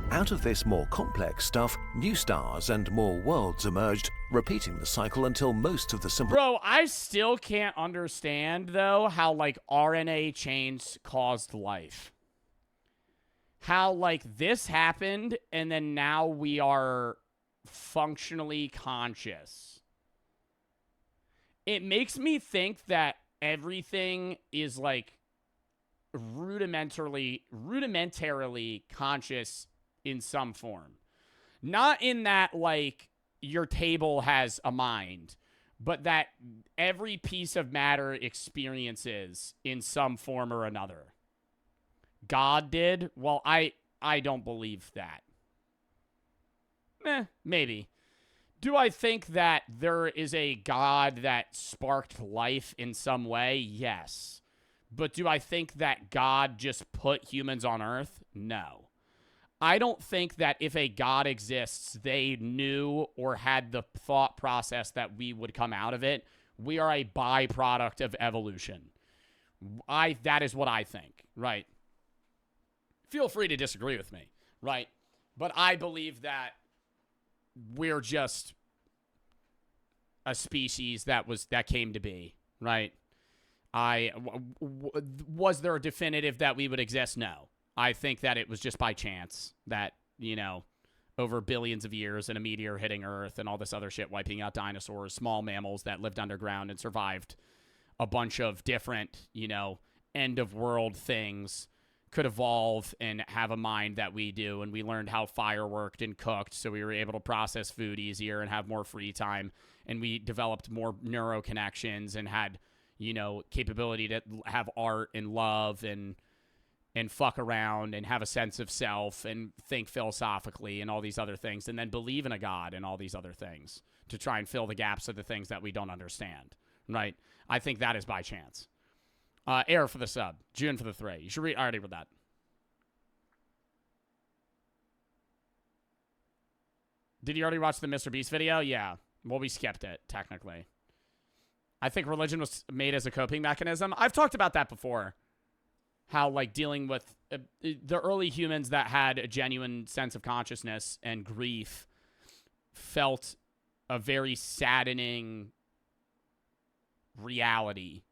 Out of this more complex stuff, new stars and more worlds emerged, repeating the cycle until most of the simple— Bro, I still can't understand, though, how, like, RNA chains caused life. How, like, this happened, and then now we are functionally conscious. It makes me think that everything is, like, rudimentarily conscious in some form. Not in that, like, your table has a mind, but that every piece of matter experiences in some form or another. God did? Well, I don't believe that. Maybe. Do I think that there is a God that sparked life in some way? Yes. But do I think that God just put humans on Earth? No. I don't think that if a God exists, they knew or had the thought process that we would come out of it. We are a byproduct of evolution. That is what I think, right? Feel free to disagree with me, right? But I believe that we're just a species that came to be, right? Was there a definitive that we would exist? No. I think that it was just by chance that, you know, over billions of years and a meteor hitting Earth and all this other shit wiping out dinosaurs, small mammals that lived underground and survived a bunch of different, you know, end-of-world things could evolve and have a mind that we do. And we learned how fire worked and cooked, so we were able to process food easier and have more free time. And we developed more neuro connections and had, you know, capability to have art and love and fuck around and have a sense of self and think philosophically and all these other things, and then believe in a God and all these other things to try and fill the gaps of the things that we don't understand, right? I think that is by chance. Air for the sub. June for the 3. You should read. I already read that. Did you already watch the MrBeast video? Yeah. Well, we skipped it, technically. I think religion was made as a coping mechanism. I've talked about that before. How, like, dealing with the early humans that had a genuine sense of consciousness and grief felt a very saddening reality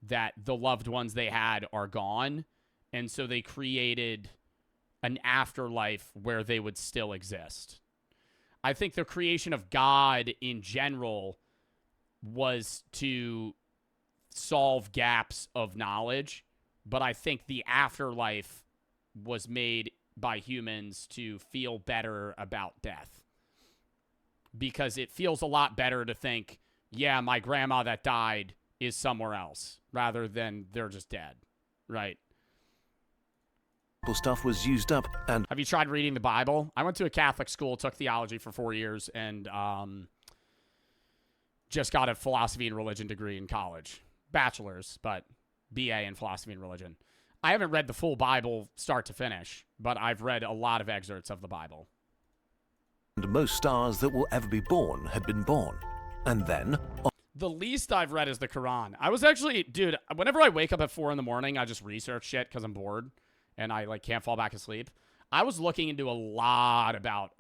that the loved ones they had are gone. And so they created an afterlife where they would still exist. I think the creation of God in general was to solve gaps of knowledge. But I think the afterlife was made by humans to feel better about death. Because it feels a lot better to think, yeah, my grandma that died is somewhere else, rather than they're just dead, right? Stuff was used up and— Have you tried reading the Bible? I went to a Catholic school, took theology for 4 years, and just got a philosophy and religion degree in college. Bachelor's, but BA in philosophy and religion. I haven't read the full Bible start to finish, but I've read a lot of excerpts of the Bible. And most stars that will ever be born had been born. And then— The least I've read is the Quran. I was actually, dude, whenever I wake up at 4 in the morning, I just research shit because I'm bored and I, like, can't fall back asleep. I was looking into a lot about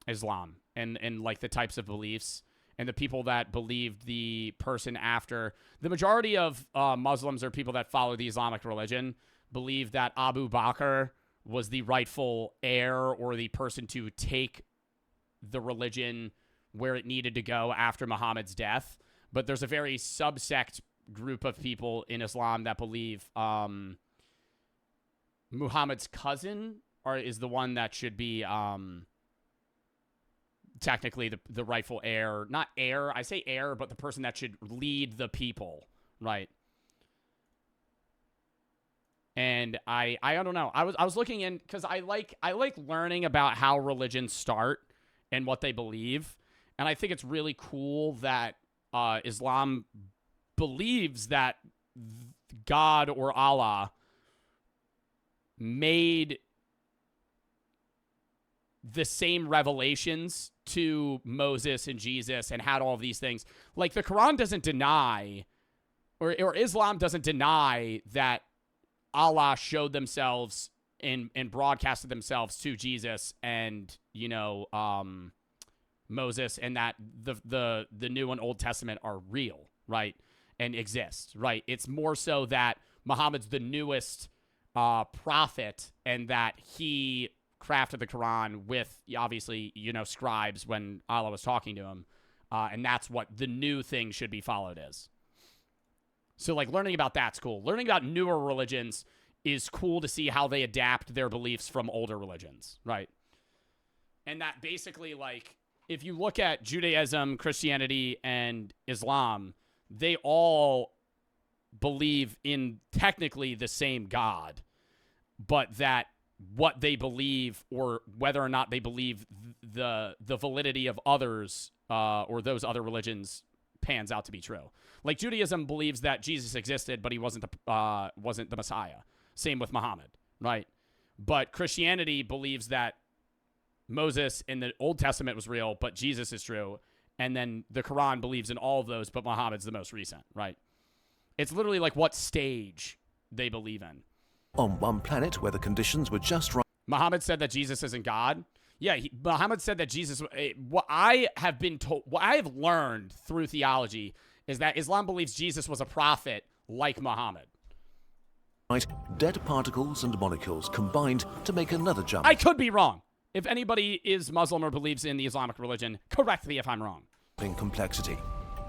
Islam and like, the types of beliefs and the people that believed the person after. The majority of Muslims or people that follow the Islamic religion believe that Abu Bakr was the rightful heir or the person to take the religion where it needed to go after Muhammad's death. But there's a very subsect group of people in Islam that believe Muhammad's cousin is the one that should be technically the rightful heir. Not heir, I say heir, but the person that should lead the people, right? And I don't know. I was looking in because I like learning about how religions start and what they believe. And I think it's really cool that Islam believes that God or Allah made the same revelations to Moses and Jesus and had all of these things. Like the Quran doesn't deny, or Islam doesn't deny that Allah showed themselves and broadcasted themselves to Jesus and, you know, Moses, and that the New and Old Testament are real, right, and exist, right? It's more so that Muhammad's the newest prophet, and that he crafted the Quran with, obviously, you know, scribes when Allah was talking to him, and that's what the new thing should be followed as. So, like, learning about that's cool. Learning about newer religions is cool to see how they adapt their beliefs from older religions, right? And that basically, like, if you look at Judaism, Christianity, and Islam, they all believe in technically the same God, but that what they believe, or whether or not they believe the validity of others or those other religions pans out to be true. Like Judaism believes that Jesus existed, but he wasn't the Messiah. Same with Muhammad, right? But Christianity believes that Moses in the Old Testament was real, but Jesus is true. And then the Quran believes in all of those, but Muhammad's the most recent, right? It's literally like what stage they believe in. On one planet where the conditions were just right. Muhammad said that Jesus isn't God. Yeah, Muhammad said that Jesus... What I have been told... What I have learned through theology is that Islam believes Jesus was a prophet like Muhammad. Right, dead particles and molecules combined to make another jump. I could be wrong. If anybody is Muslim or believes in the Islamic religion, correct me if I'm wrong. In complexity.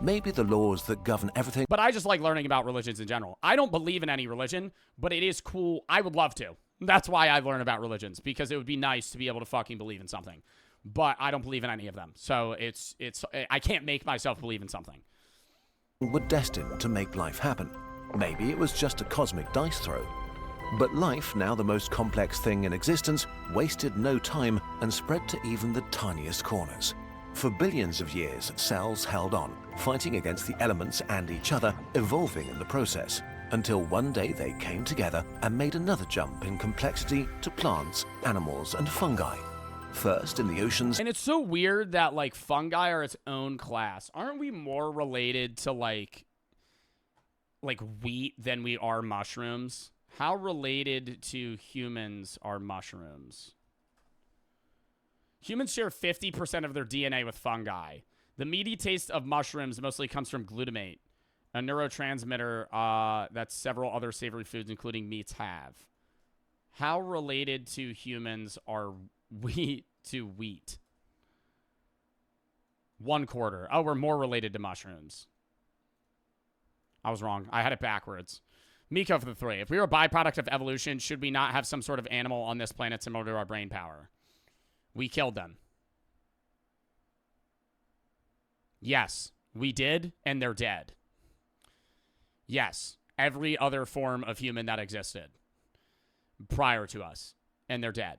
Maybe the laws that govern everything. But I just like learning about religions in general. I don't believe in any religion, but it is cool. I would love to. That's why I learn about religions, because it would be nice to be able to fucking believe in something. But I don't believe in any of them. So I can't make myself believe in something. Were destined to make life happen. Maybe it was just a cosmic dice throw. But life, now the most complex thing in existence, wasted no time and spread to even the tiniest corners. For billions of years, cells held on, fighting against the elements and each other, evolving in the process, until one day they came together and made another jump in complexity to plants, animals, and fungi. First in the oceans. And it's so weird that, like, fungi are its own class. Aren't we more related to, like wheat than we are mushrooms? How related to humans are mushrooms? Humans share 50% of their DNA with fungi. The meaty taste of mushrooms mostly comes from glutamate, a neurotransmitter that several other savory foods, including meats, have. How related to humans are we to wheat? 1/4. Oh, we're more related to mushrooms. I was wrong. I had it backwards. Miko for the 3. If we were a byproduct of evolution, should we not have some sort of animal on this planet similar to our brain power? We killed them. Yes, we did, and they're dead. Yes, every other form of human that existed prior to us, and they're dead.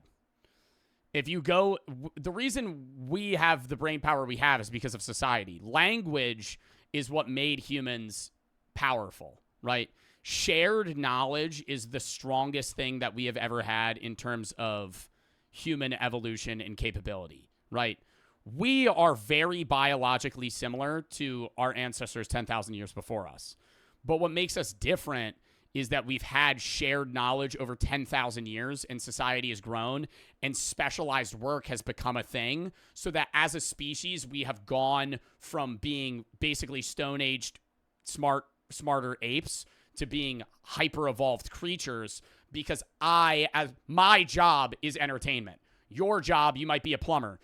If you go... The reason we have the brain power we have is because of society. Language is what made humans powerful, right? Shared knowledge is the strongest thing that we have ever had in terms of human evolution and capability, right? We are very biologically similar to our ancestors 10,000 years before us. But what makes us different is that we've had shared knowledge over 10,000 years, and society has grown, and specialized work has become a thing, so that as a species, we have gone from being basically stone-aged smarter apes to being hyper-evolved creatures, because my job is entertainment. Your job, you might be a plumber.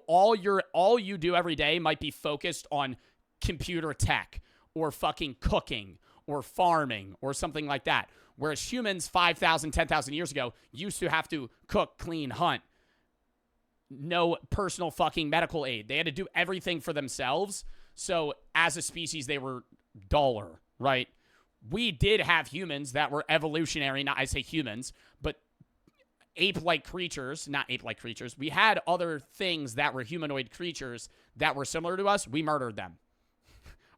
All you do every day might be focused on computer tech or fucking cooking or farming or something like that. Whereas humans 5,000, 10,000 years ago used to have to cook, clean, hunt, no personal fucking medical aid. They had to do everything for themselves. So as a species, they were duller, right? We did have humans that were evolutionary. Not I say humans, but ape-like creatures, not ape-like creatures. We had other things that were humanoid creatures that were similar to us. We murdered them.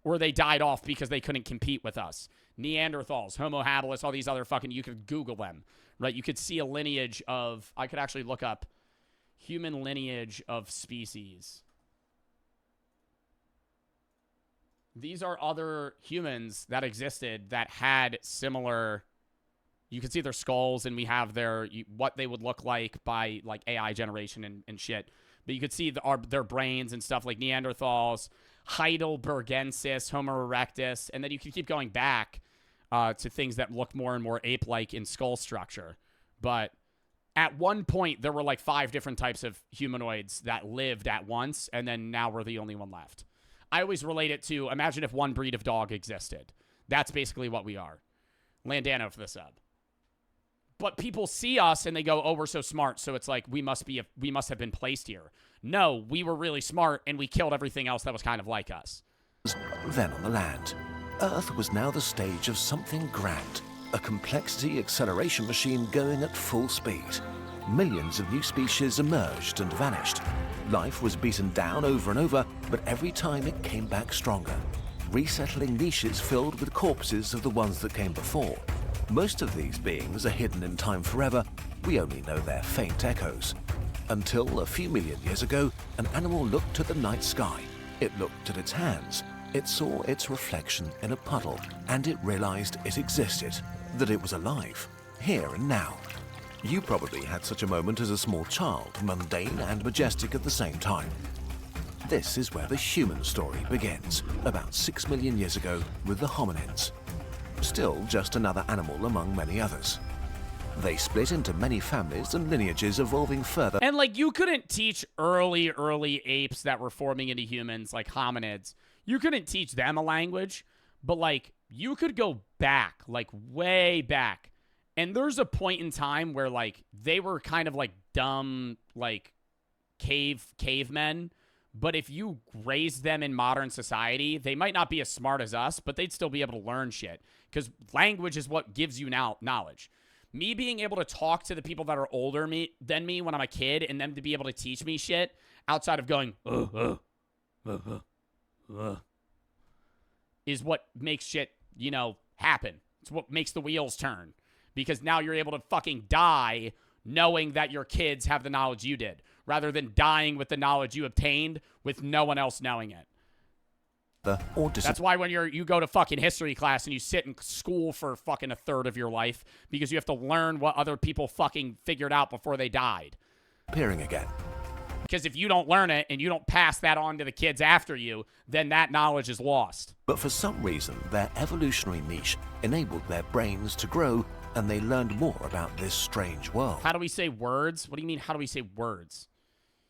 Or they died off because they couldn't compete with us. Neanderthals, Homo habilis, all these other fucking, you could Google them, right? You could see a lineage of, I could actually look up human lineage of species. These are other humans that existed that had similar, you can see their skulls, and we have their, what they would look like by like AI generation and shit. But you could see their brains and stuff like Neanderthals, Heidelbergensis, Homo erectus, and then you can keep going back to things that look more and more ape-like in skull structure. But at one point, there were like 5 different types of humanoids that lived at once, and then now we're the only one left. I always relate it to, imagine if one breed of dog existed. That's basically what we are. Landano for the sub. But people see us and they go, oh, we're so smart, so it's like we must have been placed here. No, we were really smart and we killed everything else that was kind of like us. Then on the land, Earth was now the stage of something grand, a complexity acceleration machine going at full speed. Millions of new species emerged and vanished. Life was beaten down over and over, but every time it came back stronger, resettling niches filled with corpses of the ones that came before. Most of these beings are hidden in time forever. We only know their faint echoes. Until a few million years ago, an animal looked at the night sky. It looked at its hands. It saw its reflection in a puddle, and it realized it existed, that it was alive, here and now. You probably had such a moment as a small child, mundane and majestic at the same time. This is where the human story begins, about 6 million years ago with the hominids. Still just another animal among many others. They split into many families and lineages, evolving further. And like, you couldn't teach early apes that were forming into humans, like hominids. You couldn't teach them a language, but like, you could go back, like way back. And there's a point in time where like, they were kind of like dumb, like cavemen. But if you raised them in modern society, they might not be as smart as us, but they'd still be able to learn shit. Because language is what gives you now knowledge. Me being able to talk to the people that are older than me when I'm a kid, and them to be able to teach me shit outside of going, is what makes shit, you know, happen. It's what makes the wheels turn. Because now you're able to fucking die knowing that your kids have the knowledge you did, rather than dying with the knowledge you obtained with no one else knowing it. That's why when you go to fucking history class and you sit in school for fucking a third of your life, because you have to learn what other people fucking figured out before they died. Appearing again. Because if you don't learn it and you don't pass that on to the kids after you, then that knowledge is lost. But for some reason, their evolutionary niche enabled their brains to grow, and they learned more about this strange world. How do we say words? What do you mean, how do we say words?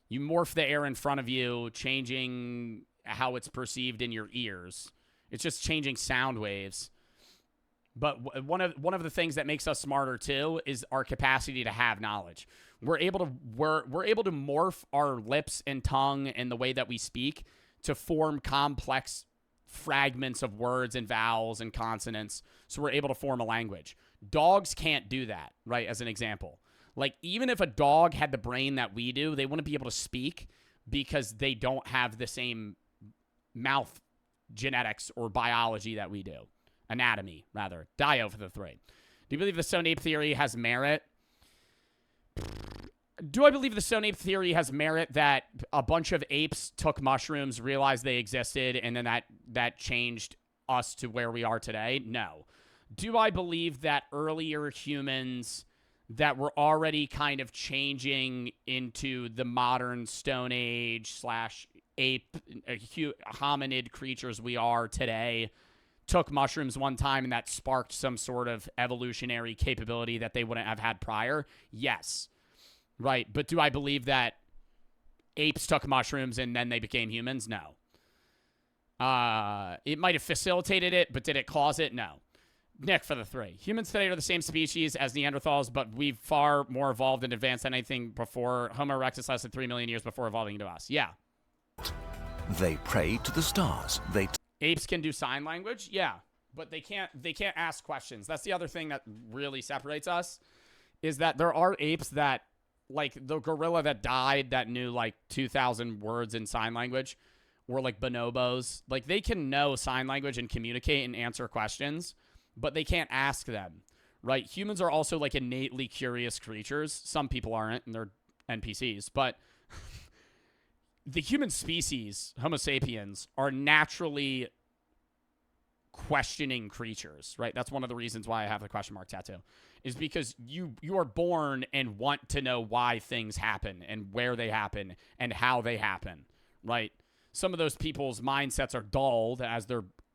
You morph the air in front of you, changing how it's perceived in your ears. It's just changing sound waves. But one of the things that makes us smarter too is our capacity to have knowledge. We're able to morph our lips and tongue and the way that we speak to form complex fragments of words and vowels and consonants. So we're able to form a language. Dogs can't do that, right? As an example, like even if a dog had the brain that we do, they wouldn't be able to speak because they don't have the same mouth genetics or biology that we do. Anatomy, rather. Dio for the 3. Do you believe the stone ape theory has merit? Do I believe the stone ape theory has merit that a bunch of apes took mushrooms, realized they existed, and then that changed us to where we are today? No. Do I believe that earlier humans that were already kind of changing into the modern Stone Age / ape, hominid creatures we are today took mushrooms one time and that sparked some sort of evolutionary capability that they wouldn't have had prior? Yes. Right. But do I believe that apes took mushrooms and then they became humans? No. It might have facilitated it, but did it cause it? No. Nick for the 3. Humans today are the same species as Neanderthals, but we've far more evolved and advanced than anything before. Homo erectus less than 3 million years before evolving into us. Yeah. They pray to the stars. Apes can do sign language. Yeah. But they can't ask questions. That's the other thing that really separates us, is that there are apes that, like the gorilla that died that knew like 2,000 words in sign language, or like bonobos. Like they can know sign language and communicate and answer questions, but they can't ask them, right? Humans are also like innately curious creatures. Some people aren't, and they're NPCs, but the human species, Homo sapiens, are naturally questioning creatures, right? That's one of the reasons why I have the question mark tattoo, is because you are born and want to know why things happen and where they happen and how they happen, right? Some of those people's mindsets are dulled as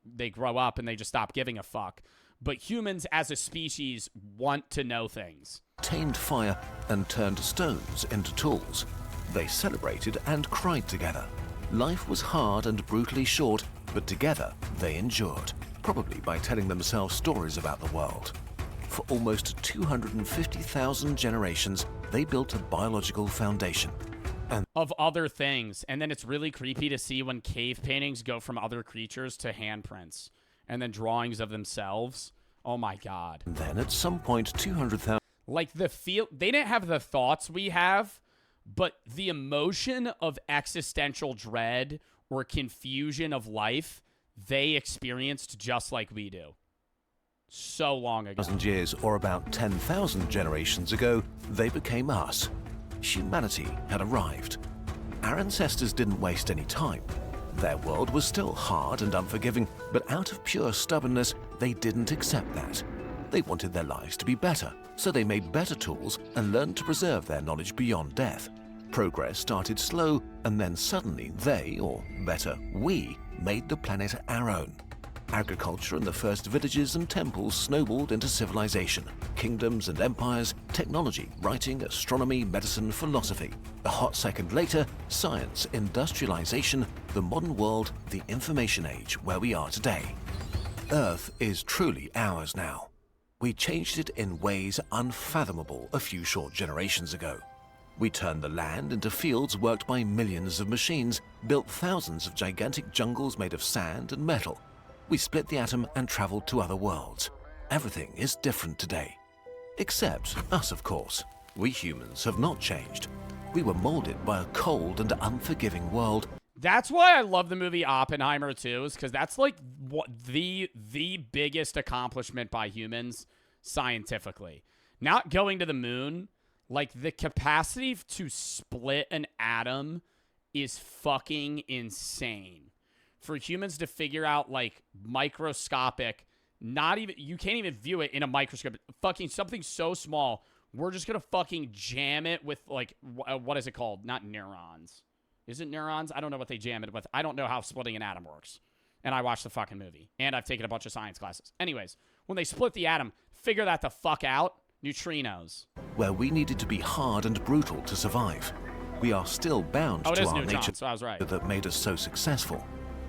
they grow up and they just stop giving a fuck. But humans as a species want to know things. Tamed fire and turned stones into tools. They celebrated and cried together. Life was hard and brutally short, but together they endured, probably by telling themselves stories about the world. For almost 250,000 generations, they built a biological foundation. Of other things. And then it's really creepy to see when cave paintings go from other creatures to handprints and then drawings of themselves. Oh my God. And then at some point, 200,000... Like they didn't have the thoughts we have, but the emotion of existential dread or confusion of life, they experienced just like we do. So long ago. 1,000 years, or about 10,000 generations ago, they became us. Humanity had arrived. Our ancestors didn't waste any time. Their world was still hard and unforgiving, but out of pure stubbornness, they didn't accept that. They wanted their lives to be better, so they made better tools and learned to preserve their knowledge beyond death. Progress started slow, and then suddenly they, or better, we, made the planet our own. Agriculture and the first villages and temples snowballed into civilization. Kingdoms and empires, technology, writing, astronomy, medicine, philosophy. A hot second later, science, industrialization, the modern world, the information age where we are today. Earth is truly ours now. We changed it in ways unfathomable a few short generations ago. We turned the land into fields worked by millions of machines, built thousands of gigantic jungles made of sand and metal. We split the atom and traveled to other worlds. Everything is different today. Except us, of course. We humans have not changed. We were molded by a cold and unforgiving world. That's why I love the movie Oppenheimer too, is because that's like what the biggest accomplishment by humans scientifically. Not going to the moon, like the capacity to split an atom is fucking insane. For humans to figure out like microscopic, not even, you can't even view it in a microscope, fucking something so small, we're just gonna fucking jam it with like, what is it called? Not neurons. Is it neurons? I don't know what they jam it with. I don't know how splitting an atom works. And I watched the fucking movie. And I've taken a bunch of science classes. Anyways, when they split the atom, figure that the fuck out. Neutrinos. Where we needed to be hard and brutal to survive. We are still bound to our nature so I was right. That made us so successful.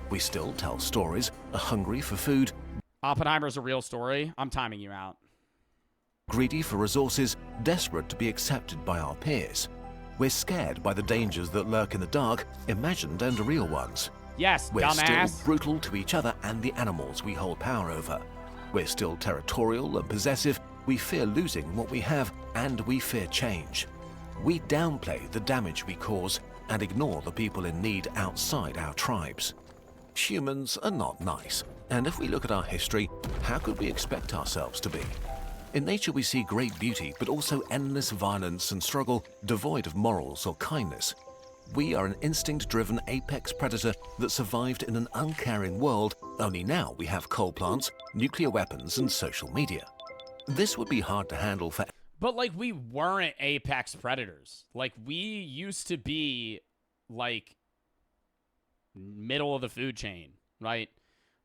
We still tell stories, are hungry for food. Oppenheimer's a real story. I'm timing you out. Greedy for resources, desperate to be accepted by our peers. We're scared by the dangers that lurk in the dark, imagined and real ones. Yes, We're dumbass. still brutal to each other and the animals we hold power over. We're still territorial and possessive. We fear losing what we have, and we fear change. We downplay the damage we cause and ignore the people in need outside our tribes. Humans are not nice, and if we look at our history, how could we expect ourselves to be? In nature we see great beauty, but also endless violence and struggle, devoid of morals or kindness. We are an instinct-driven apex predator that survived in an uncaring world, only now we have coal plants, nuclear weapons, and social media. This would be hard to handle for... But, like, we weren't apex predators. Like, we used to be, like, middle of the food chain, right?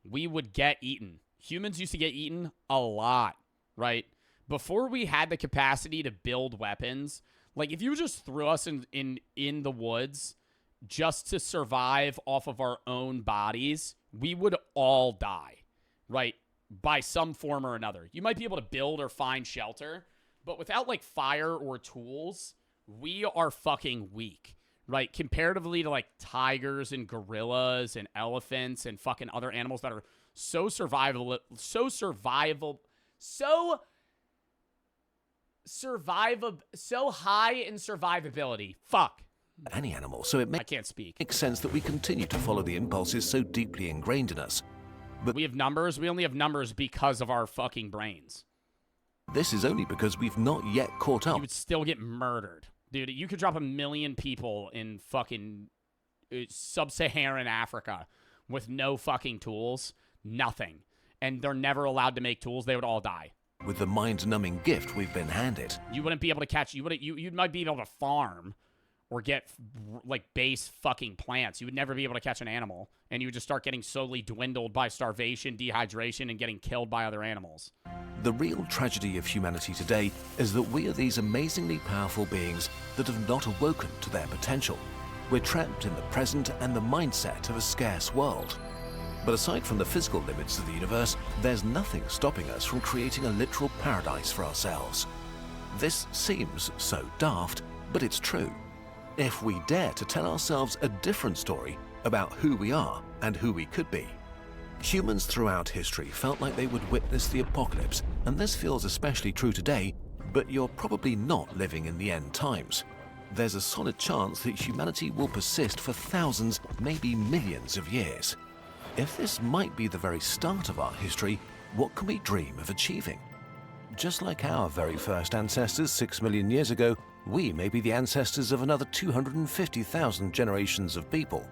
We would get eaten. Humans used to get eaten a lot, right? Before we had the capacity to build weapons, like, if you just threw us in the woods just to survive off of our own bodies, we would all die, right? by some form or another. You might be able to build or find shelter, but without like fire or tools, we are fucking weak, right? Comparatively to like tigers and gorillas and elephants and fucking other animals that are so high in survivability. Fuck. Any animal, so it I can't speak. makes sense that we continue to follow the impulses so deeply ingrained in us. But we have numbers. We only have numbers because of our fucking brains. This is only because we've not yet caught up. You would still get murdered. Dude, you could drop 1 million people in fucking sub-Saharan Africa with no fucking tools, nothing. And they're never allowed to make tools. They would all die. With the mind-numbing gift we've been handed. You wouldn't be able to catch, you might be able to farm or get like base fucking plants. You would never be able to catch an animal, and you would just start getting slowly dwindled by starvation, dehydration, and getting killed by other animals. The real tragedy of humanity today is that we are these amazingly powerful beings that have not awoken to their potential. We're trapped in the present and the mindset of a scarce world. But aside from the physical limits of the universe, there's nothing stopping us from creating a literal paradise for ourselves. This seems so daft, but it's true. If we dare to tell ourselves a different story about who we are and who we could be. Humans throughout history felt like they would witness the apocalypse, and this feels especially true today, but you're probably not living in the end times. There's a solid chance that humanity will persist for thousands, maybe millions of years. If this might be the very start of our history, what can we dream of achieving? Just like our very first ancestors 6 million years ago, we may be the ancestors of another 250,000 generations of people.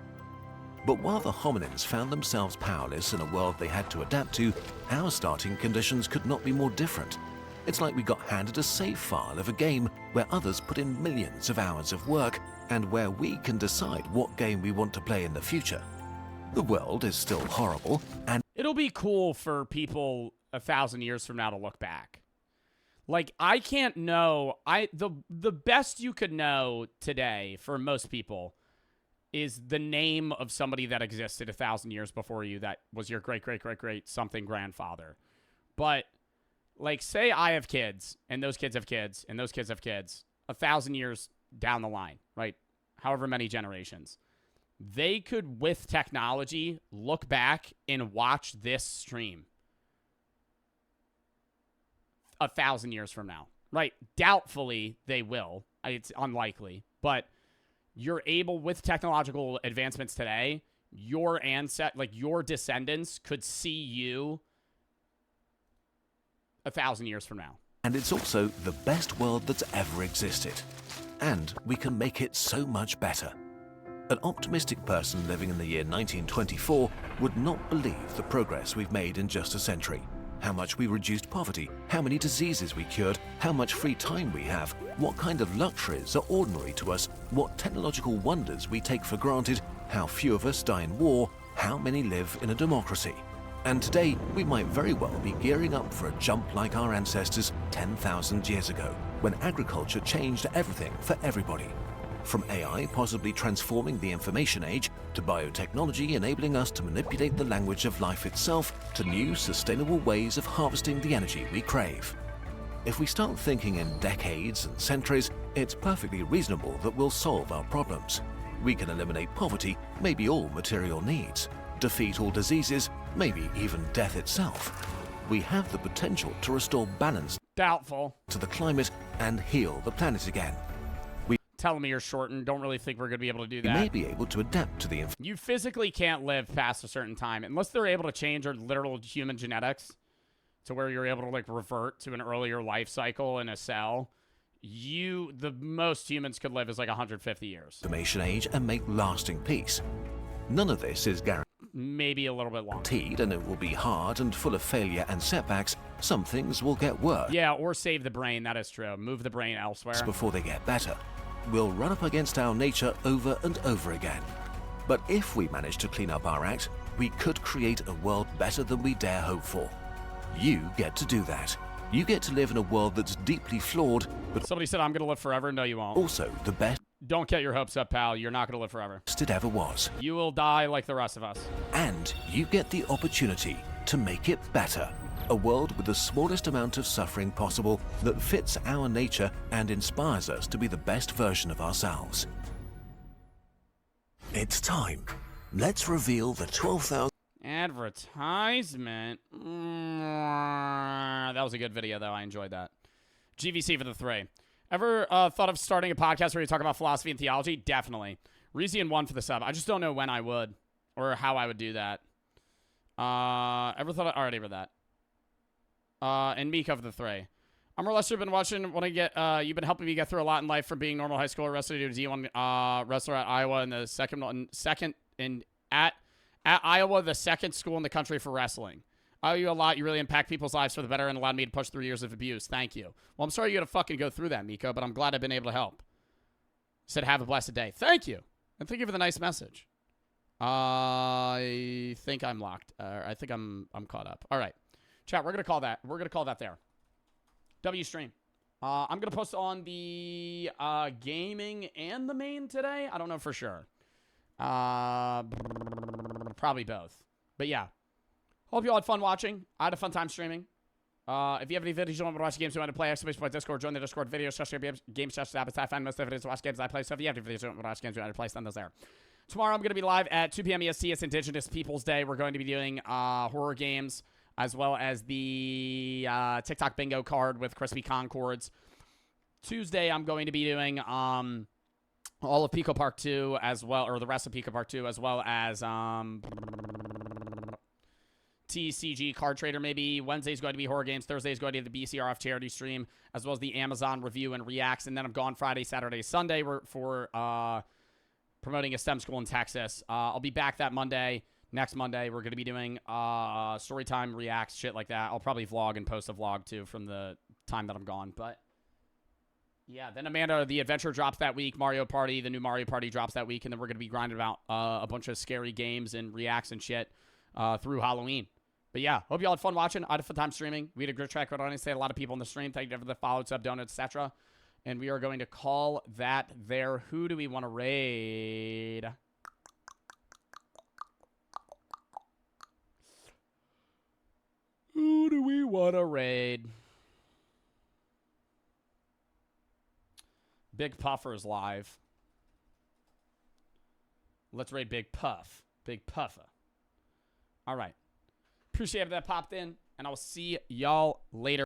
But while the hominins found themselves powerless in a world they had to adapt to, our starting conditions could not be more different. It's like we got handed a save file of a game where others put in millions of hours of work, and where we can decide what game we want to play in the future. The world is still horrible, and it'll be cool for people 1,000 years from now to look back. Like, I can't know. The best you could know today for most people is the name of somebody that existed 1,000 years before you that was your great something grandfather. But, like, say I have kids, and those kids have kids, and those kids have kids, 1,000 years down the line, right? However many generations. They could, with technology, look back and watch this stream 1,000 years from now, right? Doubtfully they will. It's unlikely, but you're able, with technological advancements today, your descendants could see you 1,000 years from now. And it's also the best world that's ever existed. And we can make it so much better. An optimistic person living in the year 1924 would not believe the progress we've made in just a century. How much we reduced poverty, how many diseases we cured, how much free time we have, what kind of luxuries are ordinary to us, what technological wonders we take for granted, how few of us die in war, how many live in a democracy. And today, we might very well be gearing up for a jump like our ancestors 10,000 years ago, when agriculture changed everything for everybody. From AI possibly transforming the information age, to biotechnology enabling us to manipulate the language of life itself, to new sustainable ways of harvesting the energy we crave. If we start thinking in decades and centuries, it's perfectly reasonable that we'll solve our problems. We can eliminate poverty, maybe all material needs, defeat all diseases, maybe even death itself. We have the potential to restore balance Doubtful. to the climate and heal the planet again. Telomere shortened. Don't really think we're going to be able to do We that. may be able to adapt to the You physically can't live past a certain time unless they're able to change our literal human genetics to where you're able to like revert to an earlier life cycle in a cell. The most humans could live is like 150 years. information age and make lasting peace. None of this is guaranteed, Maybe a little bit longer. and it will be hard and full of failure and setbacks. Some things will get worse Yeah, or save the brain. That is true. Move the brain elsewhere. before they get better. We'll run up against our nature over and over again. But if we manage to clean up our act, we could create a world better than we dare hope for. You get to do that. You get to live in a world that's deeply flawed, but Somebody said, I'm going to live forever. No, you won't. also the best Don't get your hopes up, pal. You're not going to live forever. it ever was. You will die like the rest of us. And you get the opportunity to make it better. A world with the smallest amount of suffering possible that fits our nature and inspires us to be the best version of ourselves. It's time. Let's reveal the 12,000... Advertisement. That was a good video, though. I enjoyed that. GVC for the 3. Ever thought of starting a podcast where you talk about philosophy and theology? Definitely. Reezy 1 for the sub. I just don't know when I would or how I would do that. Ever thought of... Already read that. And Mika for the 3. I'm Lester. Been watching. Want to get? You've been helping me get through a lot in life, from being normal high school wrestler to D1 wrestler at Iowa, and the at Iowa, the second school in the country for wrestling. I owe you a lot. You really impact people's lives for the better and allowed me to push through years of abuse. Thank you. Well, I'm sorry you had to fucking go through that, Miko, but I'm glad I've been able to help. Said have a blessed day. Thank you, and thank you for the nice message. I think I'm locked. I think I'm caught up. All right, chat. We're gonna call that. We're gonna call that there. W stream. I'm going to post on the gaming and the main today. I don't know for sure. Probably both. But yeah. Hope you all had fun watching. I had a fun time streaming. If you have any videos you want to watch games you want to play, exclamation point Discord, join the Discord video, games, apps, I find most of the videos to watch games I play. So if you have any videos you want to watch games you want to play, send those there. Tomorrow I'm going to be live at 2 p.m. EST. It's Indigenous Peoples Day. We're going to be doing horror games, as well as the TikTok bingo card with Crispy Concords. Tuesday, I'm going to be doing all of Pico Park 2 as well, or the rest of Pico Park 2, as well as TCG Card Trader maybe. Wednesday's going to be horror games. Thursday's going to be the BCRF charity stream, as well as the Amazon review and reacts. And then I'm gone Friday, Saturday, Sunday for promoting a STEM school in Texas. I'll be back that Monday. Next Monday, we're going to be doing storytime reacts, shit like that. I'll probably vlog and post a vlog, too, from the time that I'm gone. But, yeah, then Amanda, the Adventure drops that week. Mario Party, the new Mario Party drops that week. And then we're going to be grinding out a bunch of scary games and reacts and shit through Halloween. But, yeah, hope you all had fun watching. I had a fun time streaming. We had a good track record on it. A lot of people in the stream. Thank you for the follow, sub, donut, etc. And we are going to call that there. Who do we want to raid? Who do we want to raid? Big Puffer's live. Let's raid Big Puff. Big Puffer. All right. Appreciate that popped in, and I will see y'all later.